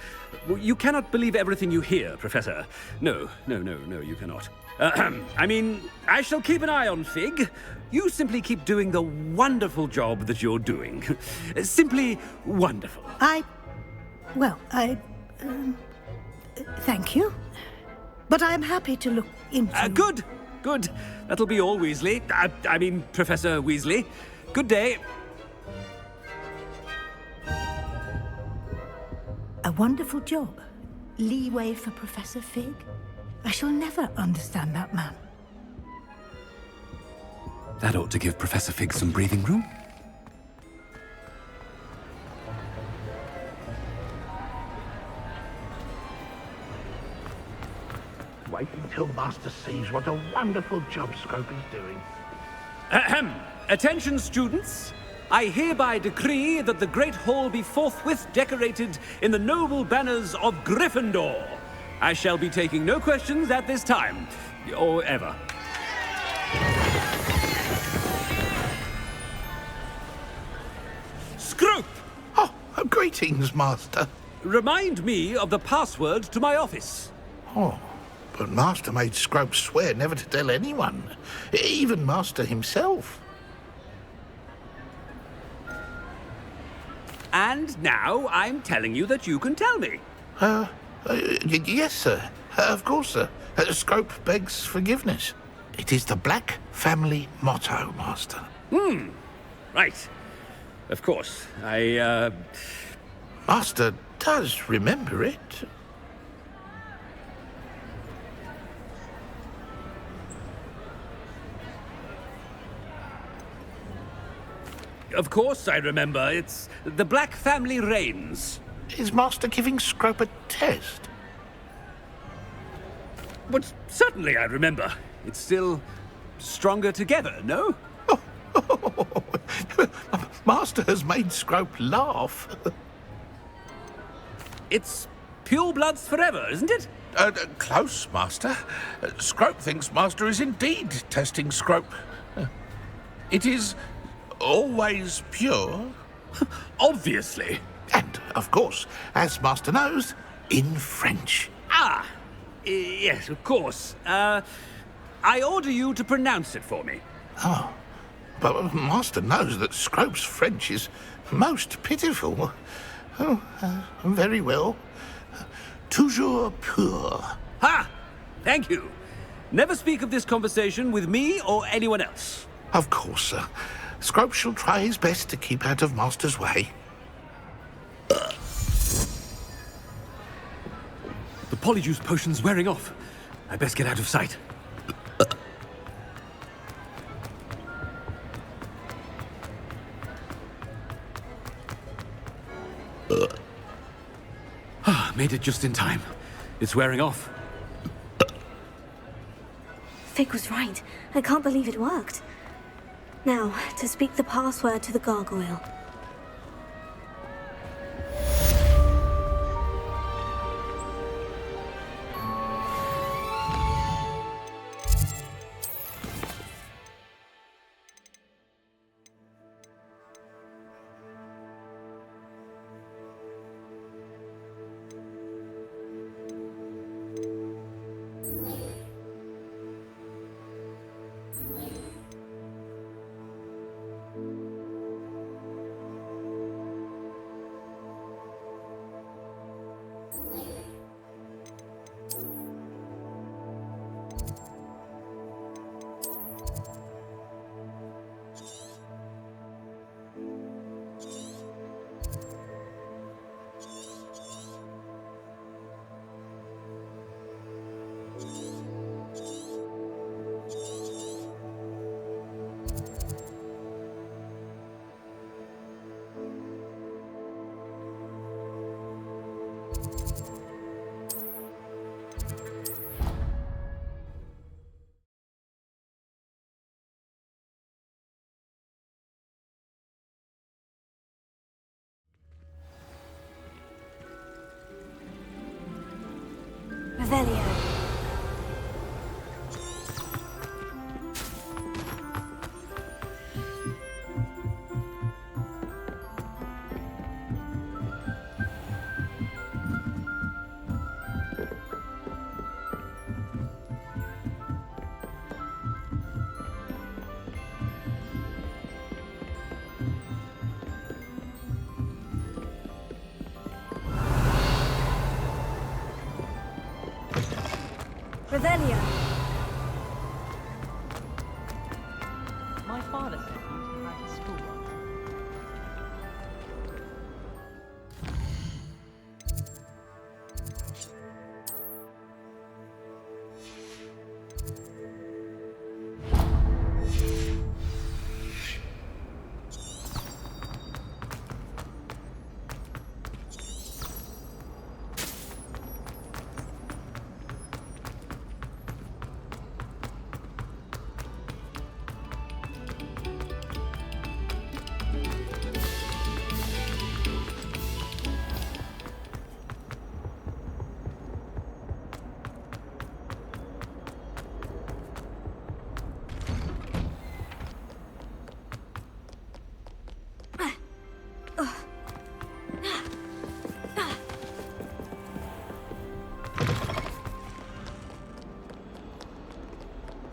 You cannot believe everything you hear, Professor. No, you cannot. I mean, I shall keep an eye on Fig. You simply keep doing the wonderful job that you're doing. Simply wonderful. Thank you. But I'm happy to look into... Good. That'll be all, Weasley. I mean, Professor Weasley. Good day. A wonderful job. Leeway for Professor Fig. I shall never understand that man. That ought to give Professor Fig some breathing room. Wait until Master sees what a wonderful job Scrope is doing. Ahem. Attention, students. I hereby decree that the Great Hall be forthwith decorated in the noble banners of Gryffindor. I shall be taking no questions at this time, or ever. Scrope! Oh, greetings, Master. Remind me of the password to my office. Oh, but Master made Scrope swear never to tell anyone, even Master himself. And now I'm telling you that you can tell me. Yes, sir. Of course, sir. Scrope begs forgiveness. It is the Black family motto, Master. Right. Of course. Master does remember it. Of course I remember. It's the Black family reigns. Is Master giving Scrope a test? But certainly I remember. It's still stronger together, no? Master has made Scrope laugh. It's pure bloods forever, isn't it? Close, Master. Scrope thinks Master is indeed testing Scrope. It is always pure. Obviously. And, of course, as Master knows, in French. Yes, of course. I order you to pronounce it for me. Oh, but Master knows that Scrope's French is most pitiful. Oh, very well. Toujours pur. Ha! Thank you. Never speak of this conversation with me or anyone else. Of course, sir. Scrope shall try his best to keep out of Master's way. The polyjuice potion's wearing off. I best get out of sight. Made it just in time. It's wearing off. Fig was right. I can't believe it worked. Now, to speak the password to the gargoyle. Revelio. Revelio. My father said he was behind his schoolwork.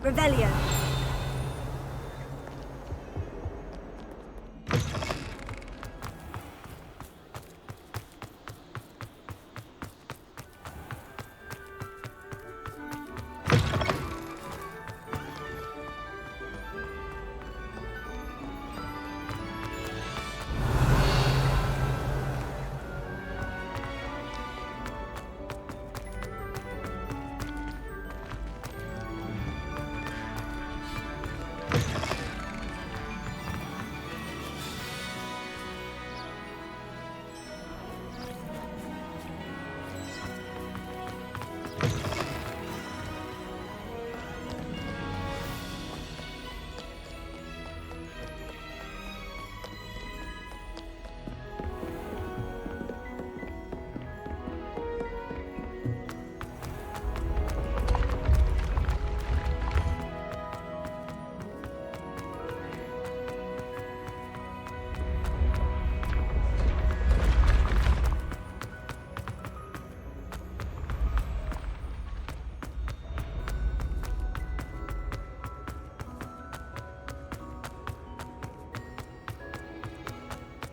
Revelio.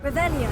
Revelio.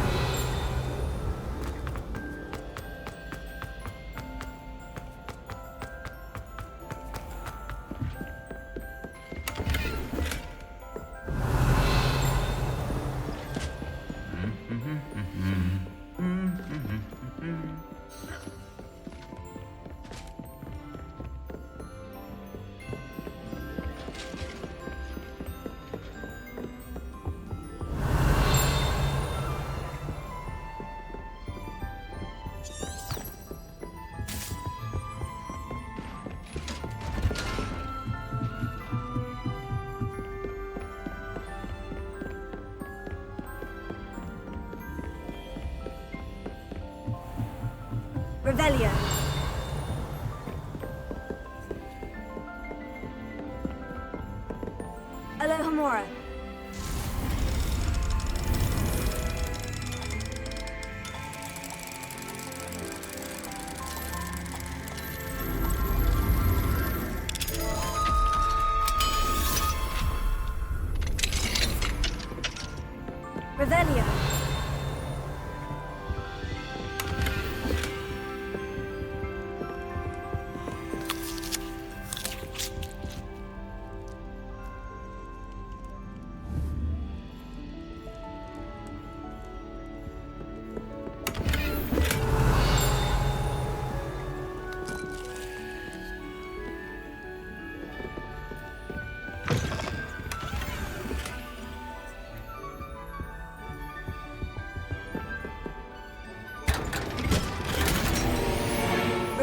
Revelio. Alohomora. Revelio.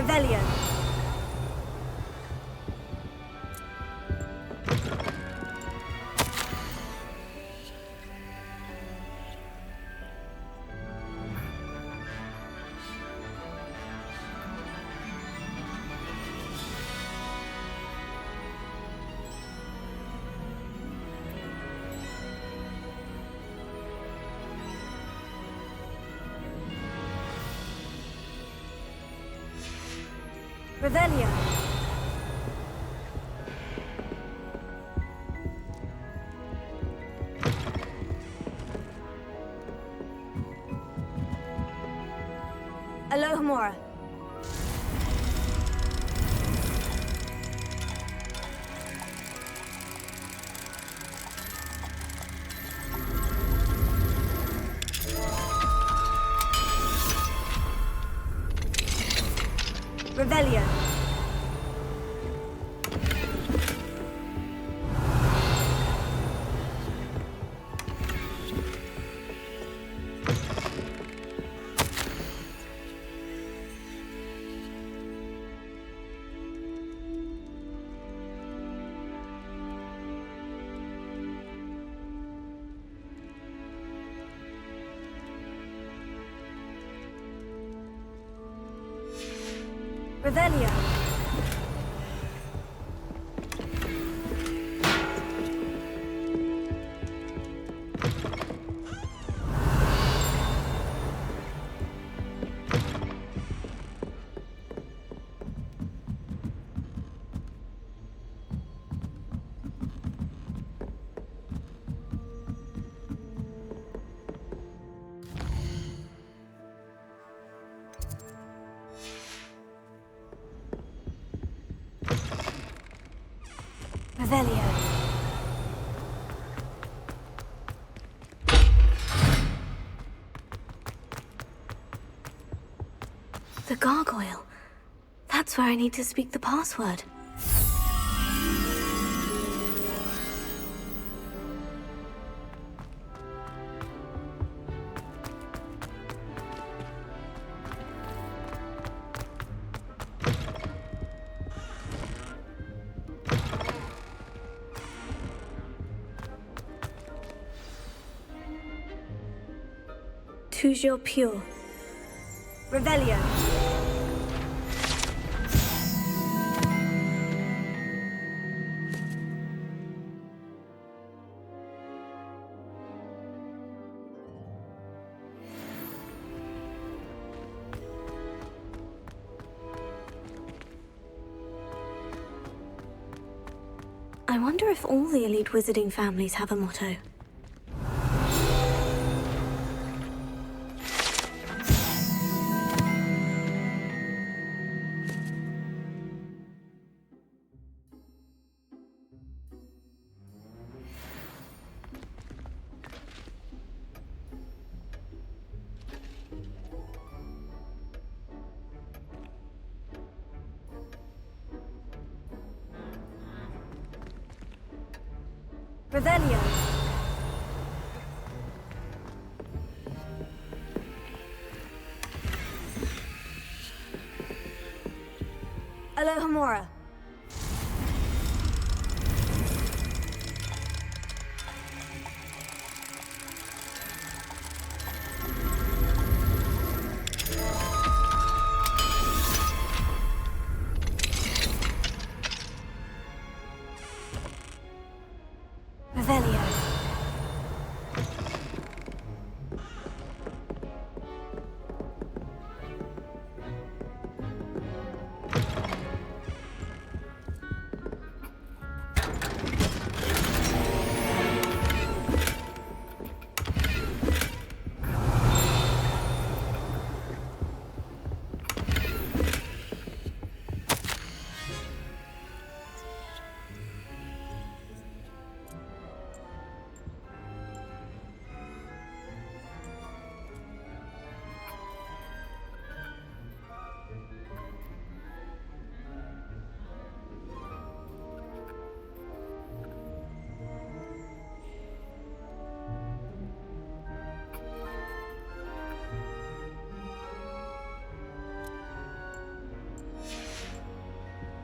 Revelio. Revelio. Alohomora. Revelio. Revelio. Revelio. The gargoyle. That's where I need to speak the password. Toujours pure. Revelio. I wonder if all the elite wizarding families have a motto. Revelio. Alohomora. Revelio.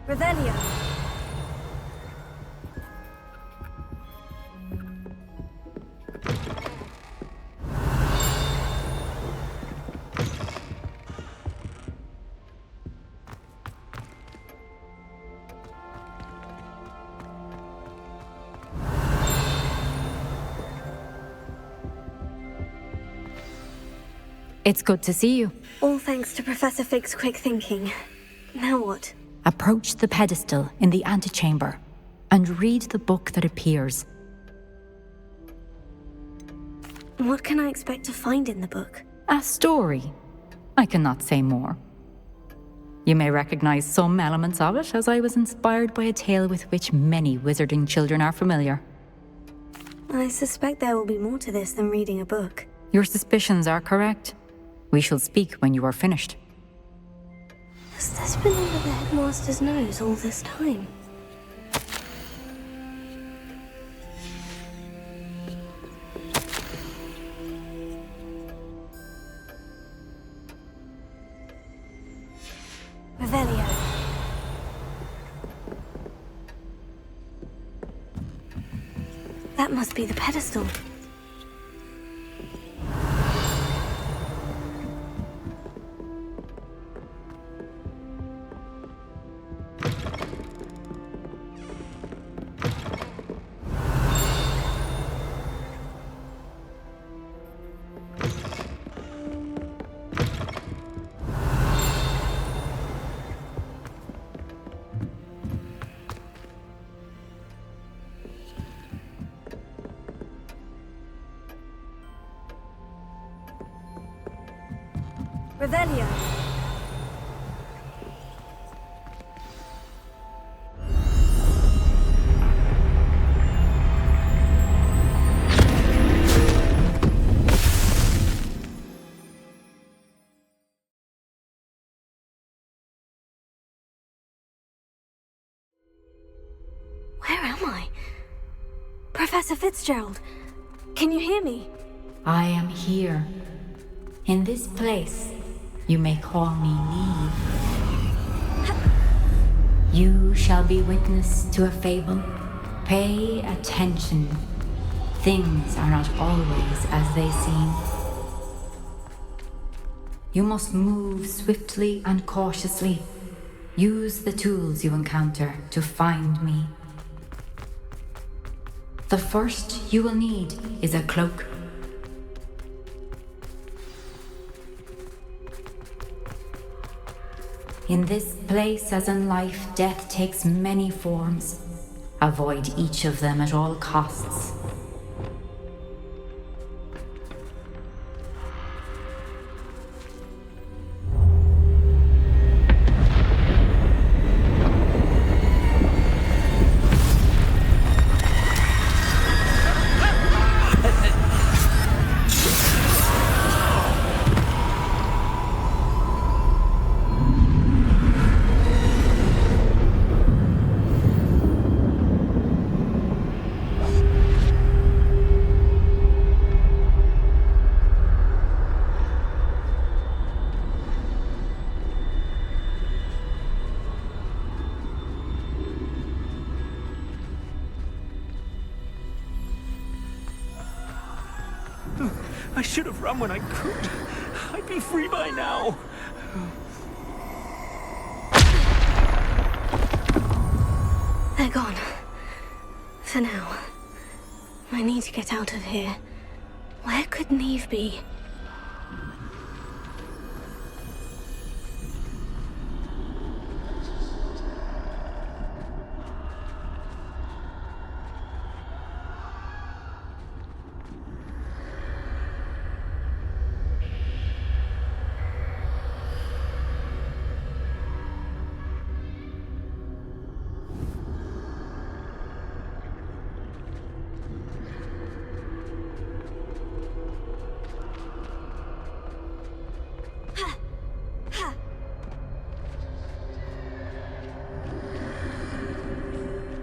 Revelio. It's good to see you. All thanks to Professor Fig's quick thinking. Now what? Approach the pedestal in the antechamber and read the book that appears. What can I expect to find in the book? A story. I cannot say more. You may recognize some elements of it, as I was inspired by a tale with which many wizarding children are familiar. I suspect there will be more to this than reading a book. Your suspicions are correct. We shall speak when you are finished. Has this been under the headmaster's nose all this time? Revelio. That must be the pedestal. Revelio. Where am I? Professor Fitzgerald, can you hear me? I am here. In this place, you may call me Neve. You shall be witness to a fable. Pay attention. Things are not always as they seem. You must move swiftly and cautiously. Use the tools you encounter to find me. The first you will need is a cloak. In this place, as in life, death takes many forms. Avoid each of them at all costs. I should have run when I could. I'd be free by now. They're gone. For now. I need to get out of here. Where could Neve be?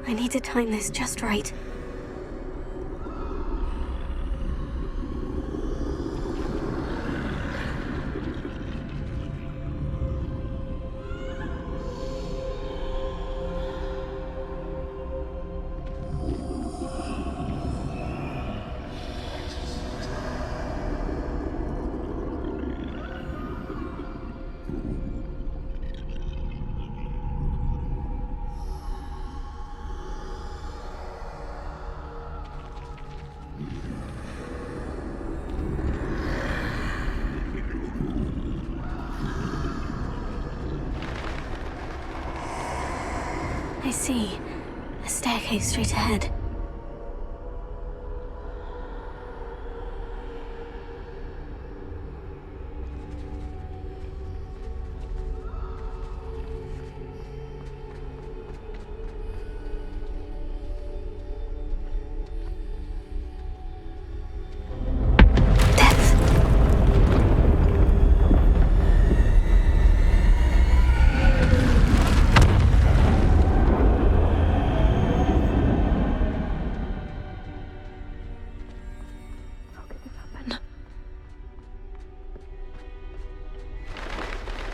I need to time this just right. I see. A staircase straight ahead.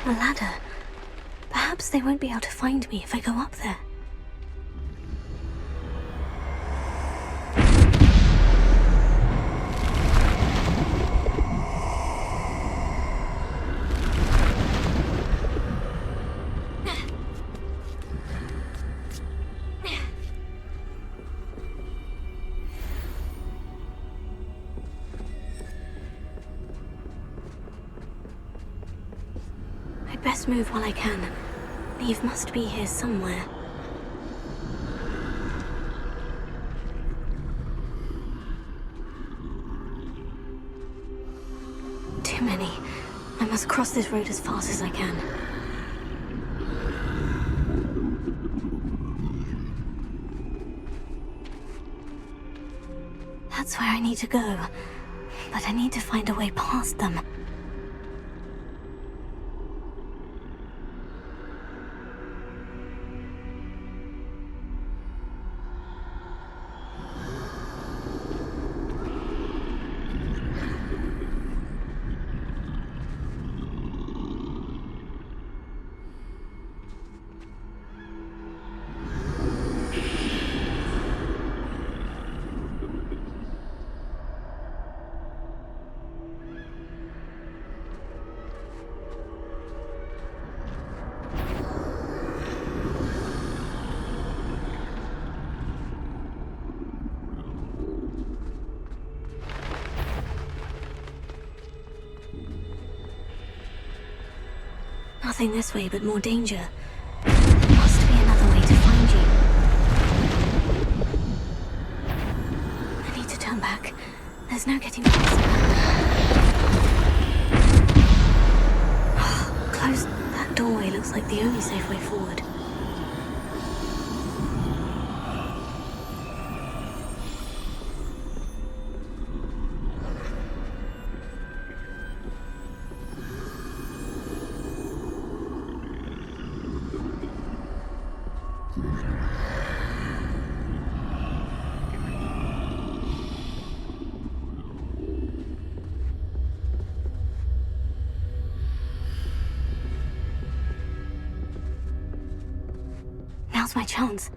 A ladder. Perhaps they won't be able to find me if I go up there. I'd best move while I can. Eve must be here somewhere. Too many. I must cross this road as fast as I can. That's where I need to go. But I need to find a way past them. Nothing this way, but more danger. There must be another way to find you. I need to turn back. There's no getting past. Close. That doorway looks like the only safe way forward. Now's my chance.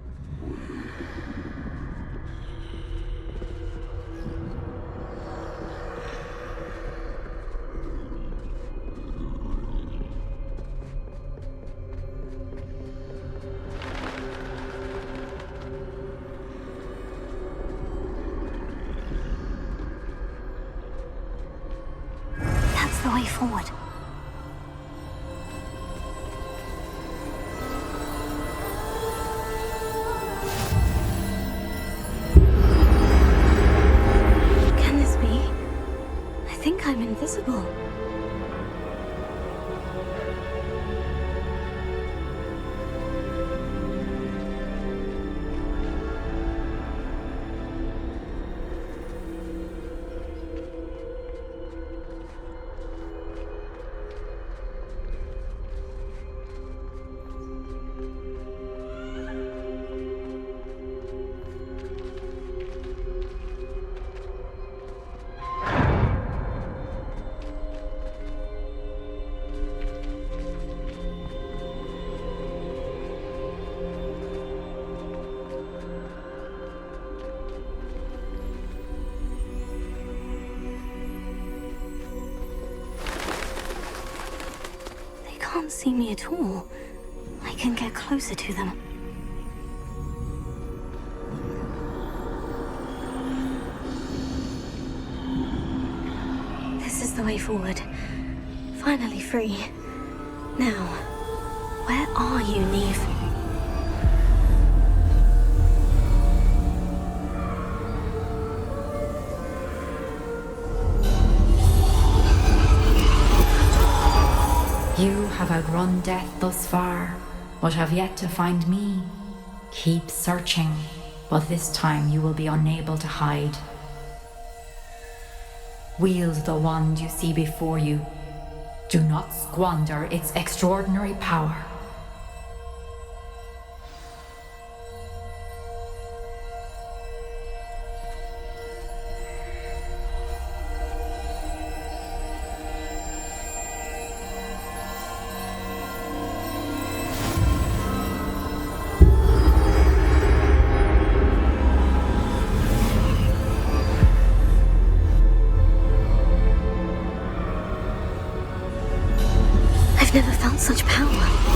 That's the way forward. I'm invisible. Can't see me at all. I can get closer to them. This is the way forward. Finally free. Now, where are you, Neve? You have outrun death thus far, but have yet to find me. Keep searching, but this time you will be unable to hide. Wield the wand you see before you. Do not squander its extraordinary power. I've never felt such power.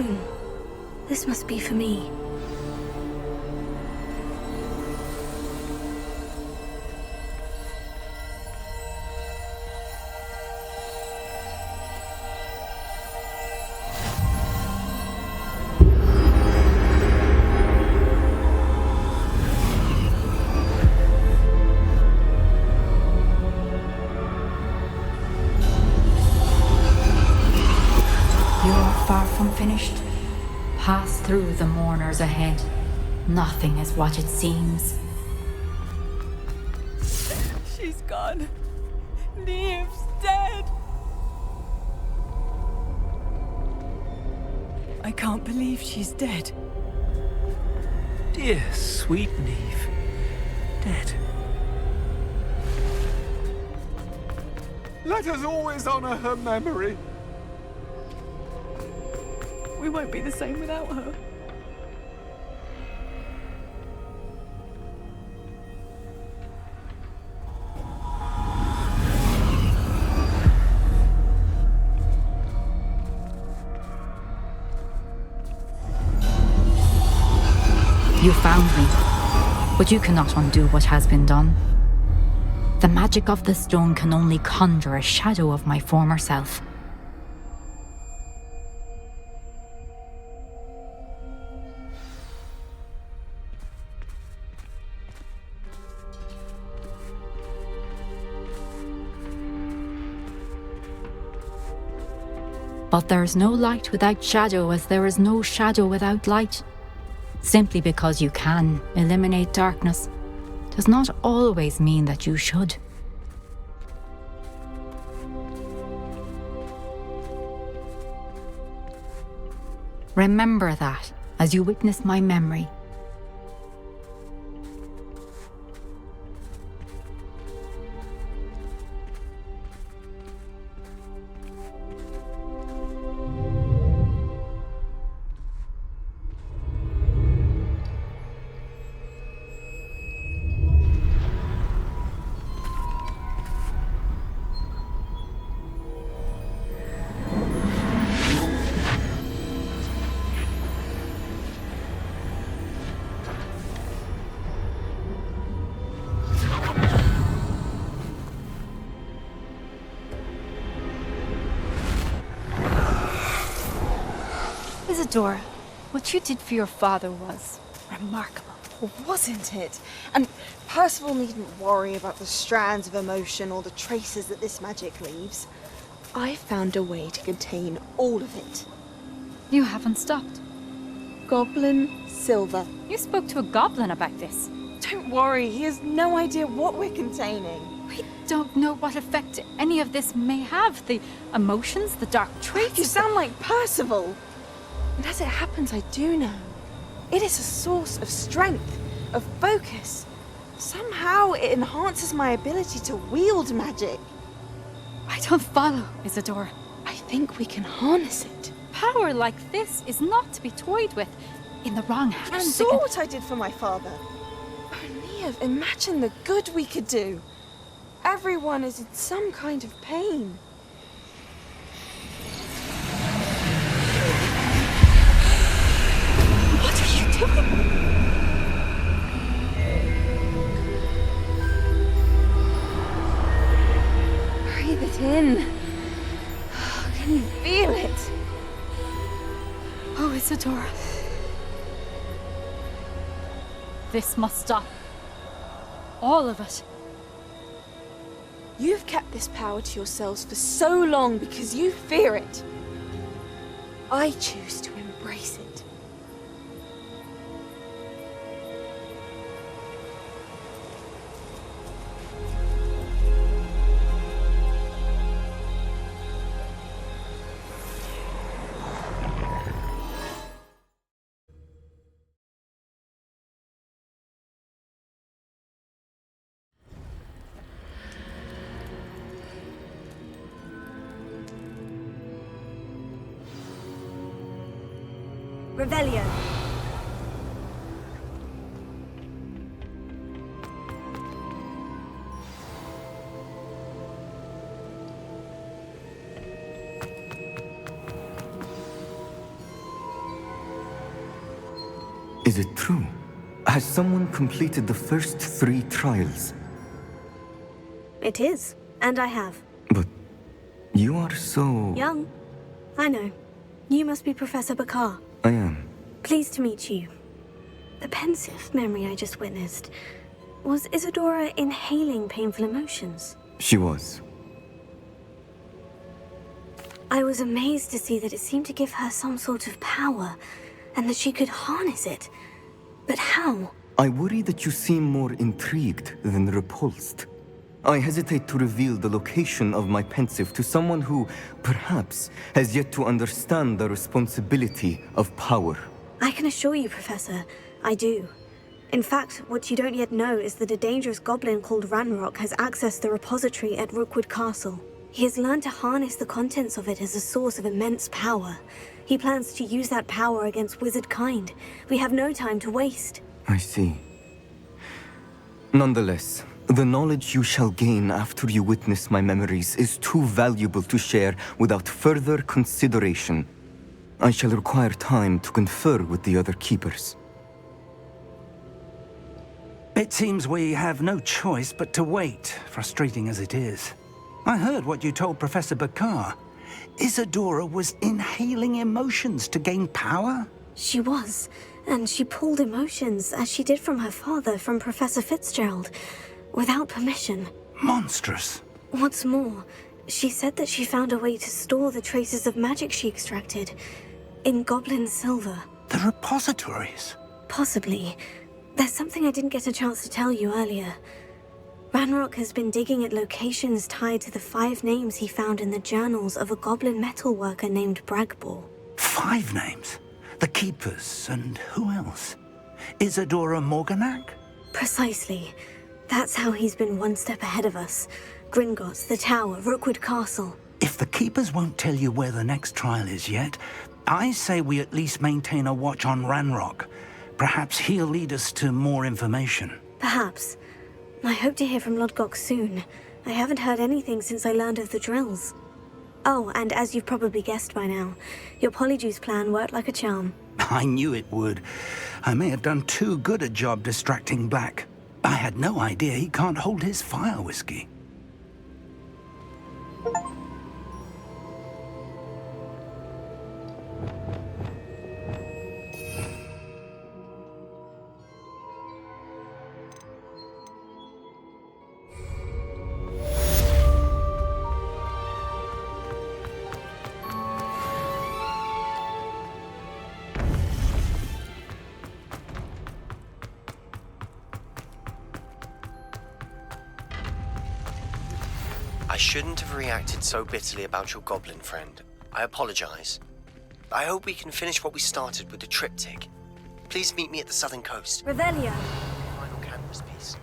stone. This must be for me. Finished. Pass through the mourners ahead. Nothing is what it seems. She's gone. Neve's dead. I can't believe she's dead. Dear sweet Neve. Dead. Let us always honor her memory. We won't be the same without her. You found me, but you cannot undo what has been done. The magic of the stone can only conjure a shadow of my former self. But there is no light without shadow, as there is no shadow without light. Simply because you can eliminate darkness does not always mean that you should. Remember that as you witness my memory. Isadora, what you did for your father was remarkable. Wasn't it? And Percival needn't worry about the strands of emotion or the traces that this magic leaves. I found a way to contain all of it. You haven't stopped. Goblin Silver. You spoke to a goblin about this. Don't worry, he has no idea what we're containing. We don't know what effect any of this may have. The emotions, the dark traits. You sound like Percival. And as it happens, I do know. It is a source of strength, of focus. Somehow it enhances my ability to wield magic. I don't follow, Isadora. I think we can harness it. Power like this is not to be toyed with. In the wrong hands. You saw what I did for my father. Oh, Neve, imagine the good we could do. Everyone is in some kind of pain. What are you doing? Breathe it in. Can you feel it? Oh, Isadora. This must stop. All of it. You've kept this power to yourselves for so long because you fear it. I choose to embrace it. Rebellion. Is it true? Has someone completed the first 3 trials? It is, and I have. But you are so... Young. I know. You must be Professor Bakar. I am. Pleased to meet you. The pensive memory I just witnessed. Was Isadora inhaling painful emotions? She was. I was amazed to see that it seemed to give her some sort of power, and that she could harness it. But how? I worry that you seem more intrigued than repulsed. I hesitate to reveal the location of my pensive to someone who, perhaps, has yet to understand the responsibility of power. I can assure you, Professor, I do. In fact, what you don't yet know is that a dangerous goblin called Ranrock has accessed the repository at Rookwood Castle. He has learned to harness the contents of it as a source of immense power. He plans to use that power against wizard kind. We have no time to waste. I see. Nonetheless, the knowledge you shall gain after you witness my memories is too valuable to share without further consideration. I shall require time to confer with the other keepers. It seems we have no choice but to wait, frustrating as it is. I heard what you told Professor Bakar. Isadora was inhaling emotions to gain power? She was, and she pulled emotions, as she did from her father, from Professor Fitzgerald, without permission. Monstrous. What's more, she said that she found a way to store the traces of magic she extracted in goblin silver. The repositories? Possibly. There's something I didn't get a chance to tell you earlier. Ranrock has been digging at locations tied to the 5 names he found in the journals of a goblin metalworker named Bragbor. 5 names? The Keepers, and who else? Isadora Morganac? Precisely. That's how he's been one step ahead of us. Gringotts, the Tower, Rookwood Castle. If the Keepers won't tell you where the next trial is yet, I say we at least maintain a watch on Ranrock. Perhaps he'll lead us to more information. Perhaps. I hope to hear from Lodgok soon. I haven't heard anything since I learned of the drills. Oh, and as you've probably guessed by now, your Polyjuice plan worked like a charm. I knew it would. I may have done too good a job distracting Black. I had no idea he can't hold his fire whiskey. I shouldn't have reacted so bitterly about your goblin friend. I apologize. I hope we can finish what we started with the triptych. Please meet me at the southern coast. Revelio. Final canvas piece.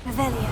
Revelio.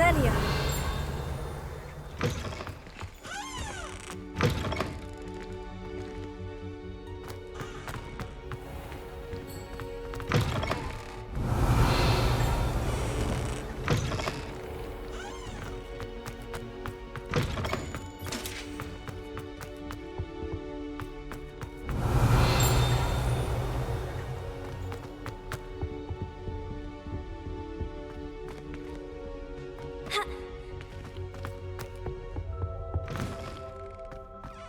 Revelio.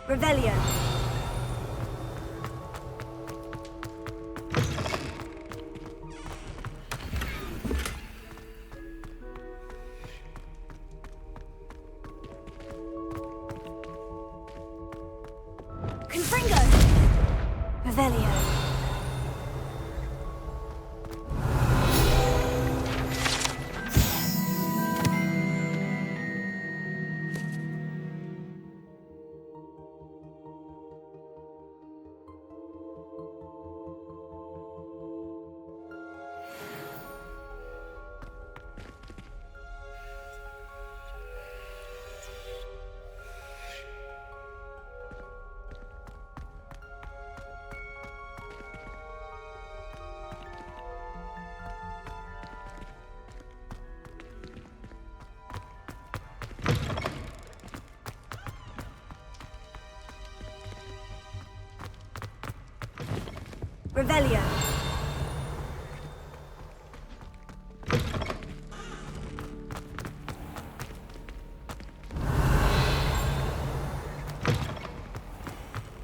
Revelio. Confringo. Revelio. Revelio.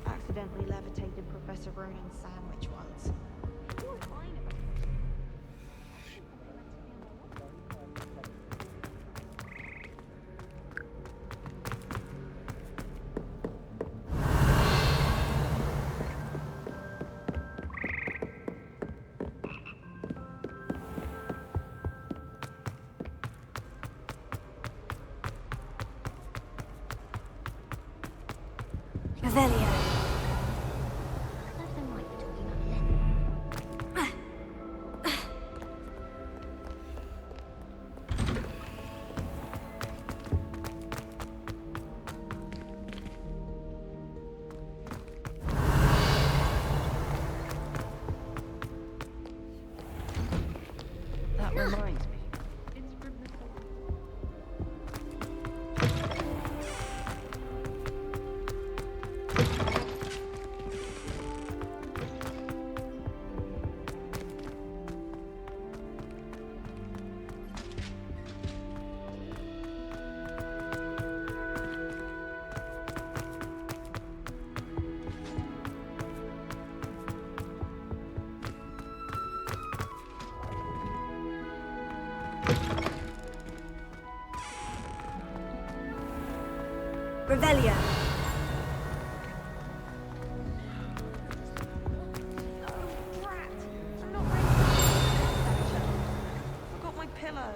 Accidentally levitated Professor Ronan's sandwich once. Revelio. That reminds me. Revelio. Forgot my pillow.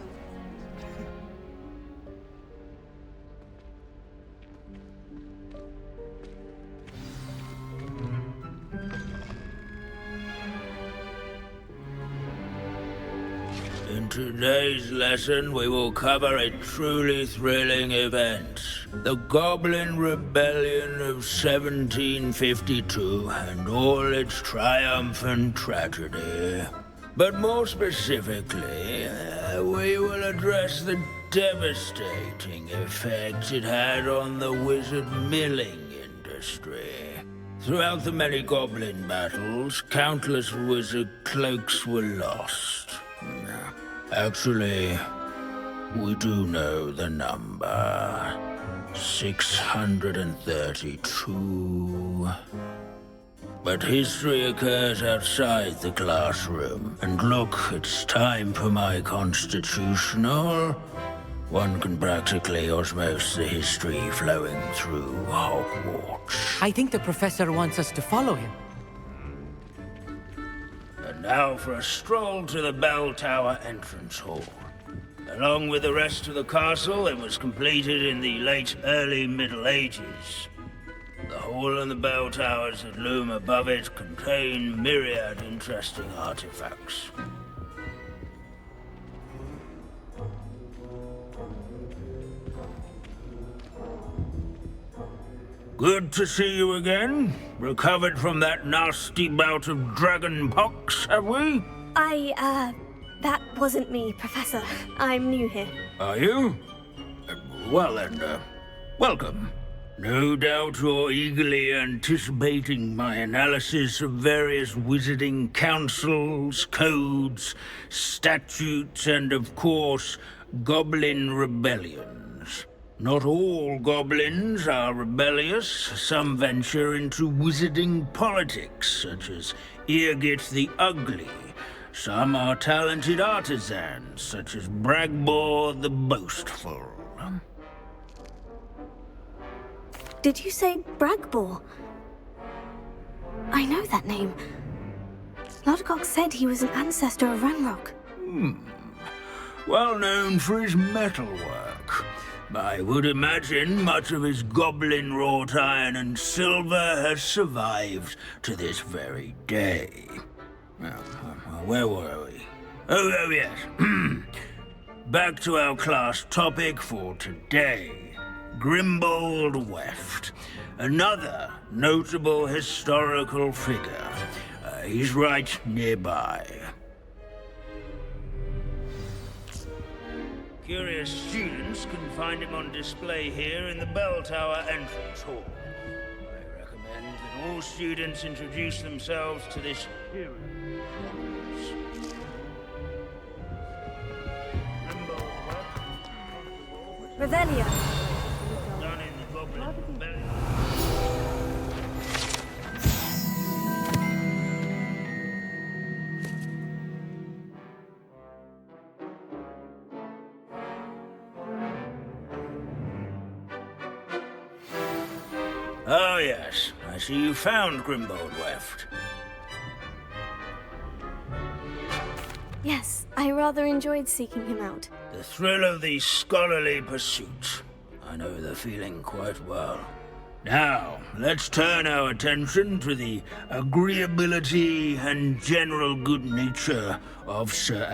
In today's lesson, we will cover a truly thrilling event. The Goblin Rebellion of 1752 and all its triumphant tragedy. But more specifically, we will address the devastating effect it had on the wizard milling industry. Throughout the many goblin battles, countless wizard cloaks were lost. Actually, we do know the number. 632. But history occurs outside the classroom. And look, it's time for my constitutional. One can practically osmose the history flowing through Hogwarts. I think the professor wants us to follow him. And now for a stroll to the bell tower entrance hall. Along with the rest of the castle, it was completed in the late early Middle Ages. The hall and the bell towers that loom above it contain myriad interesting artifacts. Good to see you again. Recovered from that nasty bout of dragon pox, have we? That wasn't me, Professor. I'm new here. Are you? Well then, welcome. No doubt you're eagerly anticipating my analysis of various wizarding councils, codes, statutes, and of course, goblin rebellions. Not all goblins are rebellious. Some venture into wizarding politics, such as Irgit the Ugly. Some are talented artisans, such as Bragbor the Boastful. Did you say Bragbor? I know that name. Lodgok said he was an ancestor of Ranrock. Well known for his metalwork. I would imagine much of his goblin-wrought iron and silver has survived to this very day. Where were we? Oh yes. Back to our class topic for today. Grimbold Weft, another notable historical figure. He's right nearby. Curious students can find him on display here in the Bell Tower entrance hall. I recommend that all students introduce themselves to this hero. Revelio. Oh yes, I see you found Grimbold Weft. Yes, I rather enjoyed seeking him out. The thrill of the scholarly pursuit. I know the feeling quite well. Now, let's turn our attention to the agreeability and general good nature of Sir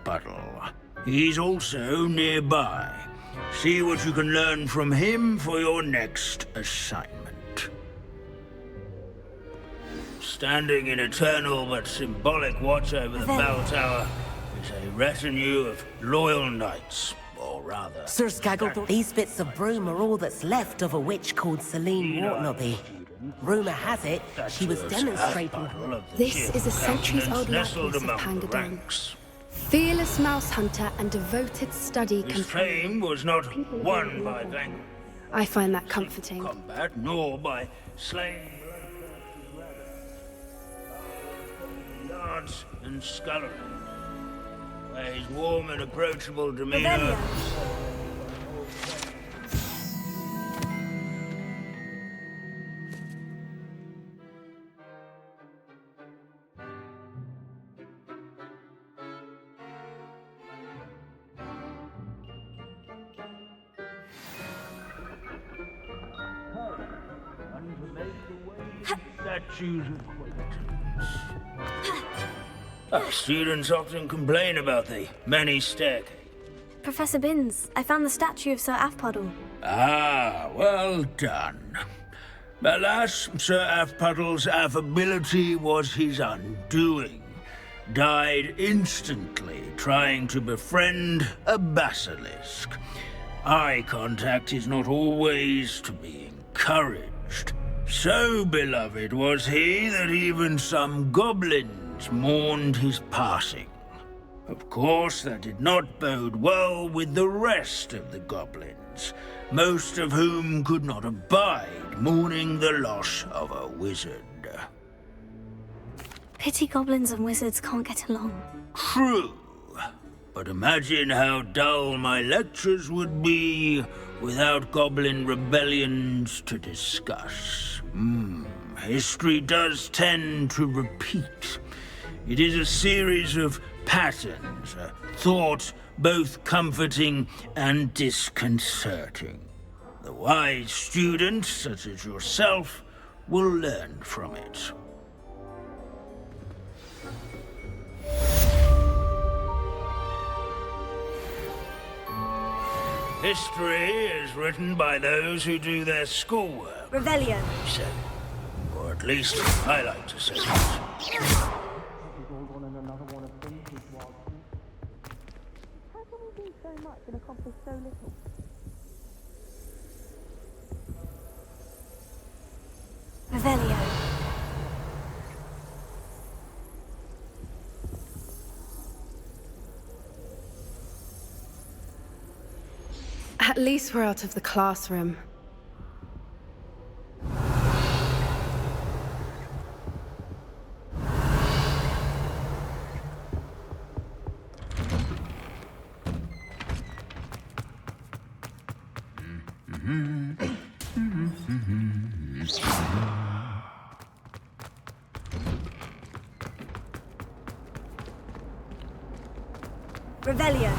Aphbuttle. He's also nearby. See what you can learn from him for your next assignment. Standing in eternal but symbolic watch over the Bell Tower is a retinue of loyal knights, or rather... Sir Skaggleton, these bits of broom are all that's left of a witch called Celine Wartnaby. Rumour has it she was demonstrating... This is a centuries-old likeness of Pangadon. Fearless mouse hunter and devoted study His fame was not won by vanquishing. I find that comforting. Combat, nor by slaying yards and scullery. By his warm and approachable demeanor. Statues of acquaintance. Students often complain about the many staircases. Professor Binns, I found the statue of Sir Aphbuttle. Ah, well done. Alas, Sir Aphbuttle's affability was his undoing. Died instantly trying to befriend a basilisk. Eye contact is not always to be encouraged. So beloved was he that even some goblins mourned his passing. Of course, that did not bode well with the rest of the goblins, most of whom could not abide mourning the loss of a wizard. Pity goblins and wizards can't get along. True. But imagine how dull my lectures would be without goblin rebellions to discuss. History does tend to repeat. It is a series of patterns, a thought both comforting and disconcerting. The wise student, such as yourself, will learn from it. History is written by those who do their schoolwork. Revelio. They say. Or at least, I like to say it. Revelio. At least we're out of the classroom. Revelio.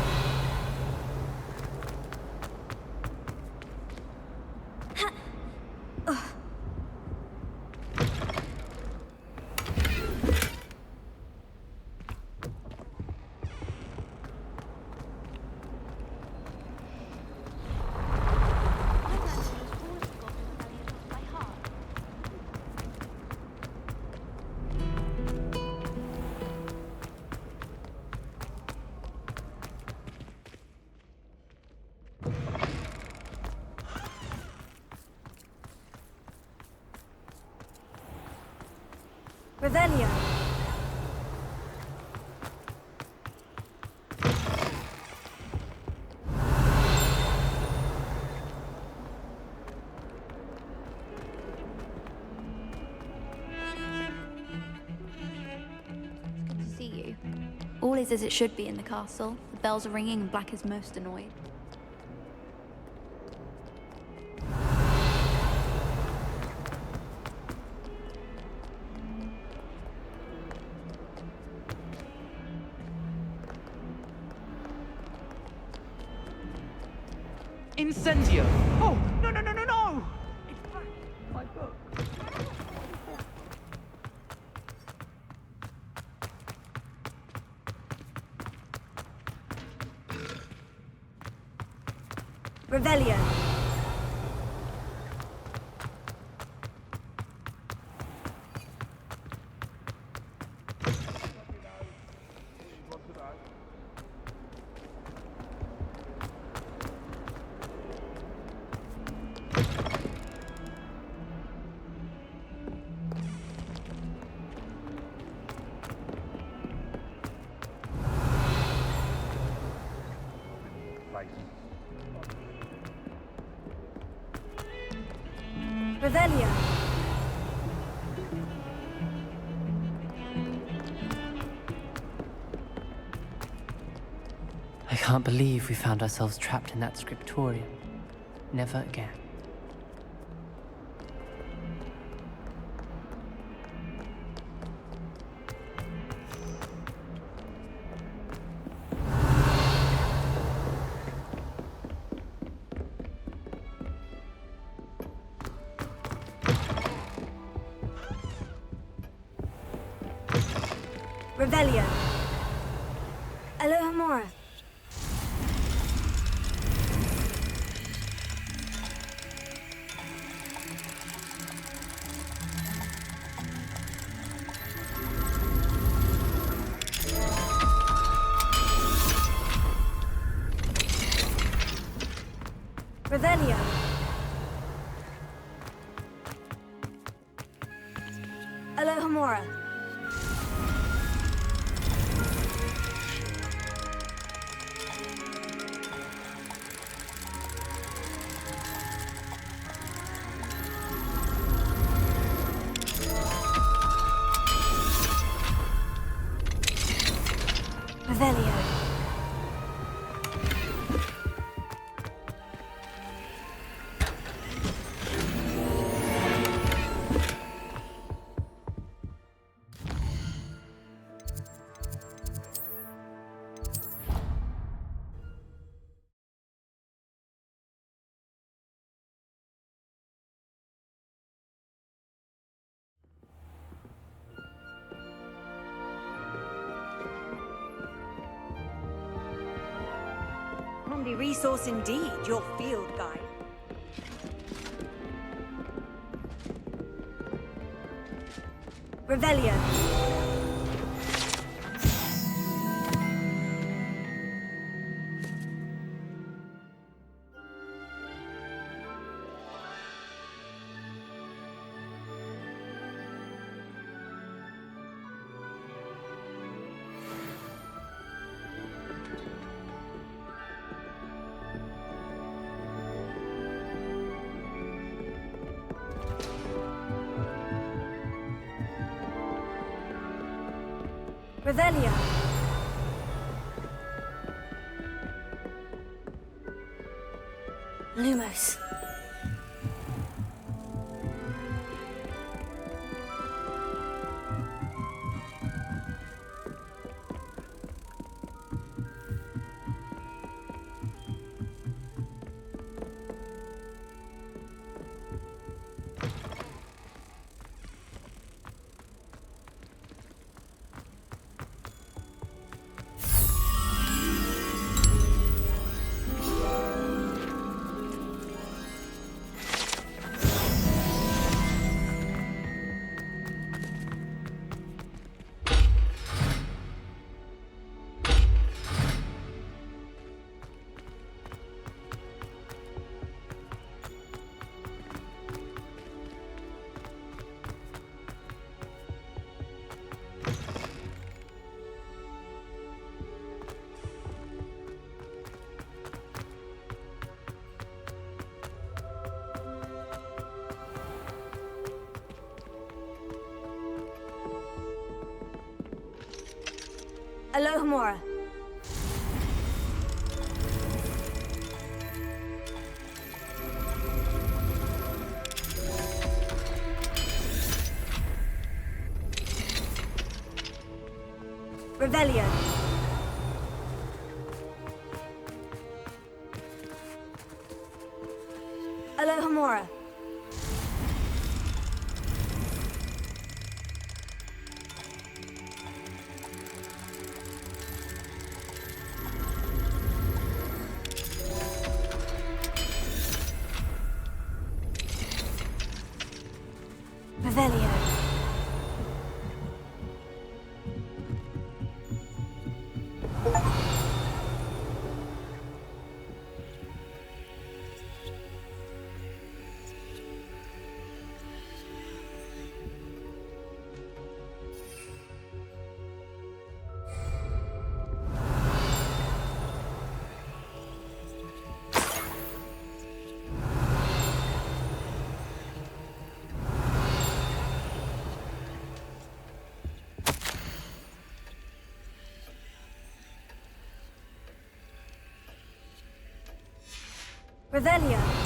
Revelio. Good to see you. All is as it should be in the castle. The bells are ringing and Black is most annoyed. Incendio! Oh, no, no, no, no, no! It's back. My book. Revelio. Revelio. I can't believe we found ourselves trapped in that scriptorium. Never again. Revelio. Alohomora. Revelio. Alohomora. Revelio. resource indeed, your field guide. Revelio. Revelio. Lumos. Alohomora. Revelio. Alohomora. Revelio. Revelio.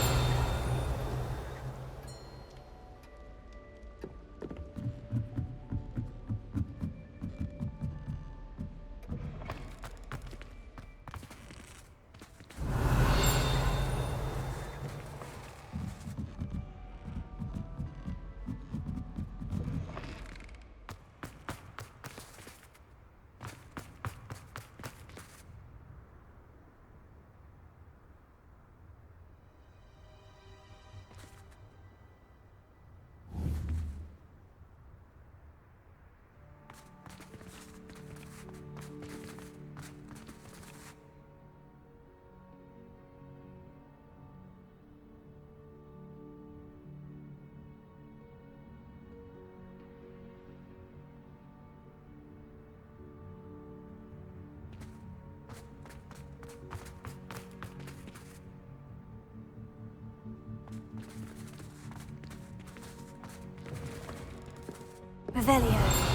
Revelio.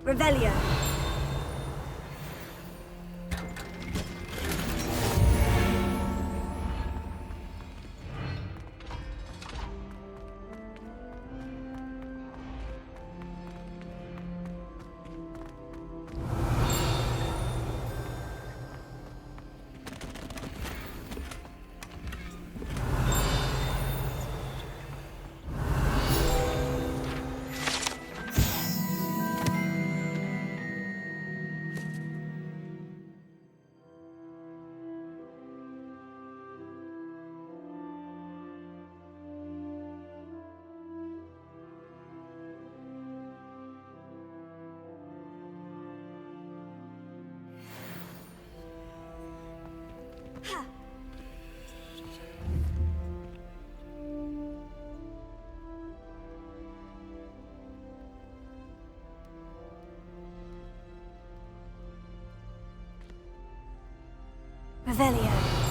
Revelio. Revelio.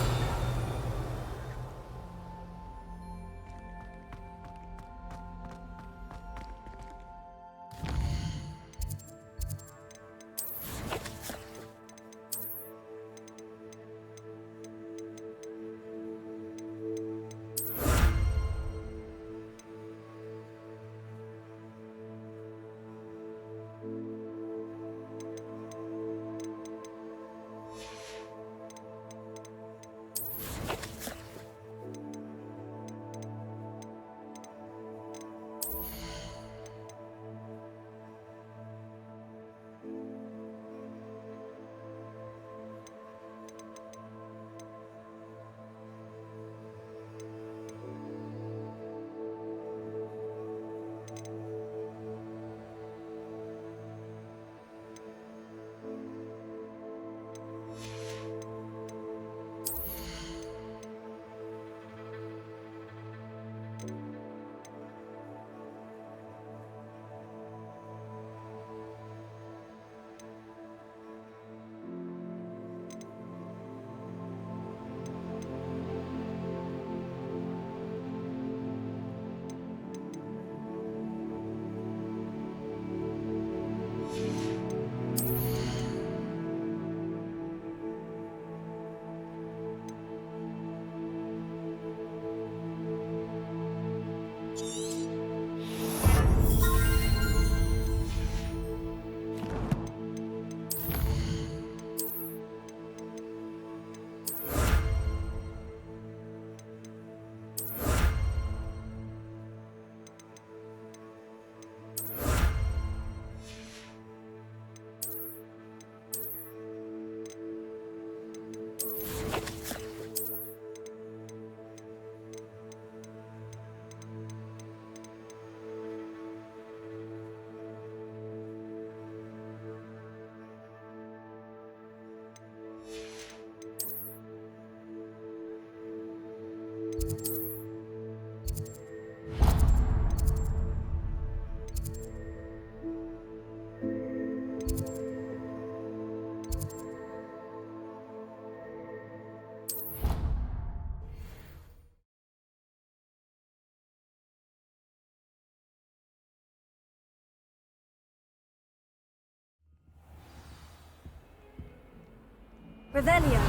Revelio.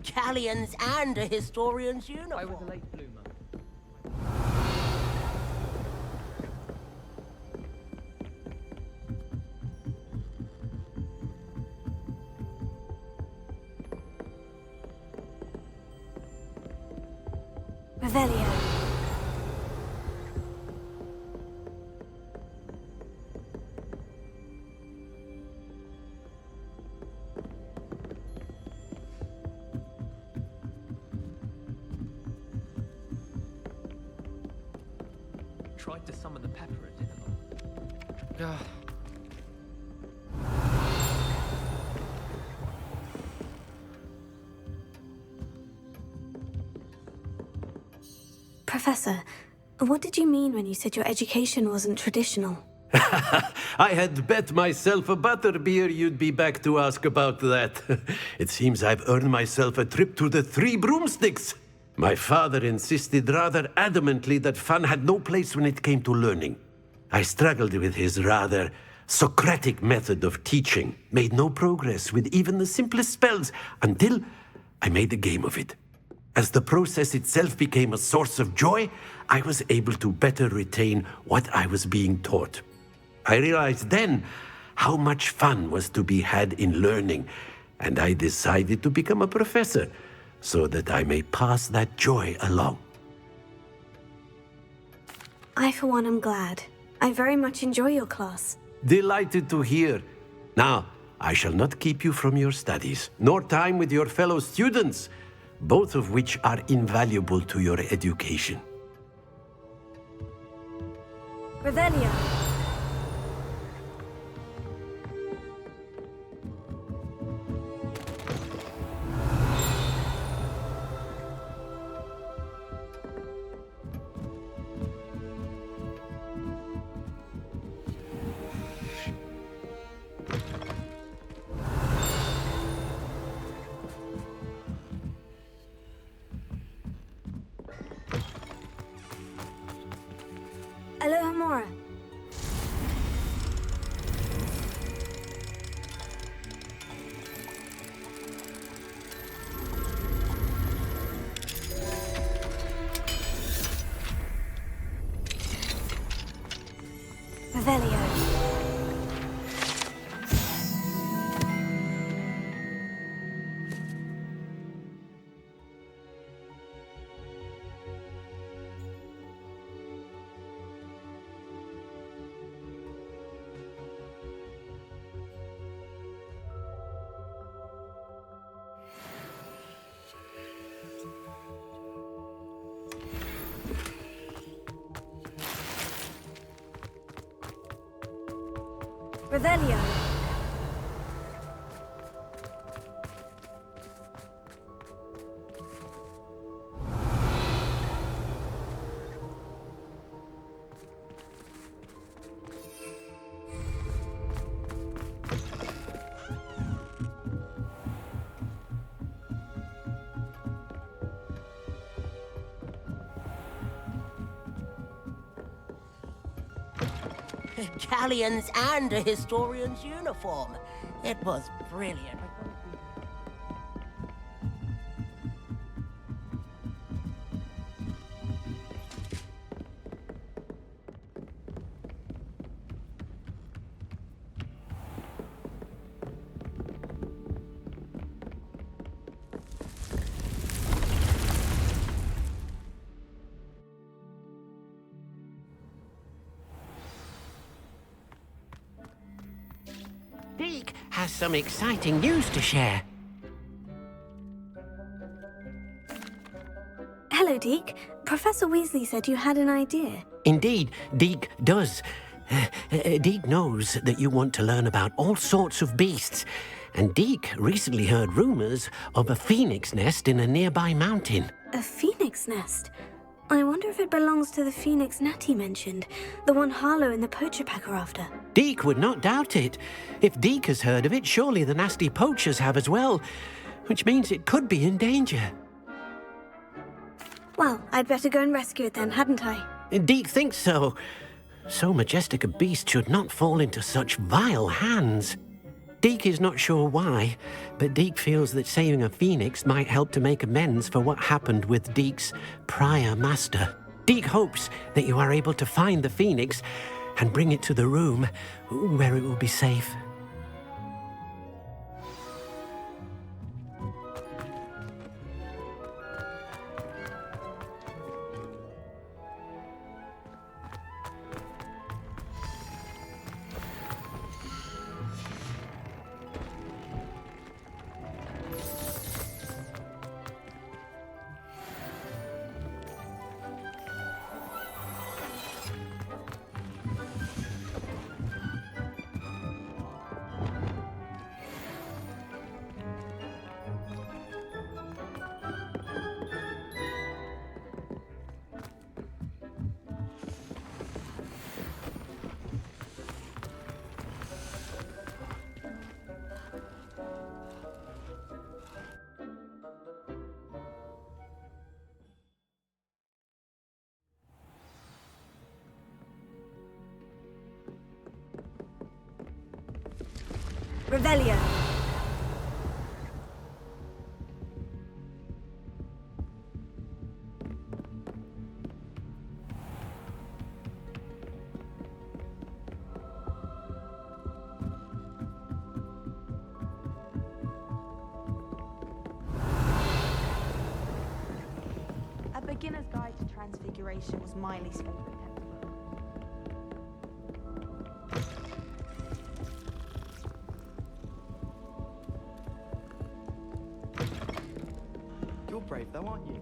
Galleons and a historian's uniform. I was a late bloomer. Revelio. Tried to summon the pepper and didn't. Professor, what did you mean when you said your education wasn't traditional? I had bet myself a butterbeer you'd be back to ask about that. It seems I've earned myself a trip to the Three Broomsticks. My father insisted rather adamantly that fun had no place when it came to learning. I struggled with his rather Socratic method of teaching, made no progress with even the simplest spells until I made a game of it. As the process itself became a source of joy, I was able to better retain what I was being taught. I realized then how much fun was to be had in learning, and I decided to become a professor so that I may pass that joy along. I, for one, am glad. I very much enjoy your class. Delighted to hear. Now, I shall not keep you from your studies, nor time with your fellow students, both of which are invaluable to your education. Revelio. Alohomora. Revelio. Revelio. Galleons and a historian's uniform. It was brilliant. Deek has some exciting news to share. Hello, Deke. Professor Weasley said you had an idea. Indeed, Deek does. Deek knows that you want to learn about all sorts of beasts, and Deek recently heard rumors of a phoenix nest in a nearby mountain. A phoenix nest? I wonder if it belongs to the phoenix Natty mentioned, the one Harlow and the poacher pack are after. Deek would not doubt it. If Deek has heard of it, surely the nasty poachers have as well, which means it could be in danger. Well, I'd better go and rescue it then, hadn't I? Deek thinks so. So majestic a beast should not fall into such vile hands. Deek is not sure why, but Deek feels that saving a phoenix might help to make amends for what happened with Deek's prior master. Deek hopes that you are able to find the phoenix and bring it to the room where it will be safe. Revelio. A Beginner's Guide to Transfiguration was my least favourite textbook. You're brave though, aren't you?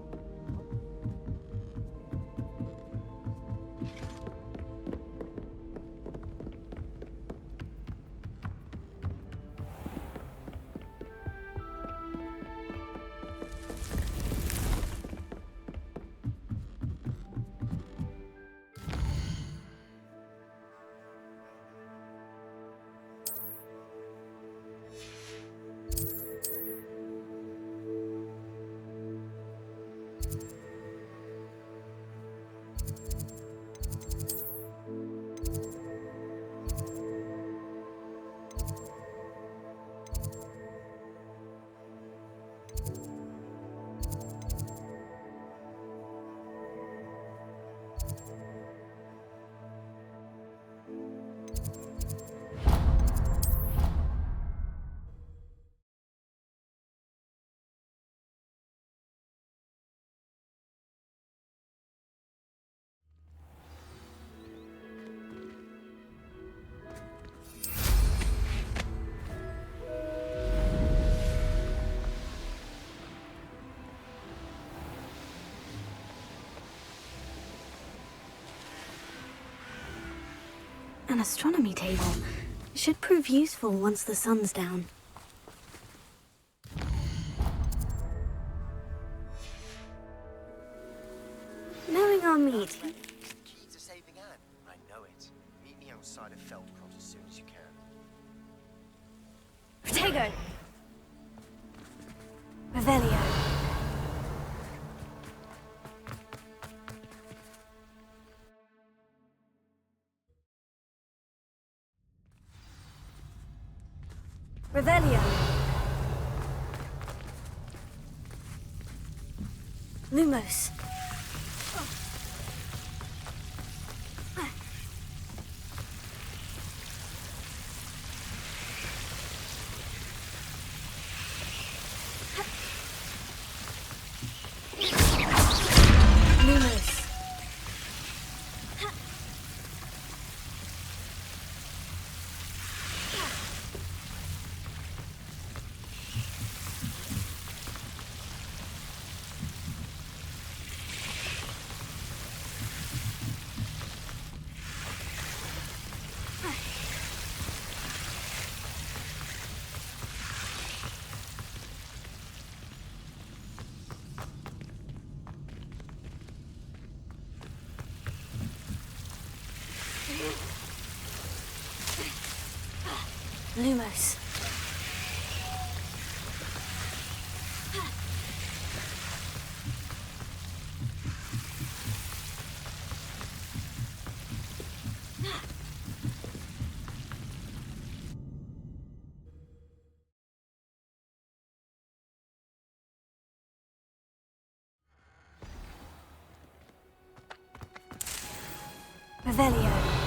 An astronomy table. Should prove useful once the sun's down. Knowing our meet. Key to saving Anne. I know it. Meet me outside of Feldcroft as soon as you can. Protego. Revelio. Revelio. Lumos. Lumos. Lumos. Revelio.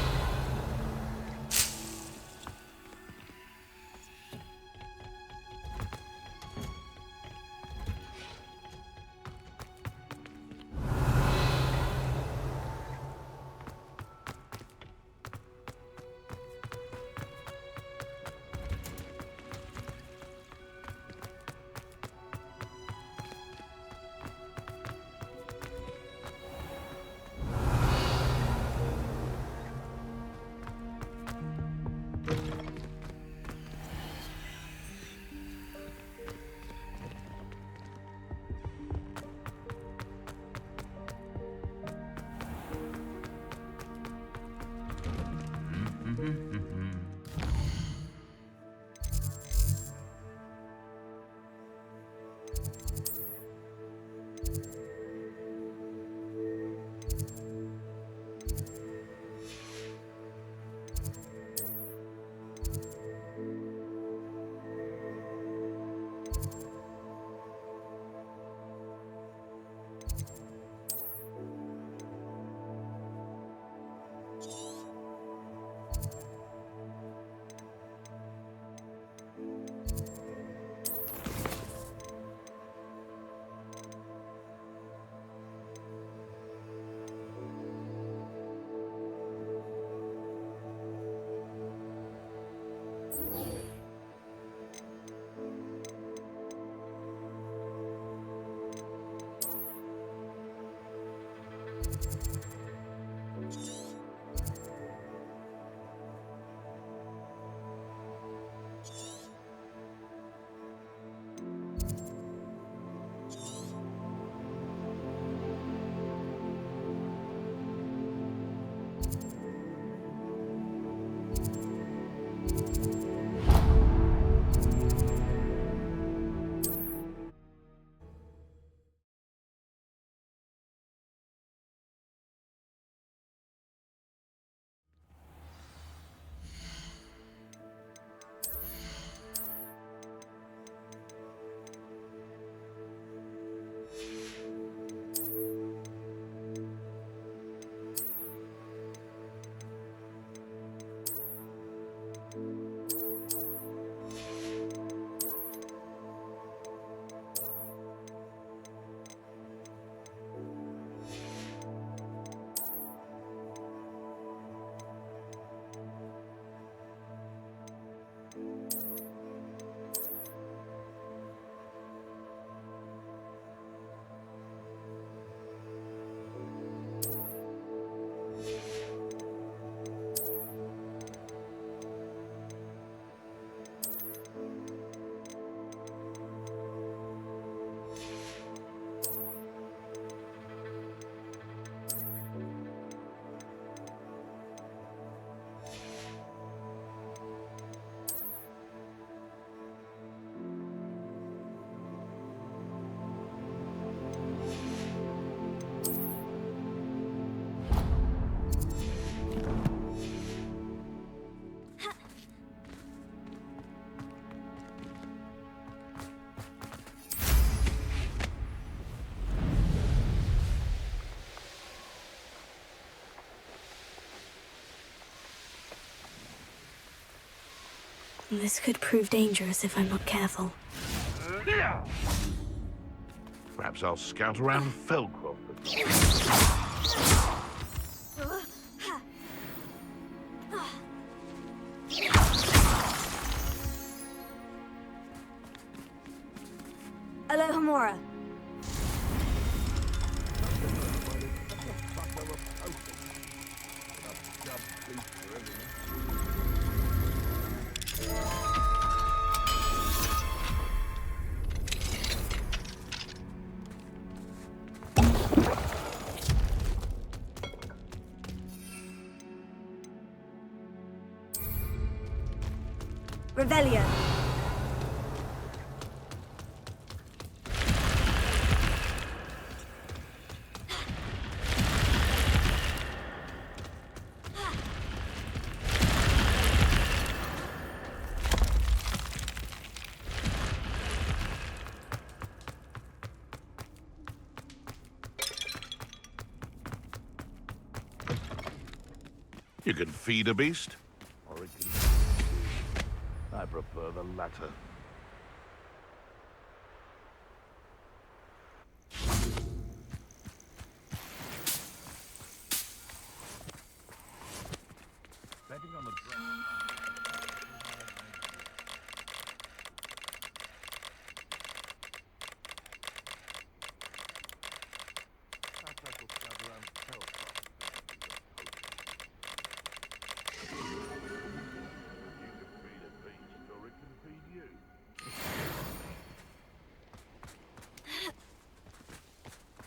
This could prove dangerous if I'm not careful. Perhaps I'll scout around Felcroft. Alohomora. Revelio. You can feed a beast, or it can... I prefer the latter. Betting on the ground.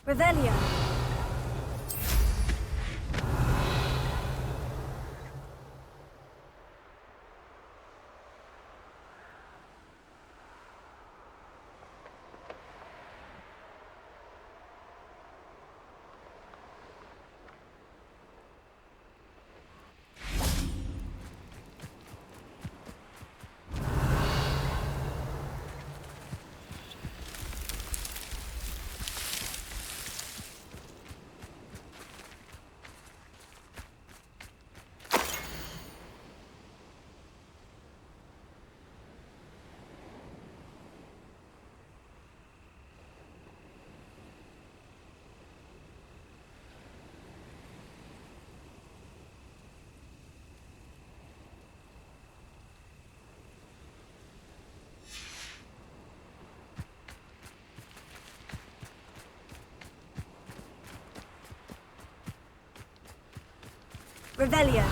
Revelio. Revelio.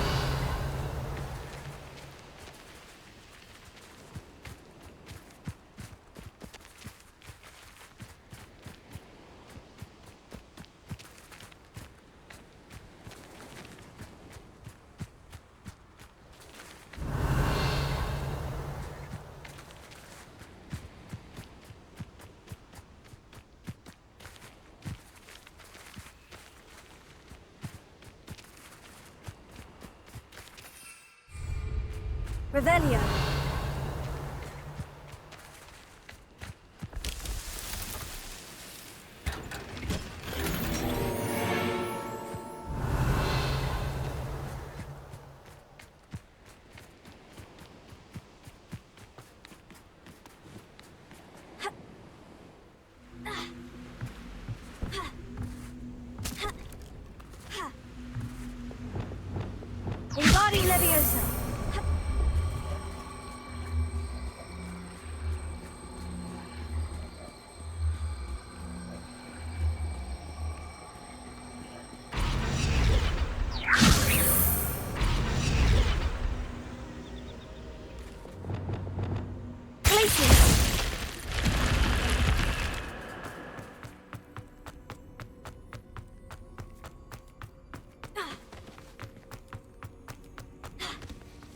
Revelio. Embody Leviosa.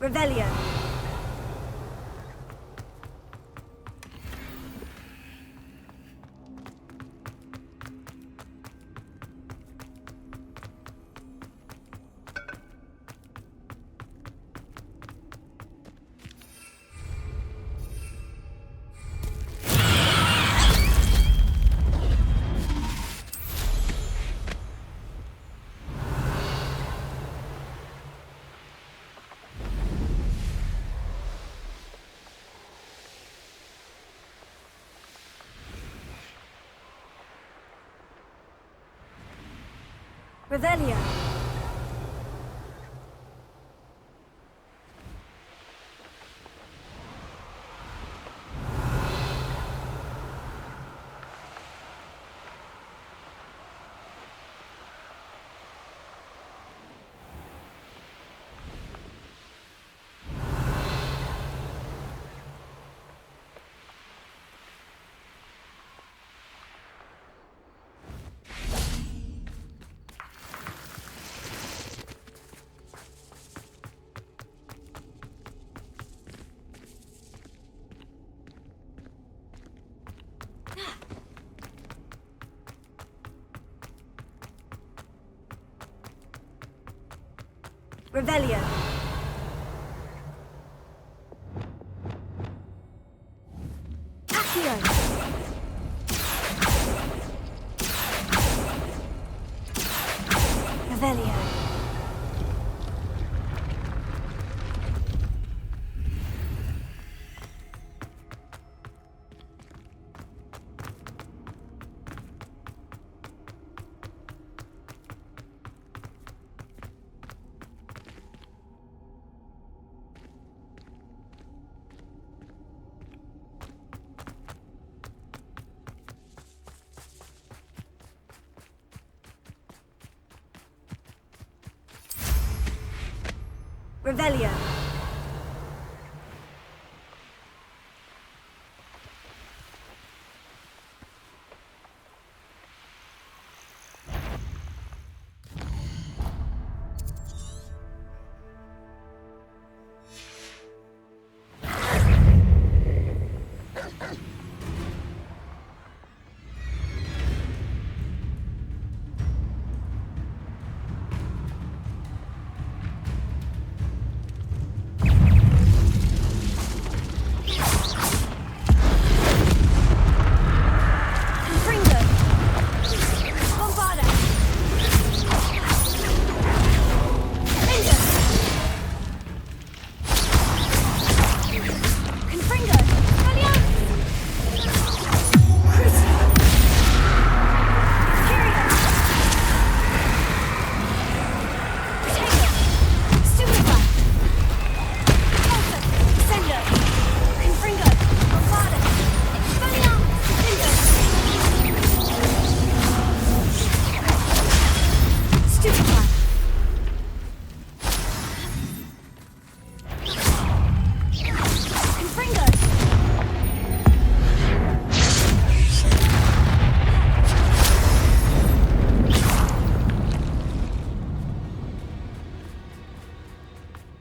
Revelio. Revelio. Revelio. Accio. Revelio. Revelio.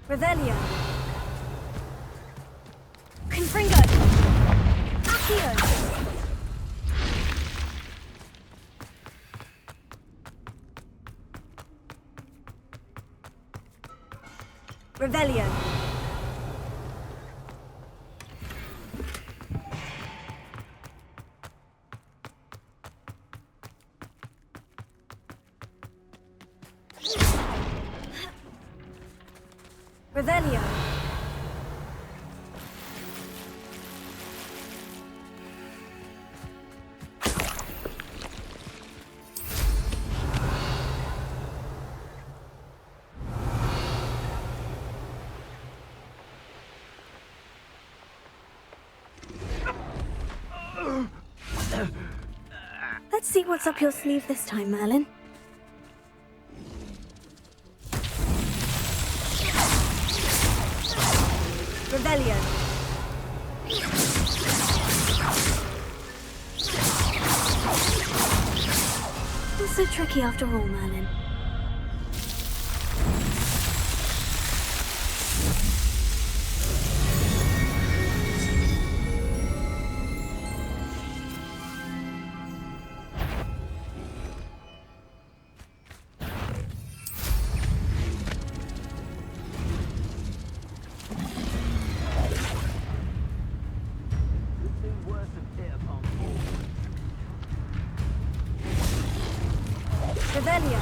Revelio. Confringo. Accio. Revelio. Revelio. Let's see what's up your sleeve this time, Merlin. Revelio. Not so tricky after all, Merlin. Revelio.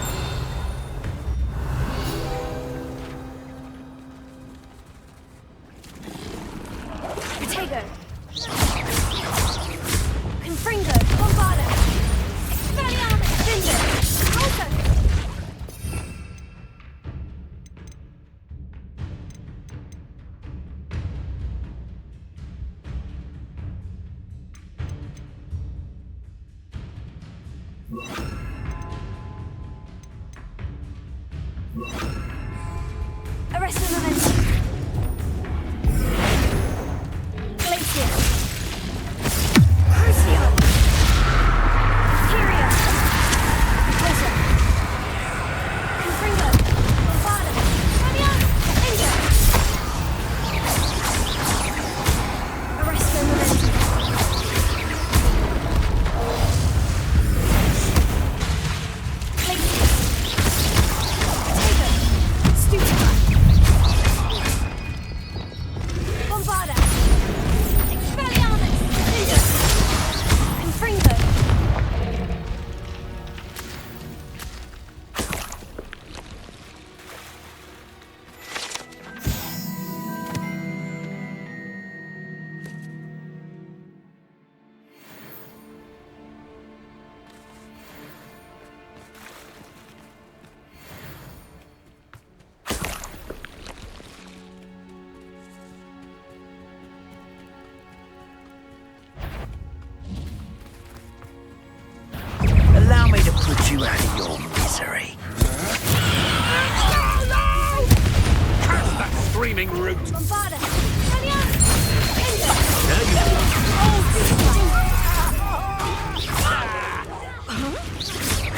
Protego. Confringo. Bombardo. Expelliarmus. Vindo. Alto. Arrest the momentum. Glacier. Crucio. Imperio. Pressure. Confringo. Bombada. Fabian. Inga. Arrest the momentum. Glacier. Potato. Stupefy. Bombada. Expelliarmus. Inga. Confringo. Allow me to put you out of your misery. Curse that screaming root! Bombada. Expelliarmus. Inga.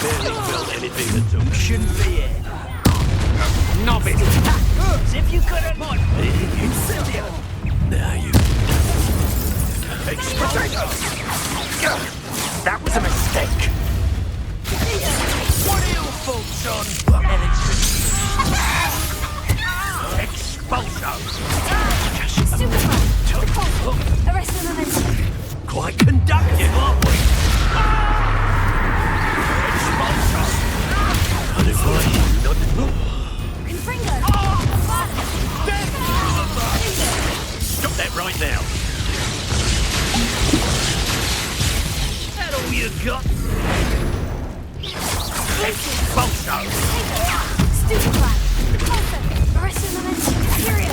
Barely felt anything at all. Shouldn't be here. Novice! As if you could have won. Incendio. Now you. Potato. That was a mistake. What are your thoughts on electricity? Expulso. Stupefy. Arrest the momentum. Quite conductive, aren't we? Expulso. I'd advise you not to. Confringo. Bombada. Stop that right now. Is that all you got? Expulso. Stupefy. Repulsor. Arrest the momentum. Imperio.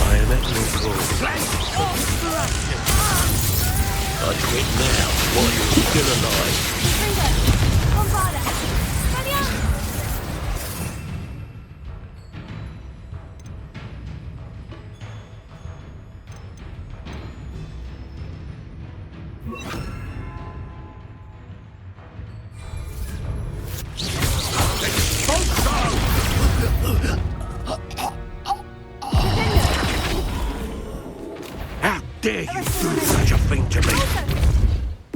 I am at your call. I'd quit now while you're still alive. Confringo. Bombada. Expelliarmus. How dare you do such a thing to me?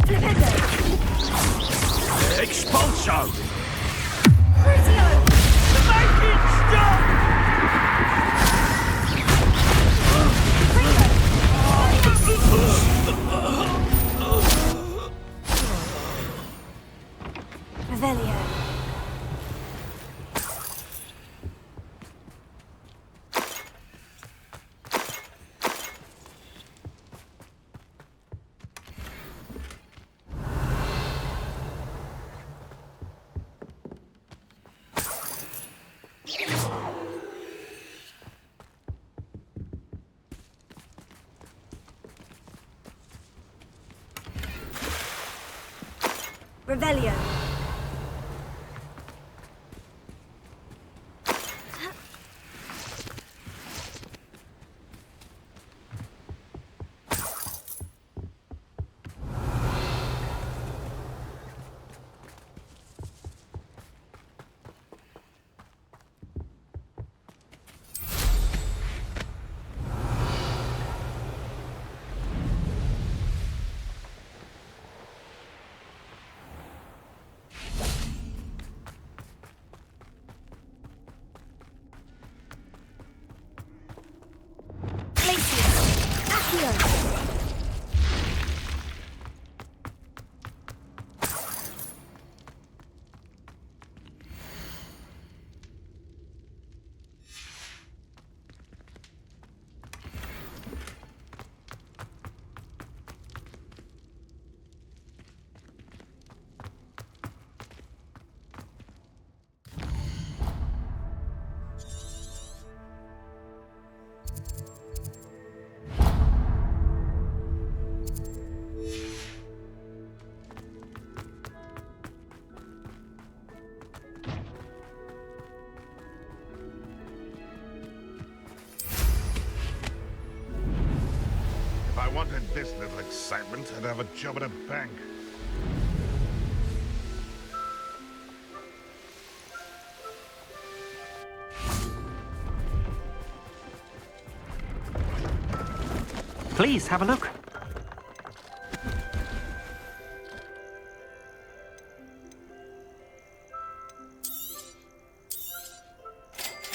Flipendo. Expulso. Crucio. Make it stop! Revelio. Revelio. wanted this little excitement, I'd have a job at a bank. Please, have a look.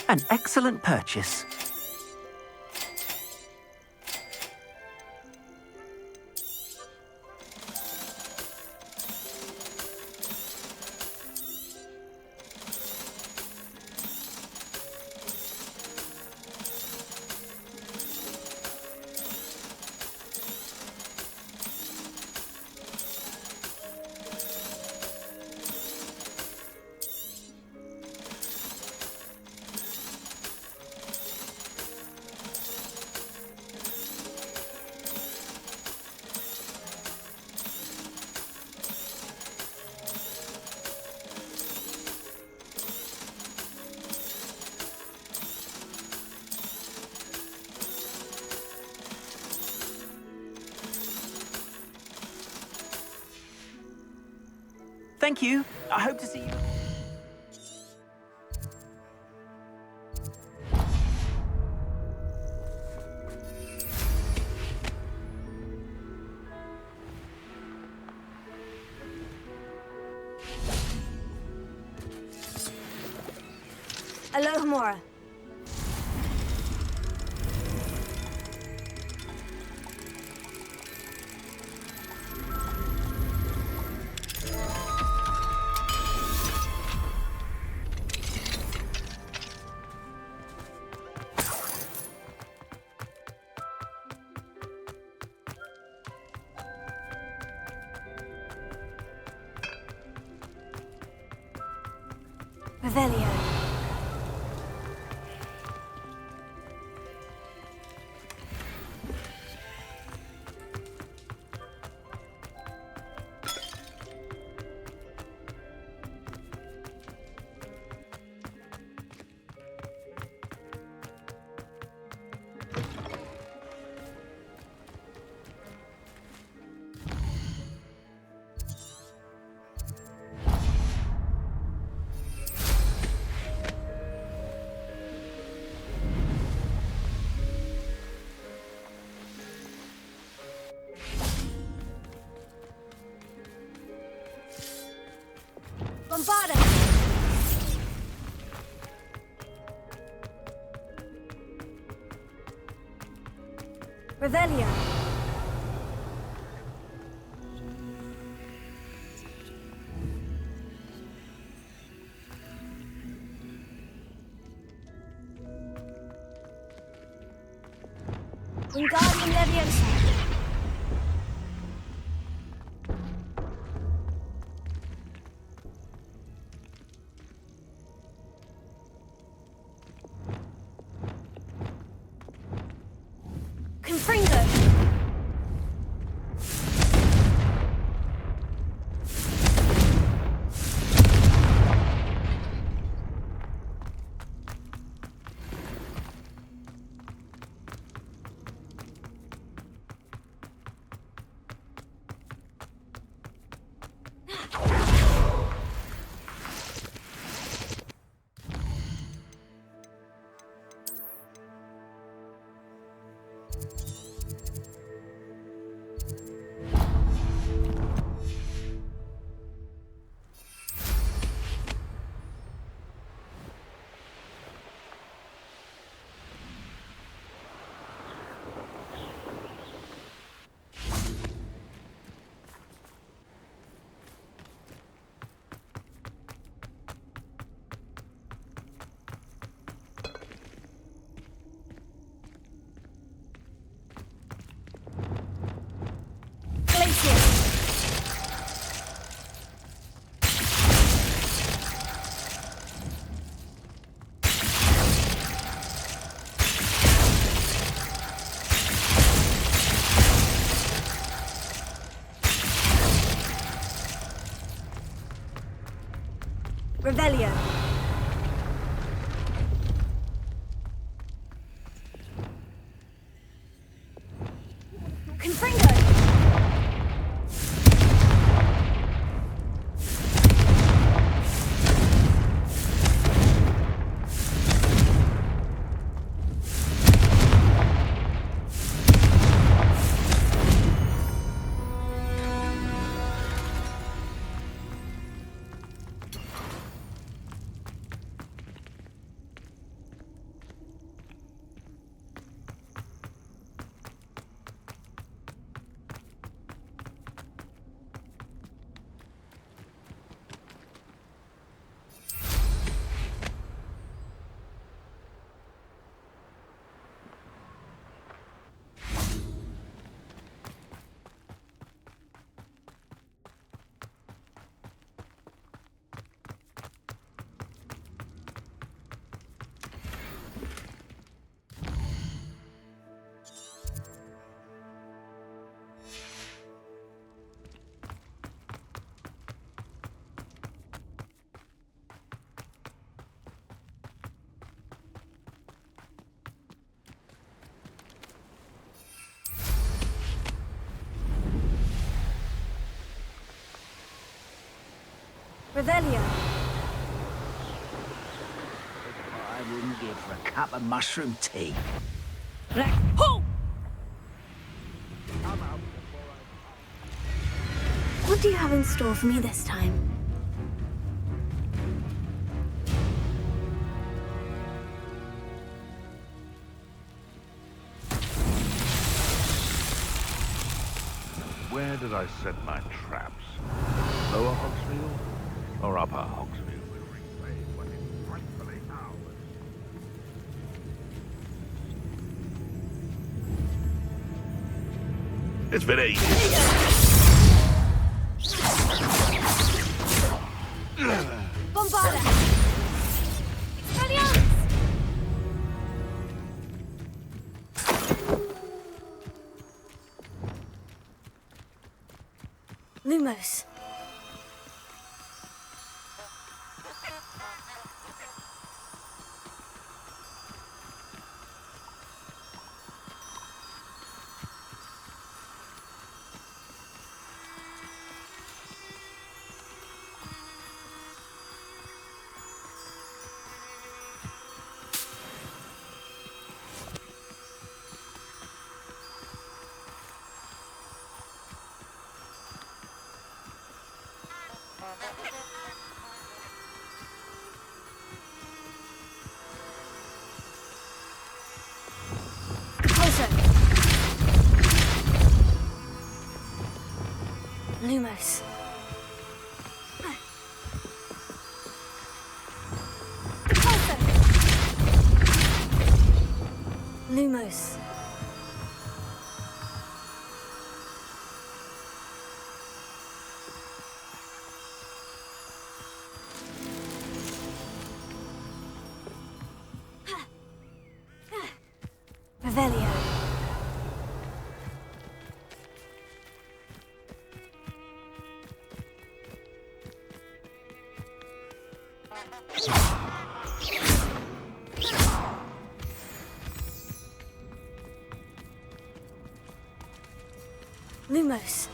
An excellent purchase. Thank you. I hope to see you. Aloha Mora. Revelio. Bombarda! Revelio. Wingardium Leviosa. Confringo. Revelio. Revelio. I wouldn't give for a cup of mushroom tea. What do you have in store for me this time? Where did I set my traps? Lower Hogsfield or upper Hogsfield? Will replay what is rightfully ours. It's been ages. Bombarda! Expelliarmus! Lumos. Lumos. Lumos. Revelio. Lumos.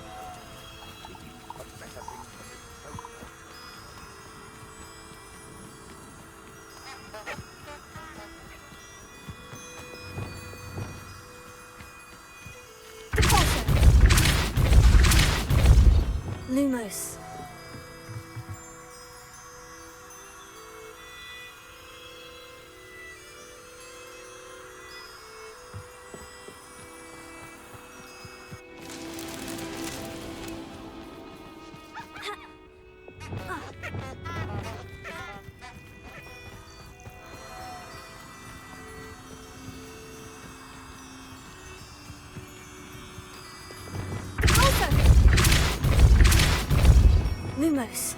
Lumos. Lumos.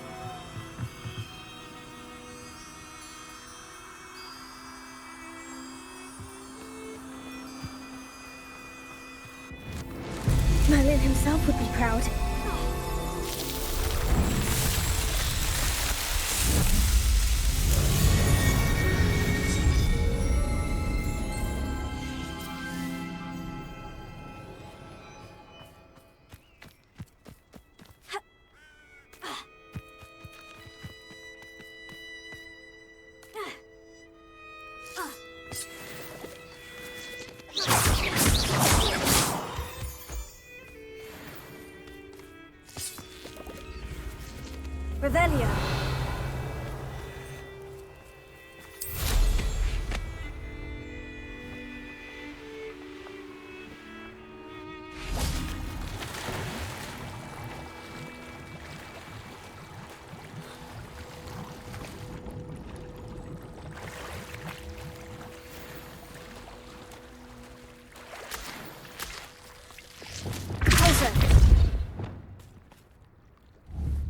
Merlin himself would be proud. Revelio.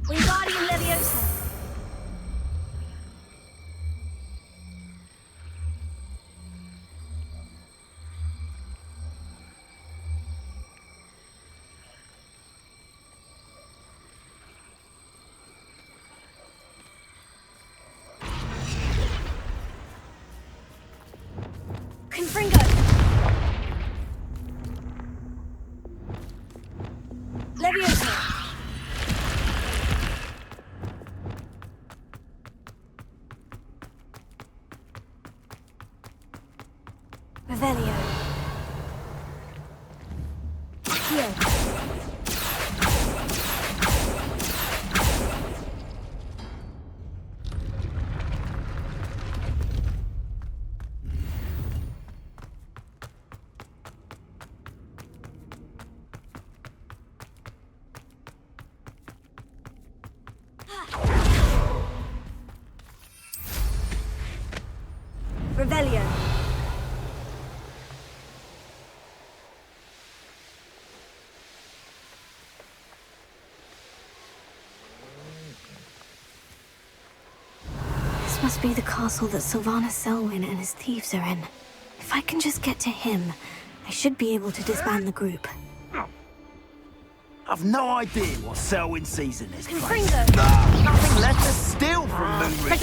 Wingardium Leviosa. Revelio. Here. Revelio. This must be the castle that Sylvanus Selwyn and his thieves are in. If I can just get to him, I should be able to disband the group. I've no idea what Selwyn sees in this place. Confringo. Nothing left to steal from Moonridge.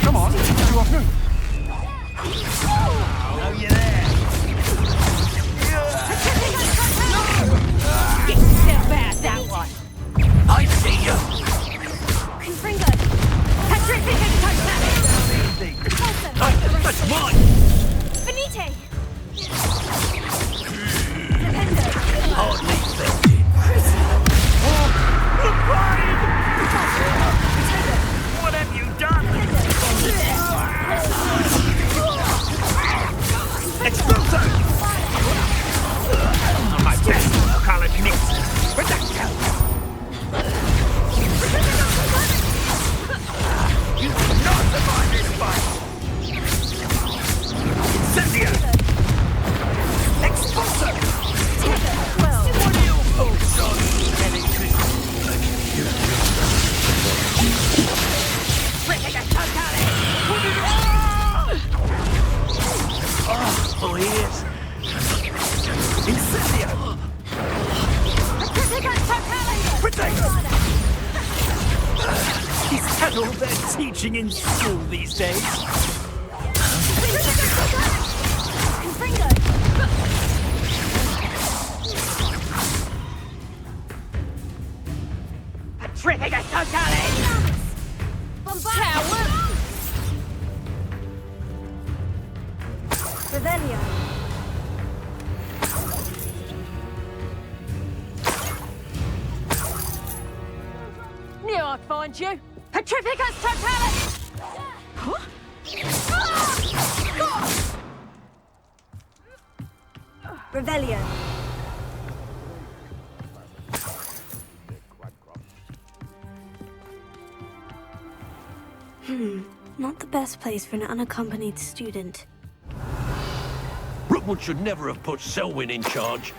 Come on, you off now. Oh, you're there. Still bad, that one. I see you. Confringo. Petrific and totality. That's mine. Finite. Hardly felt it. What have you done? Exploso! On my best, I'll call it mix. Where'd that go? You will not survive this fight! Incendio! Exploso! What are your thoughts on oh, ears! Incendio! Is that all they're teaching in school these days? Petrific and totality. Coward. Revelio. Knew I'd find you. Petrificus totality! Huh? Revelio. Not the best place for an unaccompanied student. Rukwood should never have put Selwyn in charge.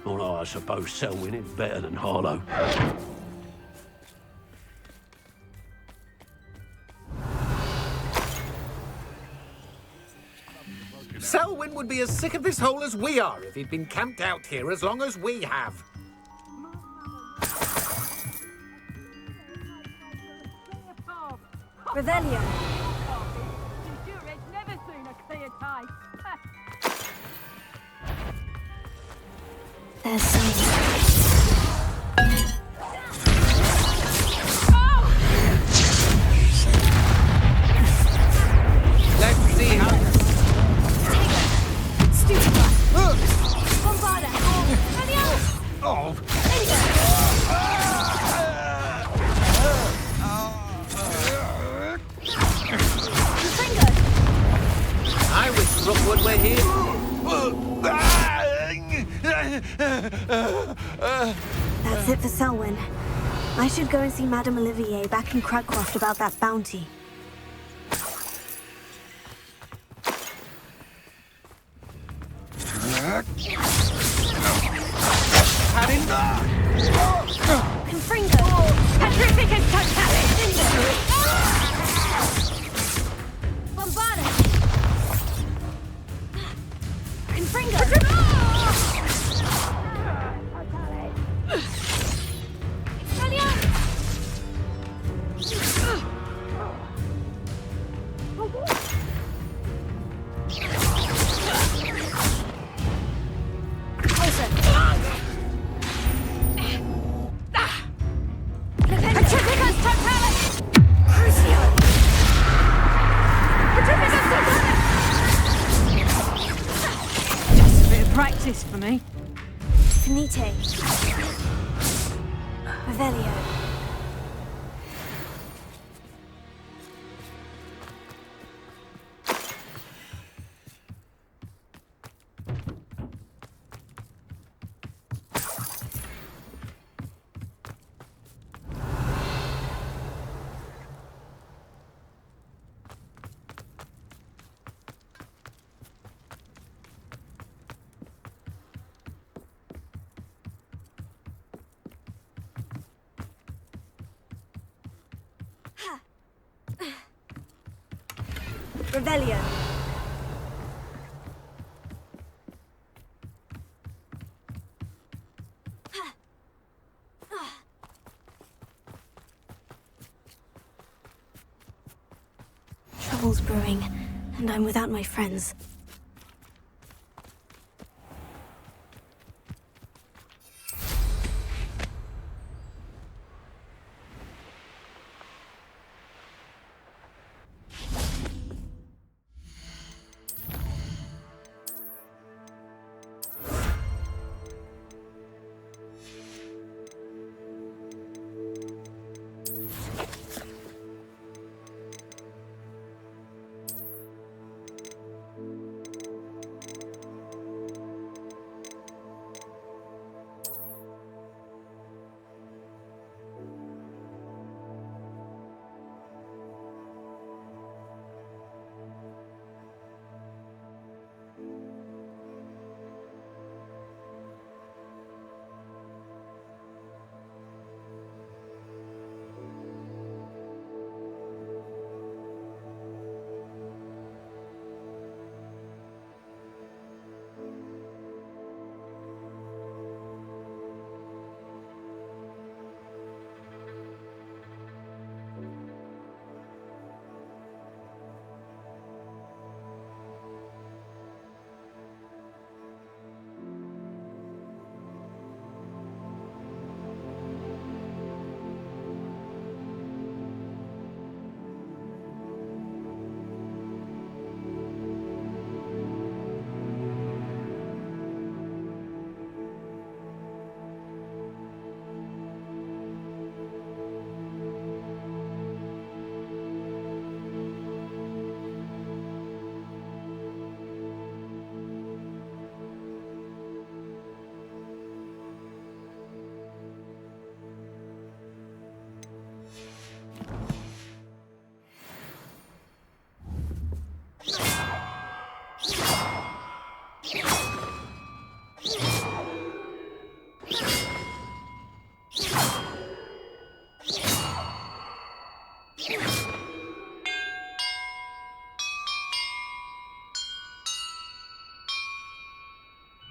Although I suppose Selwyn is better than Harlow. Selwyn would be as sick of this hole as we are if he'd been camped out here as long as we have. Revelio. Never seen a clear type. There's some. Let's see how. Oh. I wish Rukwood were here. That's it for Selwyn. I should go and see Madame Olivier back in Cragcroft about that bounty. Confringo! Petrificus totality! Bombarda! Confringo! Mite. Revelio. Revelio. Trouble's brewing, and I'm without my friends.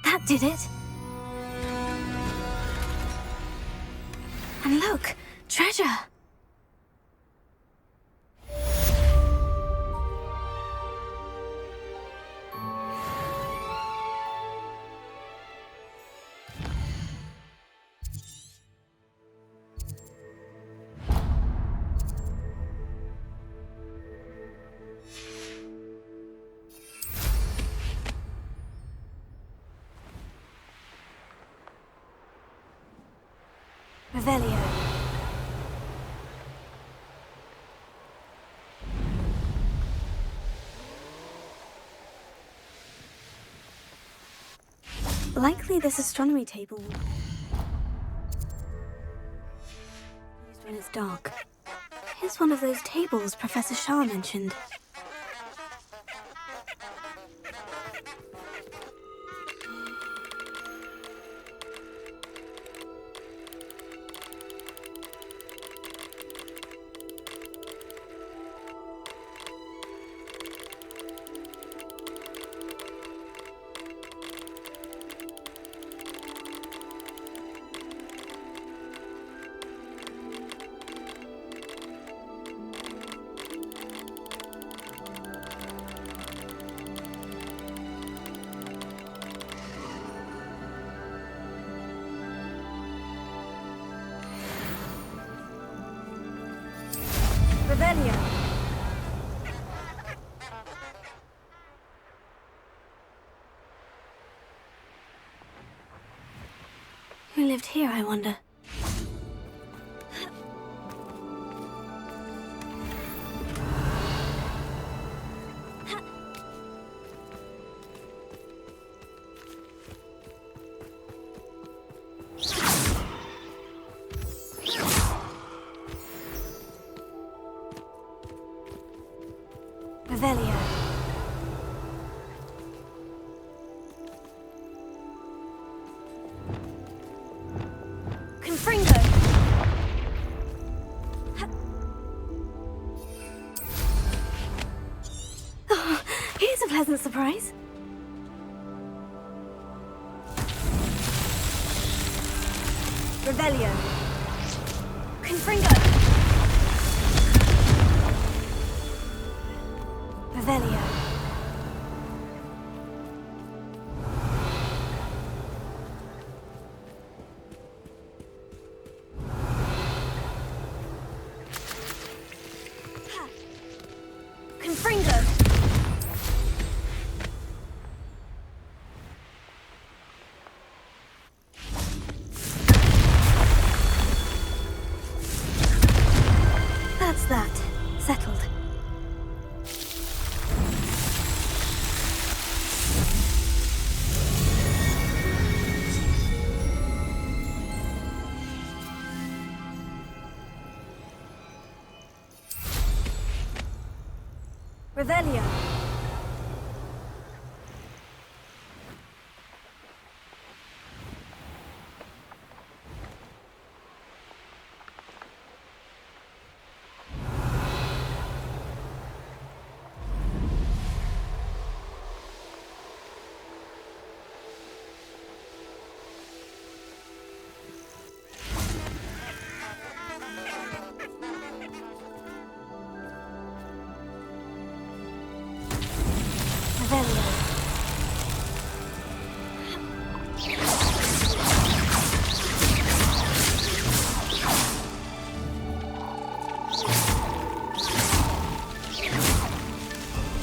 That did it. And look, treasure. Revelio. Likely this astronomy table will used when it's dark. Here's one of those tables Professor Shah mentioned. Revelio. arrived here, I wonder? Revelio. Confringo. Oh, here's a pleasant surprise. Revelio. Confringo. Revelio. Confringo. That's that. Settled. Revelio.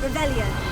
Revelio.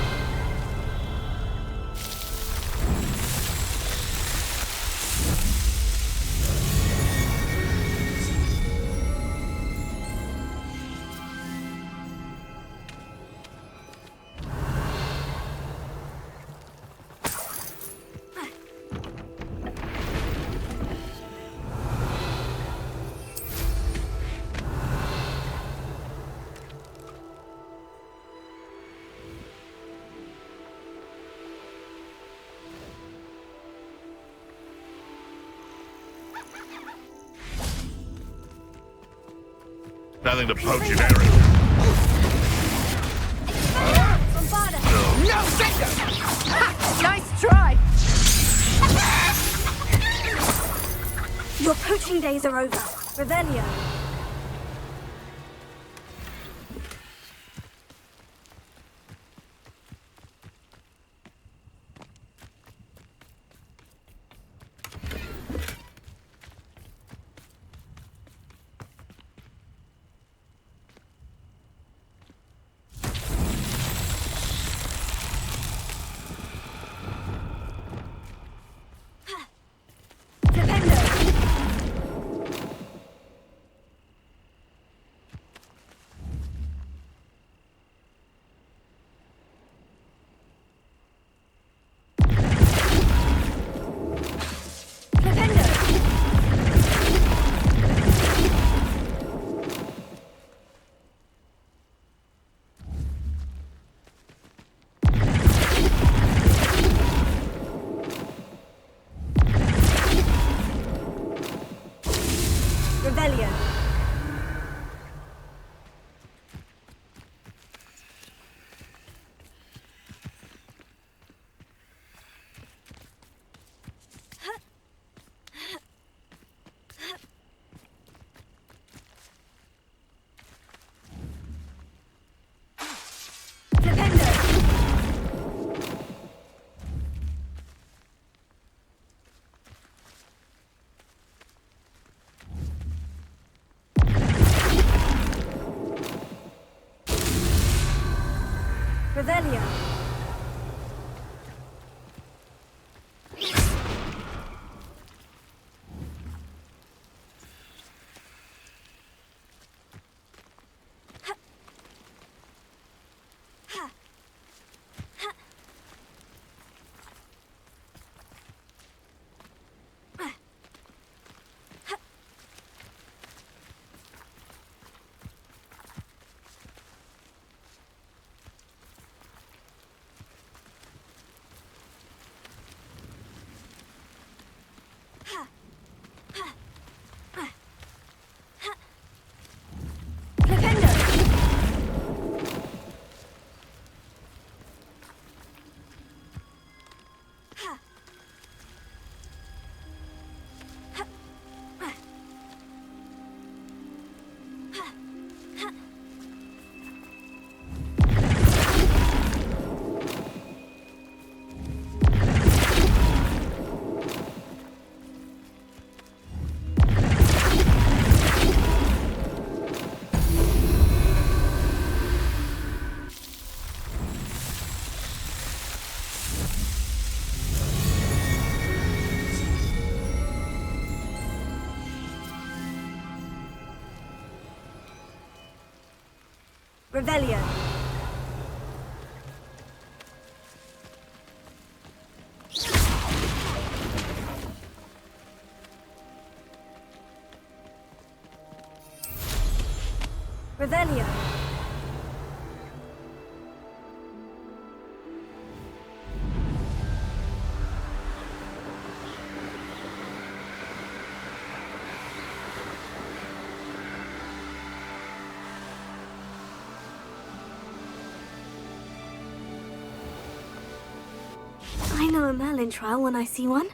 Nothing to poach an arrow. No, Victor! Nice try! Your poaching days are over. Revelio. Revelio. Revelio. Revelio. I know a Merlin trial when I see one.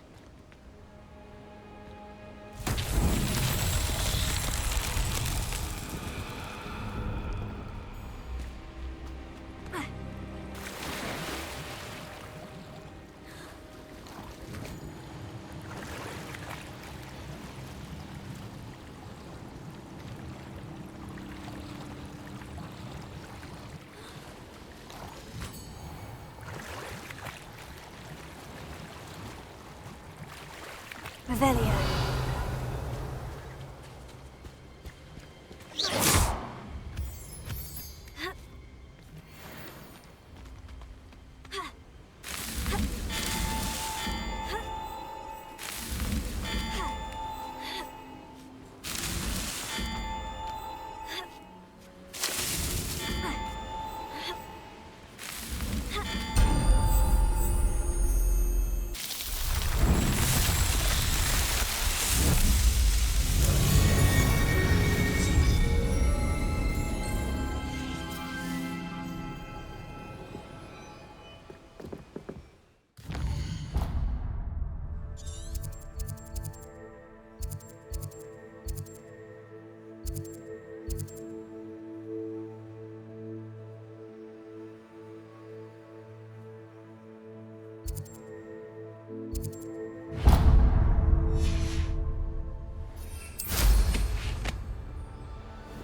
Revelio.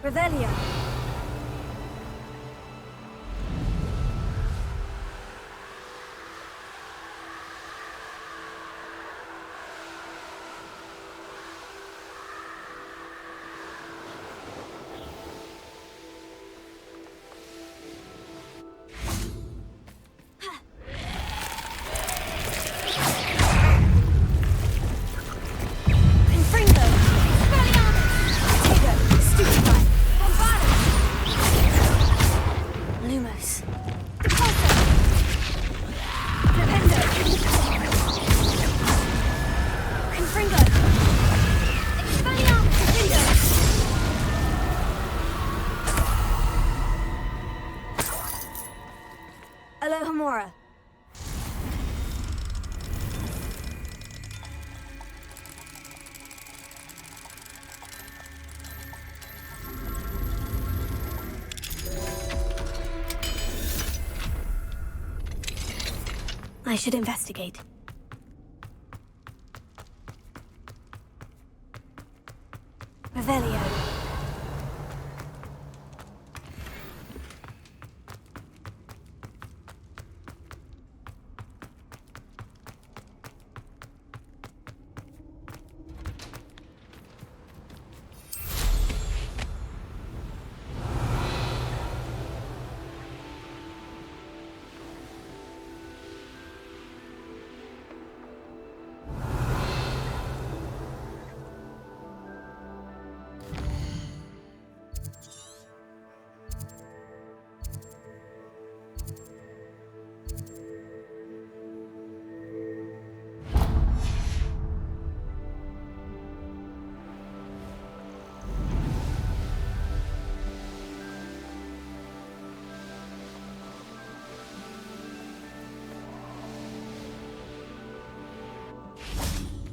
Revelio. I should investigate. Revelio.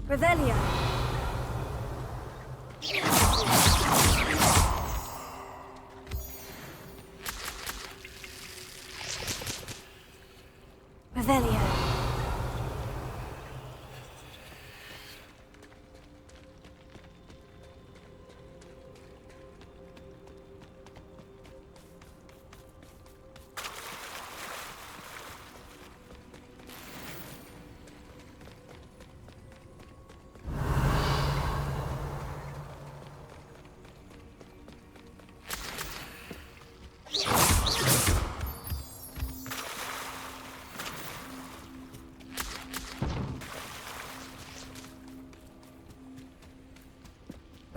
Revelio. Revelio.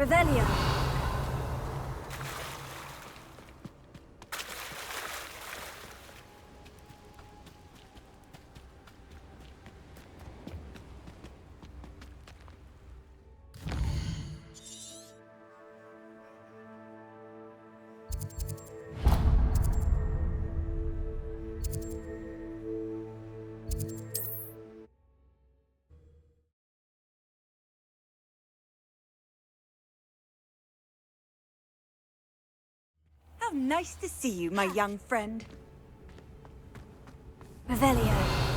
Revelio. How nice to see you, my young friend. Revelio.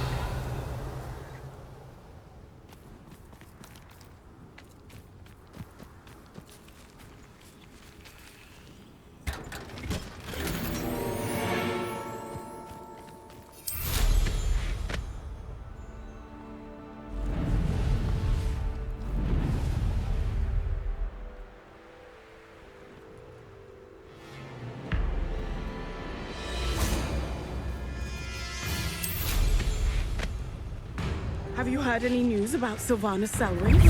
Have you heard any news about Sylvana Selwyn?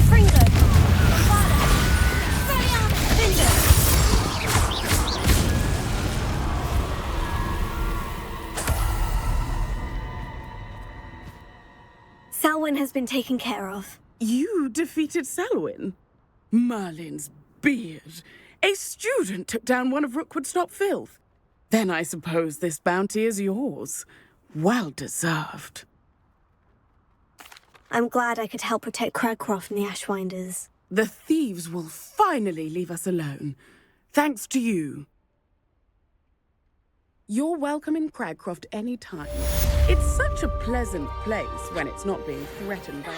Selwyn has been taken care of. You defeated Selwyn? Merlin's beard. A student took down one of Rookwood's top filth. Then I suppose this bounty is yours. Well deserved. I'm glad I could help protect Cragcroft from the Ashwinders. The thieves will finally leave us alone. Thanks to you. You're welcome in Cragcroft any time. It's such a pleasant place when it's not being threatened by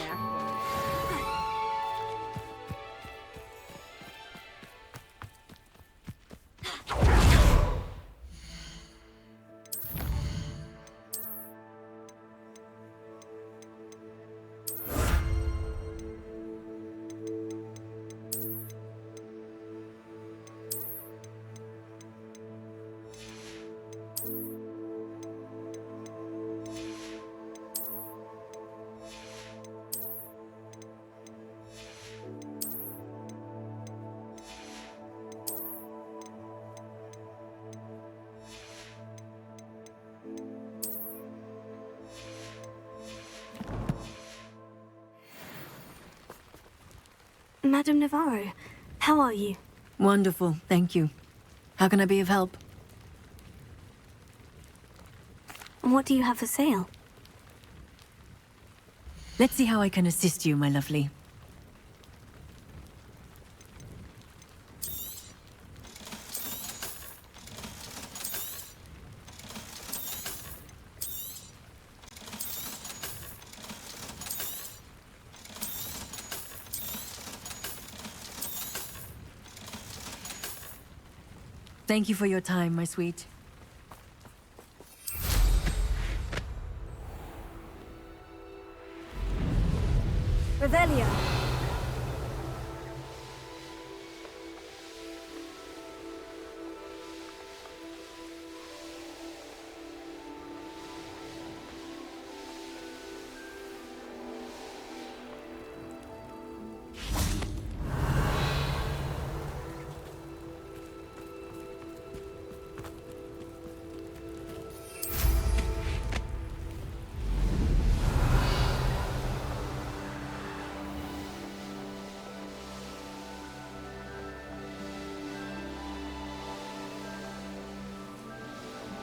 Madame Navarro, how are you? Wonderful, thank you. How can I be of help? What do you have for sale? Let's see how I can assist you, my lovely. Thank you for your time, my sweet. Revelio.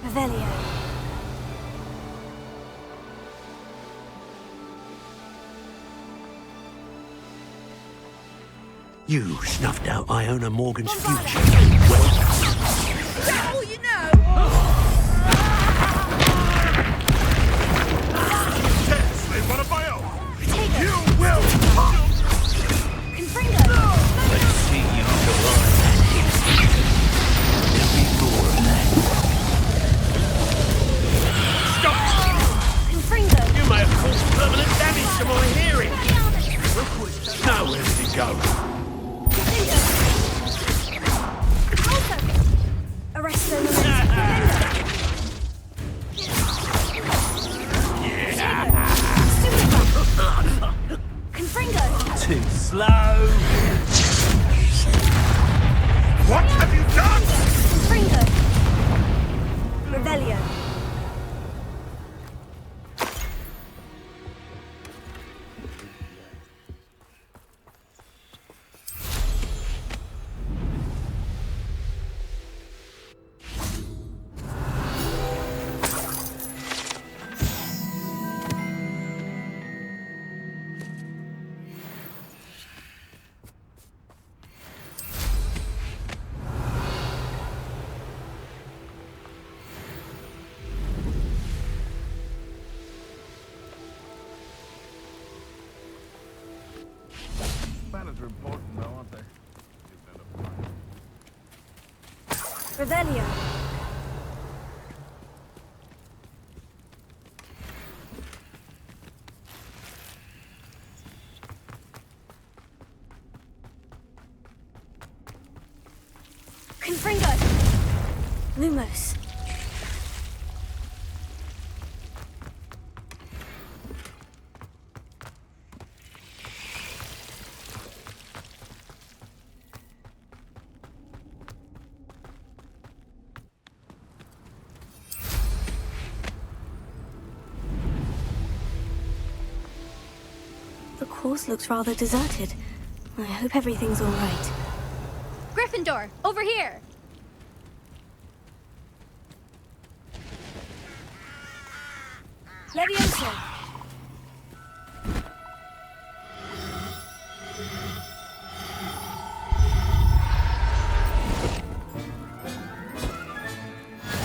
Revelio. You snuffed out Iona Morgan's future. Well Is that all you know? Slave one of my own. You will. Let's see you survive. There'll be more of that. Stop! You may have caused permanent damage to my hearing. Now where did it go? Arrest those Revelio. Confringo. Lumos. The course looks rather deserted. I hope everything's all right. Gryffindor, over here! Levioso.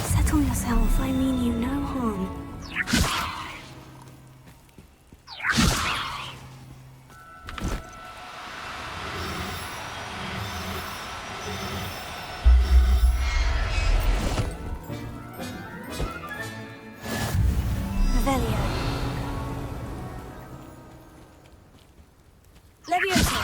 Settle yourself. I mean you no harm. Revelio. Levioso.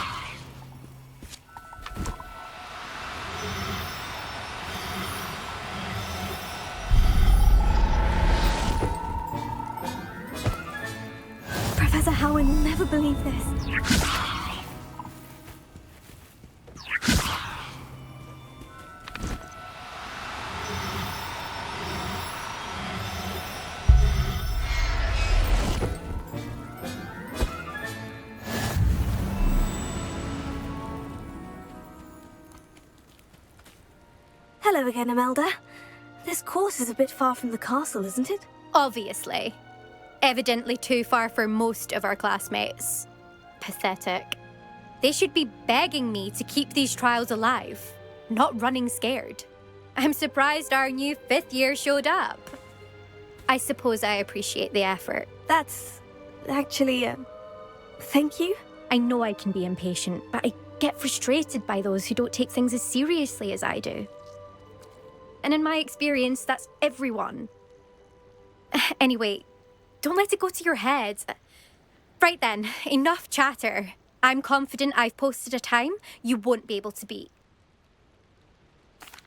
Professor Howin will never believe this. Hello again, Imelda. This course is a bit far from the castle, isn't it? Obviously. Evidently too far for most of our classmates. Pathetic. They should be begging me to keep these trials alive, not running scared. I'm surprised our new 5th year showed up. I suppose I appreciate the effort. That's actually, thank you. I know I can be impatient, but I get frustrated by those who don't take things as seriously as I do. And in my experience, that's everyone. Anyway, don't let it go to your head. Right then, enough chatter. I'm confident I've posted a time you won't be able to beat.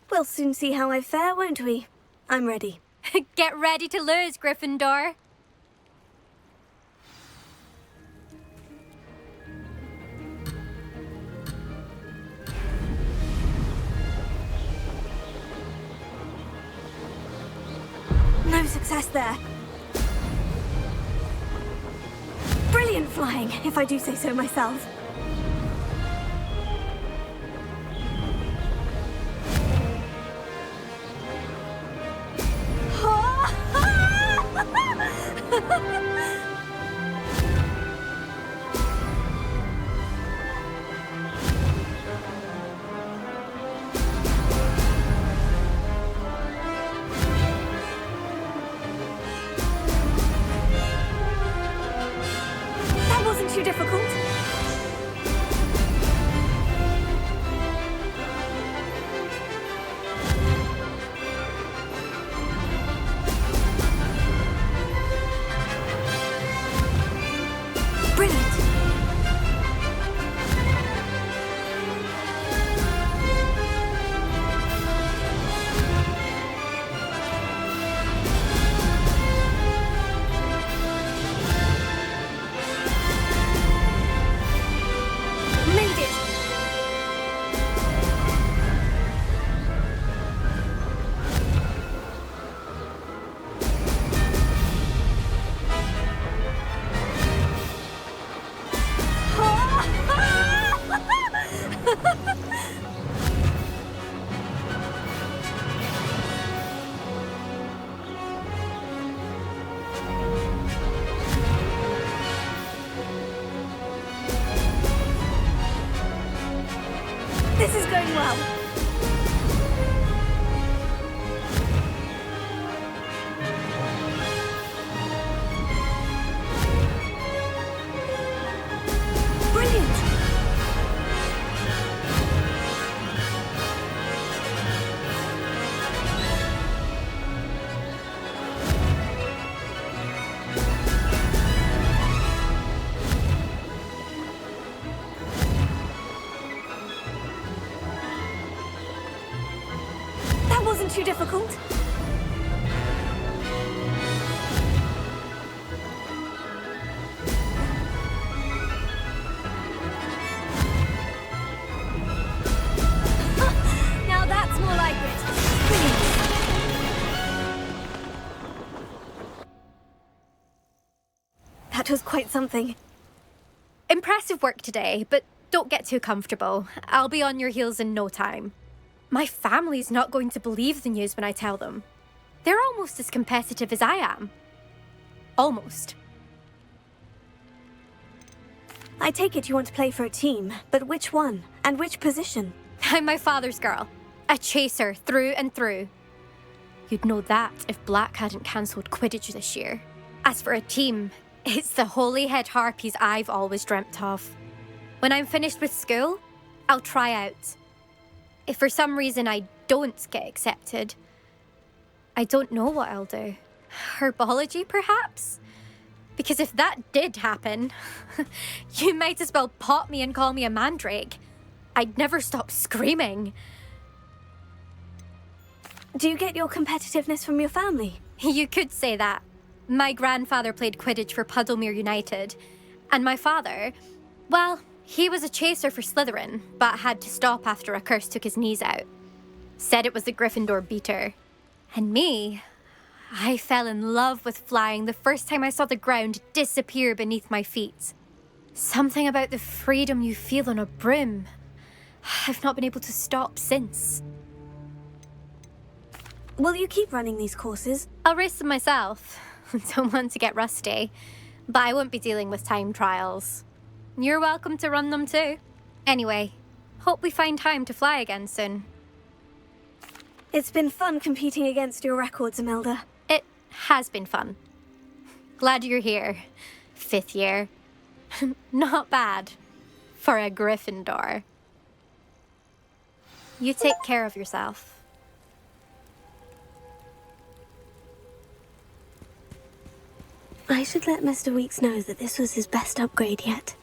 We'll soon see how I fare, won't we? I'm ready. Get ready to lose, Gryffindor. No success there. Brilliant flying, if I do say so myself. That wasn't too difficult. nothing too difficult. Now that's more like it. That was quite something. Impressive work today, but don't get too comfortable. I'll be on your heels in no time. My family's not going to believe the news when I tell them. They're almost as competitive as I am. Almost. I take it you want to play for a team, but which one? And which position? I'm my father's girl. A chaser through and through. You'd know that if Black hadn't cancelled Quidditch this year. As for a team, it's the Holyhead Harpies I've always dreamt of. When I'm finished with school, I'll try out. If for some reason I don't get accepted, I don't know what I'll do. Herbology, perhaps? Because if that did happen, you might as well pop me and call me a mandrake. I'd never stop screaming. Do you get your competitiveness from your family? You could say that. My grandfather played Quidditch for Puddlemere United, and my father, well, he was a chaser for Slytherin, but had to stop after a curse took his knees out. Said it was the Gryffindor beater. And me, I fell in love with flying the first time I saw the ground disappear beneath my feet. Something about the freedom you feel on a broom. I've not been able to stop since. Will you keep running these courses? I'll race them myself. Don't want to get rusty, but I won't be dealing with time trials. You're welcome to run them too. Anyway, hope we find time to fly again soon. It's been fun competing against your records, Imelda. It has been fun. Glad you're here. 5th year. Not bad. For a Gryffindor. You take care of yourself. I should let Mr. Weeks know that this was his best upgrade yet.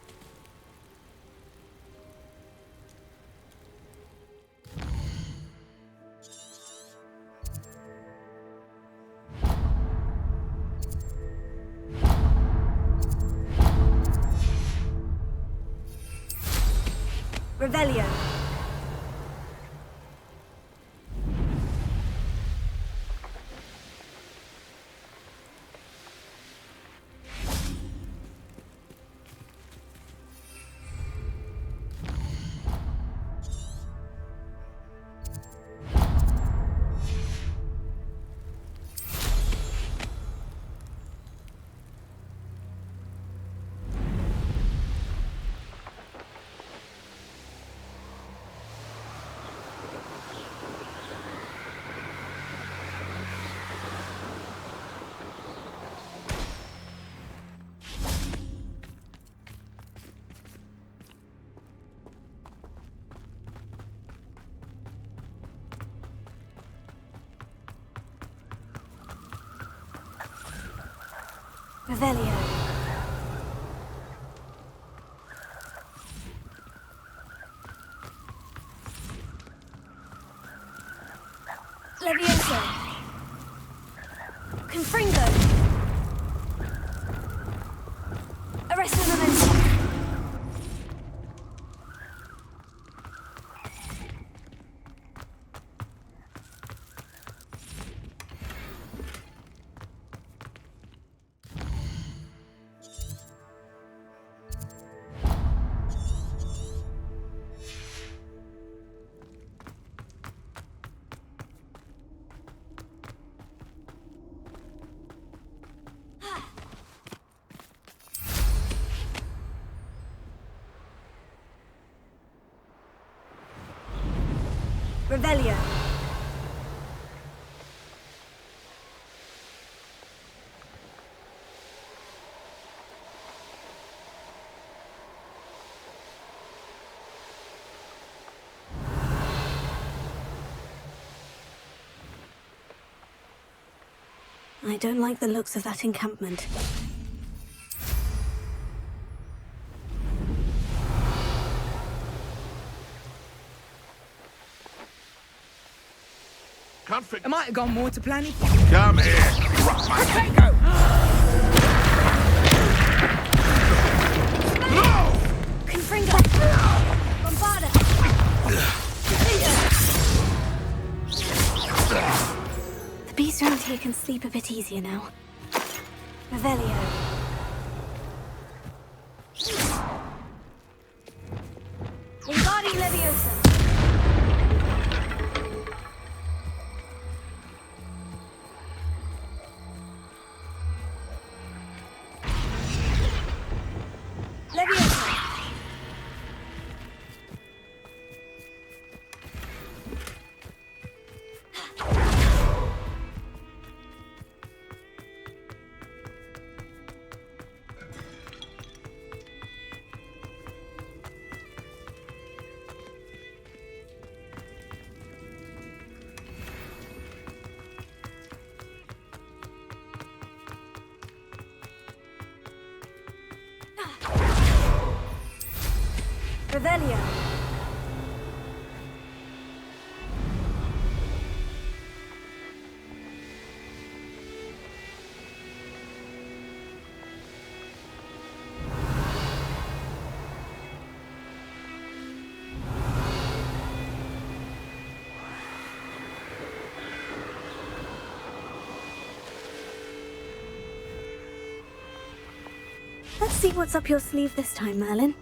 Revelio. Revelio. Levioso. Confringo. Arresto Memento. Revelio. I don't like the looks of that encampment. Can't fix. It might have gone more to planning. Come here. Okay, go! No! Confringo! Bombarda! The beasts around here can sleep a bit easier now. Revelio. Wingardi Leviosa! Leviosa! Revelio. Let's see what's up your sleeve this time, Merlin.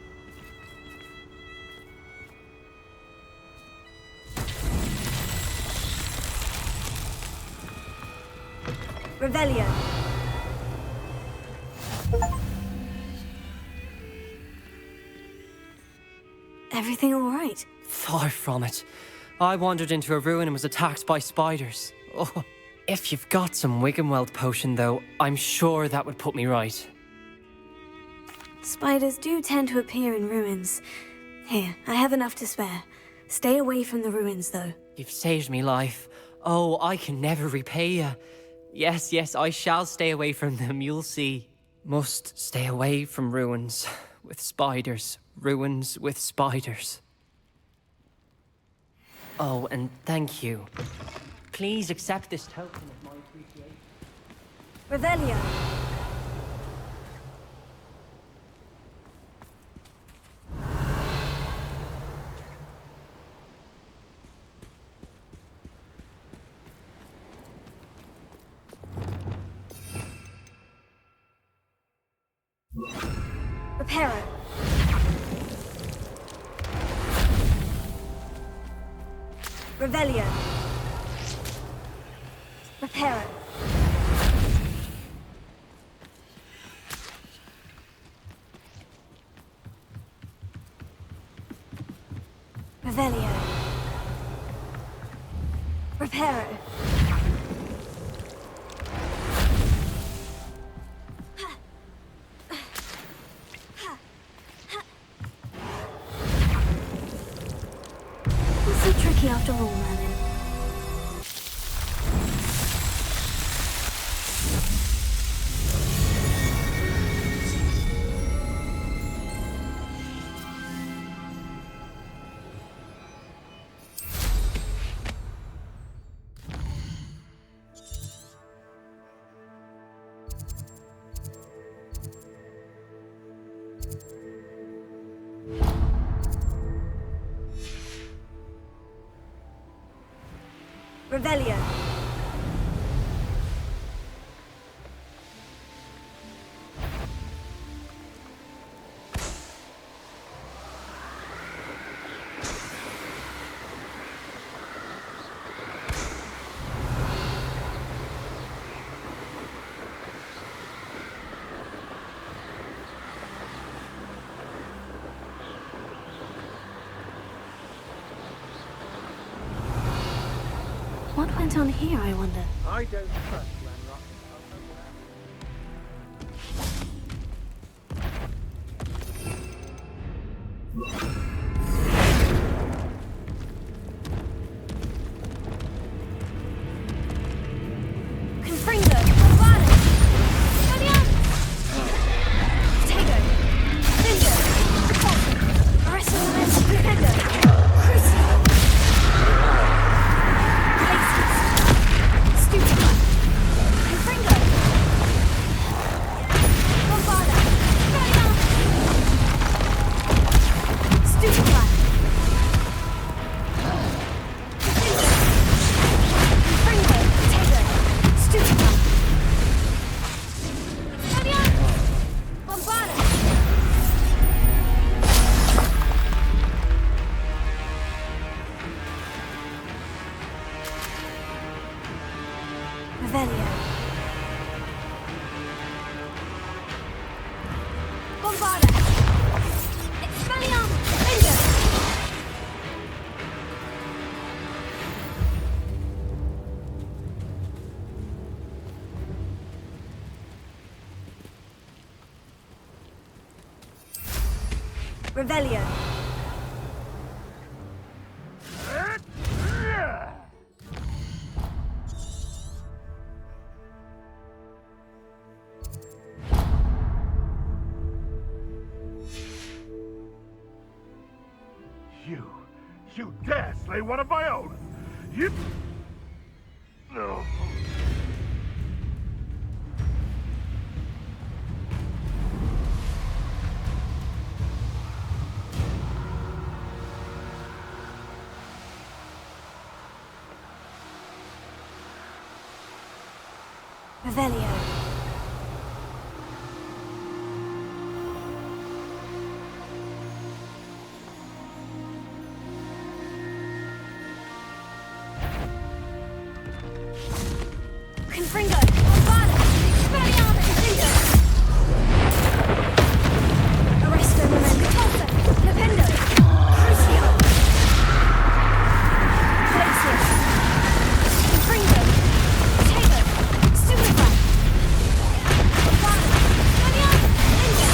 Revelio. Everything all right? Far from it. I wandered into a ruin and was attacked by spiders. Oh, if you've got some Wiggenweld potion, though, I'm sure that would put me right. Spiders do tend to appear in ruins. Here, I have enough to spare. Stay away from the ruins, though. You've saved me life. Oh, I can never repay you. Yes, yes, I shall stay away from them, you'll see. Must stay away from ruins with spiders. Ruins with spiders. Oh, and thank you. Please accept this token of my appreciation. Revelio. Reparo. Revelio. Reparo. Revelio. Reparo. It's so tricky after all, Merlin. Revelio. What went on here, I wonder? I don't trust Ranrock. Confringo. Bombarda. Guardian. Tego. Finger. Arrested. Confringo. Crucible. Places. Revelio. Bombarda. Expelliarmus. Bingo. Revelio. You dare slay one of my own? You... No. Revelio. Confringo. Bombarda. Expelliarmus. Bingo. Arresto Memento. Pulsa. Napendo. Crucio. Glacius. Confringo. Taylor. Stupefy. Bombarda. Expelliarmus. Bingo.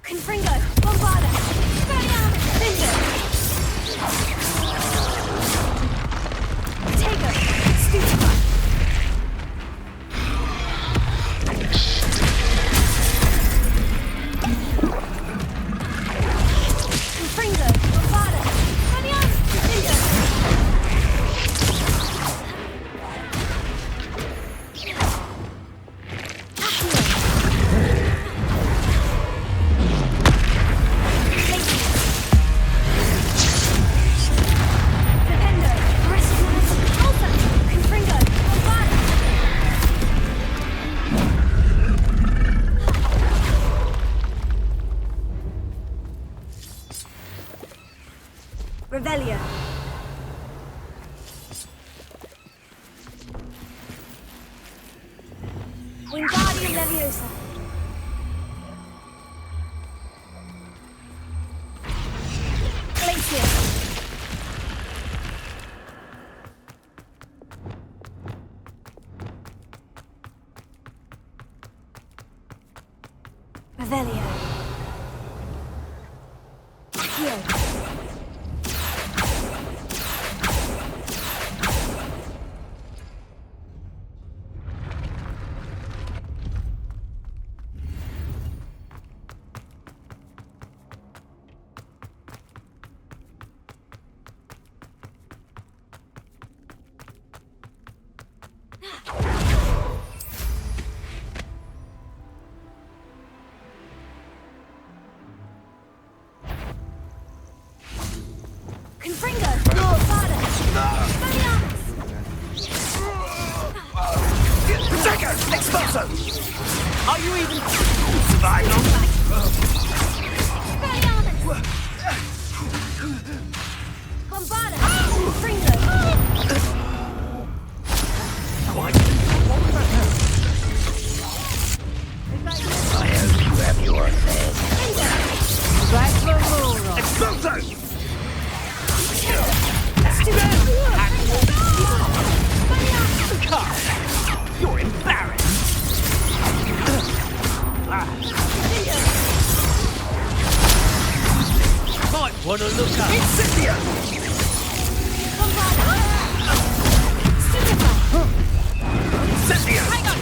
Confringo, Bombarda, Expelliarmus, Bingo. Tego, Stupefy. Confringo, Bombarda, Expelliarmus, Bingo. Revelio. Wingardium Leviosa. Glacius. Revelio. Here. Confringo! Bombarda! Expelliarmus! Protego! Expulso! Are you even... survival? Expelliarmus! Bombarda! Confringo! I hope you have your fare. Back for more! Expulso! You're embarrassed. Might want to look up. Incendio! Incendio! Hang on!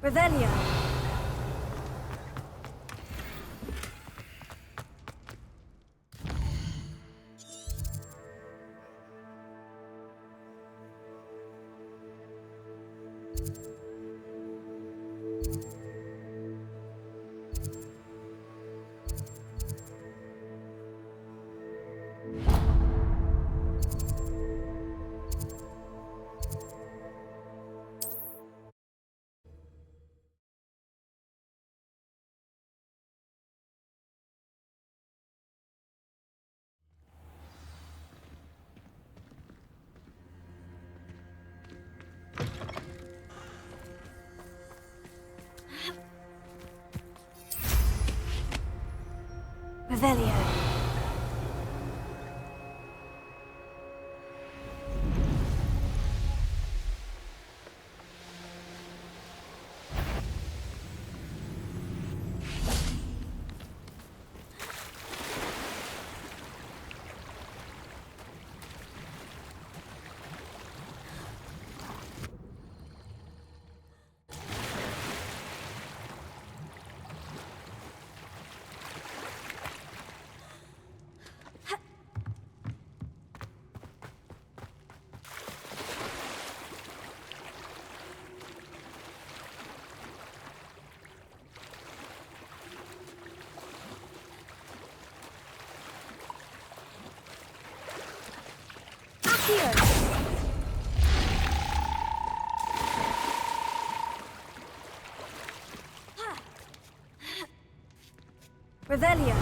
Revelio. Revelio. Here. Revelio.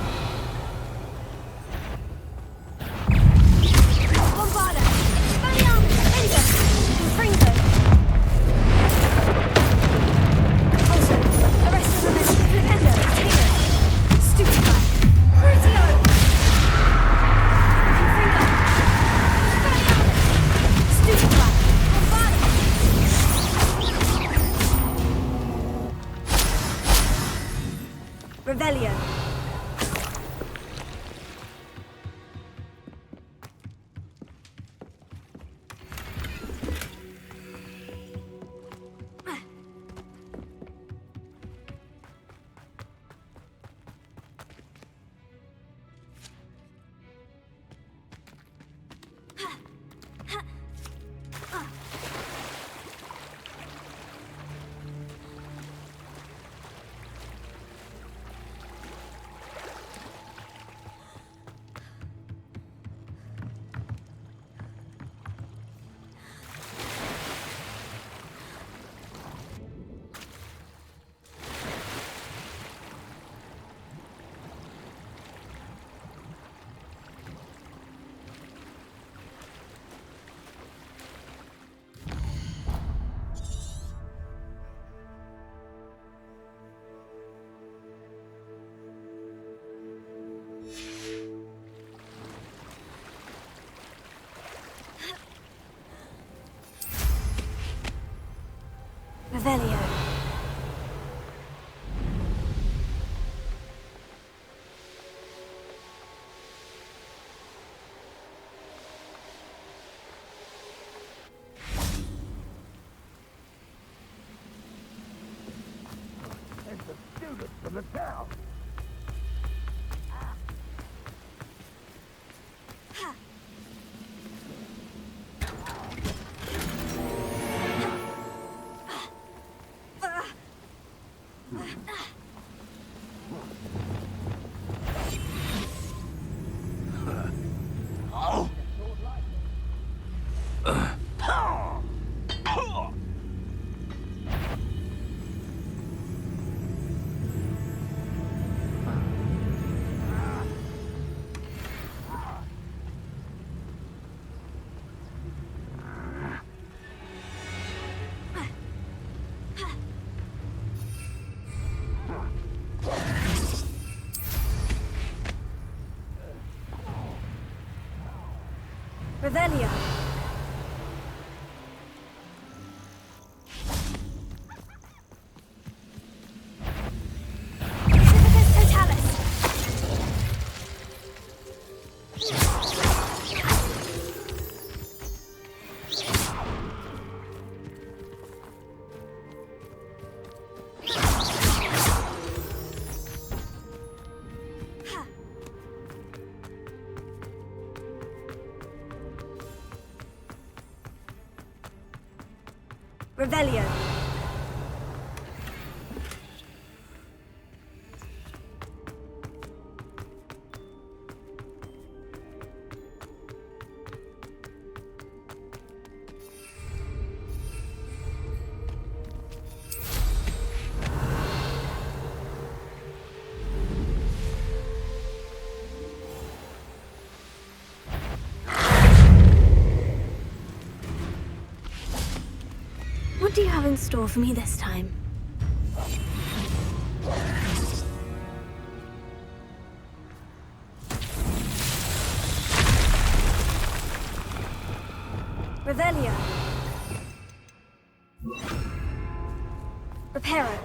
Bombarda. Spaniam. Ender. Infringo. Also, arrest the women. Ender. Taylor. Stupefy. Crucio. Infringo. Stupefy. Bombarda. Revelio. Revelio. It's the students from the town. Revelio. Revelio. What do you have in store for me this time? Revelio. Reparo.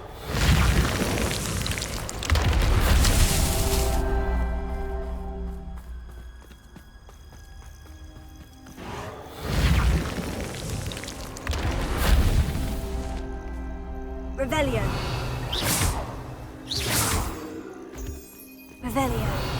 Revelio. Revelio.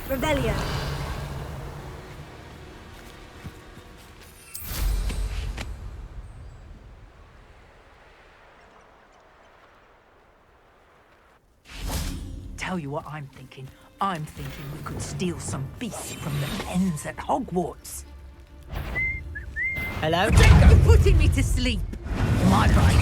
Revelio. Tell you what I'm thinking. I'm thinking we could steal some beasts from the pens at Hogwarts. Hello? You're putting me to sleep. My right.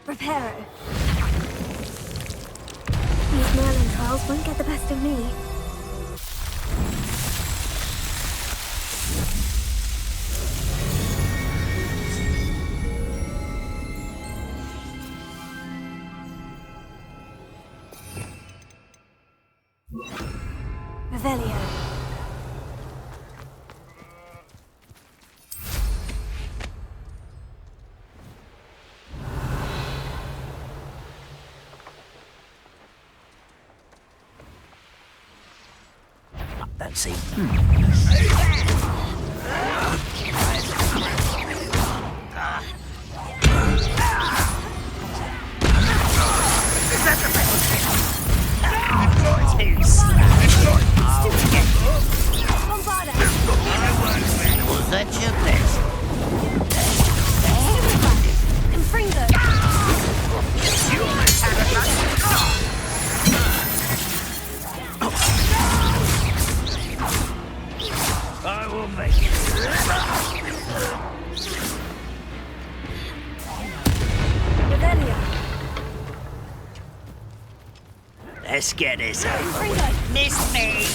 Reparo. These Merlin trials won't get the best of me. Revelio. Let's see. Was that your best? You almost had a I will make it. Let's get this over with. Miss me!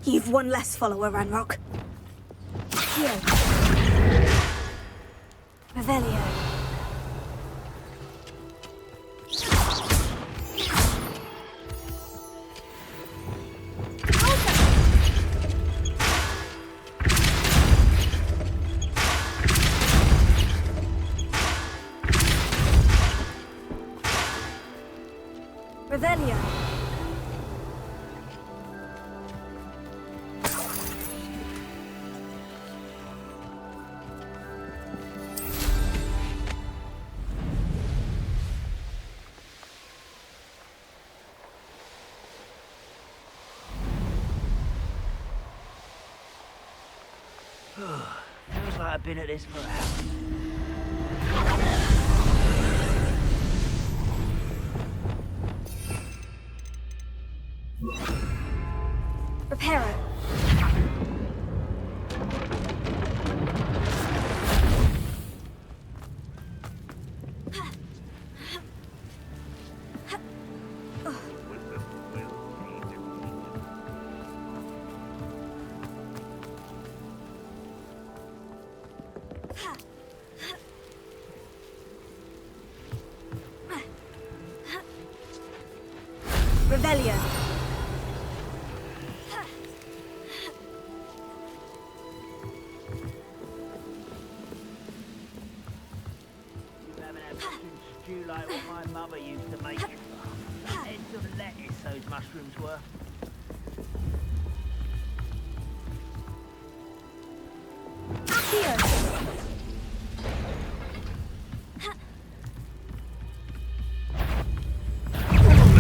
You've one less follower, Ranrock. Accio. Revelio. Revelio. Feels like I've been at this for hours. Reparo. Rebellion. You haven't had chicken stew like what my mother used to make it. Heads of lettuce those mushrooms were.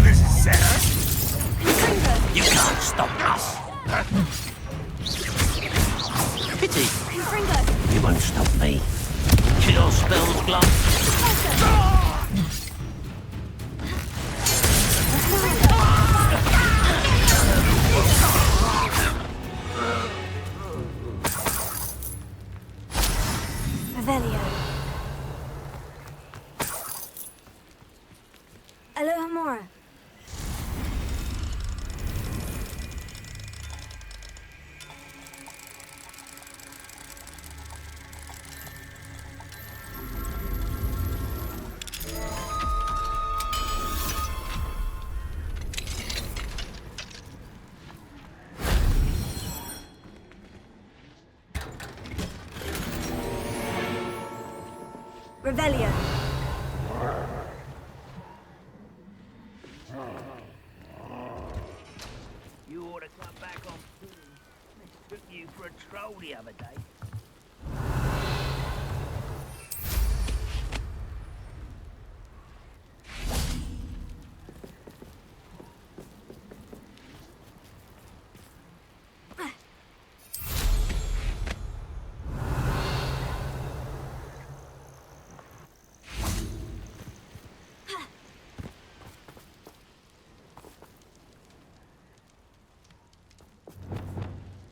This is Sarah. You can't stop us. Pity. You won't stop me. Kill spells, glove. Revelio. Aloha Mora. Revelio. You ought to come back on soon. Took you for a troll the other day.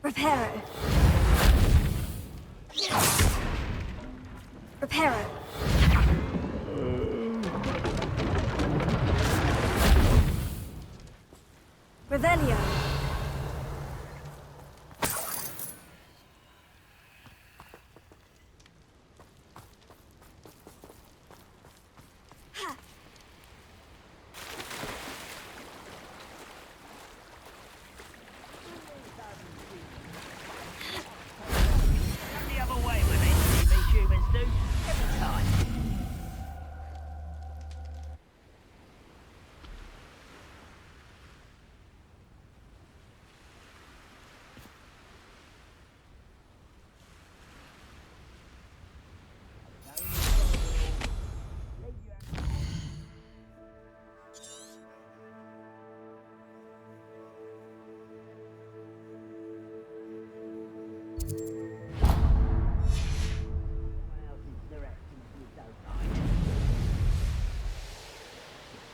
Reparo. Reparo. Revelio. The other way with it, me humans do. Every time.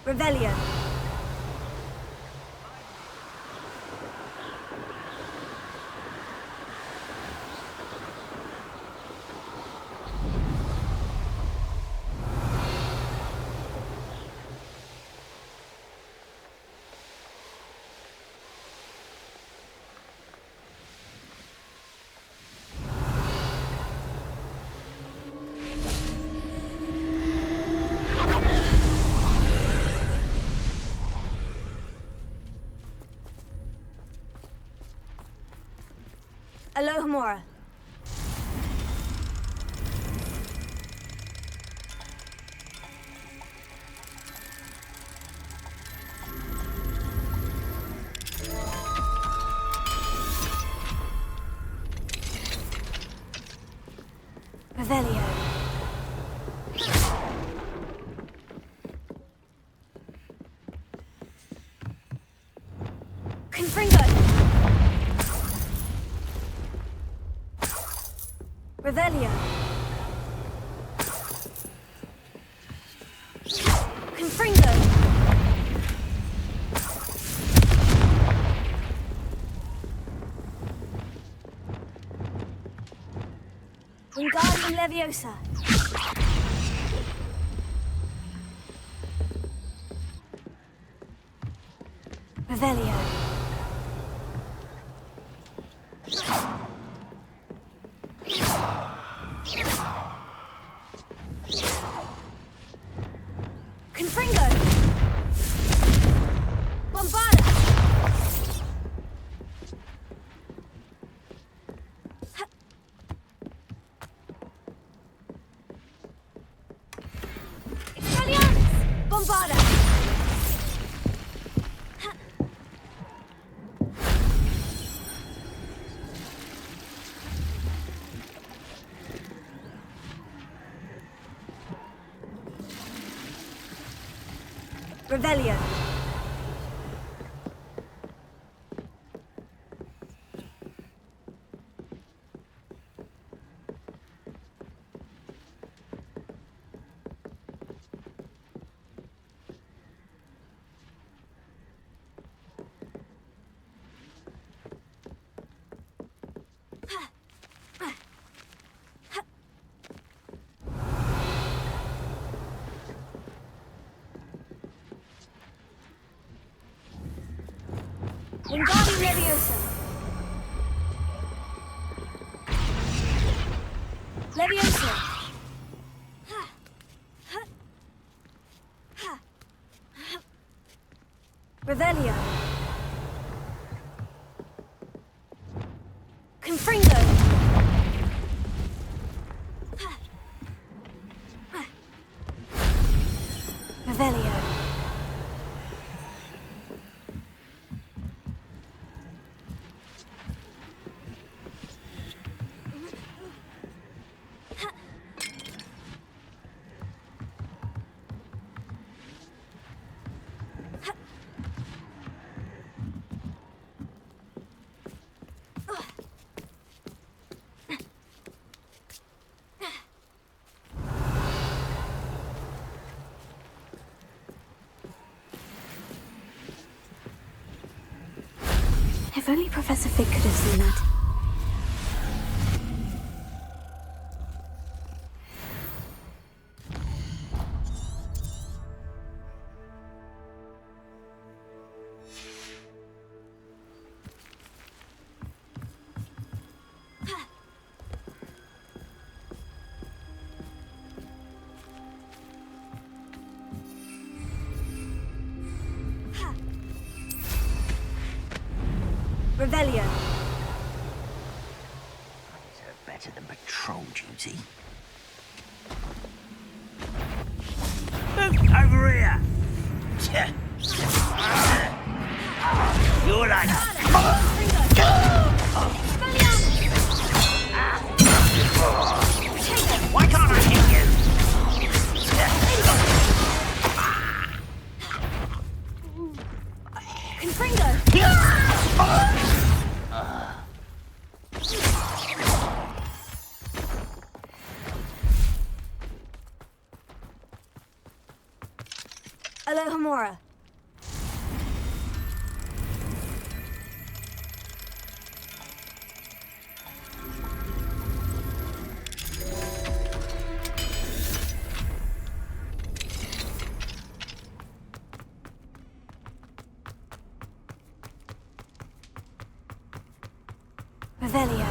Revelio. Alohomora. Revelio. Confringo. Revelio. Confringo. Wingardium Leviosa. Revelio. Confringo. Bombarda. Expelliarmus. Bombarda. Revelio. Wingardium Leviosa. Leviosa. Revelio. Confringo. Revelio. If only Professor Fig could have seen that. Revelio. Better than patrol duty. Over here! You're like... Why can't I hit you? Confringo. Alohomora. Revelio.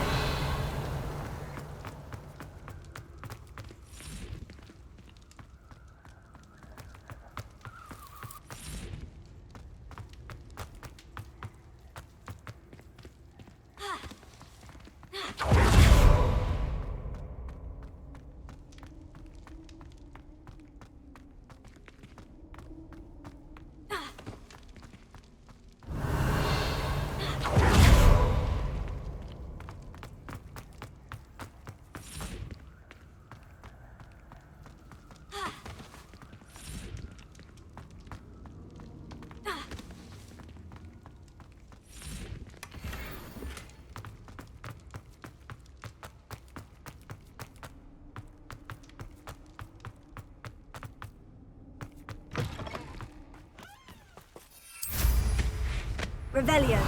Revelio.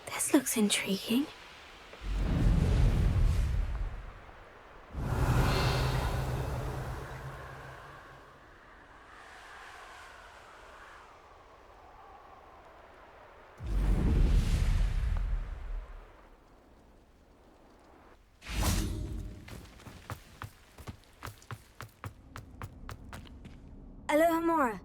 This looks intriguing. Aloha Mora.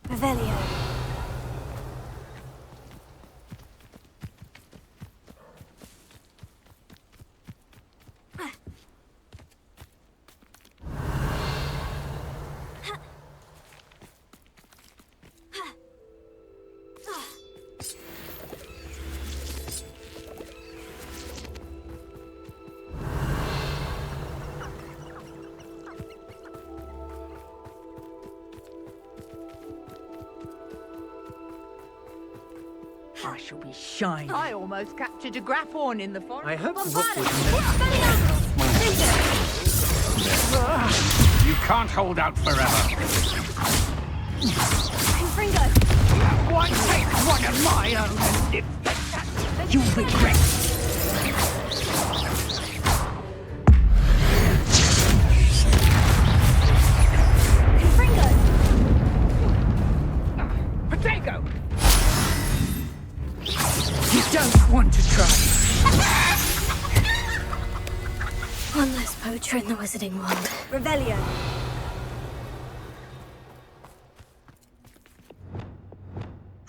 Revelio. I shall be shining. I almost captured a grapphorn in the forest. I hope Bombarded. Rookwood You can't hold out forever. Fringo. Why take one of my own and live? You regret. Potato. You don't want to try. One less poacher in the wizarding world. Revelio.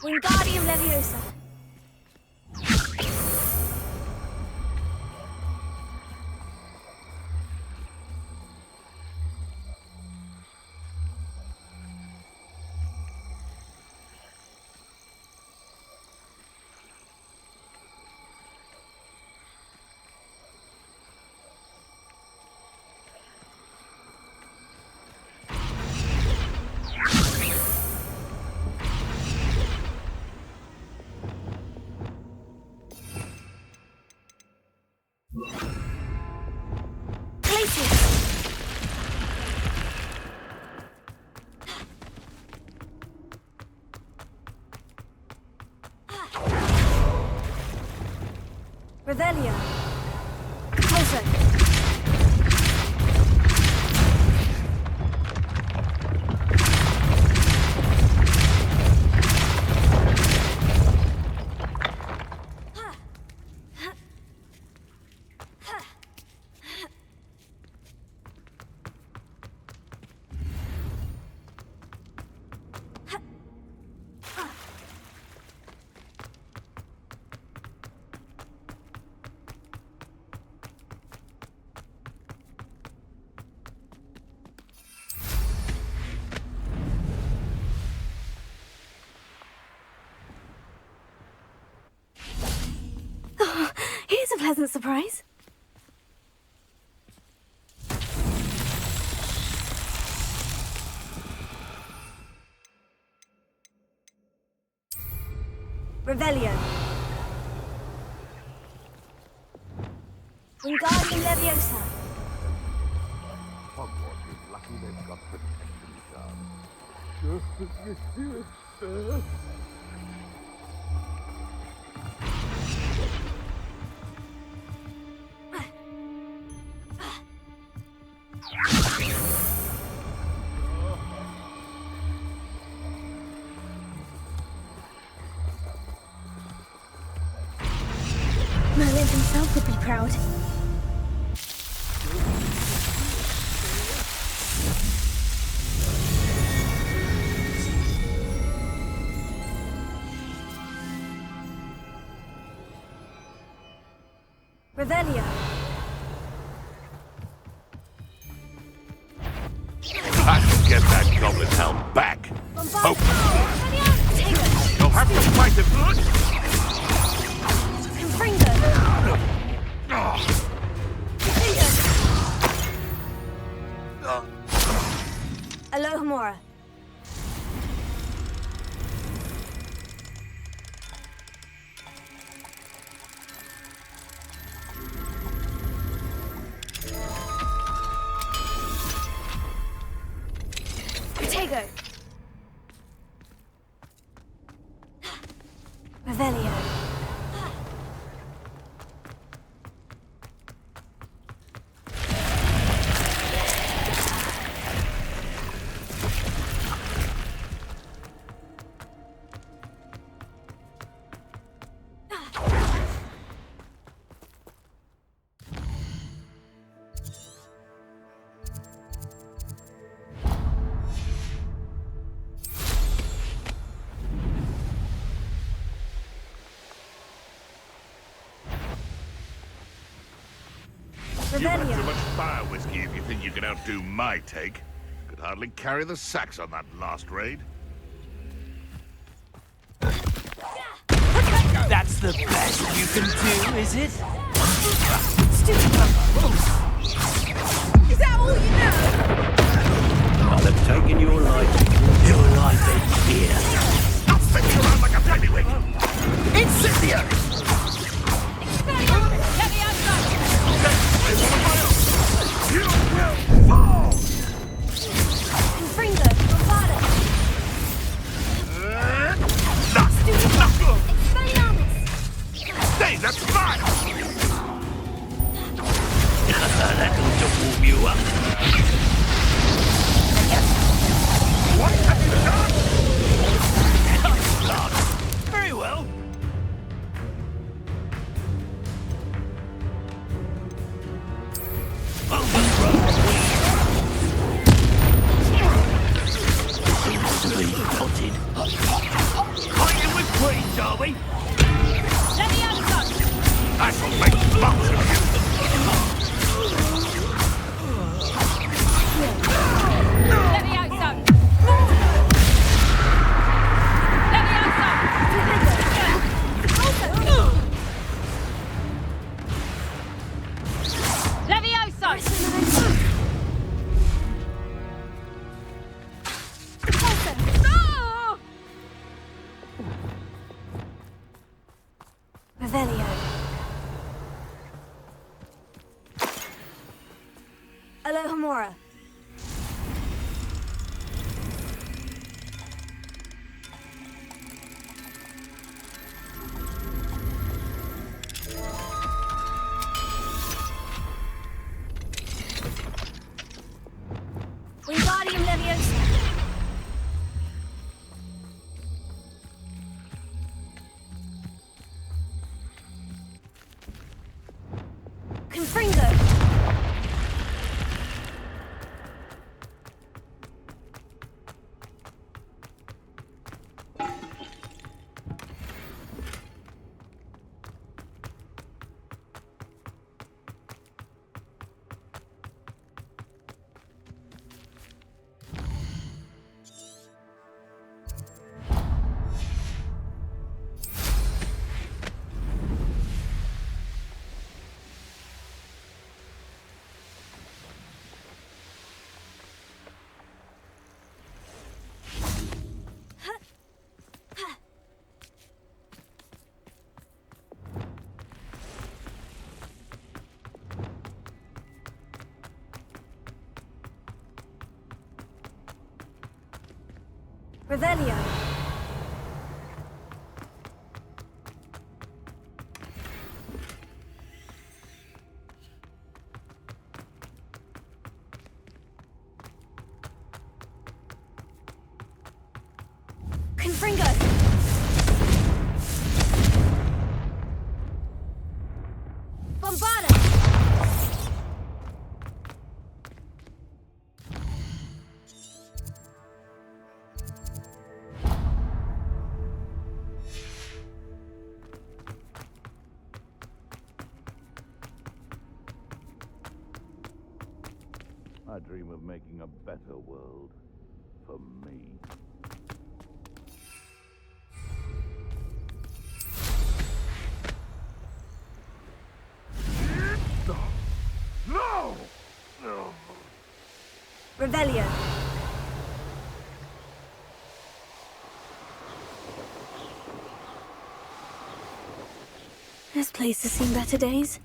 Wingardium Leviosa. Revelio. Closer. Here's a pleasant surprise. Revelio. Wingardium Leviosa. Hogwarts is lucky they've got protection charms. Just as you do it, sir. Merlin himself would be proud. Revelio. get that goblin's helm back. Hope. You'll have to fight him. Alohomora. Protego. Revelio. You have too much fire whiskey if you think you can outdo my take. Could hardly carry the sacks on that last raid. That's the best you can do, is it? Is that all you know? I'll have taken your life in fear. I'll spin you around like a baby-wig! Incendiary! You will fall! Confringo, Bravado. Stay, that's fine! That'll to warm you up. What have you done? Very well. Seems to be potted. Fighting with brains, are we? That'll make lots of you! Revelio. Alohomora. Wingardium Leviosa. Confringo. Revelio. Confringo. Bombarda. I dream of making a better world. for me. No! No! Revelio. This place has seen better days.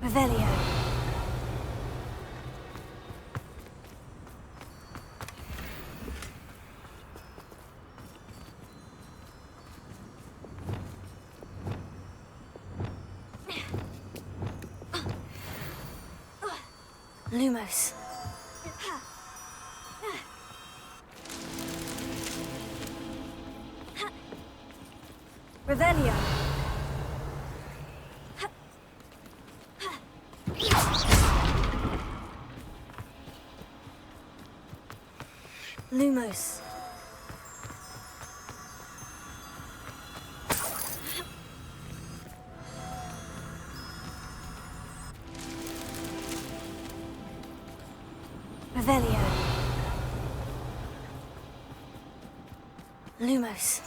Revelio. Lumos. Revelio. Lumos. Revelio. Lumos.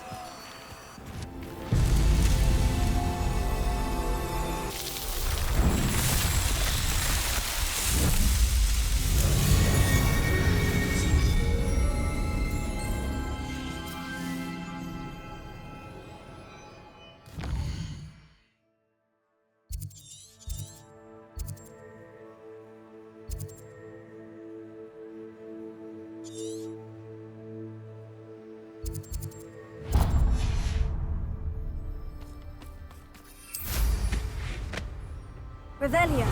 Revelio.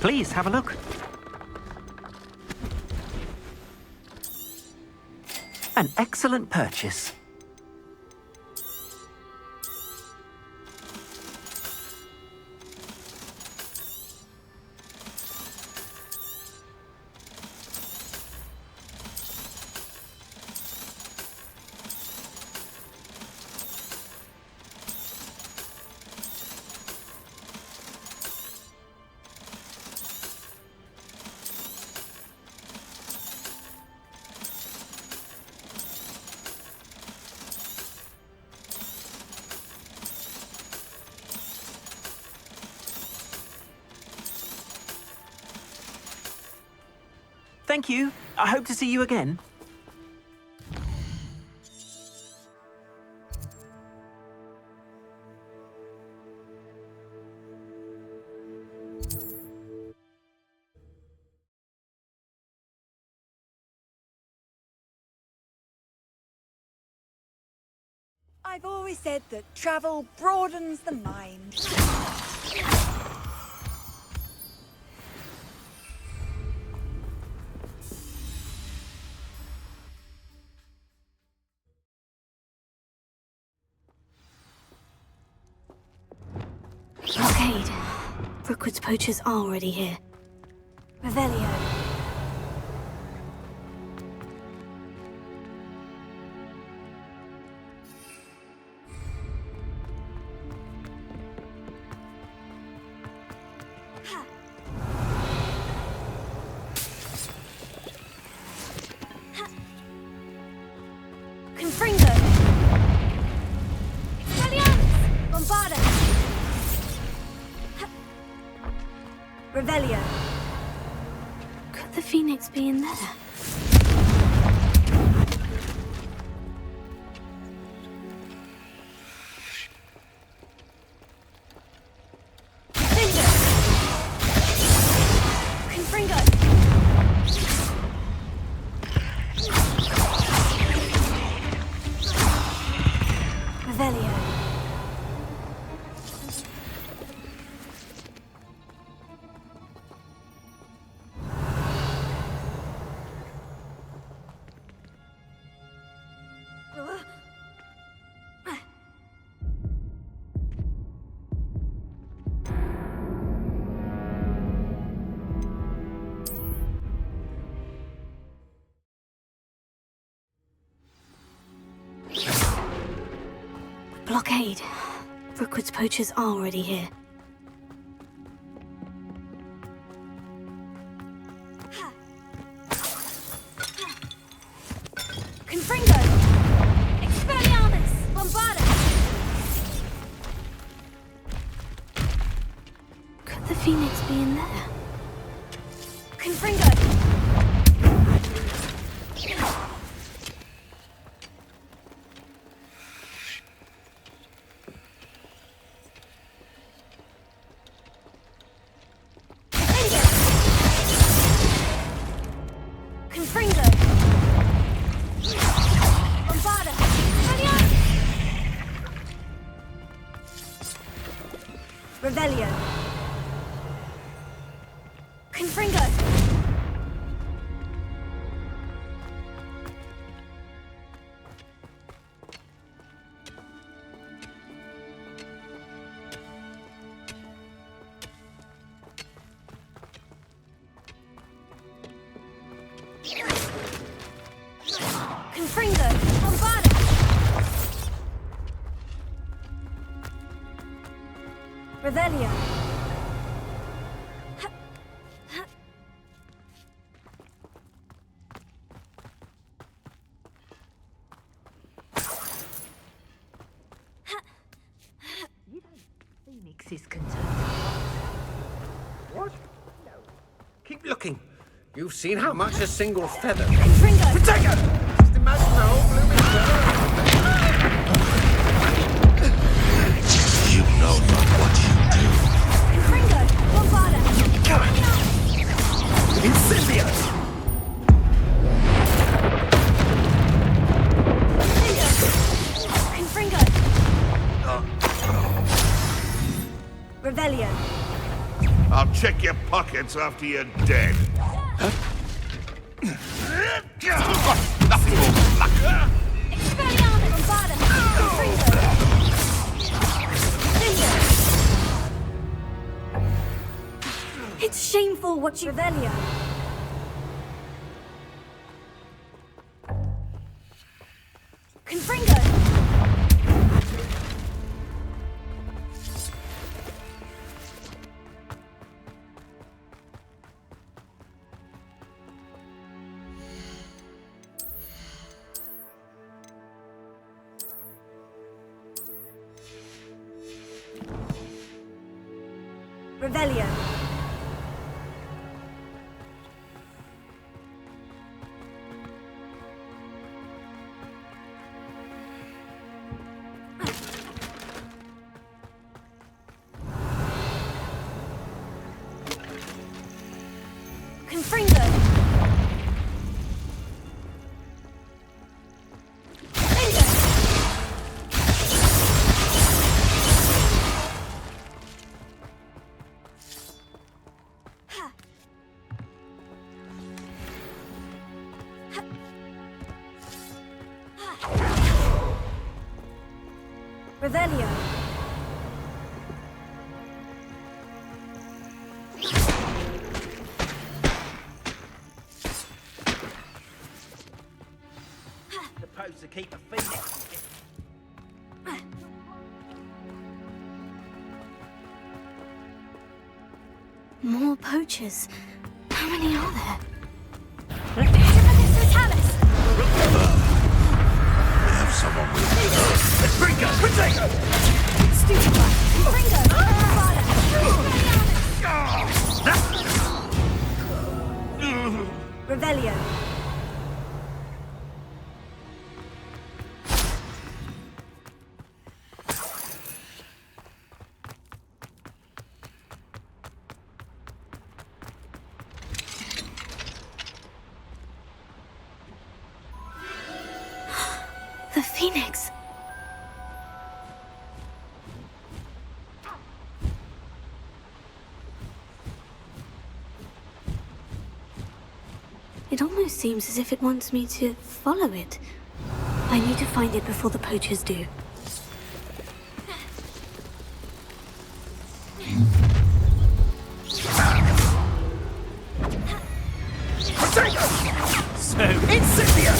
Please, have a look. An excellent purchase. Thank you. I hope to see you again. I've always said that travel broadens the mind. Blockade. Rookwood's poachers are already here. Revelio. Confringo. Expelliarmus. Bombarda. Revelio. Could the Phoenix be in there? Confringo. Revelio. blockade. Rookwood's poachers are already here. Confringo! Expelliarmus! Bombarda! Could the Phoenix be in there? Confringo! Confringo! Bombarda! Revelio! Confringo! Confringo! Bombarda! Revelio! Phoenix is concerned. What? No. Keep looking. You've seen how much a single feather. Confringo! Protego! Just imagine the whole blooming You know not what you do. Confringo! Bombarda! Incendio! Confringo! Revelio! I'll check your pockets after you're dead. Nothing more luck. Expelliarmus! Bombarda! Confringo! It's shameful what you... Revelio! Confringo! Revelio! Confringo! Revelio! Supposed to keep a phoenix. More poachers. How many are there? We have someone with Confringo! Protego! Stupid one! Confringo! Bombarda! Revelio! The Phoenix. It almost seems as if it wants me to follow it. I need to find it before the poachers do. Incendio!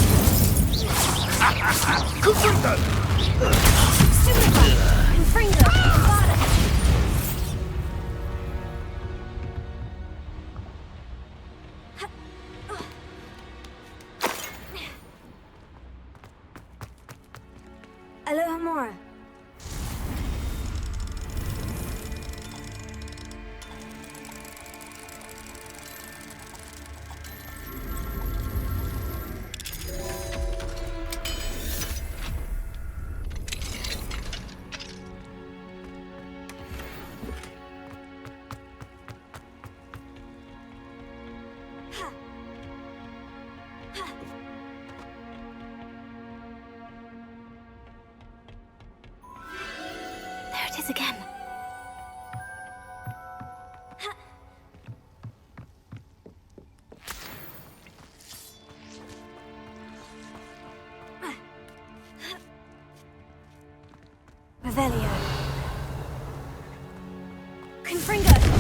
Confringo! Aloha. Again. Revelio. Confringo.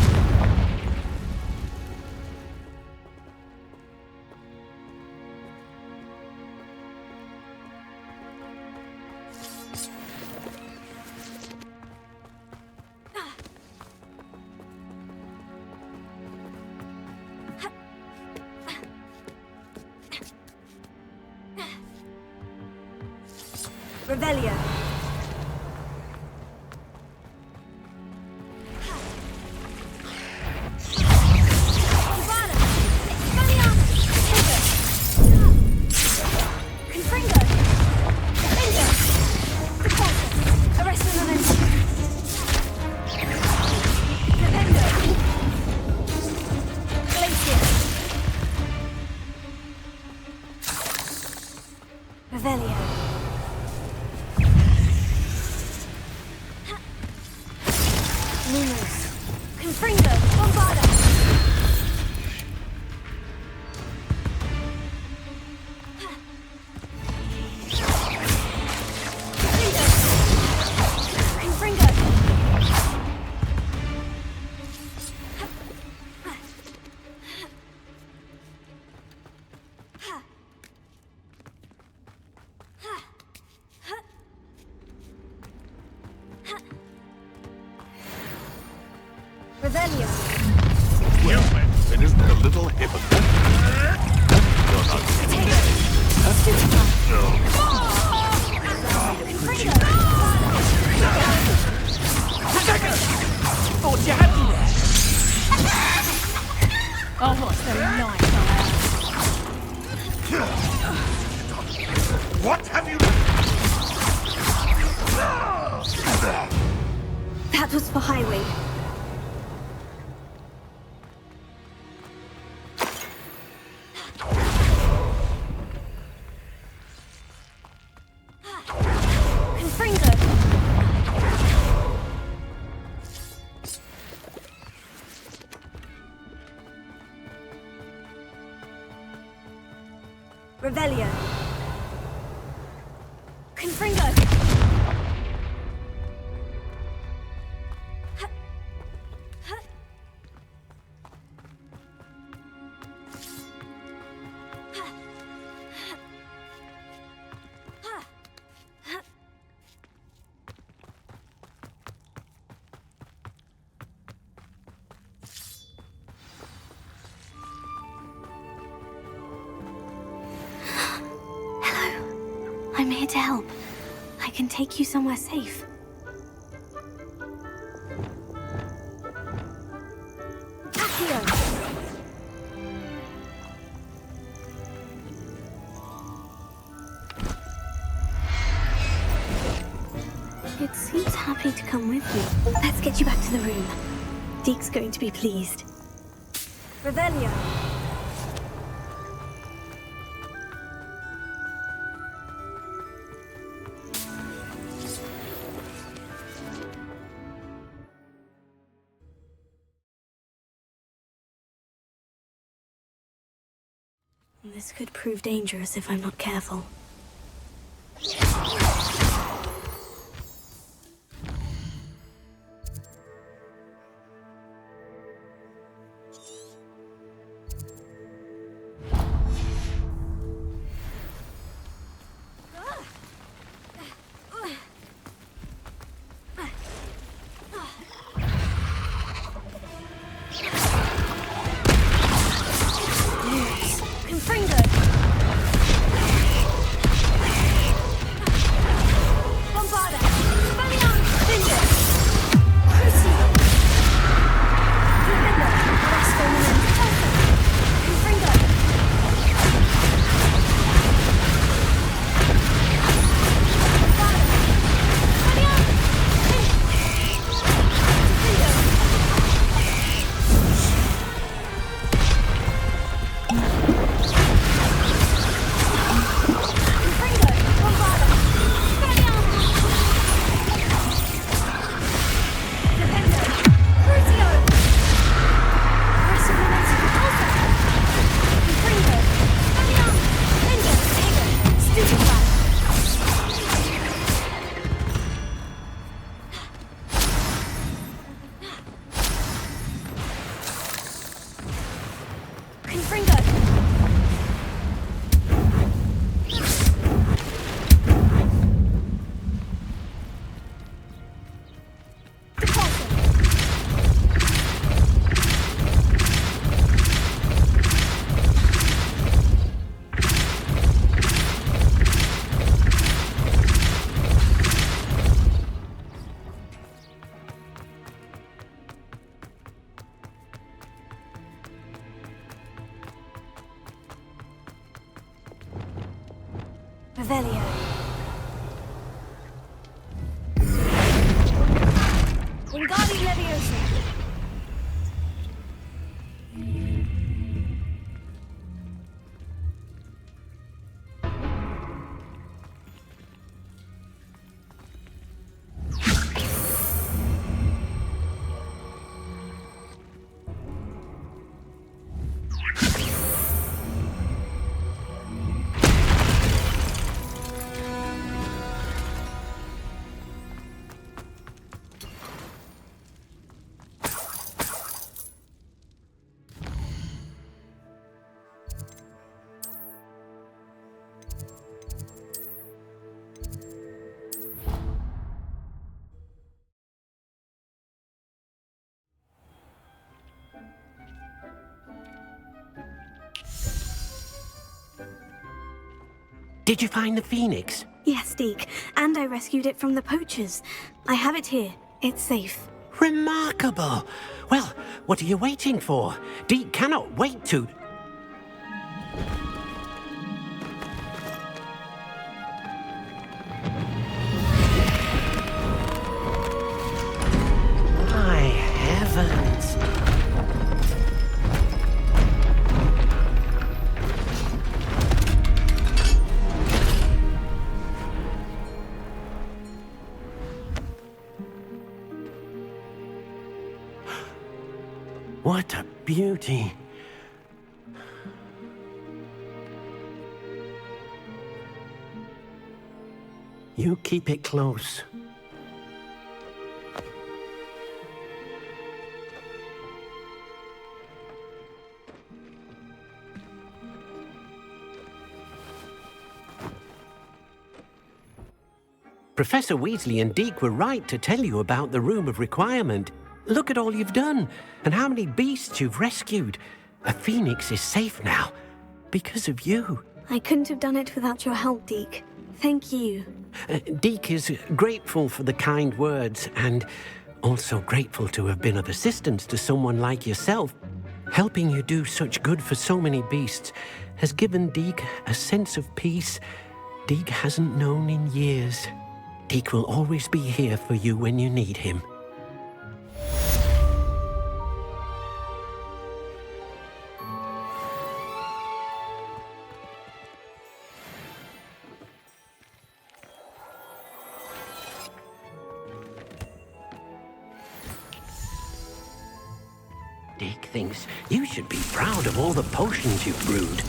Revelio. Well, then isn't it a little hypocrite? You're not Thought you had me there. Oh, what's very nice, What have you... That was for Highway. Revelio. Confringo. I'm here to help. I can take you somewhere safe. Accio! It seems happy to come with me. Let's get you back to the room. Deke's going to be pleased. Revelio! This could prove dangerous if I'm not careful. Revelio. Wingardium Leviosa. Did you find the phoenix? Yes, Deke, and I rescued it from the poachers. I have it here. It's safe. Remarkable! Well, what are you waiting for? Deke cannot wait to... My heavens! What a beauty. You keep it close. Professor Weasley and Deke were right to tell you about the Room of Requirement. Look at all you've done, and how many beasts you've rescued. A phoenix is safe now, because of you. I couldn't have done it without your help, Deke. Thank you. Deke is grateful for the kind words, and also grateful to have been of assistance to someone like yourself. Helping you do such good for so many beasts has given Deke a sense of peace Deke hasn't known in years. Deke will always be here for you when you need him. Deke thinks you should be proud of all the potions you've brewed.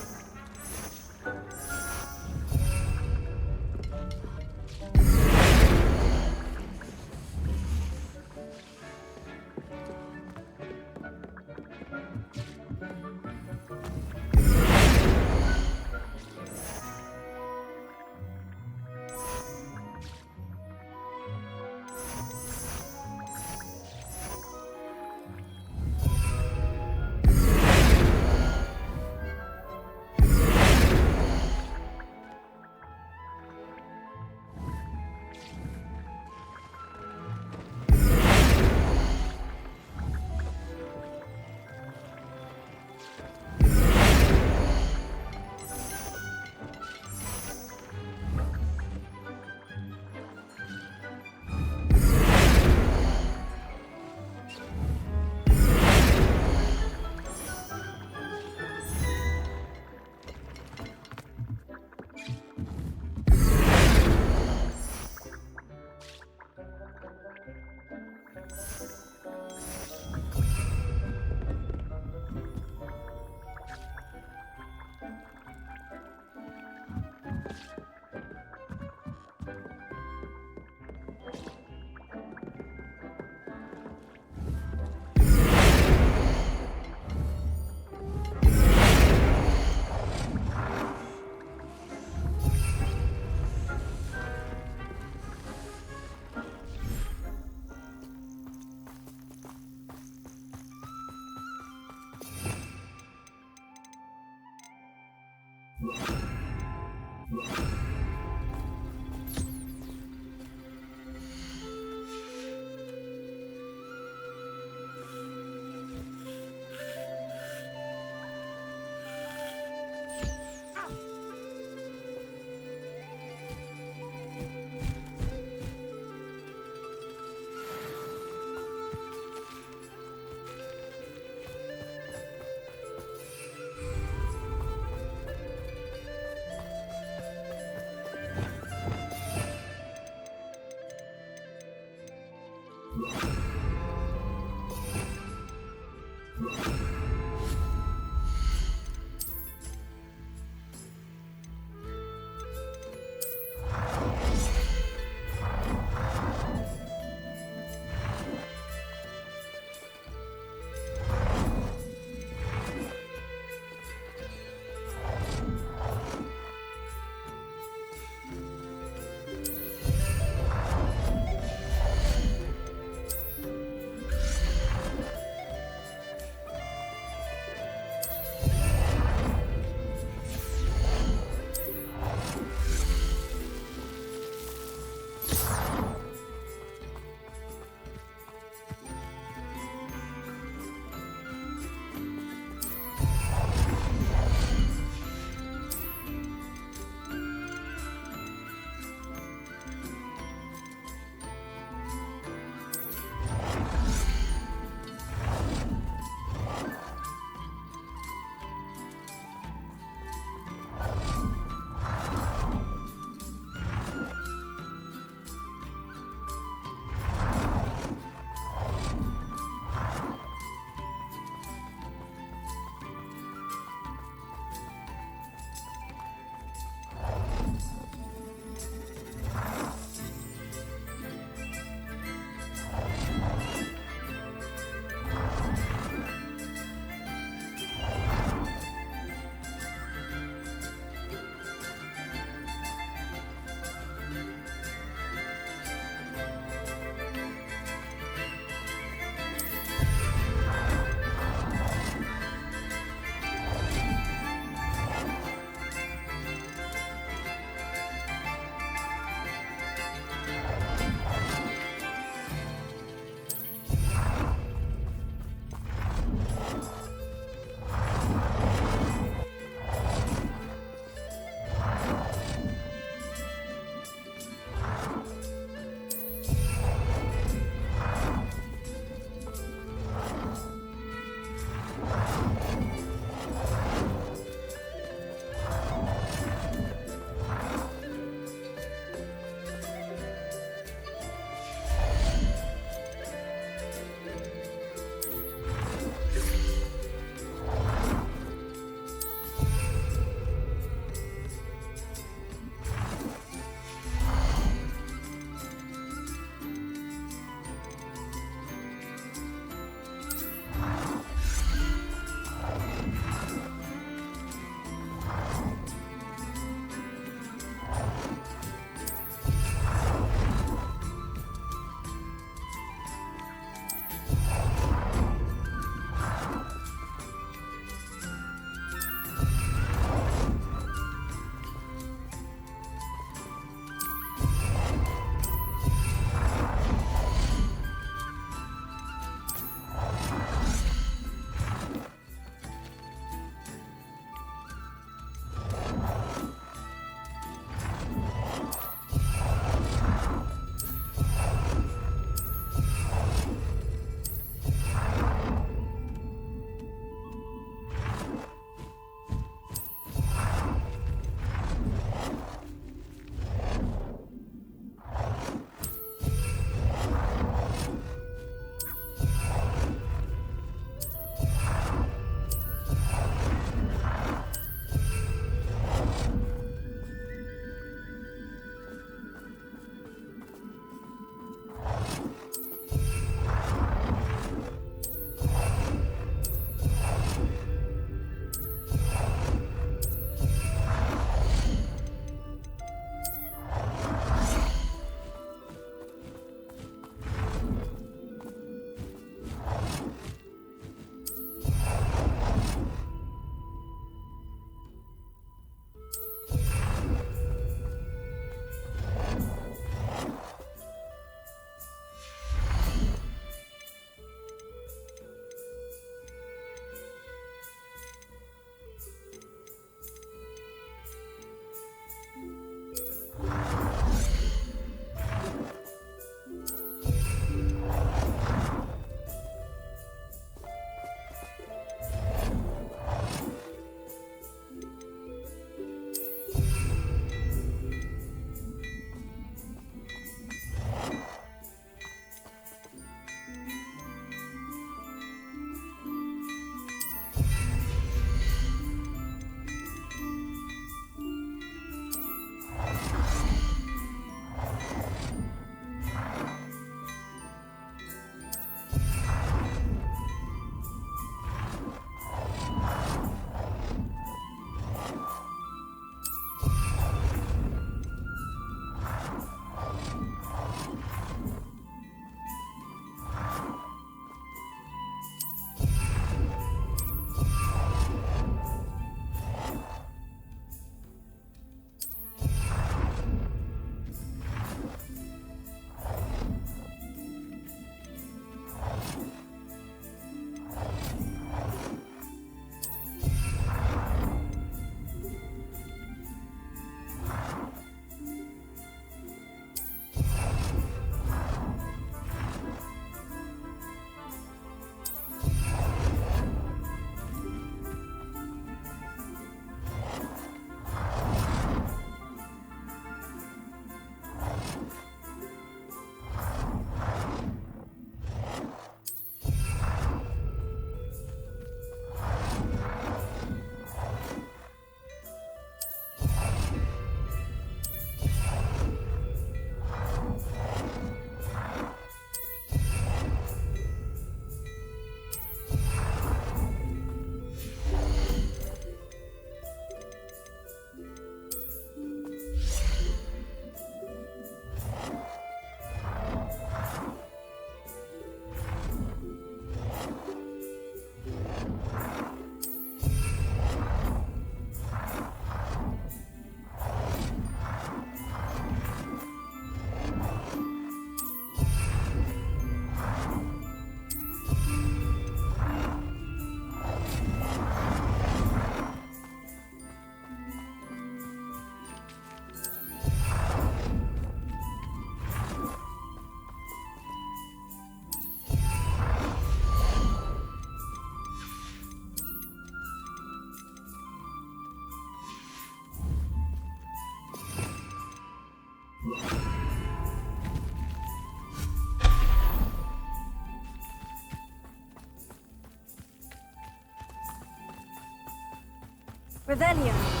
Revelio.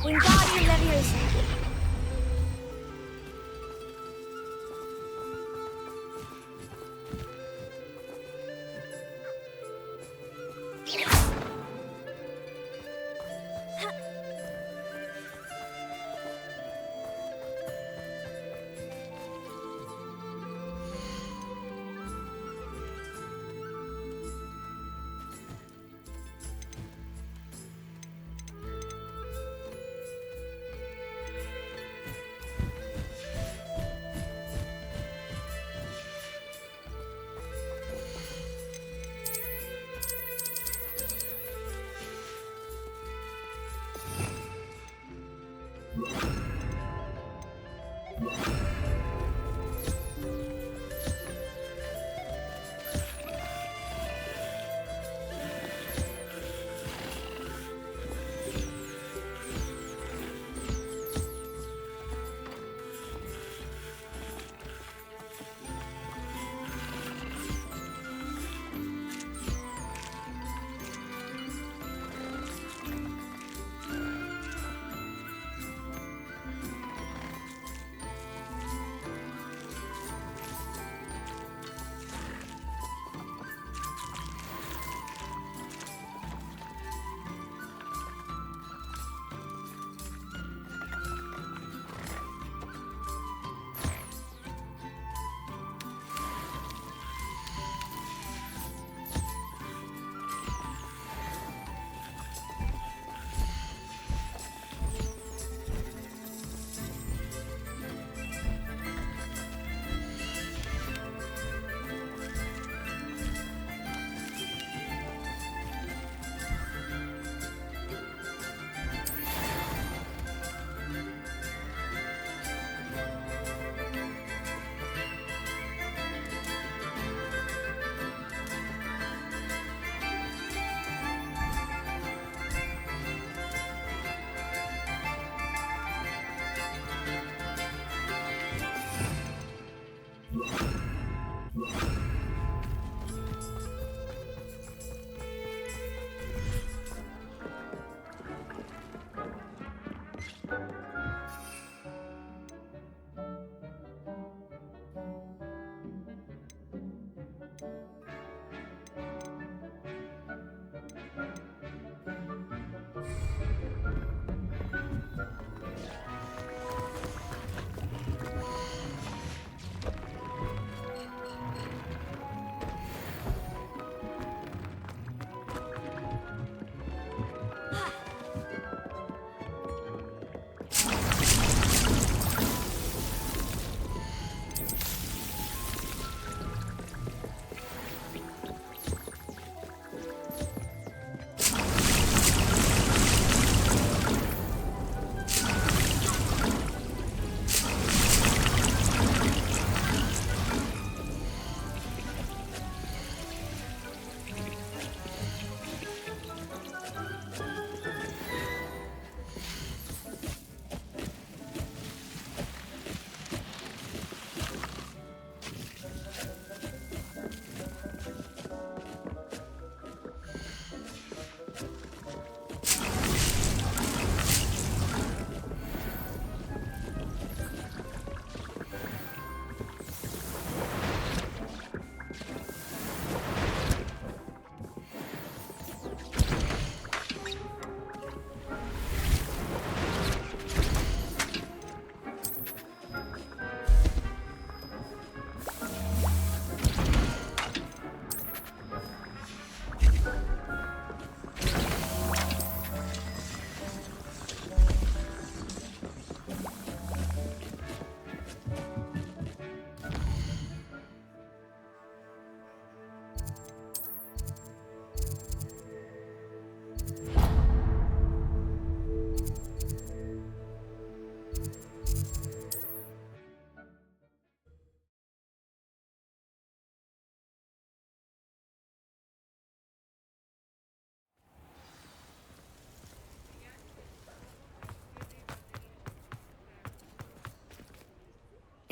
Wingardium Leviosa.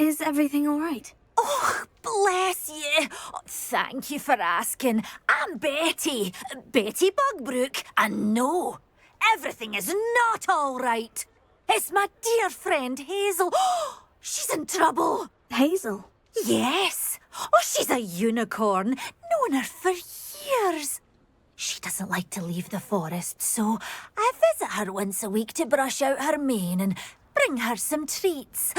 Is everything all right? Oh, bless you. Thank you for asking. I'm Betty. Betty Bugbrook. And no, everything is not all right. It's my dear friend Hazel. She's in trouble. Hazel? Yes. Oh, she's a unicorn. Known her for years. She doesn't like to leave the forest, so I visit her once a week to brush out her mane and bring her some treats.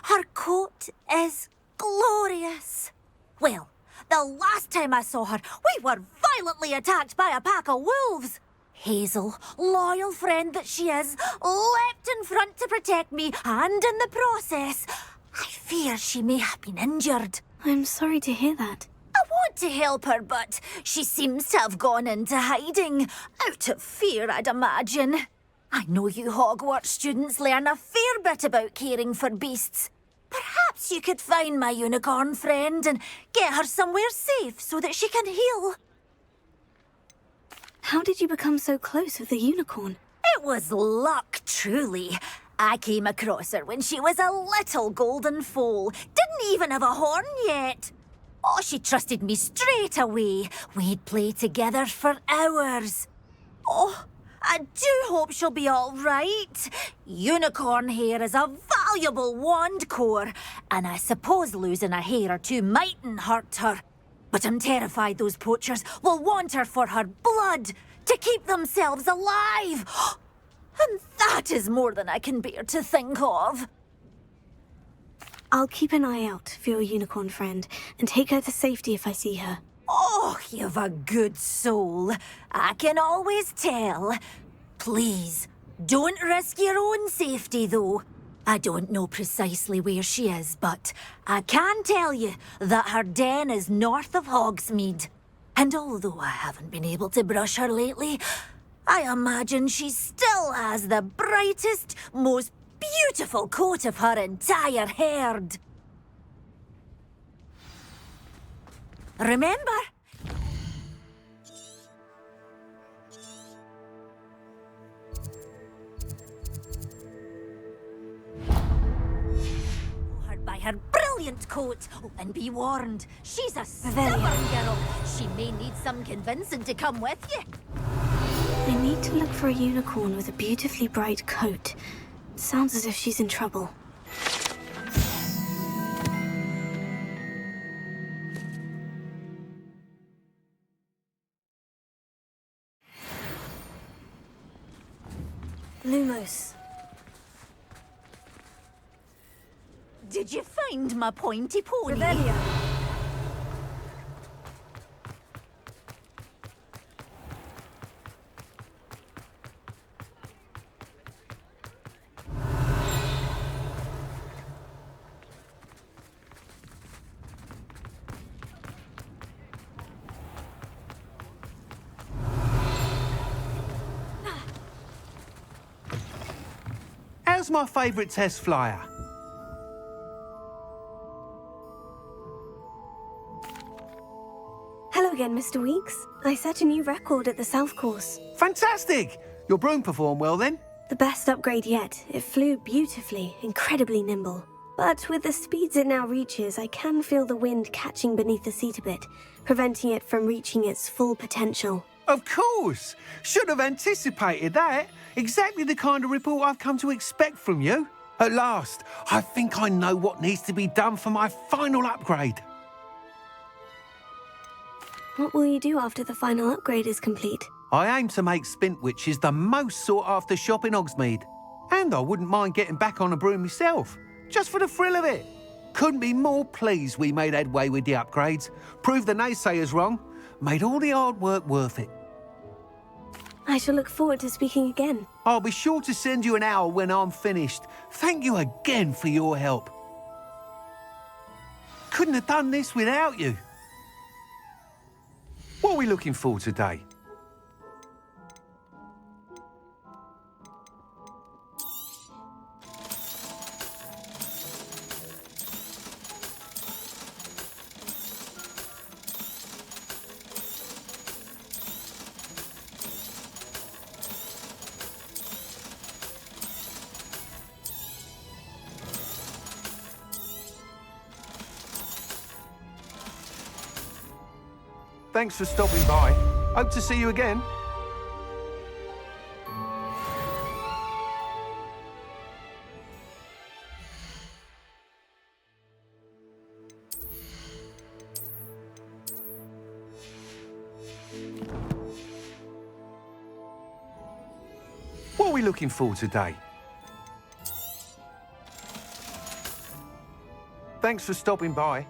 Her coat is glorious. Well, the last time I saw her, we were violently attacked by a pack of wolves. Hazel, loyal friend that she is, leapt in front to protect me, and in the process, I fear she may have been injured. I'm sorry to hear that. I want to help her, but she seems to have gone into hiding. Out of fear, I'd imagine. I know you Hogwarts students learn a fair bit about caring for beasts. Perhaps you could find my unicorn friend and get her somewhere safe so that she can heal. How did you become so close with the unicorn? It was luck, truly. I came across her when she was a little golden foal. Didn't even have a horn yet. Oh, she trusted me straight away. We'd play together for hours. Oh, I do hope she'll be all right. Unicorn hair is a valuable wand core, and I suppose losing a hair or two mightn't hurt her. But I'm terrified those poachers will want her for her blood, to keep themselves alive. And that is more than I can bear to think of. I'll keep an eye out for your unicorn friend and take her to safety if I see her. Oh, you've a good soul. I can always tell. Please, don't risk your own safety, though. I don't know precisely where she is, but I can tell you that her den is north of Hogsmeade. And although I haven't been able to brush her lately, I imagine she still has the brightest, most beautiful coat of her entire herd. Remember? Her by her brilliant coat. Oh, and be warned, she's a stubborn girl. She may need some convincing to come with you. I need to look for a unicorn with a beautifully bright coat. Sounds as if she's in trouble. Lumos. Did you find my pointy pony? Revelio. How's my favourite test flyer? Hello again, Mr. Weeks. I set a new record at the South Course. Fantastic! Your broom performed well then? The best upgrade yet. It flew beautifully, incredibly nimble. But with the speeds it now reaches, I can feel the wind catching beneath the seat a bit, preventing it from reaching its full potential. Of course! Should have anticipated that. Exactly the kind of report I've come to expect from you. At last, I think I know what needs to be done for my final upgrade. What will you do after the final upgrade is complete? I aim to make Spintwitches the most sought-after shop in Hogsmeade. And I wouldn't mind getting back on a broom myself, just for the thrill of it. Couldn't be more pleased we made headway with the upgrades, proved the naysayers wrong, made all the hard work worth it. I shall look forward to speaking again. I'll be sure to send you an owl when I'm finished. Thank you again for your help. Couldn't have done this without you. What are we looking for today? Thanks for stopping by. Hope to see you again. What are we looking for today? Thanks for stopping by.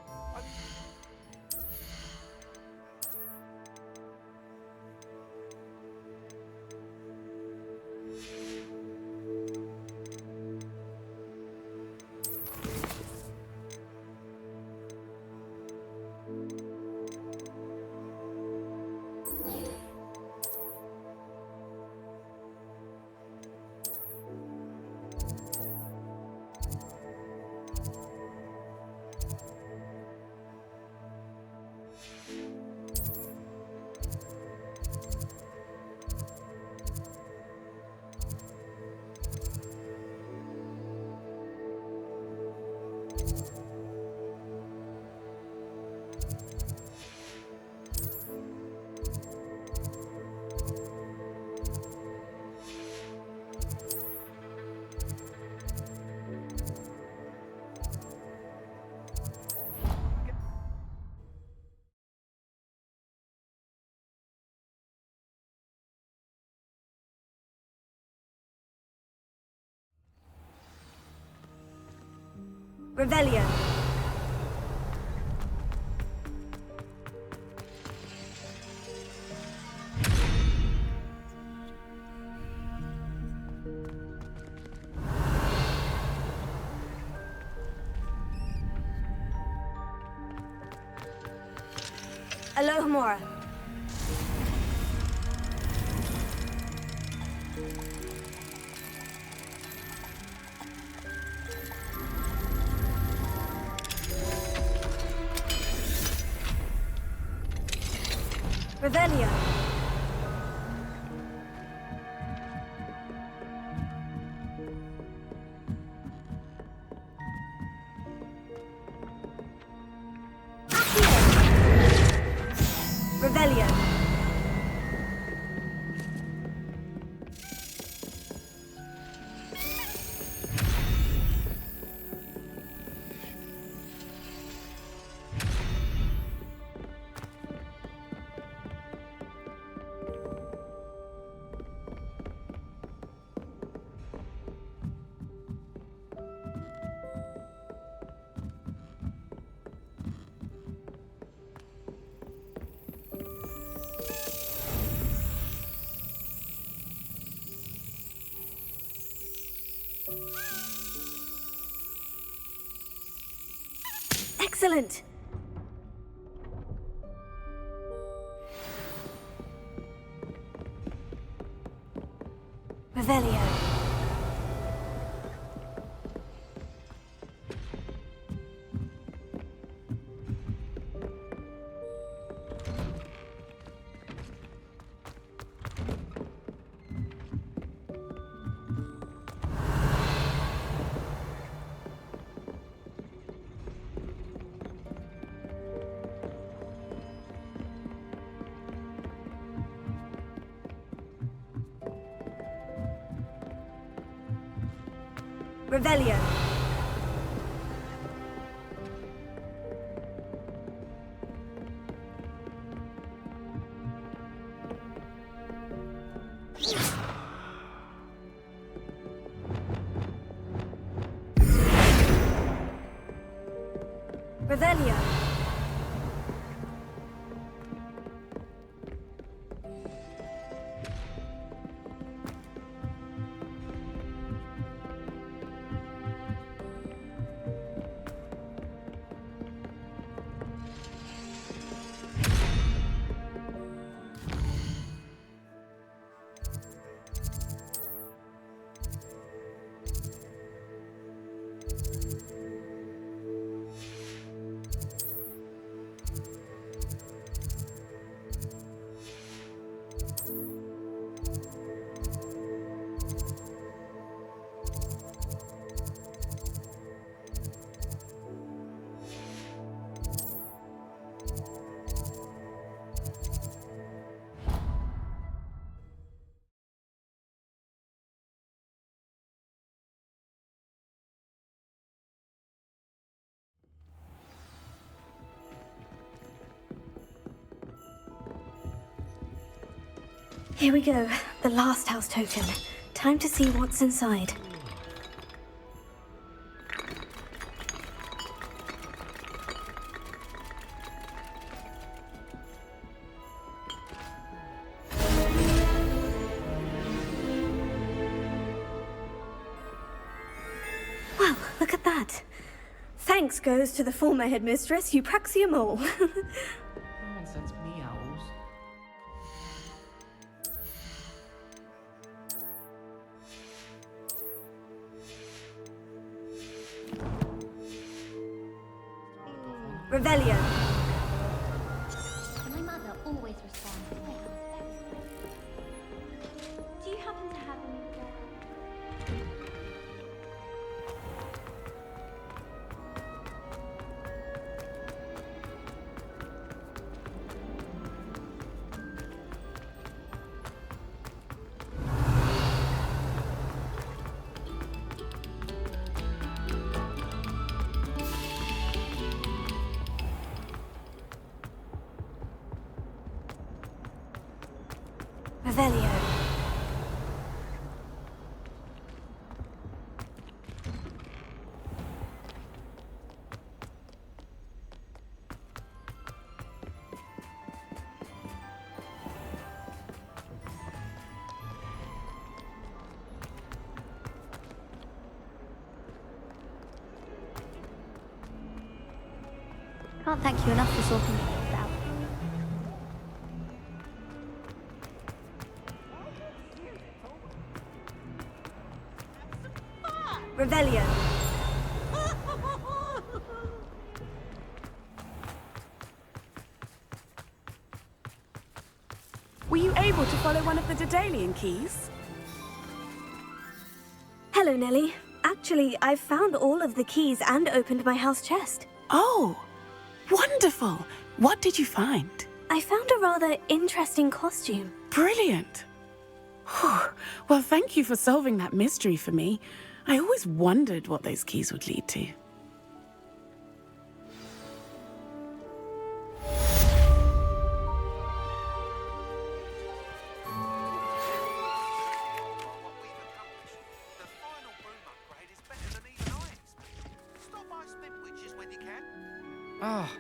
Revelio. Alohomora. Revelio. Revelio. Excellent. Revelio. Revelio. Revelio. Here we go. The last house token. Time to see what's inside. Well, look at that. Thanks goes to the former headmistress, Eupraxia Mole. No one sends me owls. Revelio. My mother always responds. Do you happen to have any? Revelio. Can't thank you enough for sorting it out. Revelio. Were you able to follow one of the Daedalian keys? Hello, Nellie. Actually, I've found all of the keys and opened my house chest. Oh, wonderful. What did you find? I found a rather interesting costume. Brilliant. Whew. Well, thank you for solving that mystery for me. I always wondered what those keys would lead to. Ah.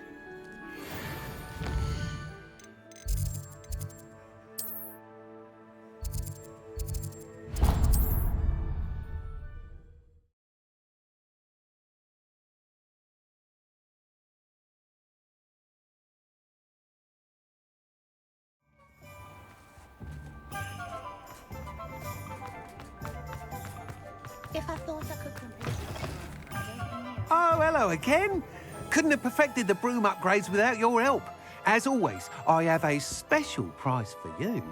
If I thought I could complete it, Oh, hello again. Couldn't have perfected the broom upgrades without your help. As always, I have a special prize for you.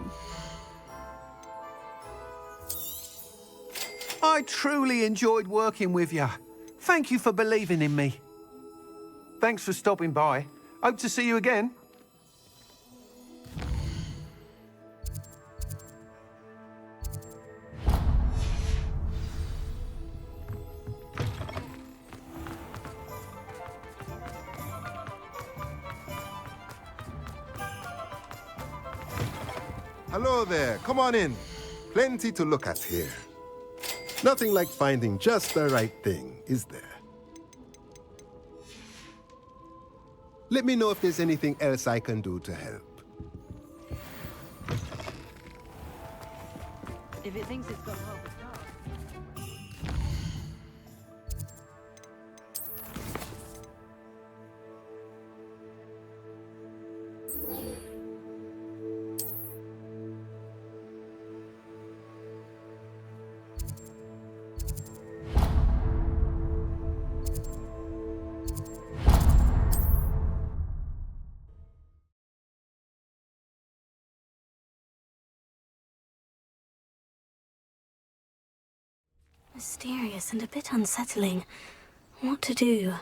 I truly enjoyed working with you. Thank you for believing in me. Thanks for stopping by. Hope to see you again. Hello there, come on in. Plenty to look at here. Nothing like finding just the right thing, is there? Let me know if there's anything else I can do to help. If it thinks it's got half a star. Mysterious and a bit unsettling. What to do?